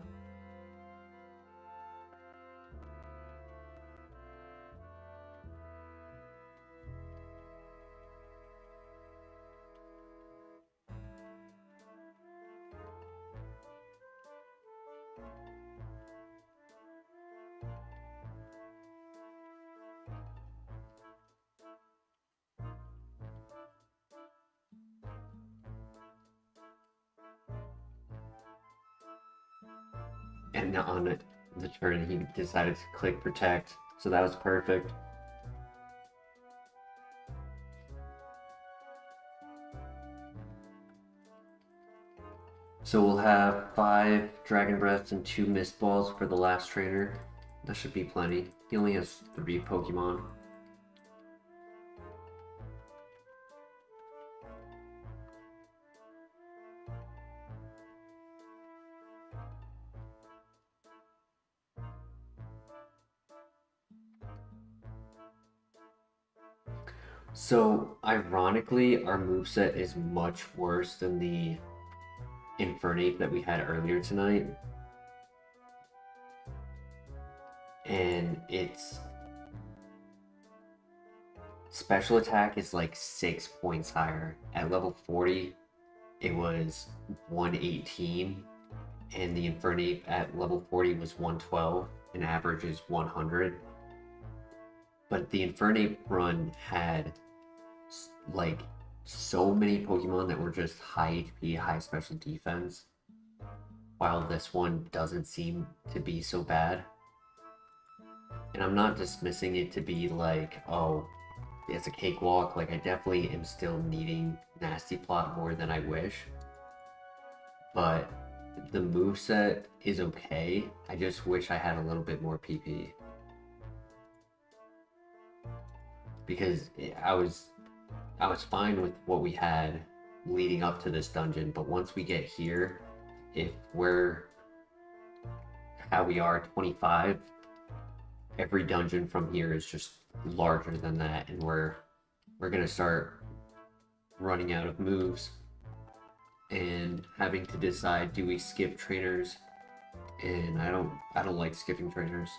And on the turn, he decided to click protect, so that was perfect. So we'll have 5 Dragon Breaths and 2 Mist Balls for the last trainer. That should be plenty. He only has 3 Pokemon. So, ironically, our moveset is much worse than the Infernape that we had earlier tonight. And its special attack is like 6 points higher. At level 40, it was 118, and the Infernape at level 40 was 112, and average is 100. But the Infernape run had like so many Pokemon that were just high HP, high special defense, while this one doesn't seem to be so bad. And I'm not dismissing it to be like, oh, it's a cakewalk. Like, I definitely am still needing Nasty Plot more than I wish. But the moveset is okay. I just wish I had a little bit more PP. Because I was fine with what we had leading up to this dungeon, but once we get here, if we're how we are 25, every dungeon from here is just larger than that, and we're gonna start running out of moves and having to decide, do we skip trainers? And I don't like skipping trainers.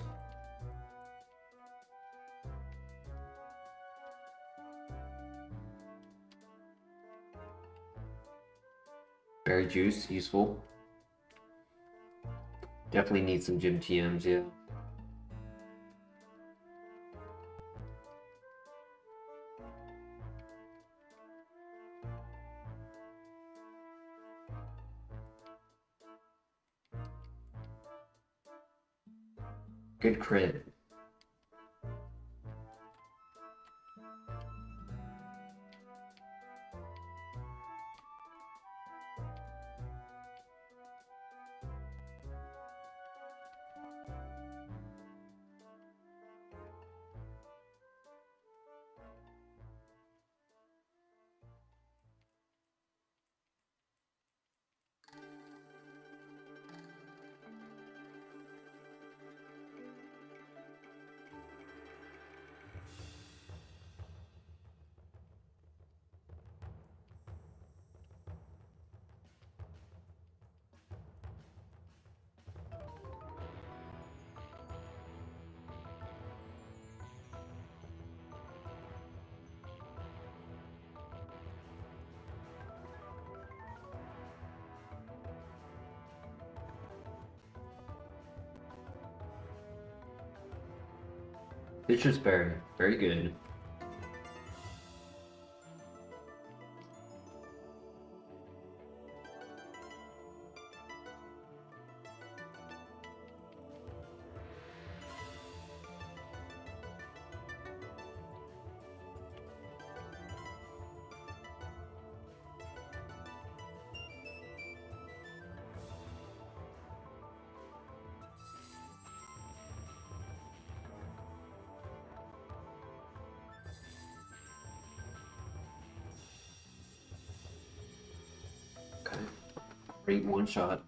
Berry juice, useful. Definitely need some gym TMs, yeah. Good crit. Citrus berry, very good. Okay, great one shot.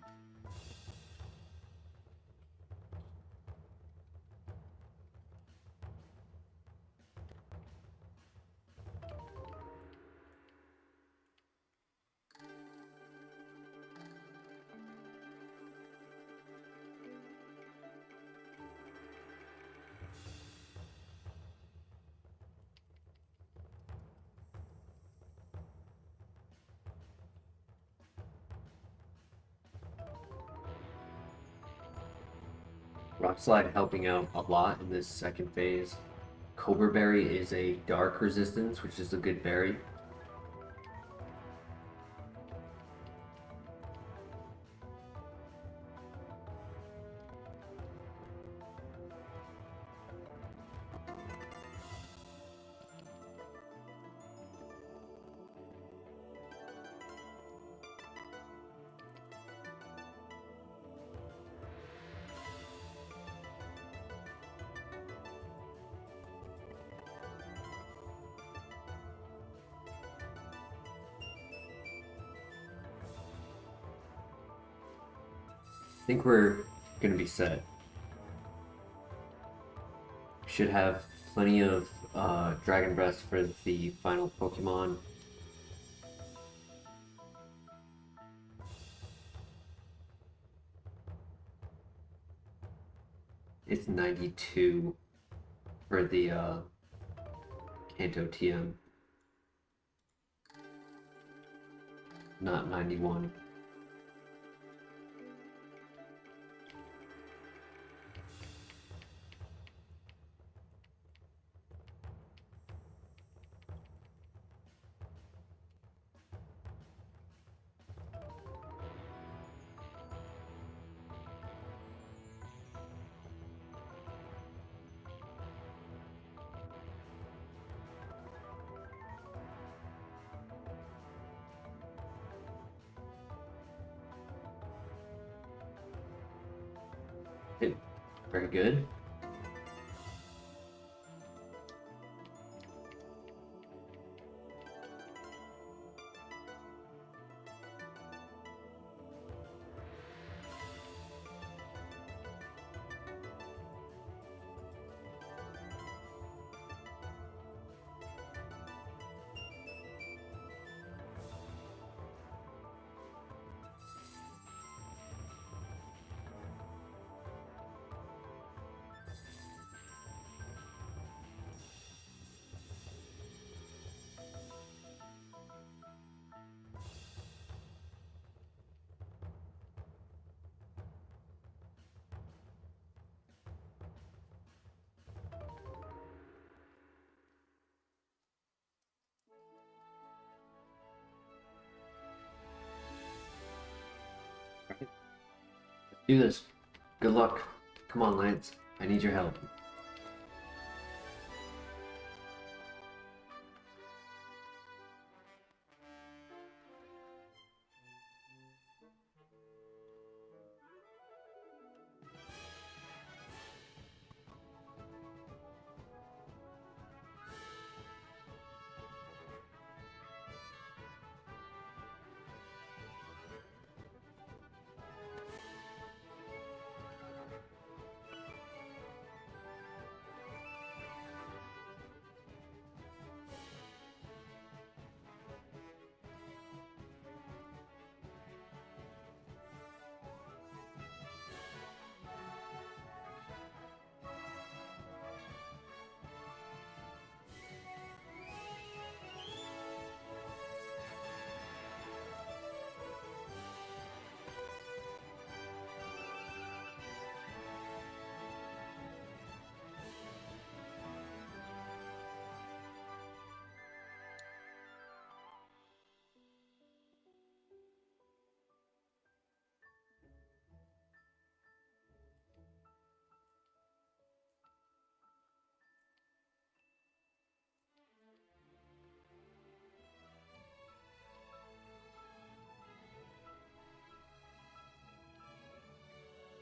Rock Slide helping out a lot in this second phase. Cobra Berry is a dark resistance, which is a good berry. I think we're gonna be set. Should have plenty of Dragon Breath for the final Pokemon. It's 92 for the Kanto TM. Not 91. Okay, very good. Let's do this. Good luck. Come on, Lance. I need your help.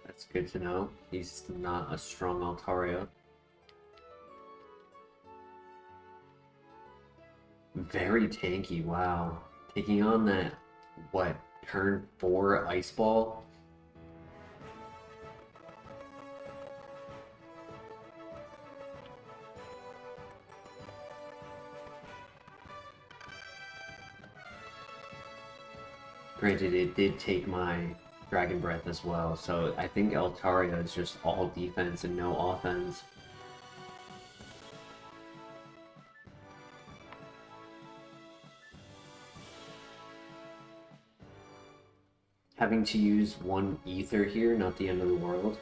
That's good to know. He's not a strong Altaria. Very tanky, wow. Taking on that, what, turn 4 Ice Ball? Granted, it did take my Dragon Breath as well, so I think Altaria is just all defense and no offense. Having to use one Ether here, not the end of the world.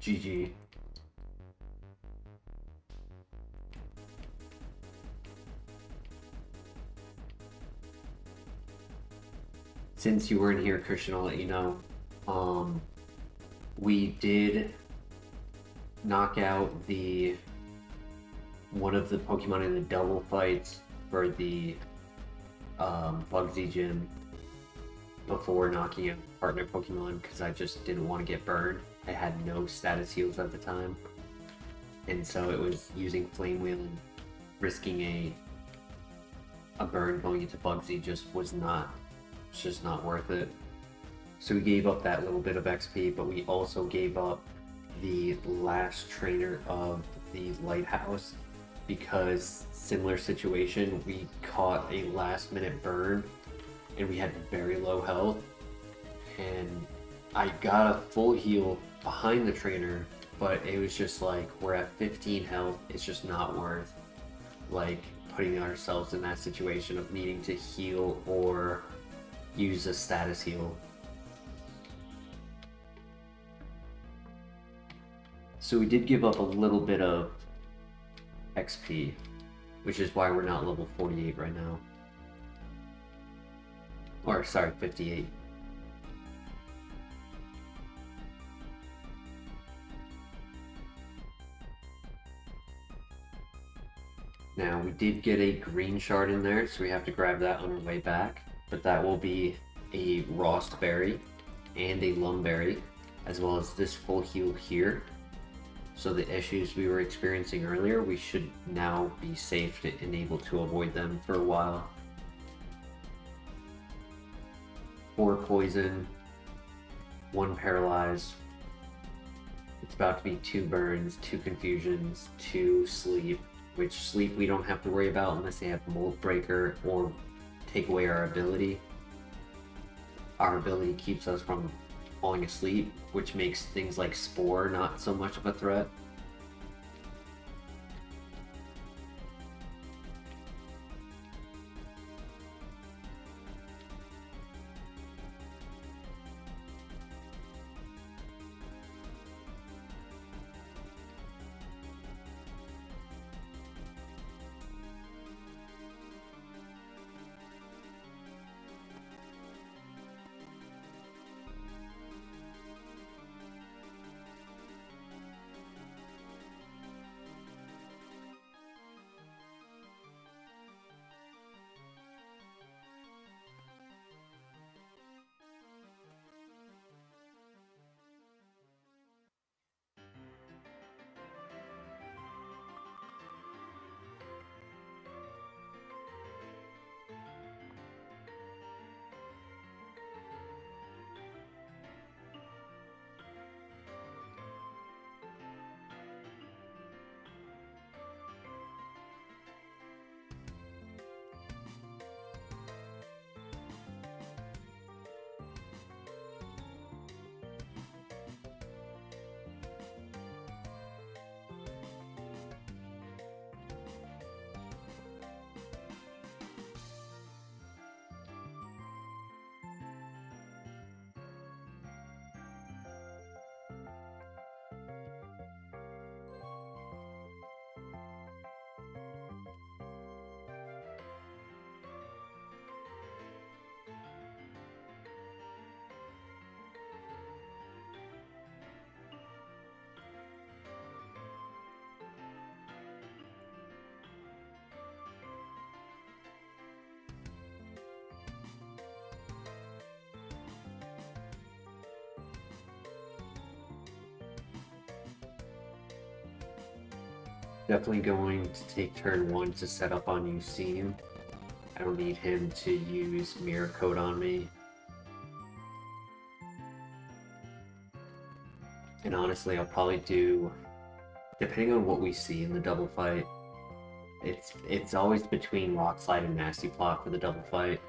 GG. Since you weren't here, Christian, I'll let you know. We did knock out one of the Pokemon in the double fights for the Bugsy Gym before knocking out partner Pokemon because I just didn't want to get burned. I had no status heals at the time, and so it was using Flame Wheel and risking a burn going into Bugsy just was just not worth it. So we gave up that little bit of XP, but we also gave up the last trainer of the Lighthouse because similar situation, we caught a last minute burn and we had very low health, and I got a full heal behind the trainer, but it was just like, we're at 15 health, it's just not worth like putting ourselves in that situation of needing to heal or use a status heal. So we did give up a little bit of XP, which is why we're not level 48 right now. Or, sorry, 58. Now, we did get a green shard in there, so we have to grab that on our way back. But that will be a Rost Berry and a Lum Berry, as well as this full heal here. So the issues we were experiencing earlier, we should now be safe and able to avoid them for a while. 4 poison, 1 paralyzed. It's about to be 2 burns, 2 confusions, 2 sleep, which sleep we don't have to worry about unless they have Mold Breaker or take away our ability. Our ability keeps us from falling asleep, which makes things like Spore not so much of a threat. Definitely going to take turn 1 to set up on Useem. I don't need him to use Mirror Coat on me. And honestly, I'll probably do, depending on what we see in the double fight, it's always between Rock Slide and Nasty Plot for the double fight.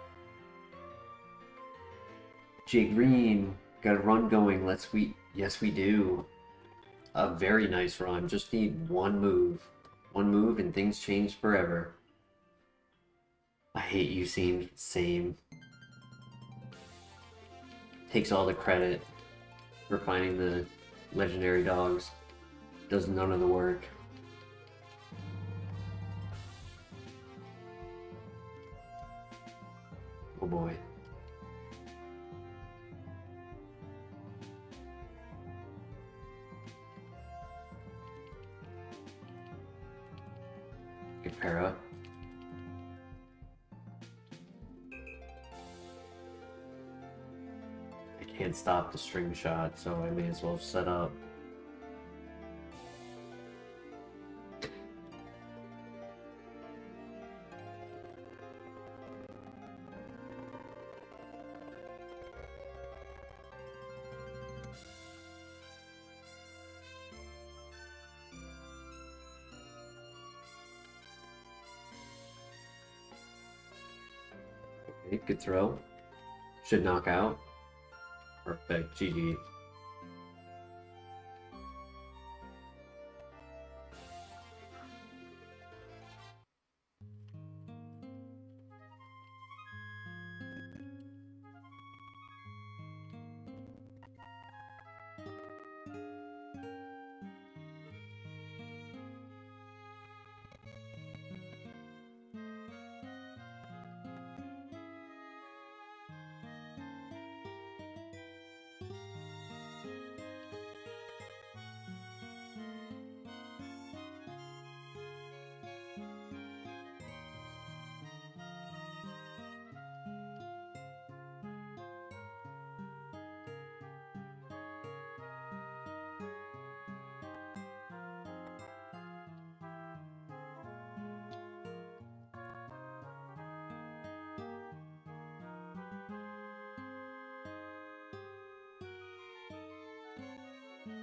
Jay Green, got a run going, yes we do. A very nice run, just need one move. One move and things change forever. I hate Useem, same. Takes all the credit for finding the legendary dogs. Does none of the work. Oh boy. Good para. I can't stop the string shot, so I may as well set up. Okay, good throw. Should knock out. Perfect, GG.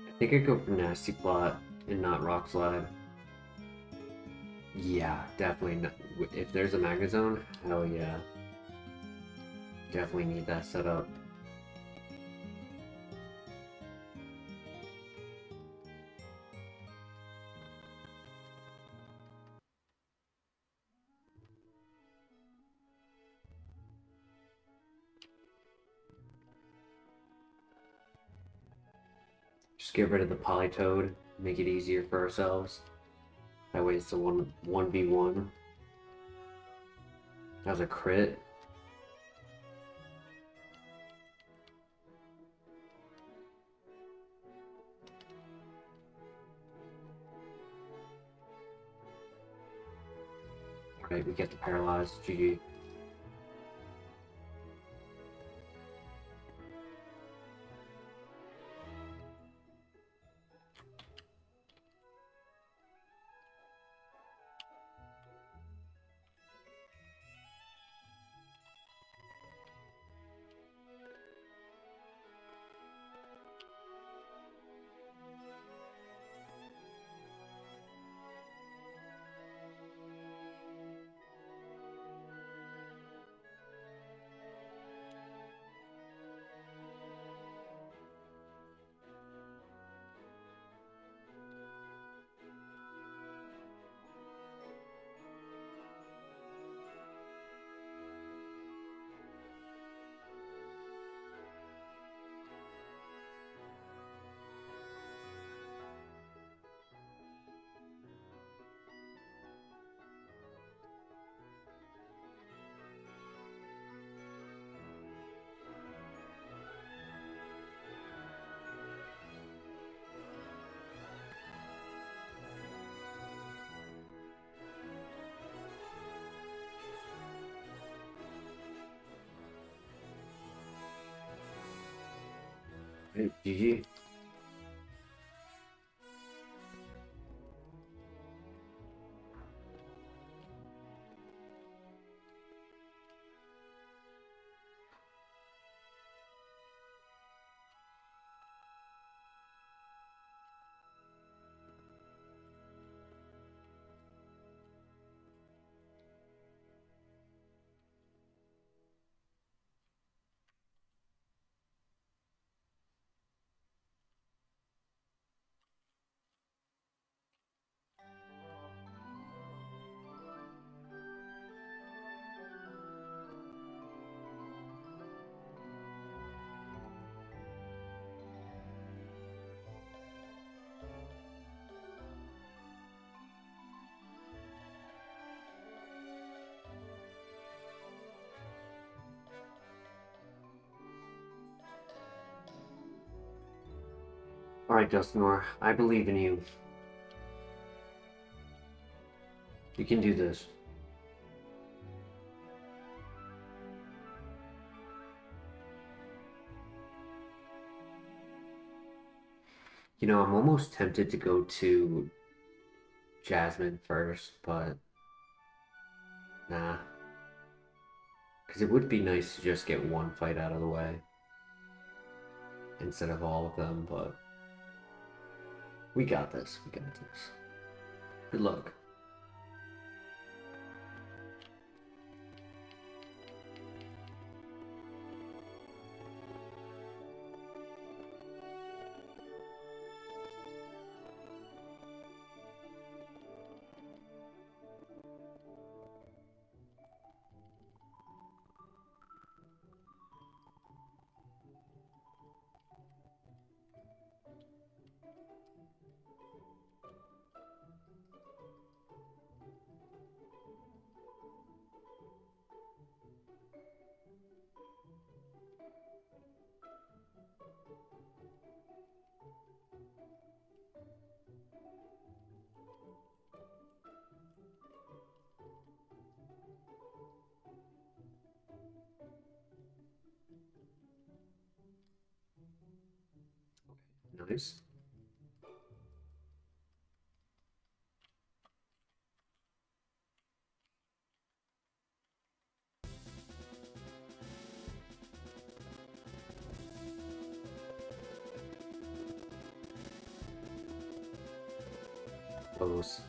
I think I'd go for Nasty Plot and not Rock Slide. Yeah, definitely. Not. If there's a Magnet Zone, hell yeah. Definitely need that set up. Just get rid of the Polytoad, make it easier for ourselves. That way it's a 1v1. That was a crit. Alright, we get the paralyzed. GG. Hey, GG. Alright, DUSKNOIR, I believe in you. You can do this. You know, I'm almost tempted to go to Jasmine first, but nah. Because it would be nice to just get one fight out of the way instead of all of them, but we got this. We got this. Good luck. Nice. Close.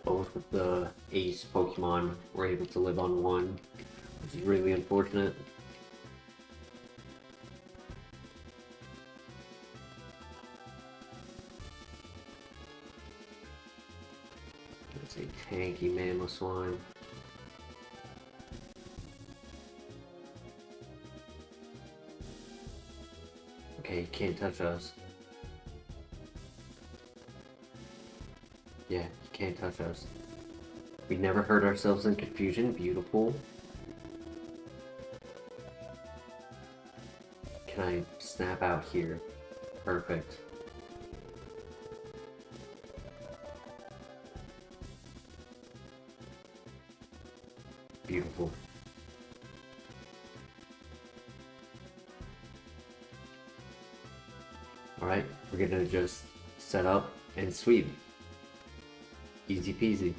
Both of the ace Pokemon were able to live on one, which is really unfortunate. That's a tanky Mamoswine. Okay, he can't touch us. Yeah, he can't touch us. We never hurt ourselves in confusion. Beautiful. Can I snap out here? Perfect. Beautiful. Alright, we're gonna just set up and sweep. Easy peasy.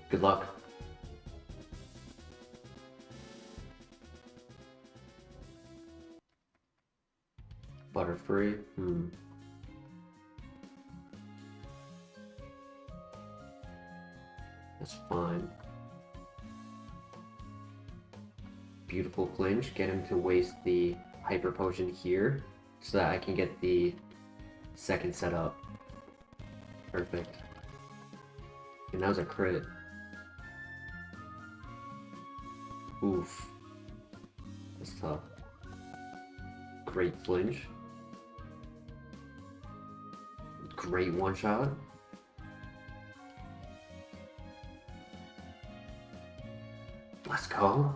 Good luck. Butterfree? That's fine. Beautiful flinch. Get him to waste the Hyper Potion here so that I can get the second set up. Perfect. And that was a crit. Oof. That's tough. Great flinch. Great one shot. Let's go.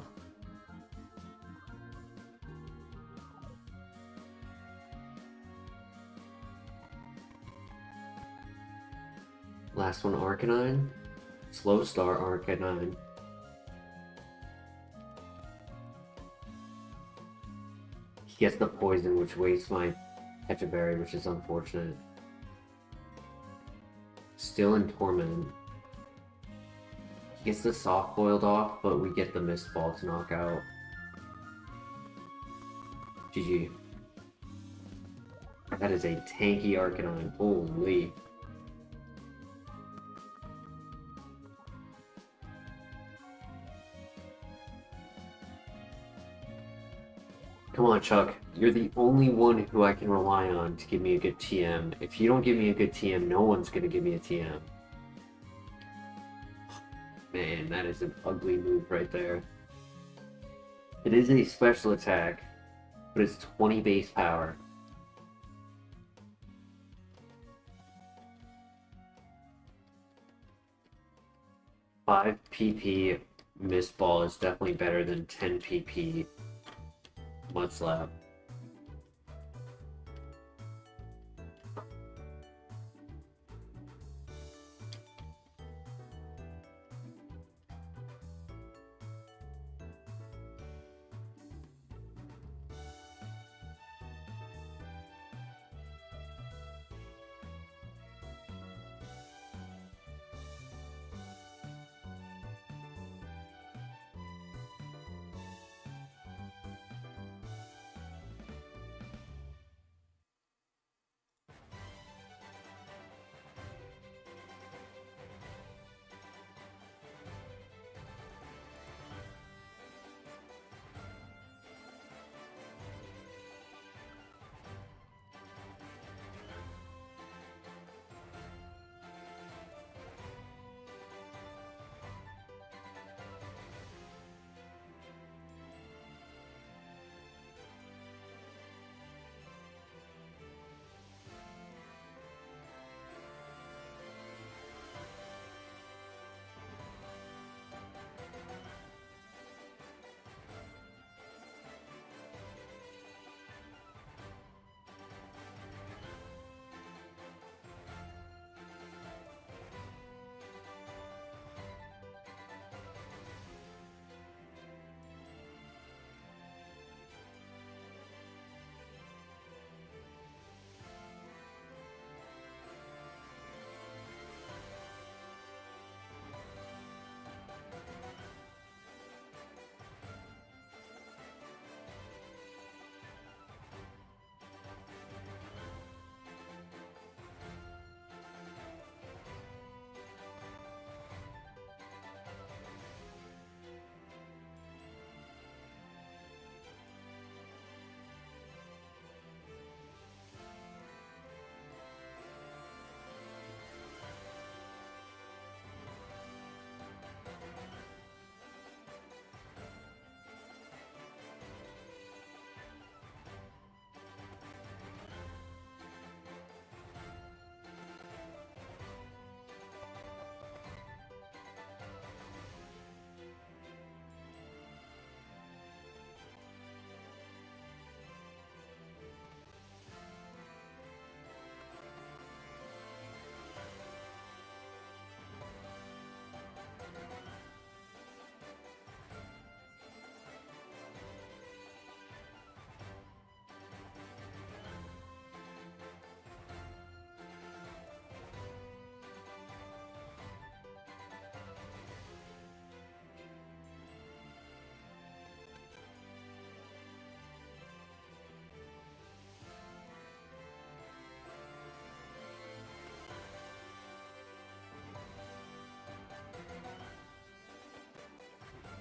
Last one, Arcanine. Slow start, Arcanine. He gets the poison, which wastes my Pecha Berry, which is unfortunate. Still in Torment. He gets the soft boiled off, but we get the Mist Ball to knock out. GG. That is a tanky Arcanine. Holy. Come on, Chuck. You're the only one who I can rely on to give me a good TM. If you don't give me a good TM, no one's gonna give me a TM. Man, that is an ugly move right there. It is a special attack, but it's 20 base power. Five PP Mist Ball is definitely better than 10 PP Mud Slap.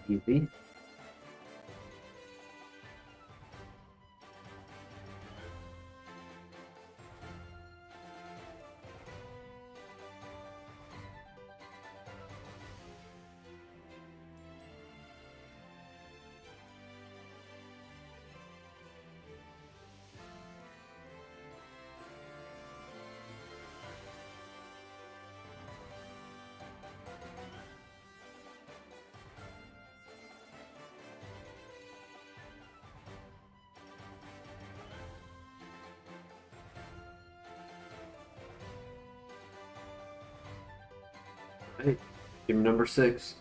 Easy. Hey, give me number 6.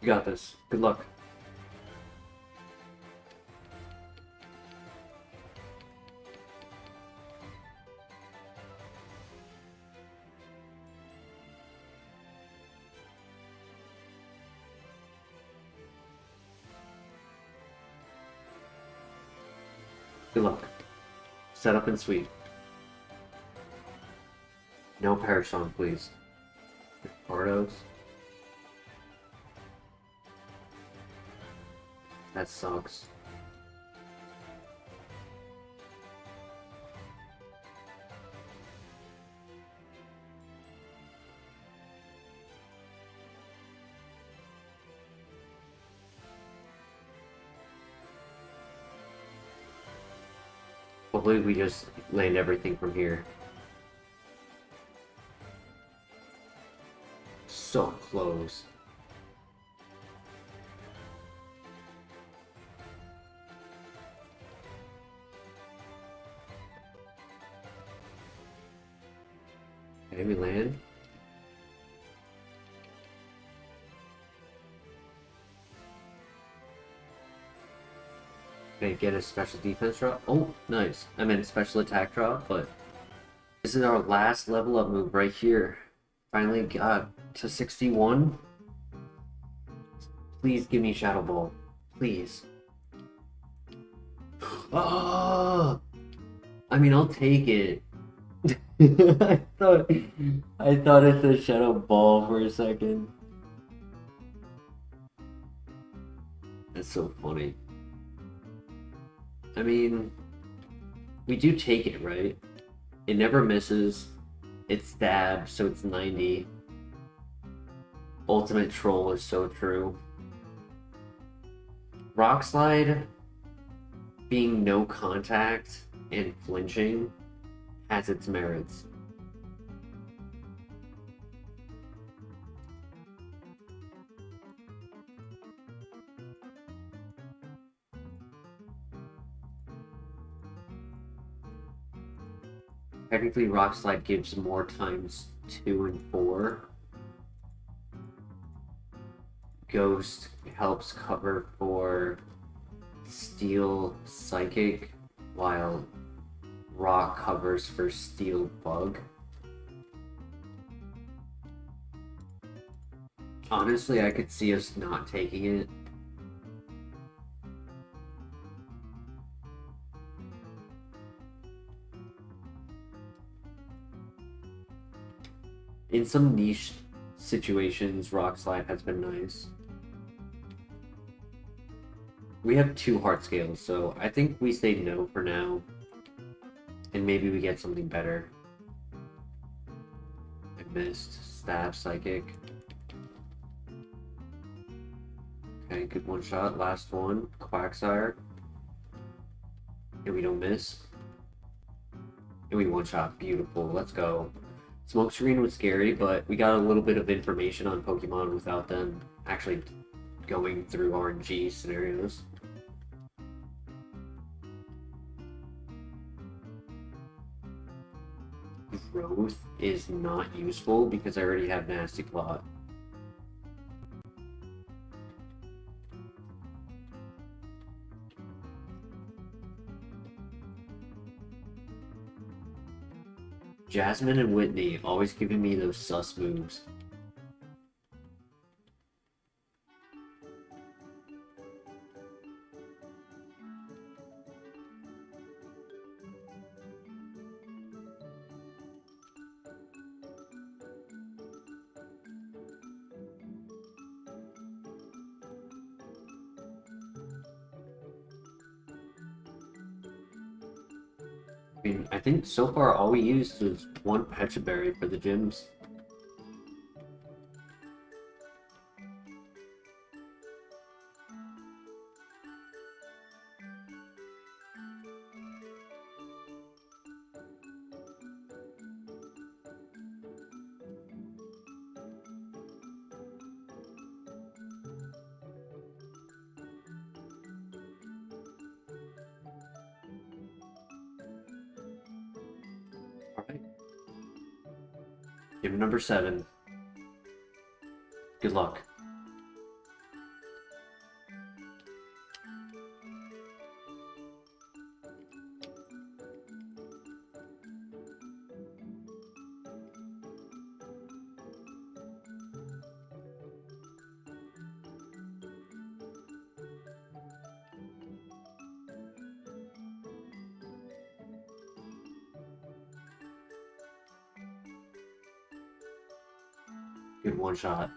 You got this. Good luck. Good luck. Set up and sweep. No Parashon, please. Bardos. That sucks. Hopefully we just land everything from here. So close. Okay, we land. Okay, get a special defense drop. Oh, nice. I meant special attack drop, but this is our last level up move right here. Finally got to 61. Please give me Shadow Ball. Please. Oh! I mean, I'll take it. I thought it said Shadow Ball for a second. That's so funny. I mean, we do take it, right? It never misses. It's stab, so it's 90. Ultimate Troll is so true. Rock Slide being no contact and flinching has its merits. Technically, Rock Slide gives more times 2 and 4. Ghost helps cover for Steel Psychic, while Rock covers for Steel Bug. Honestly, I could see us not taking it. In some niche situations, Rock Slide has been nice. We have 2 heart scales, so I think we say no for now. And maybe we get something better. I missed. Stab Psychic. Okay, good one shot. Last one. Quagsire. And we don't miss. And we one shot. Beautiful. Let's go. Smokescreen was scary, but we got a little bit of information on Pokemon without them actually going through RNG scenarios. Growth is not useful because I already have Nasty Plot. Jasmine and Whitney always giving me those sus moves. I mean, I think so far all we used was one Pecha Berry for the gyms. Alright. Gym number 7. Good luck. Good one shot.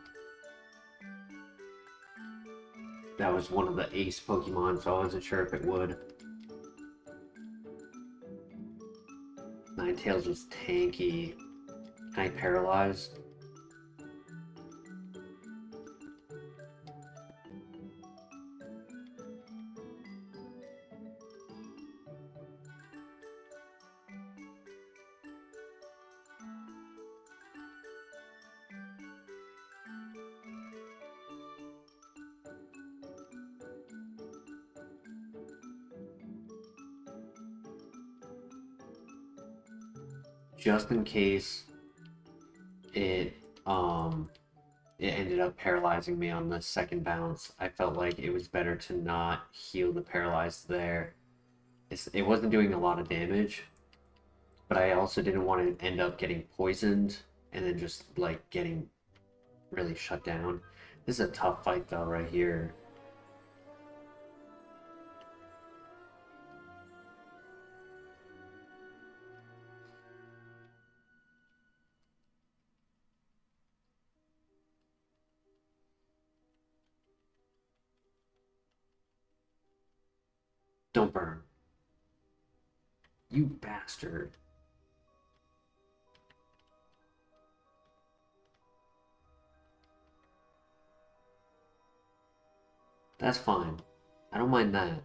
That was one of the ace Pokemon, so I wasn't sure if it would. Ninetales was tanky. Can I paralyze? Just in case it it ended up paralyzing me on the second bounce, I felt like it was better to not heal the paralyzed there. It wasn't doing a lot of damage, but I also didn't want to end up getting poisoned and then just like getting really shut down. This is a tough fight though right here. Don't burn. You bastard. That's fine. I don't mind that.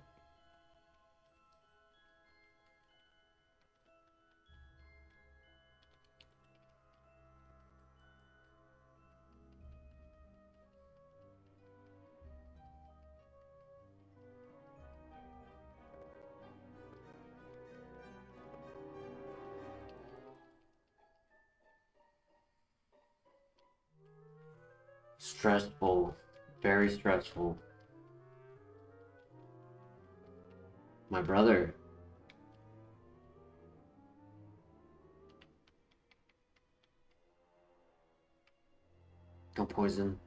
Stressful. Very stressful. My brother. Don't poison.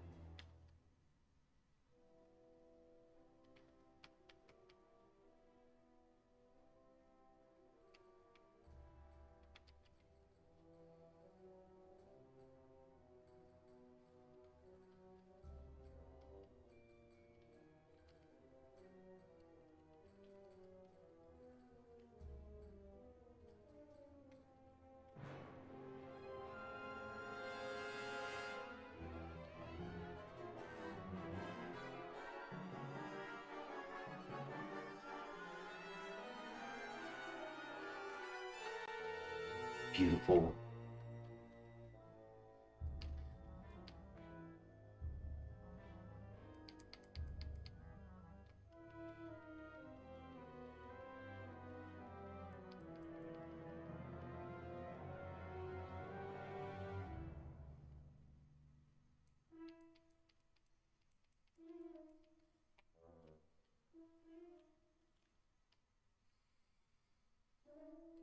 Beautiful.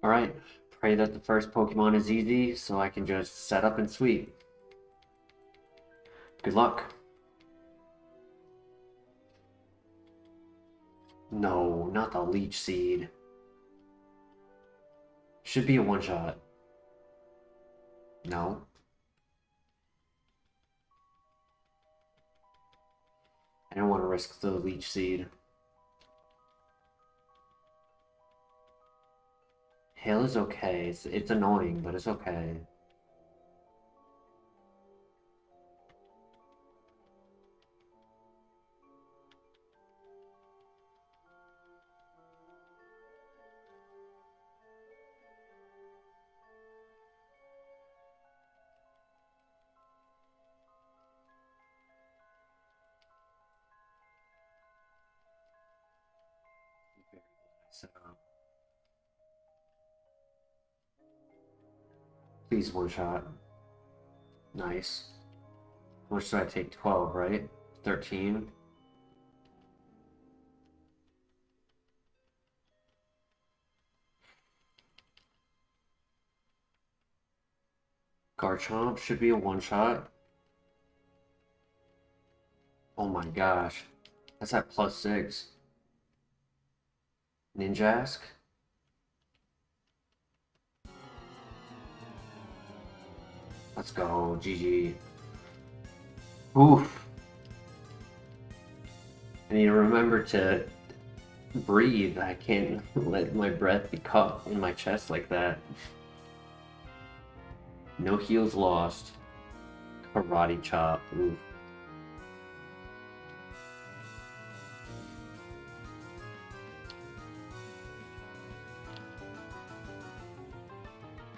Alright. Pray that the first Pokemon is easy so I can just set up and sweep. Good luck. No, not the Leech Seed. Should be a one-shot. No. I don't want to risk the Leech Seed. Hail is okay. It's annoying, but it's okay. So, please one shot. Nice. How much did I take? 12, right? 13. Garchomp should be a one shot. Oh my gosh. That's at +6. Ninjask? Let's go. GG. Oof. I need to remember to breathe. I can't let my breath be caught in my chest like that. No heals lost. Karate chop. Oof.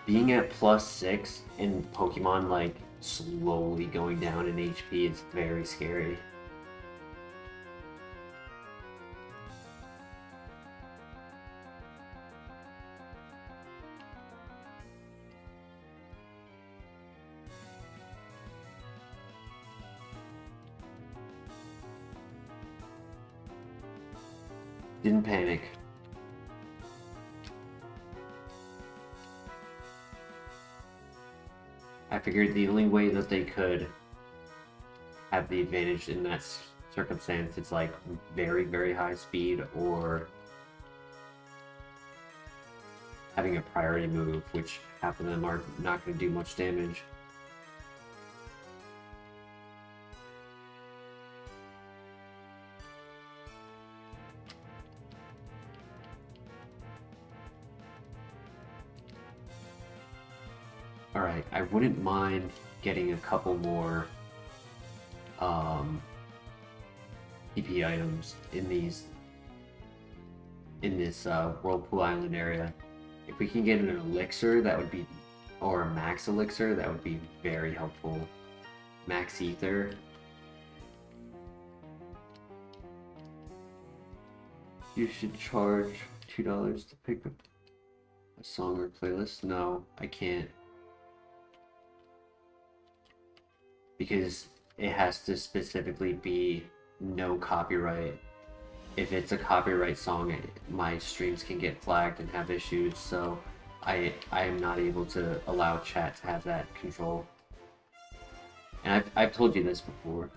Being at +6 and Pokemon like slowly going down in HP is very scary. Didn't panic. I figured the only way that they could have the advantage in that circumstance is like very, very high speed or having a priority move, which half of them are not going to do much damage. Alright, I wouldn't mind getting a couple more PP items in this Whirlpool Island area. If we can get an elixir, that would be, or a max elixir, that would be very helpful. Max ether. You should charge $2 to pick up a song or playlist. No, I can't. Because it has to specifically be no copyright. If it's a copyright song, my streams can get flagged and have issues, so I am not able to allow chat to have that control. And I've told you this before.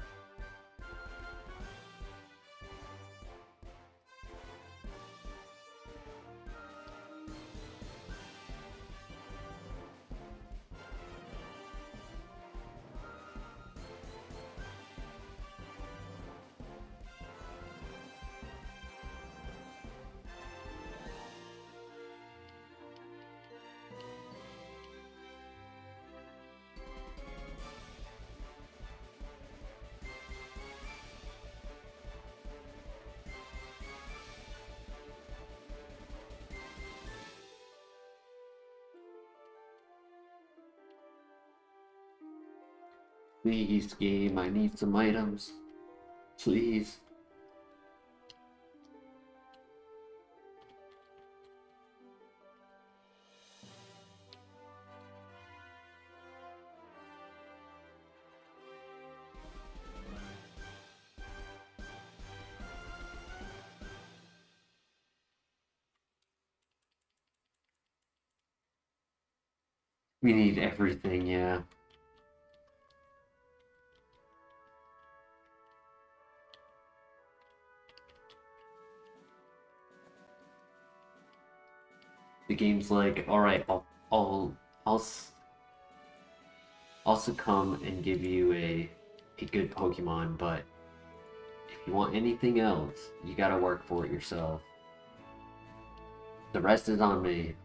Please, game, I need some items. Please. We need everything, yeah. The game's like, alright, I'll succumb and give you a good Pokemon, but if you want anything else, you gotta work for it yourself. The rest is on me.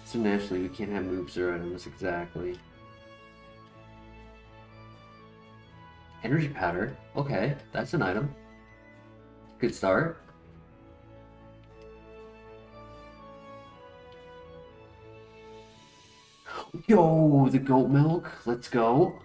So naturally, we can't have moves or items exactly. Energy powder. Okay, that's an item. Good start. Yo, the goat milk. Let's go.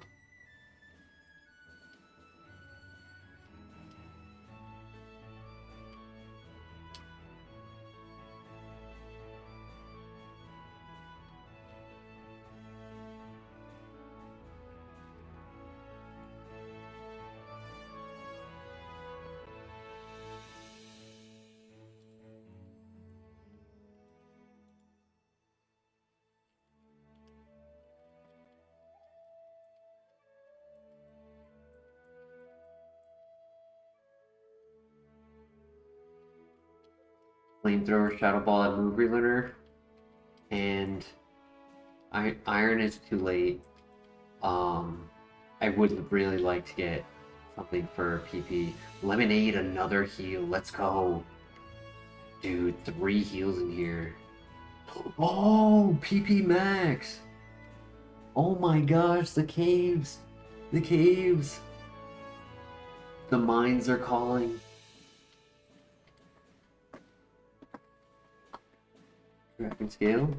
Flamethrower, Shadow Ball, and Move Relearner. And Iron is too late. I would really like to get something for PP. Lemonade, another heal. Let's go. Dude, 3 heals in here. Oh, PP Max. Oh my gosh, the caves. The caves. The mines are calling. Dragon Scale.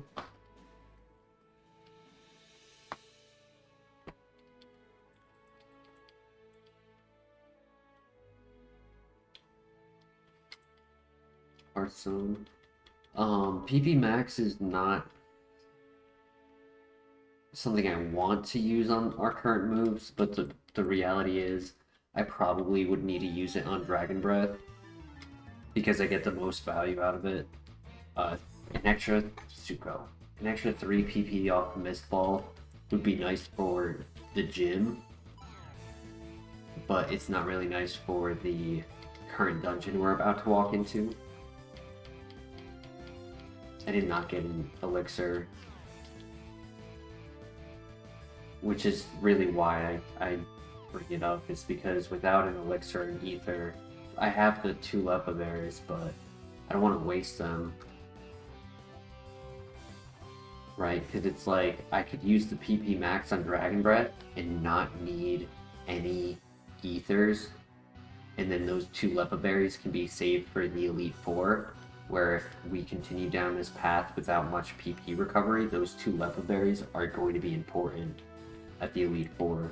Hearthstone. PP Max is not something I want to use on our current moves, but the reality is I probably would need to use it on Dragon Breath because I get the most value out of it. An extra Suko. An extra 3 PP off Mist Ball would be nice for the gym, but it's not really nice for the current dungeon we're about to walk into. I did not get an elixir, which is really why I bring it up, is because without an elixir and ether, I have the 2 Lepa berries, but I don't want to waste them. Right, because it's like I could use the PP Max on Dragon Breath and not need any ethers, and then those 2 Lepa berries can be saved for the Elite Four, where if we continue down this path without much PP recovery, those 2 Lepa berries are going to be important at the Elite Four.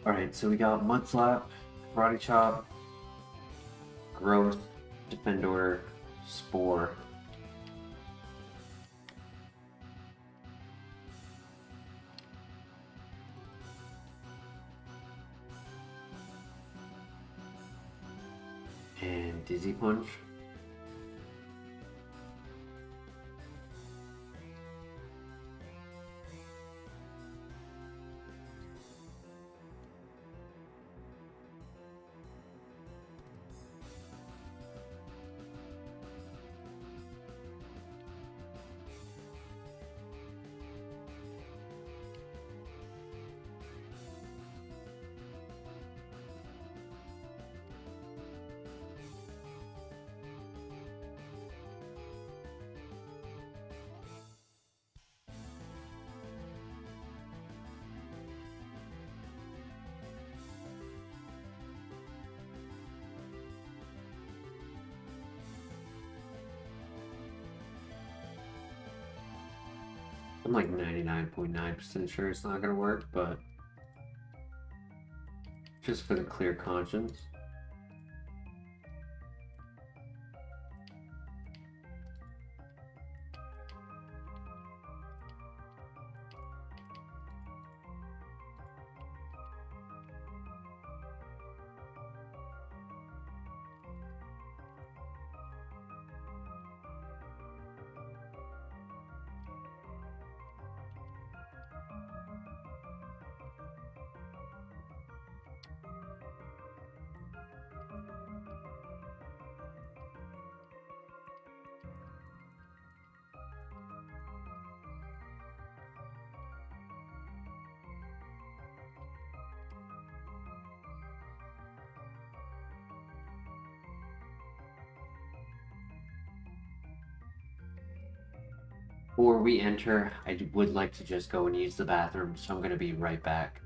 Alright, so we got Mud Slap, Karate Chop, Growth, Defender, Spore. And Dizzy Punch. I'm like 99.9% sure it's not gonna work, but just for the clear conscience. Before we enter, I would like to just go and use the bathroom, so I'm going to be right back.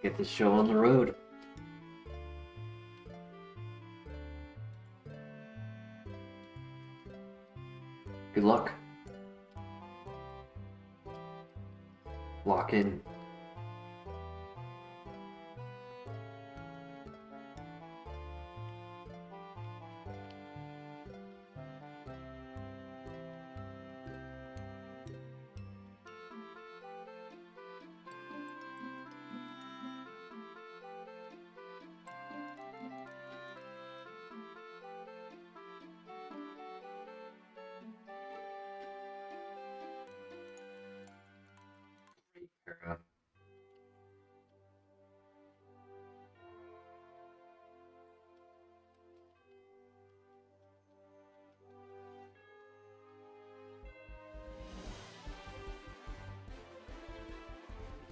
Get this show on the road. Good luck. Lock in.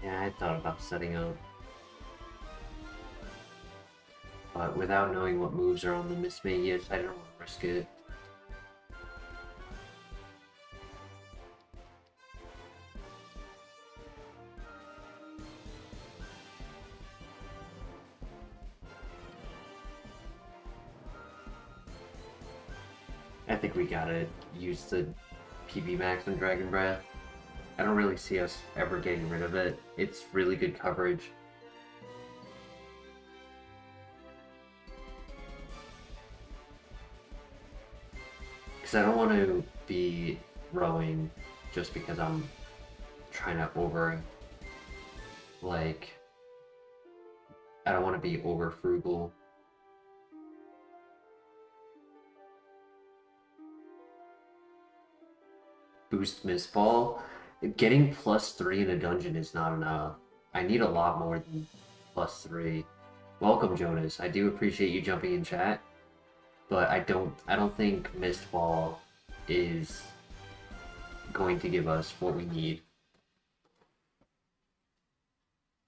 Yeah, I thought about setting up, but without knowing what moves are on the Mismagius, I didn't want to risk it. I think we gotta use the PB Max on Dragon Breath. I don't really see us ever getting rid of it. It's really good coverage. Because I don't want to be rowing just because I'm trying to I don't want to be over frugal. Boost Mistball. Getting +3 in a dungeon is not enough. I need a lot more than +3. Welcome, Jonas. I do appreciate you jumping in chat, but I don't think Mistball is going to give us what we need.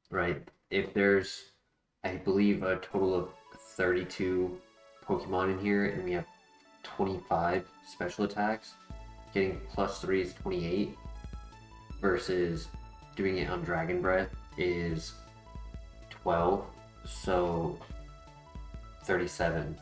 Right? If there's, I believe, a total of 32 Pokemon in here, and we have 25 special attacks, getting +3 is 28, versus doing it on Dragon Breath is 12, so 37.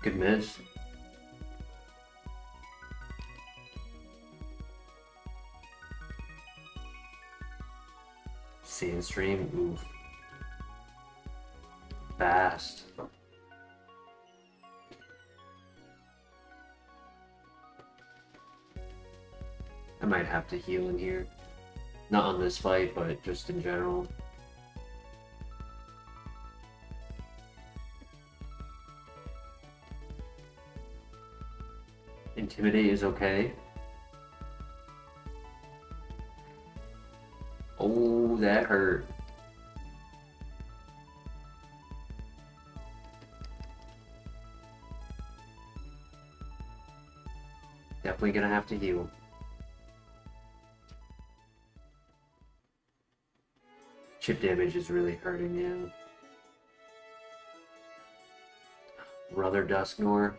Good miss. Sandstream, oof. Fast. I might have to heal in here. Not on this fight, but just in general. Intimidate is okay. Oh, that hurt. Definitely gonna have to heal. Chip damage is really hurting you. Brother DUSKNOIR.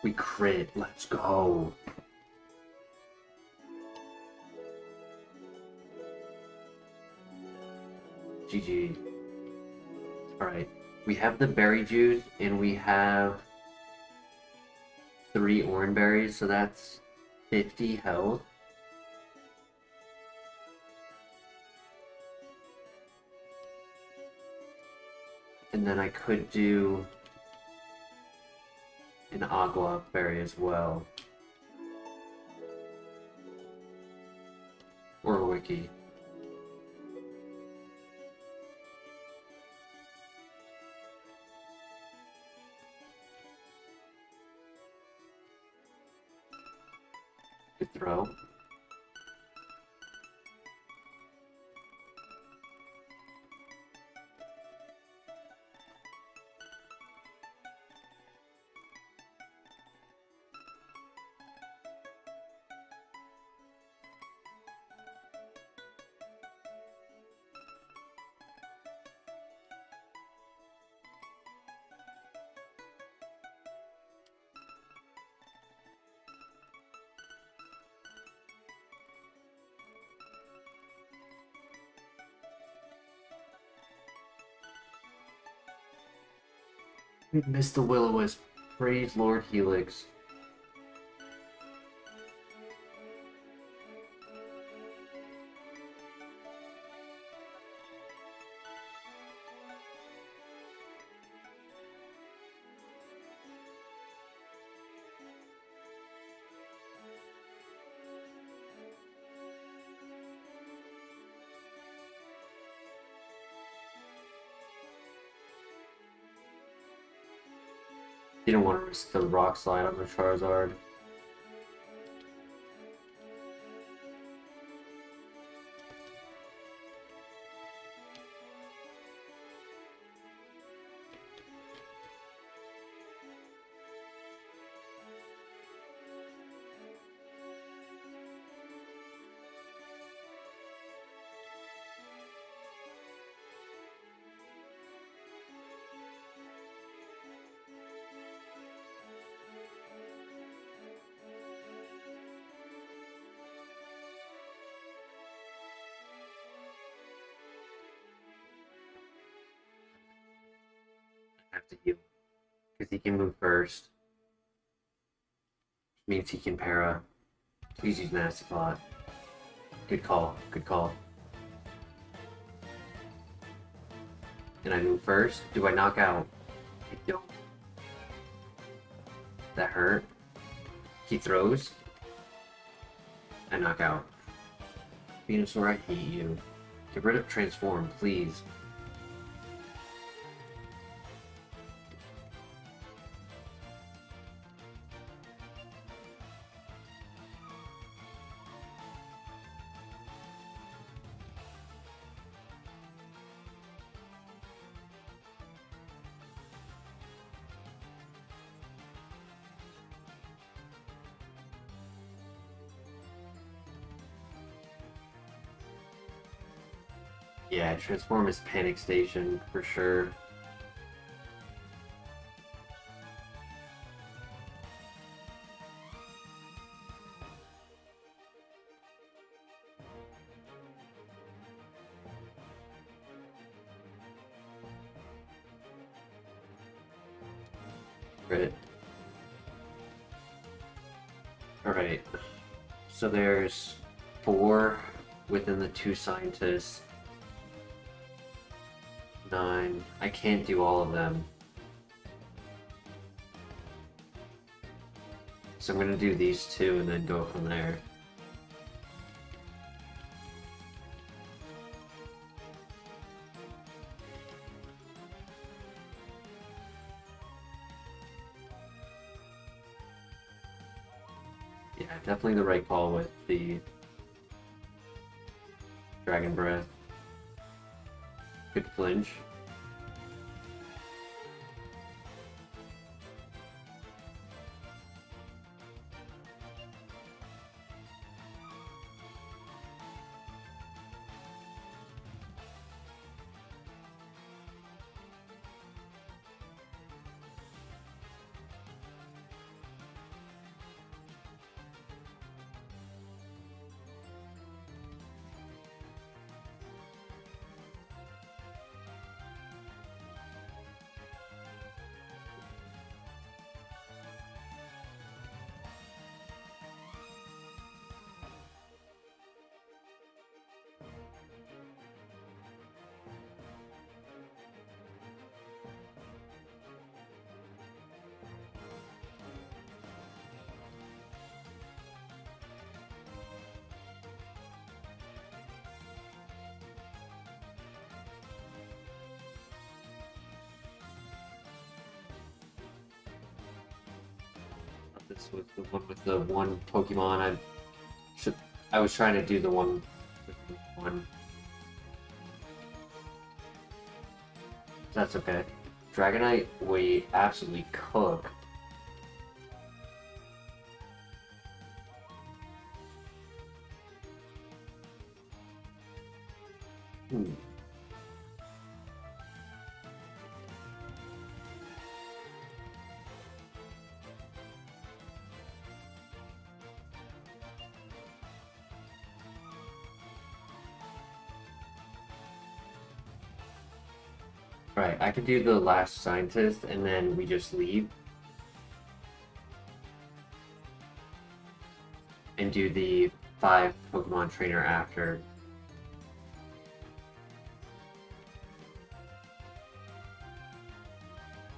We crit. Let's go. GG. Alright. We have the berry juice, and we have 3 orange berries, so that's 50 health. And then I could do an agua berry as well. Or a wiki. Good throw. Missed the Will-O-Wisp. Praise Lord Helix. You don't want to risk the rock slide on the Charizard. Have to heal. Because he can move first. Which means he can para. Please use Nasty Plot. Good call. Good call. And I move first. Do I knock out? I don't. That hurt. He throws. I knock out. Venusaur, I hate you. Get rid of Transform, please. Yeah, Transform is Panic Station for sure. Right. Alright. So there's 4 within the 2 scientists. 9. I can't do all of them. So I'm gonna do these 2 and then go from there. Yeah, definitely the right call with the Dragon Breath. Good flinch. This was the one with the one Pokemon. I was trying to do the one with the one. That's okay. Dragonite, we absolutely cook. Right, I can do the last scientist and then we just leave. And do the 5 Pokemon trainer after.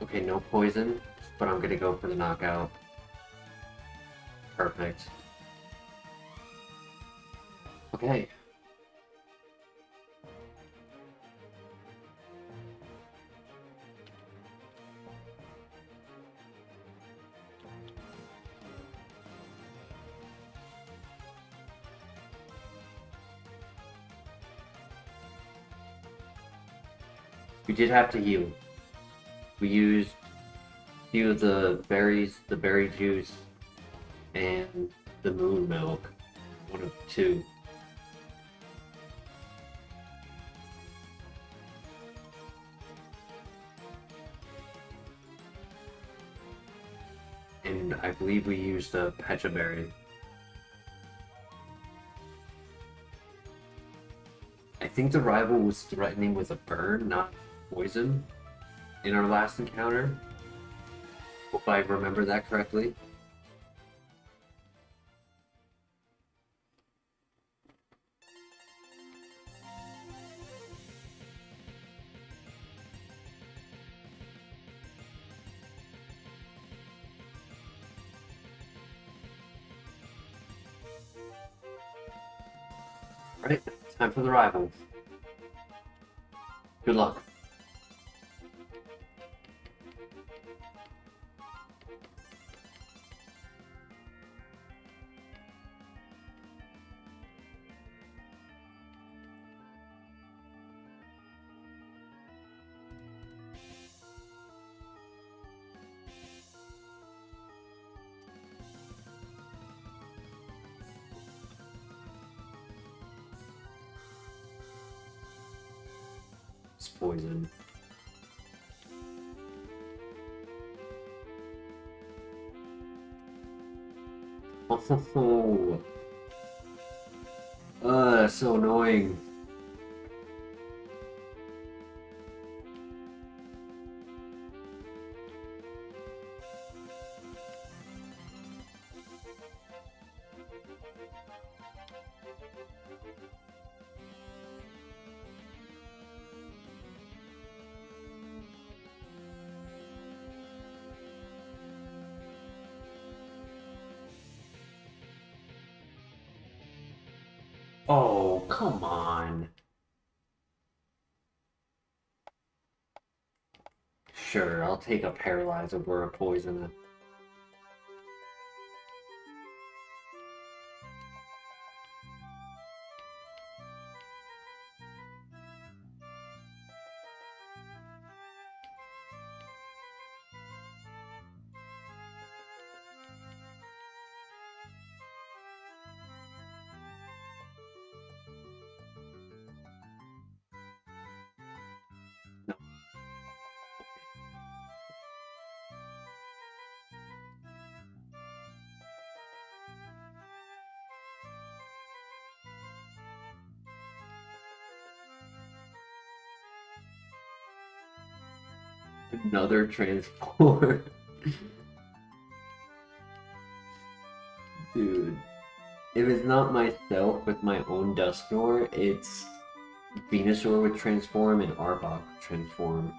Okay, no poison, but I'm gonna go for the knockout. Perfect. Okay. We did have to heal. We used a few of the berries, the berry juice, and the moon milk. One of 2. And I believe we used a Pecha berry. I think the rival was threatening with a burn, not poison, in our last encounter. If I remember that correctly. Alright, time for the rival. Good luck. It's poison. Oh, that's so annoying. Oh, come on. Sure, I'll take a paralyze over a poison. No. Another transport. Dude. If it's not myself with my own Dusknoir, it's Venusaur would transform and Arbok would transform.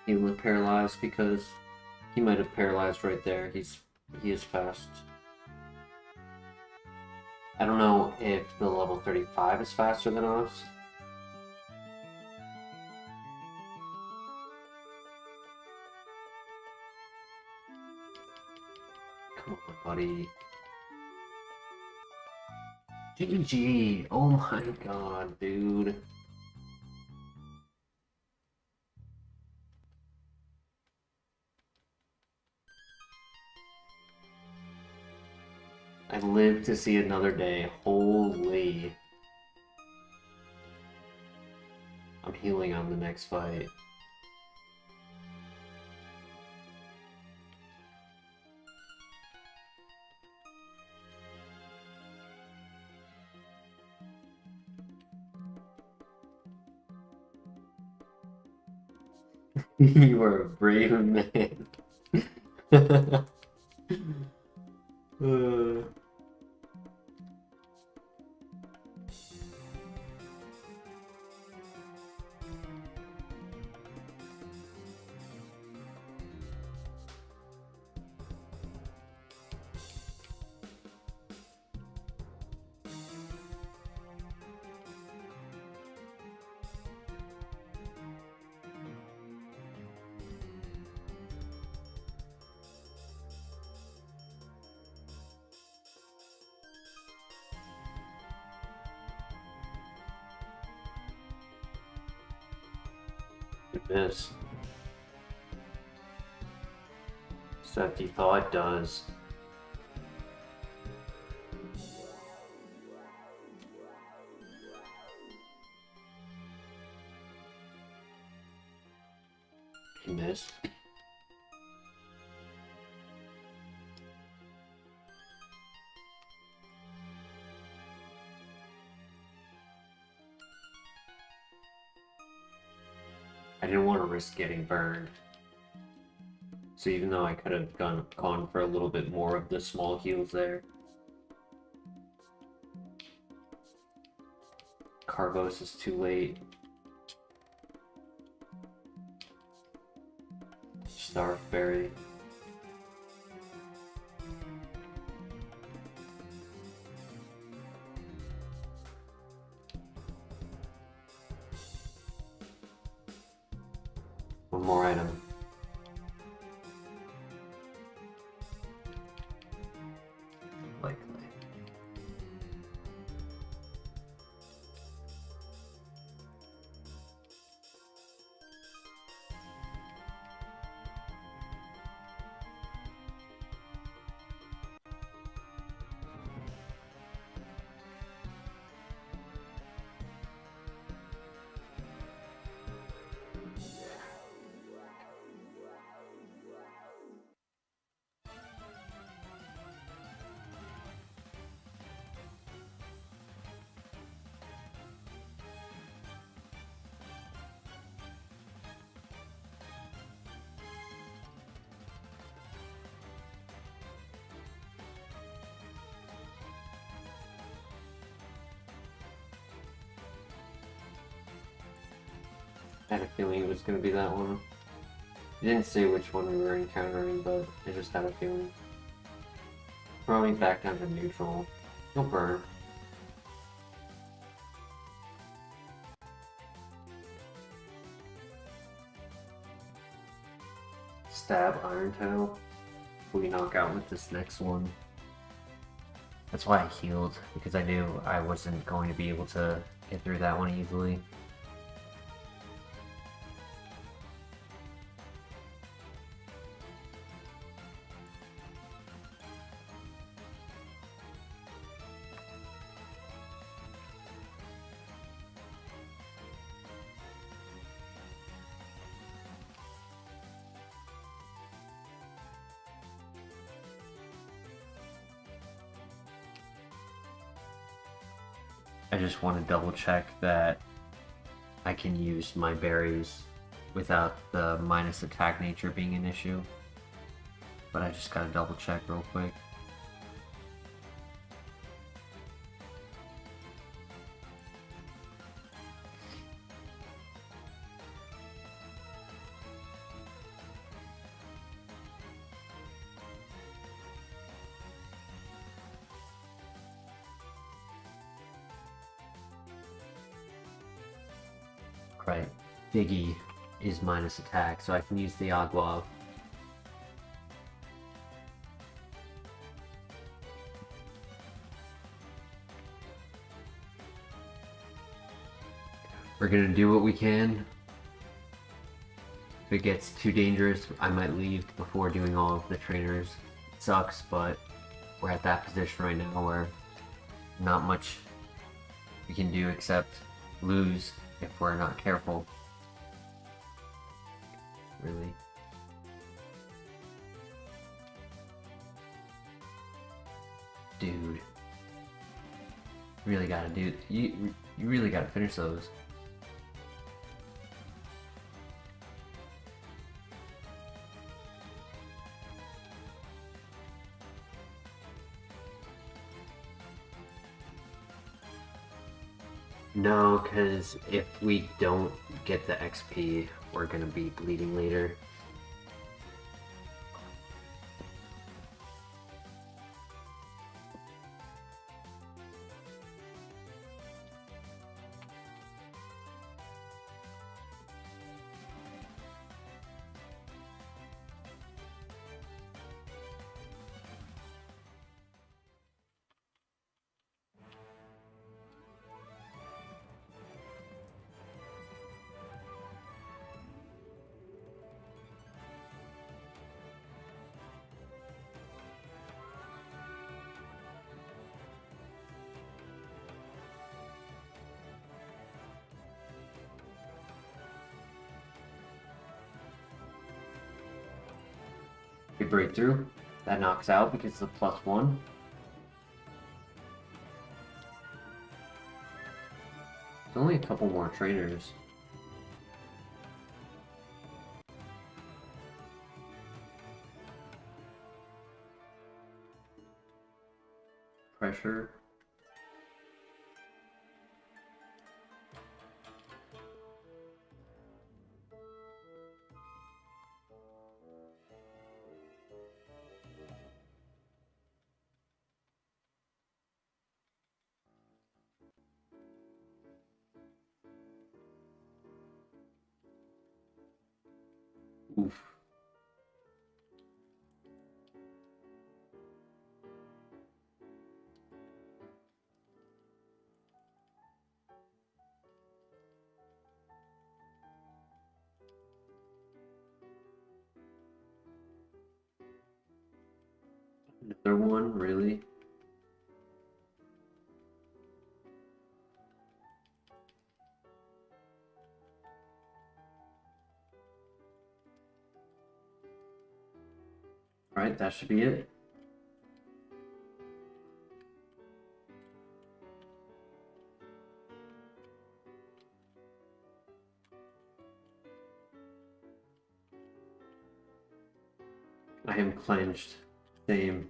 He was paralyzed because he might have paralyzed right there. He is fast. I don't know if the level 35 is faster than us. Come on, buddy. GG! Oh my god, dude. I live to see another day. Holy. I'm healing on the next fight. You are a brave man. Miss. Except he thought it does. He missed. I didn't want to risk getting burned. So even though I could have gone for a little bit more of the small heals there. Carvos is too late. Starfberry. One more item. Likely. I had a feeling it was going to be that one. It didn't say which one we were encountering, but I just had a feeling. Probably back down to neutral. He'll burn. Stab Iron Tail. We knock out with this next one. That's why I healed, because I knew I wasn't going to be able to get through that one easily. I just want to double check that I can use my berries without the minus attack nature being an issue. But I just gotta double check real quick. Right, Diggy is minus attack, so I can use the Agua. We're gonna do what we can. If it gets too dangerous, I might leave before doing all of the trainers. It sucks, but we're at that position right now where not much we can do except lose if we're not careful. Really. Dude. Really gotta do, you really gotta finish those. No, because if we don't get the XP, we're gonna be bleeding later. We break through. That knocks out because it's a +1. There's only a couple more trainers. Pressure. Oof. Another one, really? Alright, that should be it. I am clenched. Same.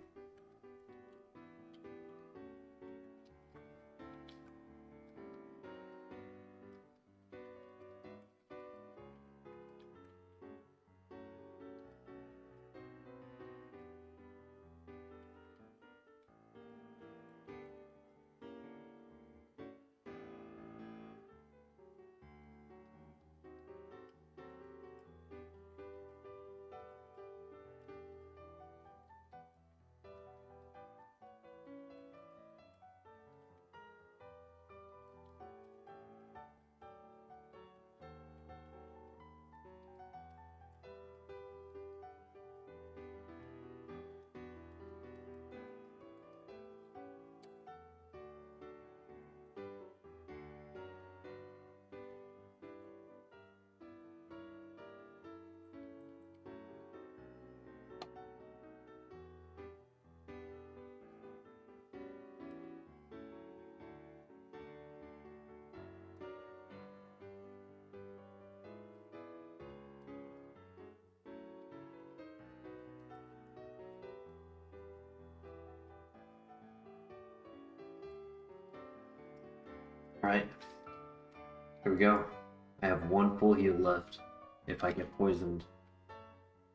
Alright. Here we go. I have one full heal left if I get poisoned.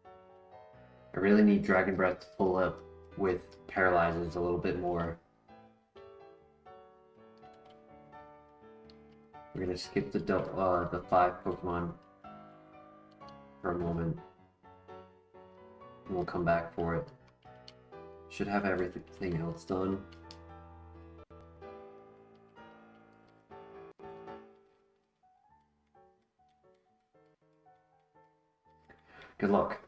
I really need Dragon Breath to pull up with Paralyzes a little bit more. We're gonna skip the 5 Pokemon for a moment. And we'll come back for it. Should have everything else done. Good luck.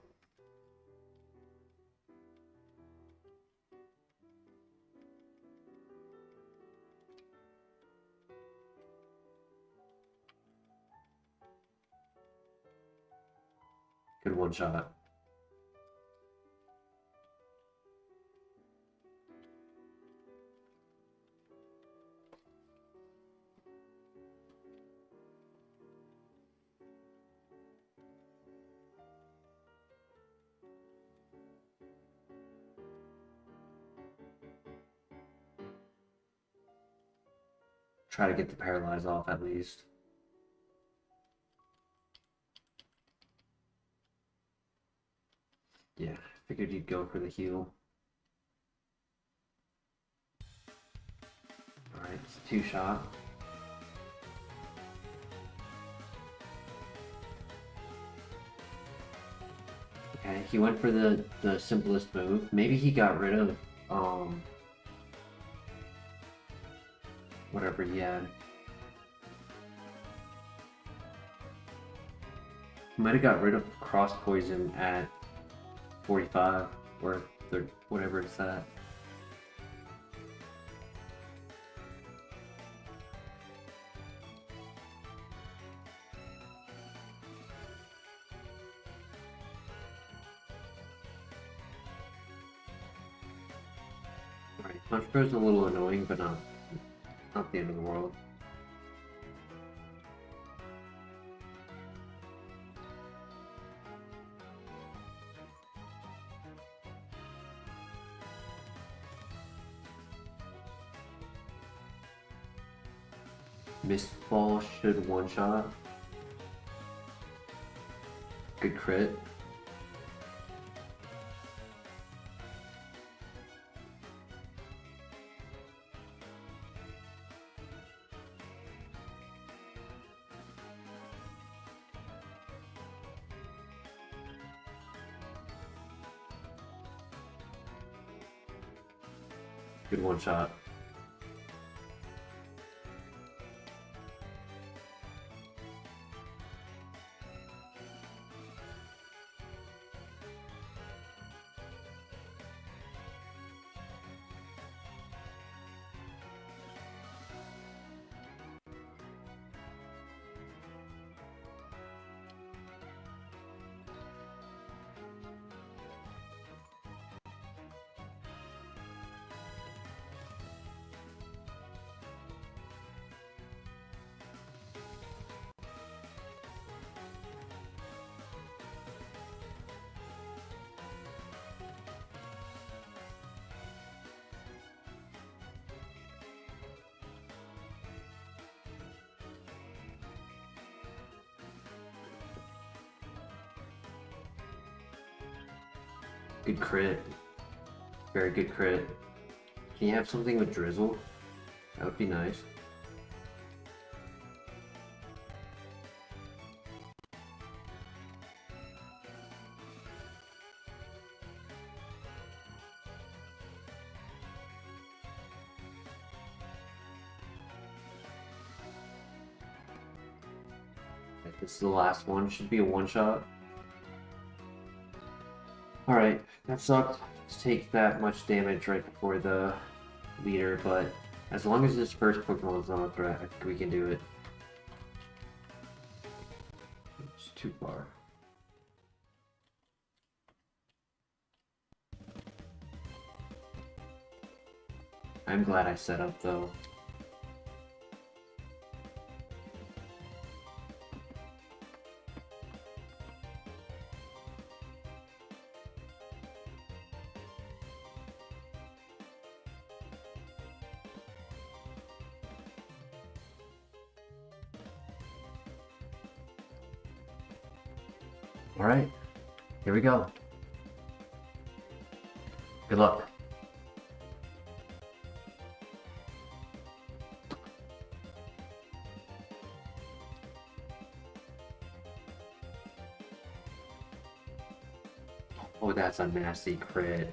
Good one shot. Try to get the Paralyze off at least. Yeah, figured you'd go for the heal. Alright, it's a 2-shot. Okay, he went for the simplest move. Maybe he got rid of whatever he had. He might have got rid of Cross Poison at 45 or 30, whatever it's at. Alright, Punch Pro is a little annoying, but not the end of the world. Mist Ball should one-shot. Good crit. Good one-shot. Good crit. Very good crit. Can you have something with Drizzle? That would be nice. Okay, this is the last one. Should be a one-shot. Alright, that sucked to take that much damage right before the leader, but as long as this first Pokemon's not a threat, I think we can do it. It's too far. I'm glad I set up though. Alright, here we go. Good luck. Oh, that's a nasty crit.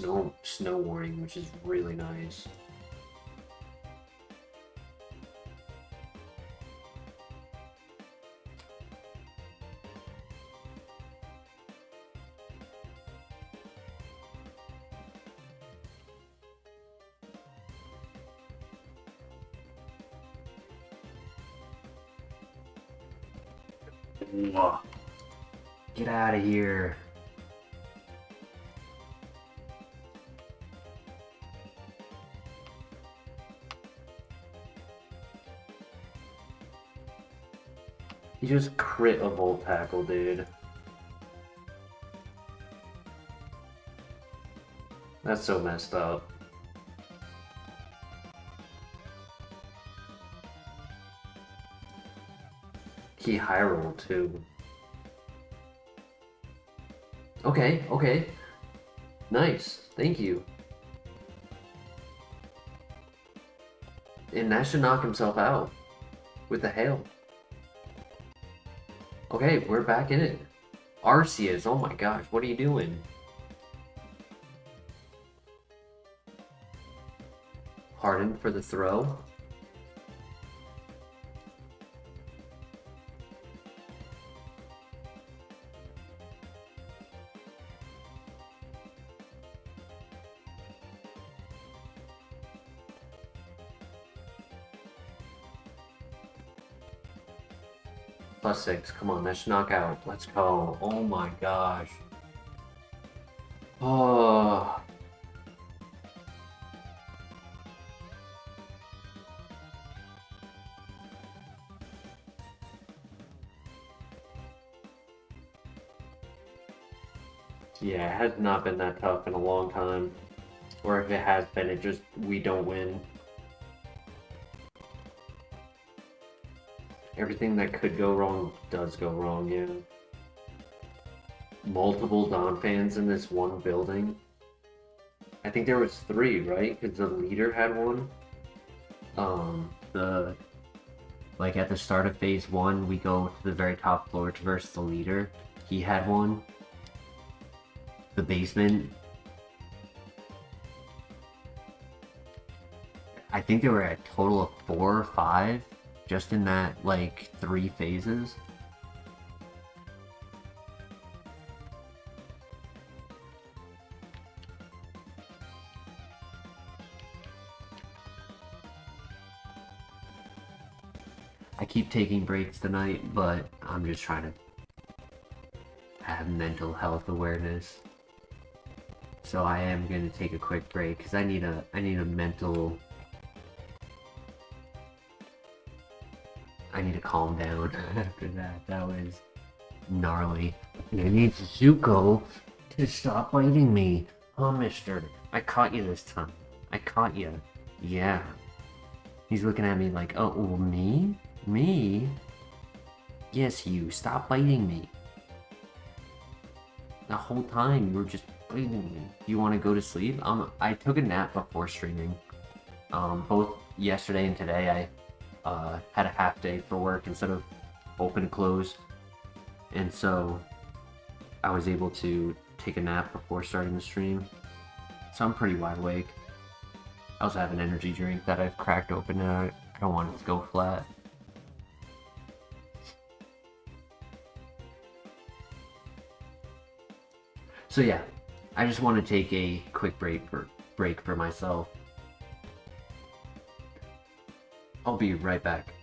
No snow warning, which is really nice. Get out of here. He just crit a Volt Tackle, dude. That's so messed up. He high rolled too. Okay, okay. Nice. Thank you. And that should knock himself out with the hail. Okay, we're back in it. Arceus, oh my gosh, what are you doing? Harden for the throw. +6, come on, that should knock out. Let's go. Oh my gosh. Oh. Yeah, it has not been that tough in a long time. Or if it has been, it just, we don't win. Everything that could go wrong does go wrong, yeah. Multiple Dawn fans in this one building. I think there was 3, right? Because the leader had one. Like at the start of phase 1, we go to the very top floor to versus the leader. He had one. The basement. I think there were a total of 4 or 5 just in that, like, 3 phases. I keep taking breaks tonight, but I'm just trying to have mental health awareness. So I am going to take a quick break because I need a mental. I need to calm down after that. That was gnarly. And I need Zuko to stop biting me. Oh, mister, I caught you this time. I caught you. Yeah. He's looking at me like, oh, well, me? Me? Yes, you. Stop biting me. The whole time you were just biting me. You want to go to sleep? I took a nap before streaming. Both yesterday and today I had a half day for work instead of open close. And so I was able to take a nap before starting the stream. So I'm pretty wide awake. I also have an energy drink that I've cracked open and I don't want it to go flat. So yeah, I just want to take a quick break for myself. I'll be right back.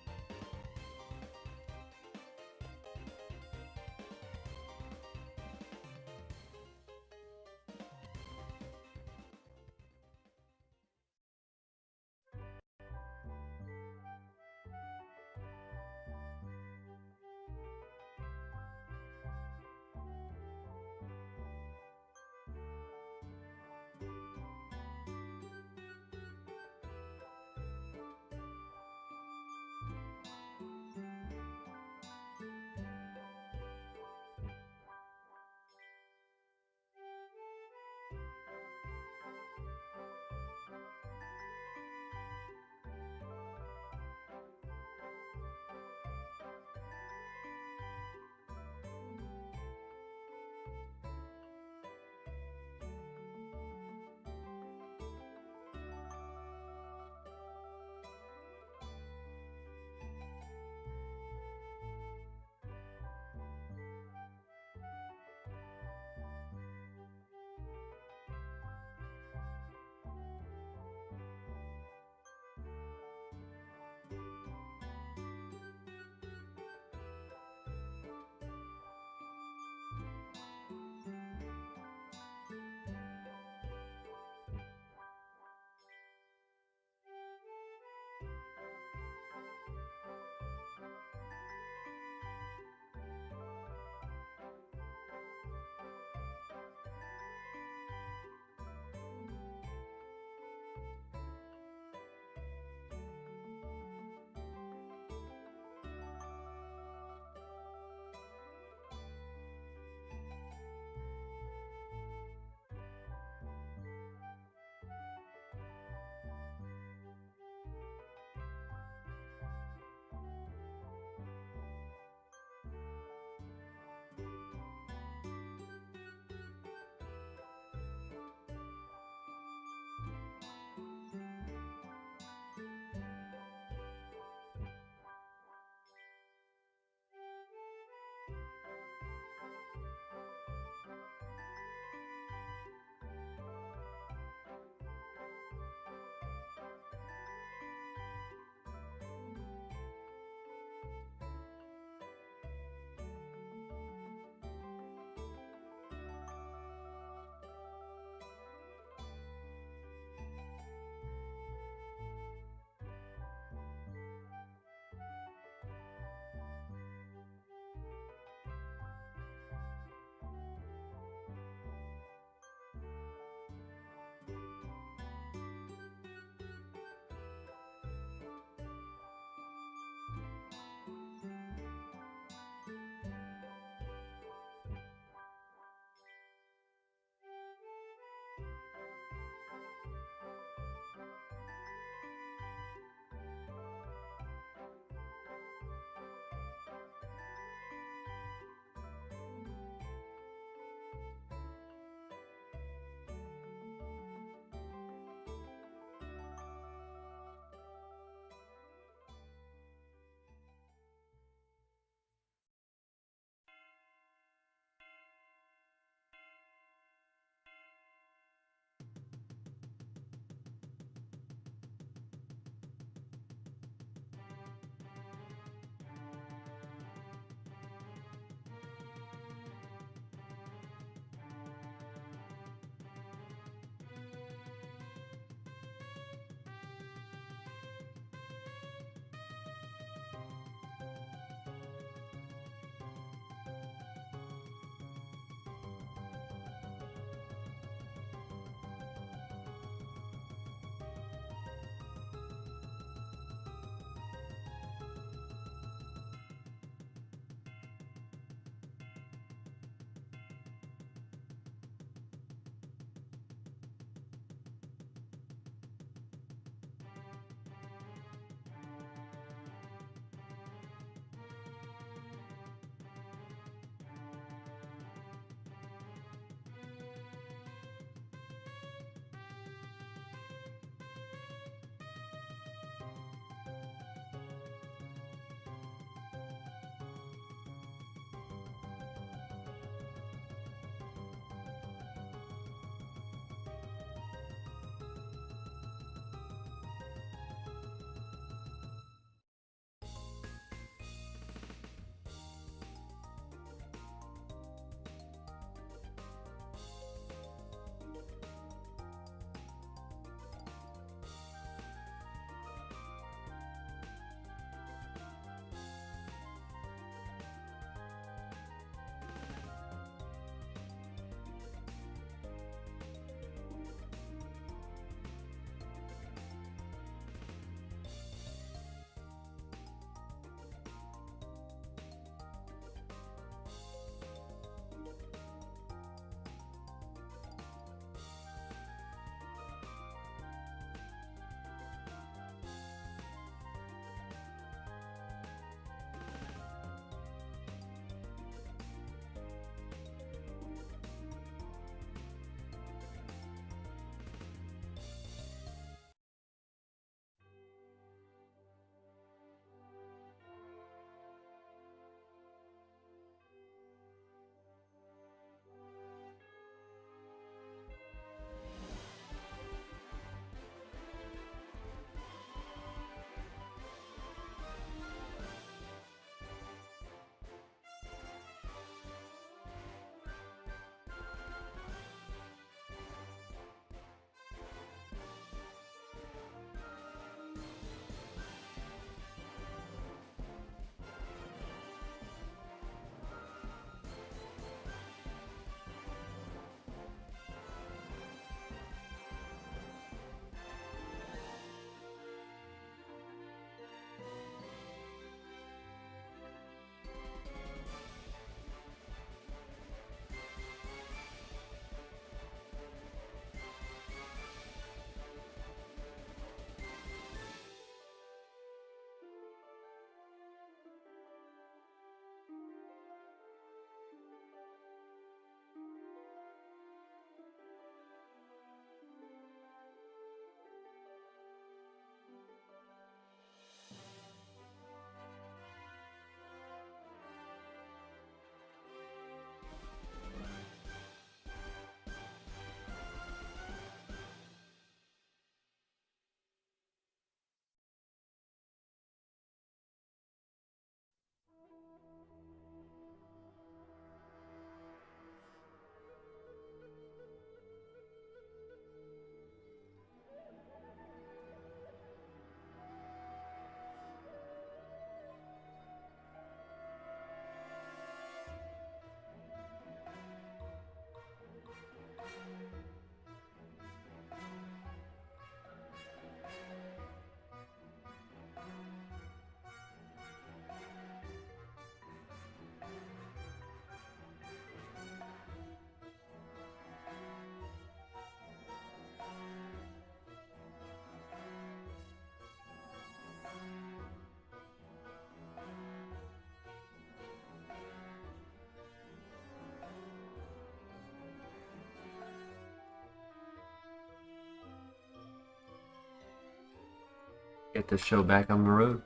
Get the show back on the road.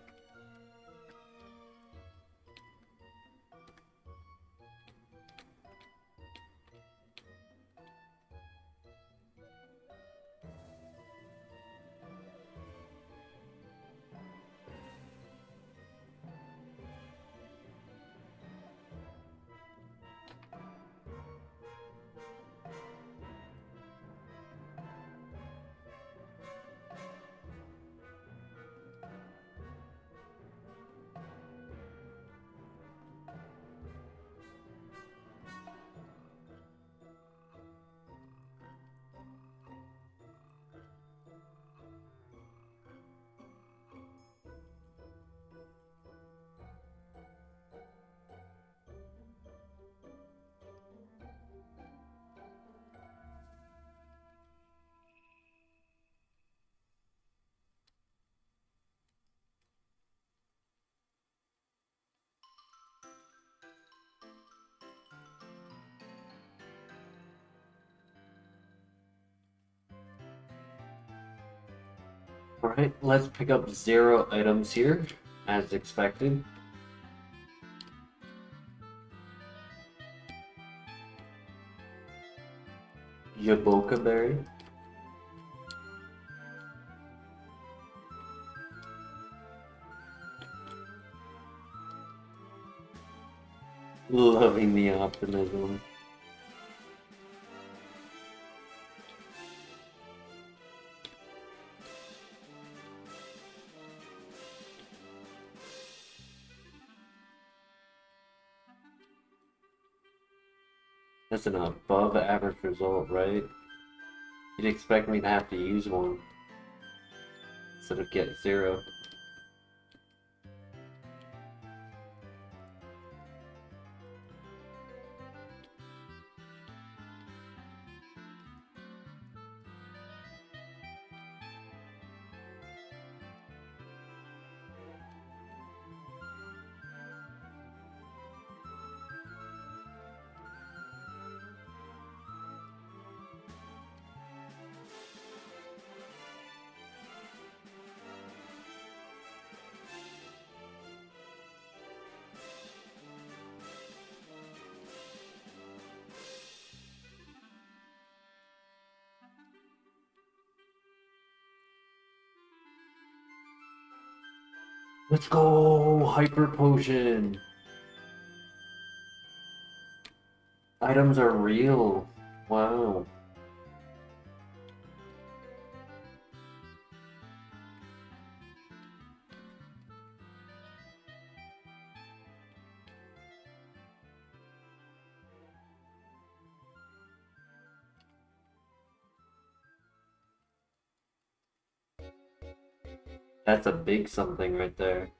Alright, let's pick up 0 items here, as expected. Jaboka berry. Loving the optimism. That's an above average result, right? You'd expect me to have to use one instead of get 0. Let's go! Hyper Potion! Items are real. Wow. That's a big something right there.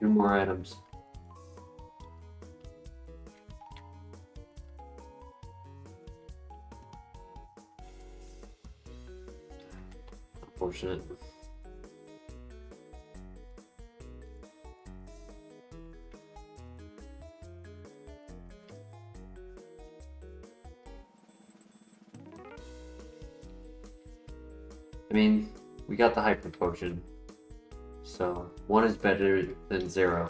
Two more items. Unfortunate. I mean, we got the hyper potion. So 1 is better than 0.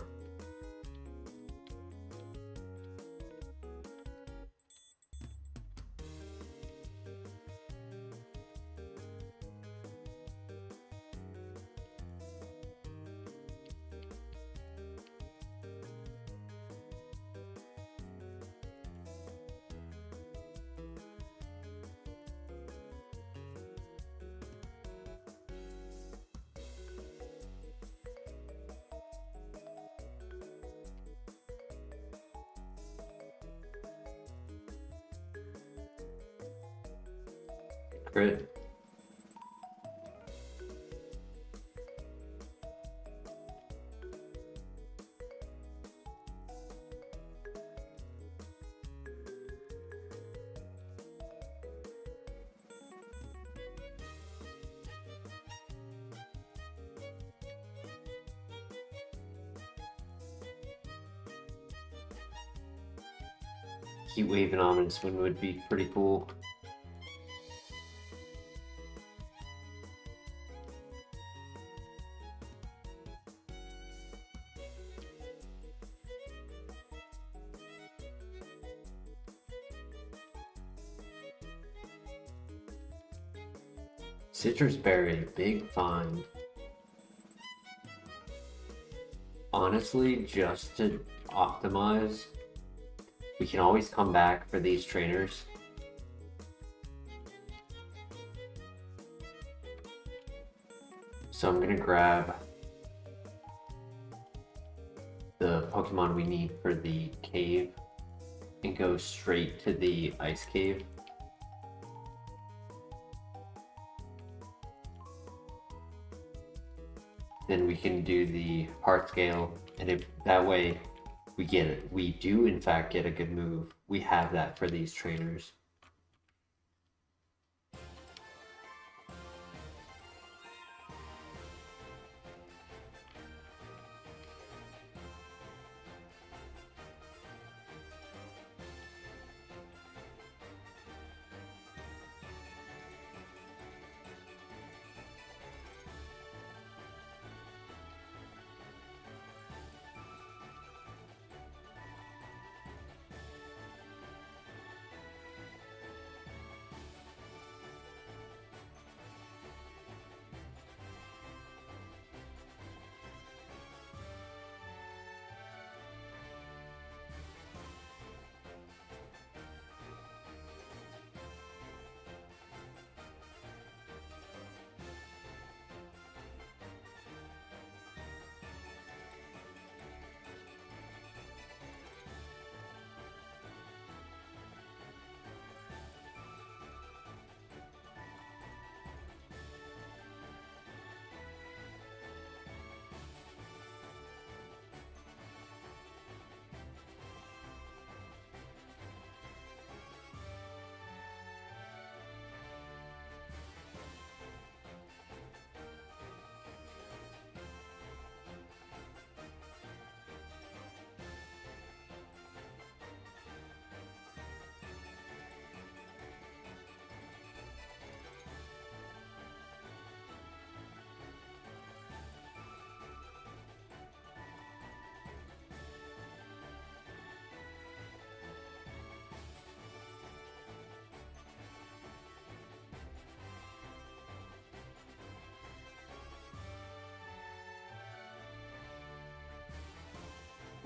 Crit. Heat Wave and Ominous Wind would be pretty cool. Citrus Berry, big find. Honestly, just to optimize, we can always come back for these trainers. So I'm gonna grab the Pokemon we need for the cave and go straight to the ice cave. Then we can do the heart scale, and if that way we get it. We do in fact get a good move. We have that for these trainers.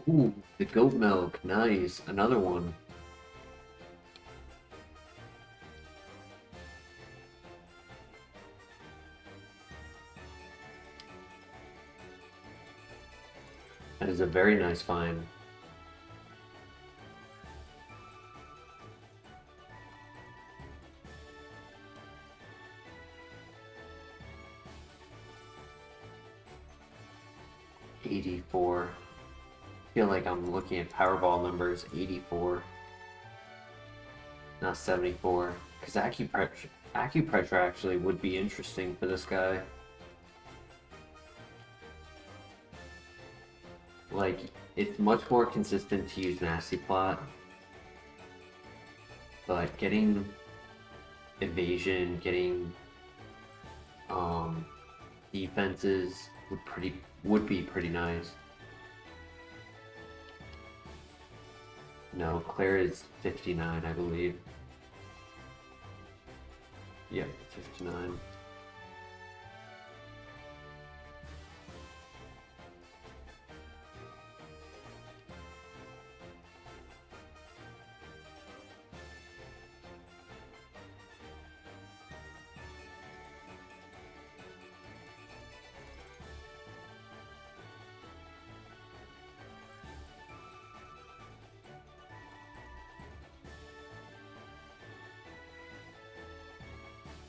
Ooh, the goat milk, nice, another one. That is a very nice find. $84. I feel like I'm looking at Powerball numbers. 84, not 74. Because acupressure actually would be interesting for this guy. Like, it's much more consistent to use Nasty Plot, but getting evasion, getting defenses would be pretty nice. No, Claire is 59, I believe. Yep, 59.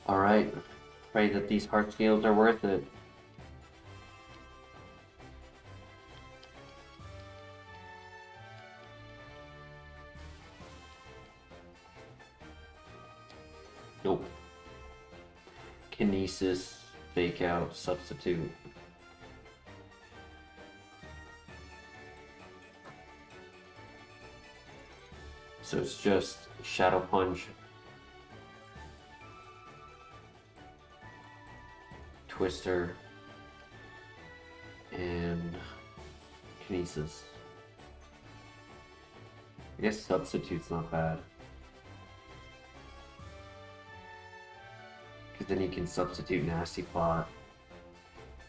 Alright, pray that these heart scales are worth it. Nope. Kinesis, fake out, substitute. So it's just Shadow Punch, Twister, and Kinesis. I guess substitute's not bad. Because then you can substitute Nasty Plot.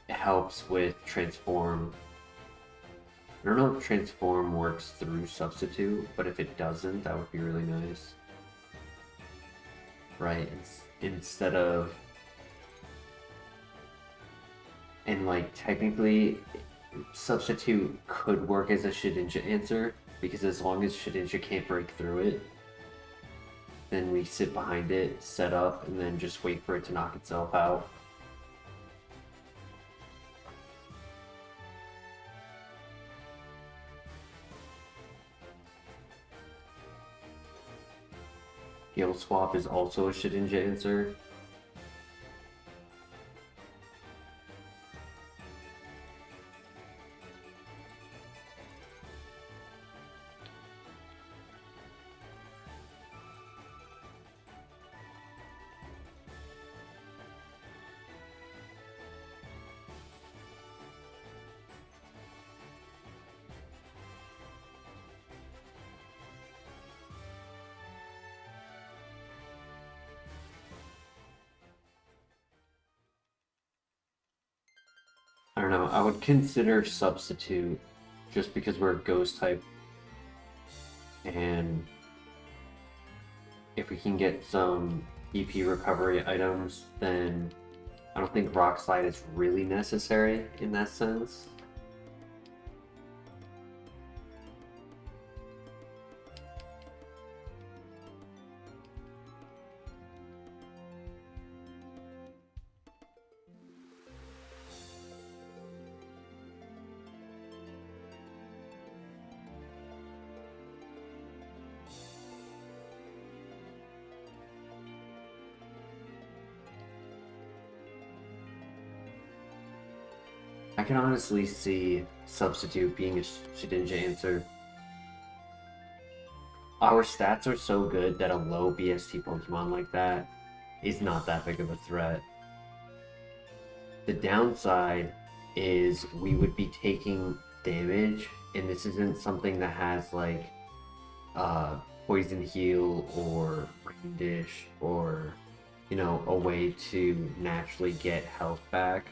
It helps with Transform. I don't know if Transform works through Substitute, but if it doesn't, that would be really nice. Right, instead of... And like, technically, Substitute could work as a Shedinja answer, because as long as Shedinja can't break through it, then we sit behind it, set up, and then just wait for it to knock itself out. Gale Swap is also a Shedinja answer. I don't know, I would consider Substitute just because we're a Ghost type, and if we can get some EP recovery items, then I don't think Rock Slide is really necessary in that sense. I can honestly see Substitute being a Shedinja answer. Our stats are so good that a low BST Pokemon like that is not that big of a threat. The downside is we would be taking damage, and this isn't something that has like Poison Heal or Rain Dish or, you know, a way to naturally get health back.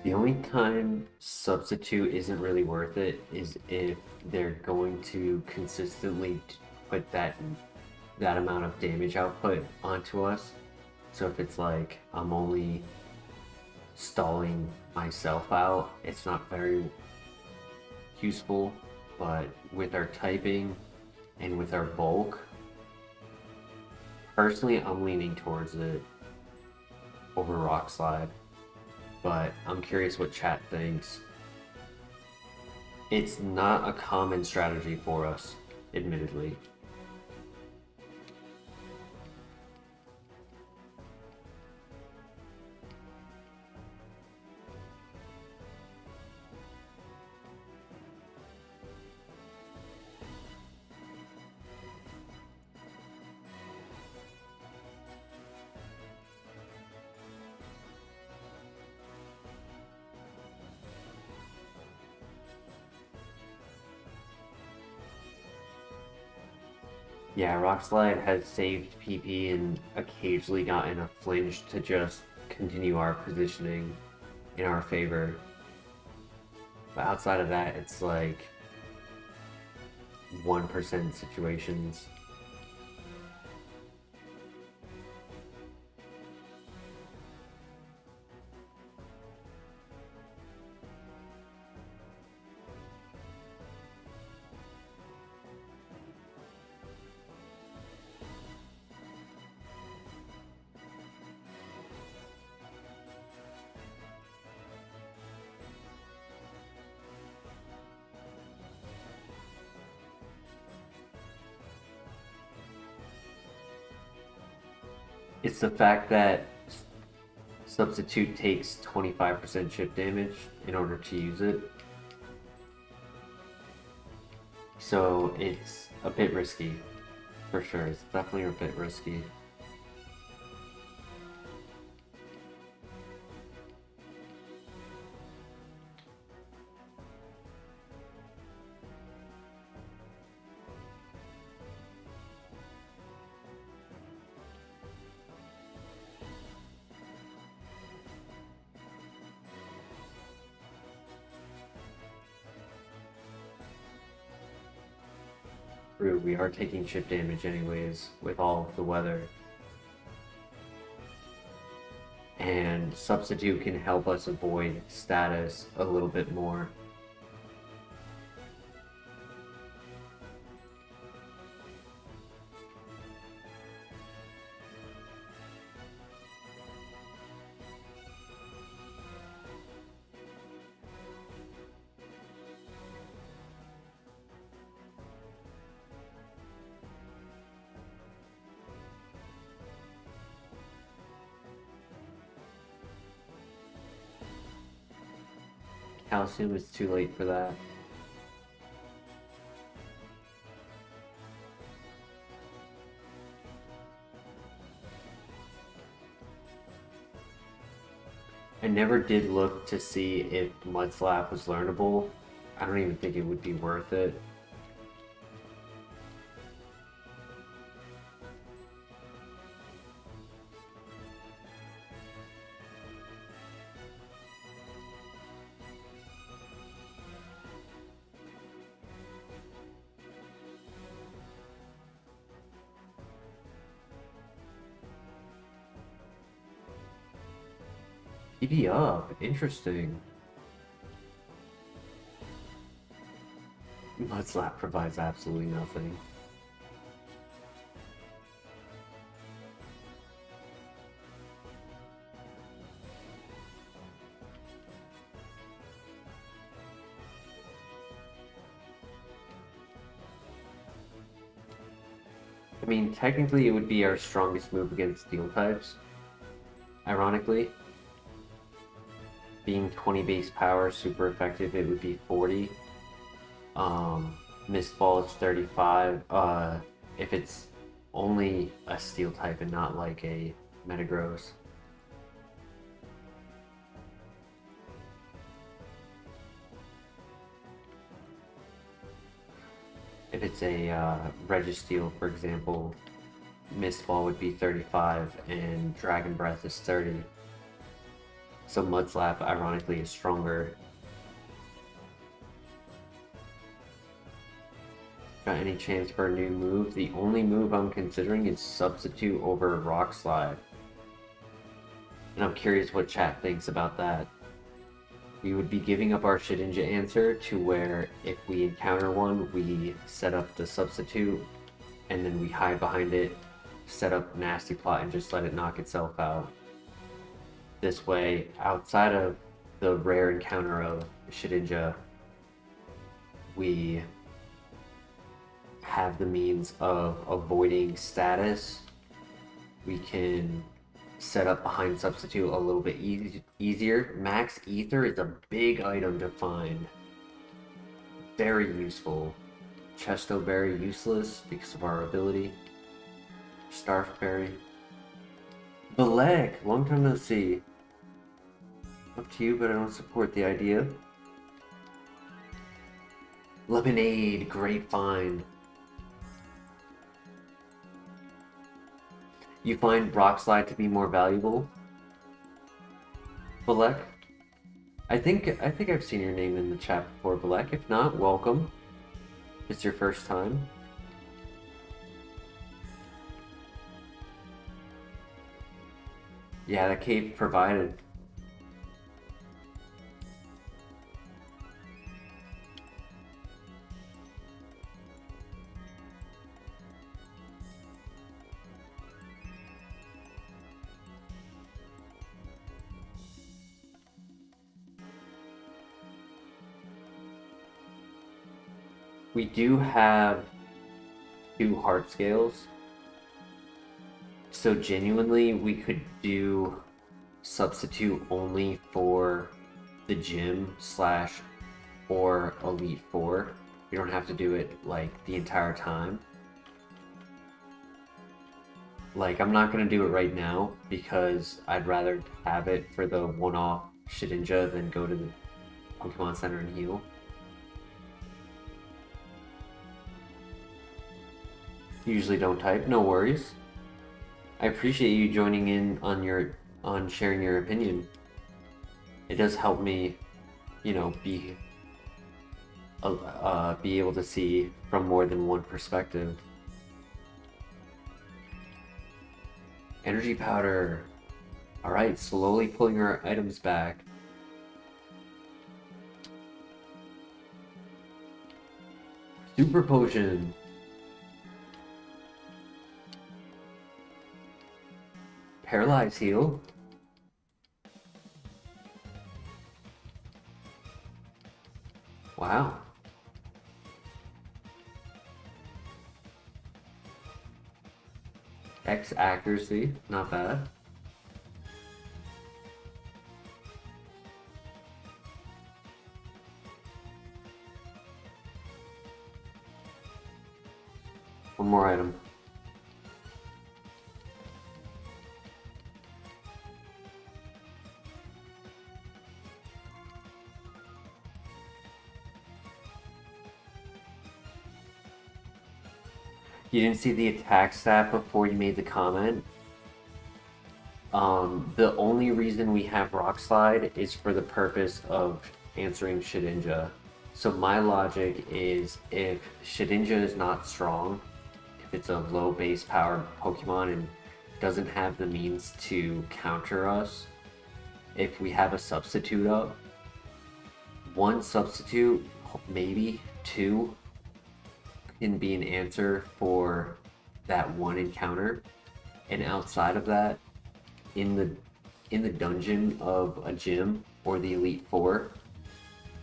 The only time Substitute isn't really worth it is if they're going to consistently put that amount of damage output onto us. So if it's like I'm only stalling myself out, it's not very useful. But with our typing and with our bulk, personally I'm leaning towards it over Rock Slide. But I'm curious what chat thinks. It's not a common strategy for us, admittedly. Yeah, Rock Slide has saved PP and occasionally gotten a flinch to just continue our positioning in our favor. But outside of that, it's like 1% situations. It's the fact that Substitute takes 25% chip damage in order to use it. So it's a bit risky, for sure. It's definitely a bit risky. True, we are taking chip damage anyways with all of the weather. And Substitute can help us avoid status a little bit more. Calcium is too late for that. I never did look to see if Mud Slap was learnable. I don't even think it would be worth it. EV up, interesting. Mud Slap provides absolutely nothing. I mean, technically it would be our strongest move against steel types. Ironically, being 20 base power, super effective, it would be 40. Mist Ball is 35. If it's only a steel type and not like a Metagross. If it's a Registeel, for example, Mist Ball would be 35 and Dragon Breath is 30. So Mud Slap, ironically, is stronger. Got any chance for a new move? The only move I'm considering is Substitute over Rock Slide. And I'm curious what chat thinks about that. We would be giving up our Shedinja answer to where if we encounter one, we set up the Substitute and then we hide behind it, set up Nasty Plot and just let it knock itself out. This way, outside of the rare encounter of Shedinja, we have the means of avoiding status. We can set up behind Substitute a little bit easier. Max Ether is a big item to find. Very useful. Chesto Berry useless because of our ability. Starf Berry. Beleg, long time no see. Up to you, but I don't support the idea. Lemonade, great find. You find Rock Slide to be more valuable, Balek? I think I've seen your name in the chat before, Balek. If not, welcome. It's your first time. Yeah, the cave provided. We do have 2 heart scales. So genuinely, we could do substitute only for the gym / or Elite 4. We don't have to do it like the entire time. Like, I'm not gonna do it right now because I'd rather have it for the one-off Shedinja than go to the Pokemon Center and heal. Usually don't type, no worries. I appreciate you joining in on sharing your opinion. It does help me, you know, be able to see from more than one perspective. Energy powder. All right, slowly pulling our items back. Super potion. Paralyze heal. Wow. X accuracy, not bad. One more item. You didn't see the attack stat before you made the comment? The only reason we have Rock Slide is for the purpose of answering Shedinja. So my logic is if Shedinja is not strong, if it's a low base power Pokemon and doesn't have the means to counter us, if we have a substitute up, 1 substitute, maybe 2, can be an answer for that 1 encounter, and outside of that, in the dungeon of a gym or the Elite 4,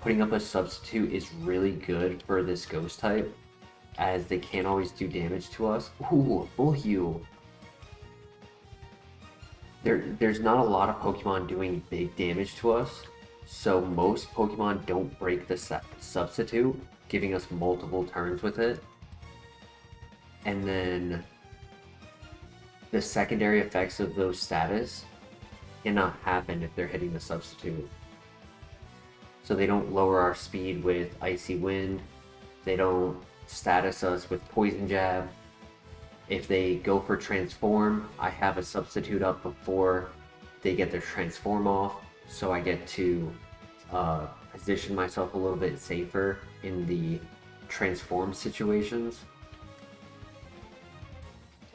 putting up a substitute is really good for this ghost type, as they can't always do damage to us. Ooh, full heal. There's not a lot of Pokemon doing big damage to us, so most Pokemon don't break the substitute, giving us multiple turns with it. And then the secondary effects of those status cannot happen if they're hitting the substitute. So they don't lower our speed with Icy Wind, they don't status us with Poison Jab. If they go for Transform, I have a substitute up before they get their Transform off, so I get to position myself a little bit safer in the Transform situations.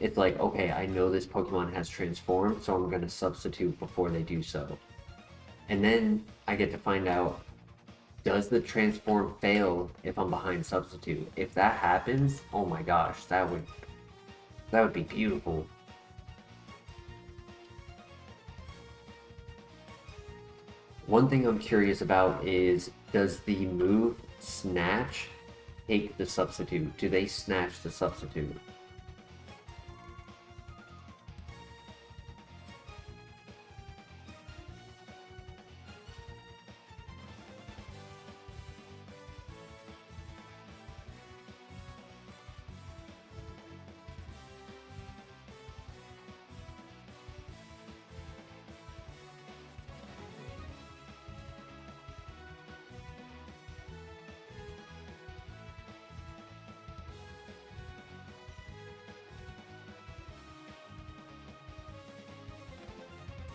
It's like, okay, I know this Pokemon has Transformed, so I'm going to substitute before they do so. And then I get to find out, does the Transform fail if I'm behind substitute? If that happens, oh my gosh, that would be beautiful. One thing I'm curious about is, does the move Snatch take the substitute? Do they snatch the substitute?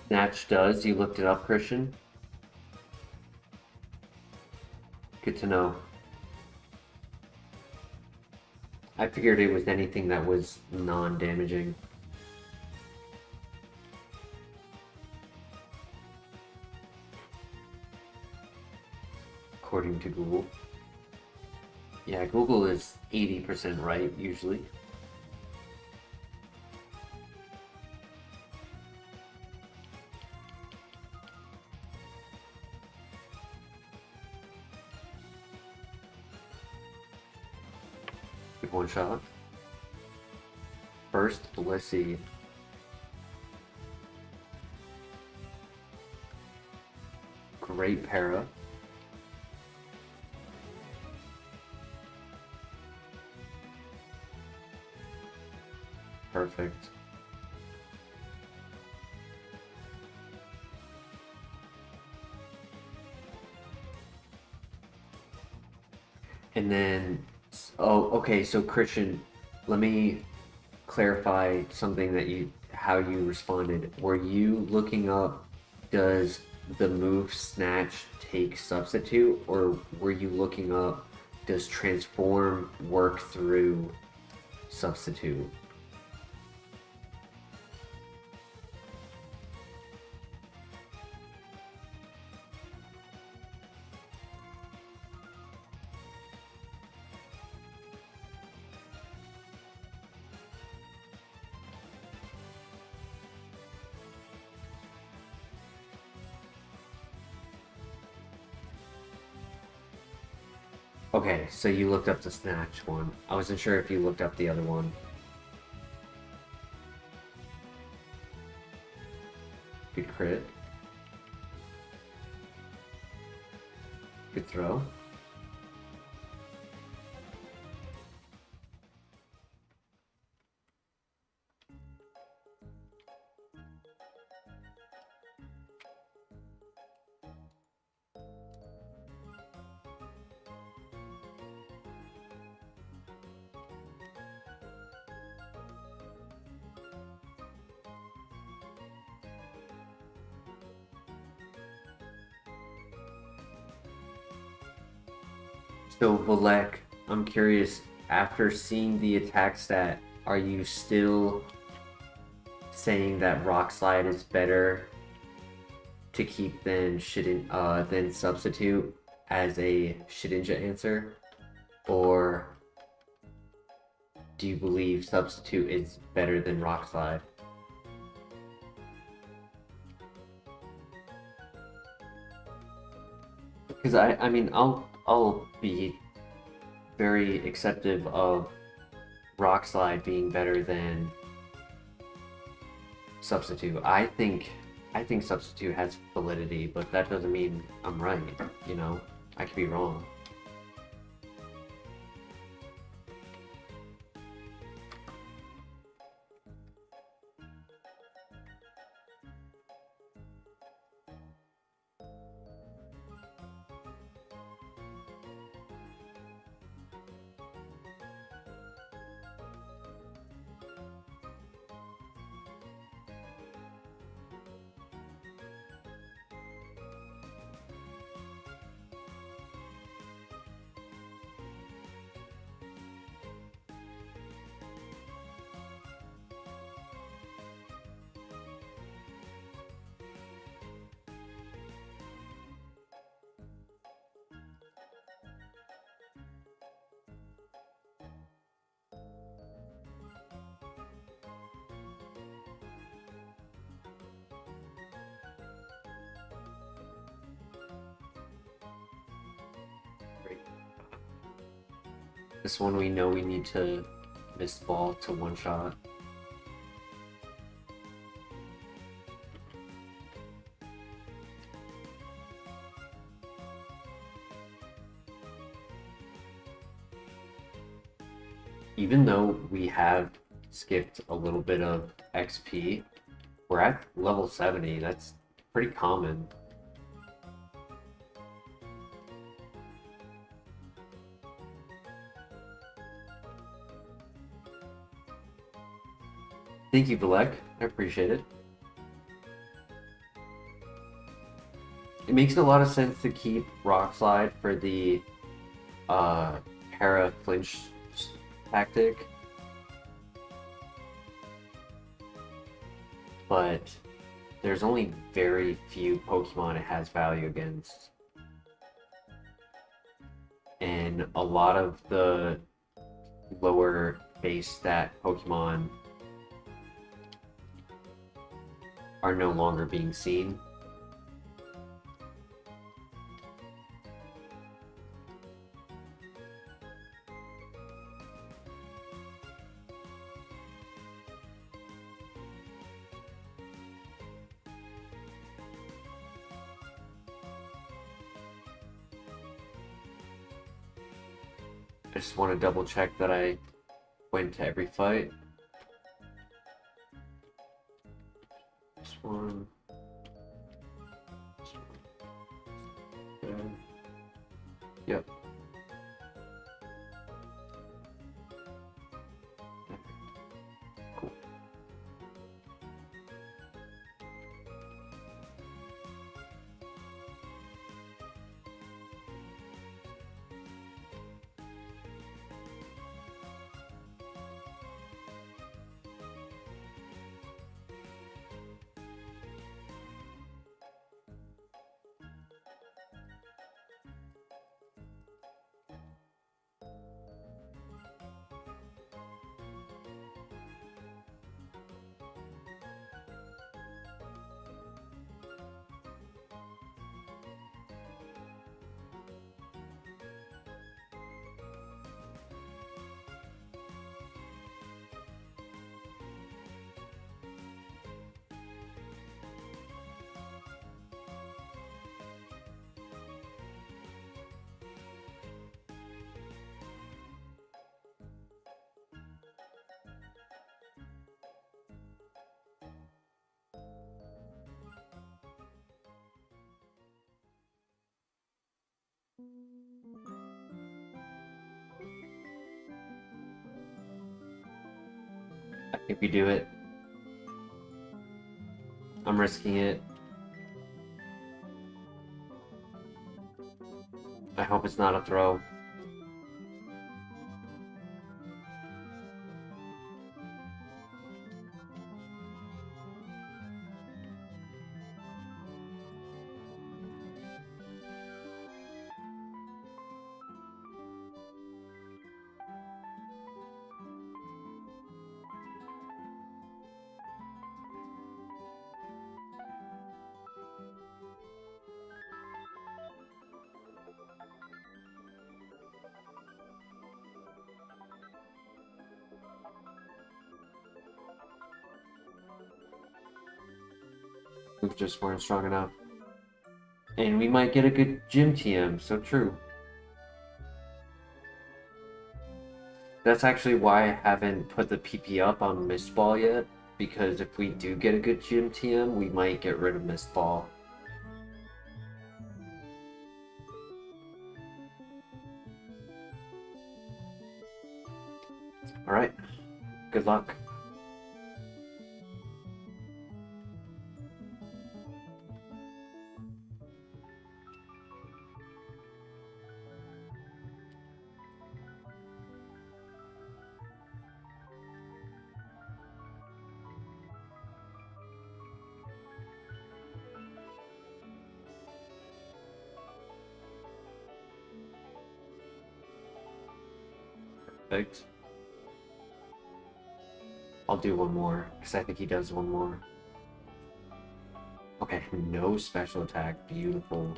Snatch does. You looked it up, Christian? Good to know. I figured it was anything that was non-damaging. According to Google. Yeah, Google is 80% right, usually. Good one shot. First, let's see. Great para. Perfect. And then, oh, okay, so Christian, let me clarify something that how you responded. Were you looking up, does the move snatch take substitute, or were you looking up, does transform work through substitute? Okay, so you looked up the snatch one. I wasn't sure if you looked up the other one. Good crit. Good throw. So, Valek, I'm curious, after seeing the attack stat, are you still saying that Rock Slide is better to keep than Substitute as a Shedinja answer? Or do you believe Substitute is better than Rock Slide? Because I mean, I'll be very acceptive of Rock Slide being better than Substitute. I think Substitute has validity, but that doesn't mean I'm right, you know? I could be wrong. This one we know we need to miss the ball to one shot. Even though we have skipped a little bit of XP, we're at level 70. That's pretty common. Thank you, Valek. I appreciate it. It makes a lot of sense to keep Rock Slide for the para flinch tactic, but there's only very few Pokemon it has value against. And a lot of the lower base stat Pokemon are no longer being seen. I just want to double check that I went to every fight. This one. This one. There. Yep. Cool. I think we do it. I'm risking it. I hope it's not a throw. We just weren't strong enough. And we might get a good gym TM, so true. That's actually why I haven't put the PP up on Mist Ball yet, because if we do get a good gym TM, we might get rid of Mist Ball. Alright, good luck. Perfect. I'll do one more, because I think he does one more. Okay, no special attack. Beautiful.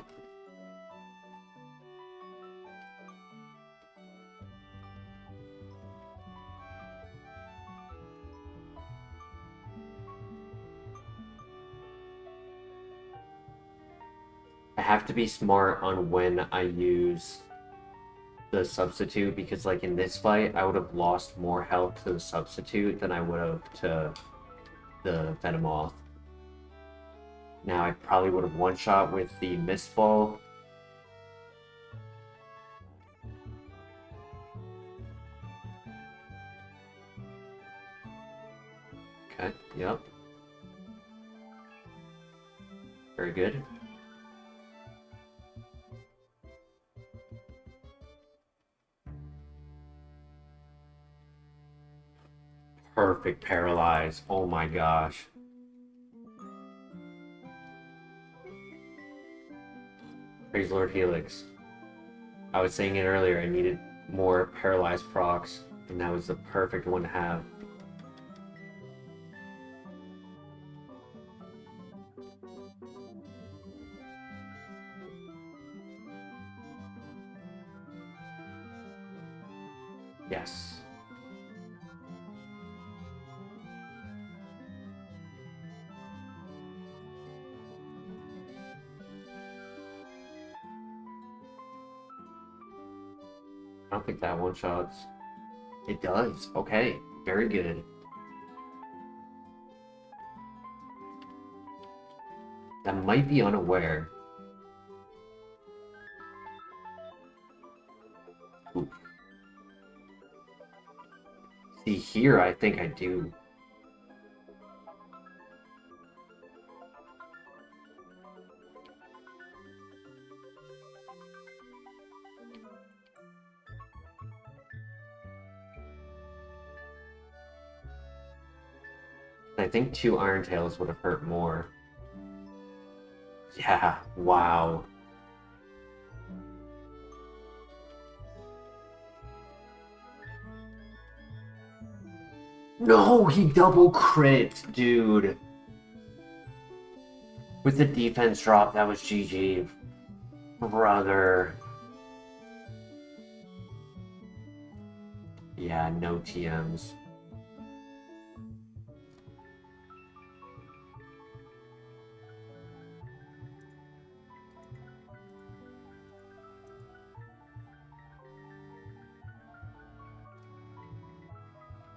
I have to be smart on when I use the substitute, because like in this fight I would have lost more health to the substitute than I would have to the Venomoth. Now I probably would have one-shot with the Mist Ball. Okay, yep. Very good. perfect paralyze. Oh my gosh. Praise Lord Helix. I was saying it earlier, I needed more paralyzed procs, and that was the perfect one to have. Yes. I don't think that one shots. It does. Okay. Very good. That might be unaware. Ooh. See, here I think I do. I think 2 Iron Tails would have hurt more. Yeah, wow. No, he double crit, dude. With the defense drop, that was GG. Brother. Yeah, no TMs.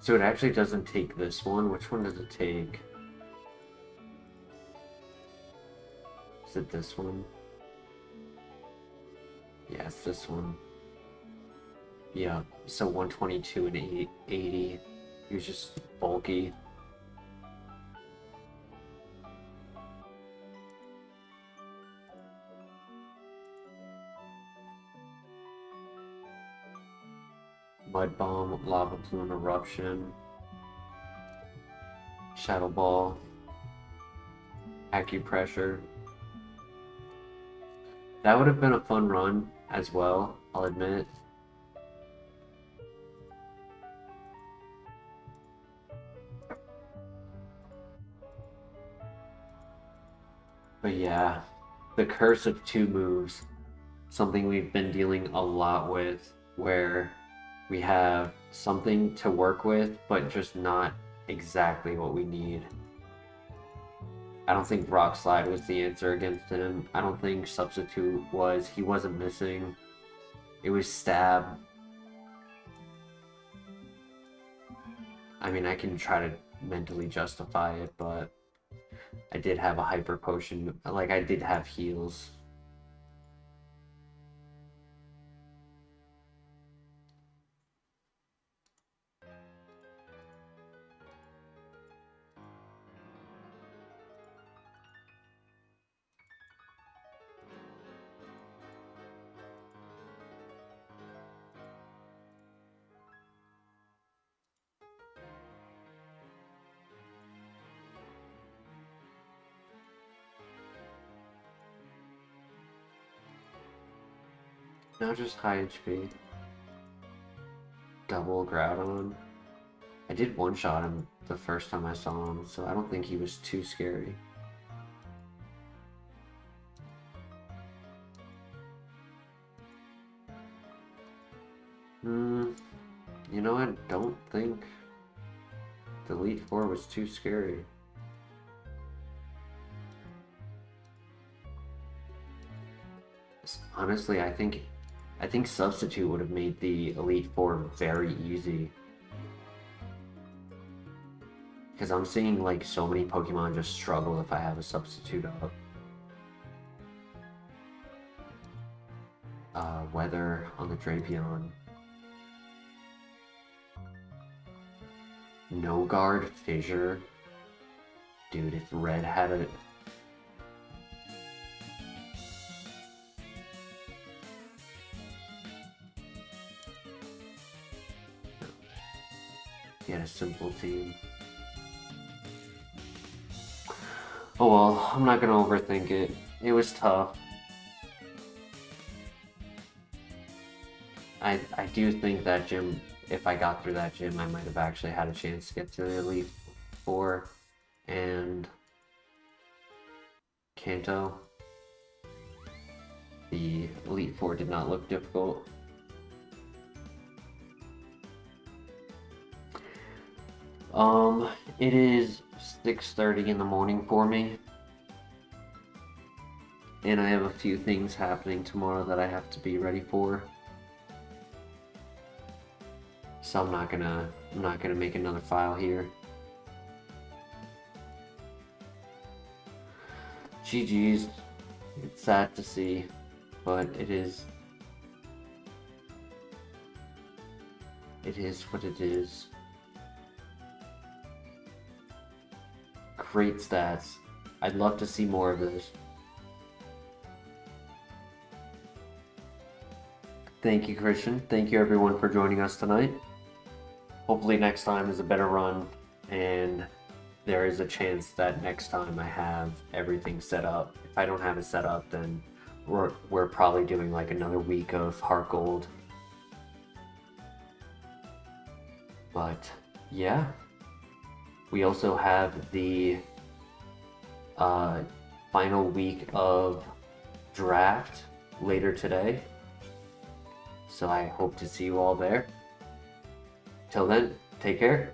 So it actually doesn't take this one. Which one does it take? Is it this one? Yeah, it's this one. Yeah, so 122 and 80. He was just bulky. Mud Bomb, Lava Plume Eruption, Shadow Ball, Acupressure. That would have been a fun run as well, I'll admit. But yeah, the curse of 2 moves, something we've been dealing a lot with, where we have something to work with, but just not exactly what we need. I don't think Rock Slide was the answer against him. I don't think Substitute was. He wasn't missing. It was Stab. I mean, I can try to mentally justify it, but I did have a Hyper Potion. Like, I did have heals. No, just high HP. Double Groudon. I did one-shot him the first time I saw him, so I don't think he was too scary. You know, I don't think the Elite Four was too scary. Honestly, I think Substitute would have made the Elite Four very easy. Because I'm seeing like so many Pokemon just struggle if I have a Substitute up. Weather on the Drapion. No Guard, Fissure. Dude, if Red had a... He had a simple team. Oh well, I'm not gonna overthink it. It was tough. I do think that gym, if I got through that gym, I might have actually had a chance to get to the Elite Four and Kanto. The Elite Four did not look difficult. It is 6:30 in the morning for me. And I have a few things happening tomorrow that I have to be ready for. So I'm not gonna make another file here. GG's. It's sad to see, but it is what it is. Great stats. I'd love to see more of this. Thank you, Christian. Thank you, everyone, for joining us tonight. Hopefully next time is a better run, and there is a chance that next time I have everything set up. If I don't have it set up, then we're probably doing like another week of HeartGold. But yeah, we also have the final week of draft later today. So I hope to see you all there. Till then, take care.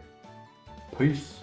Peace.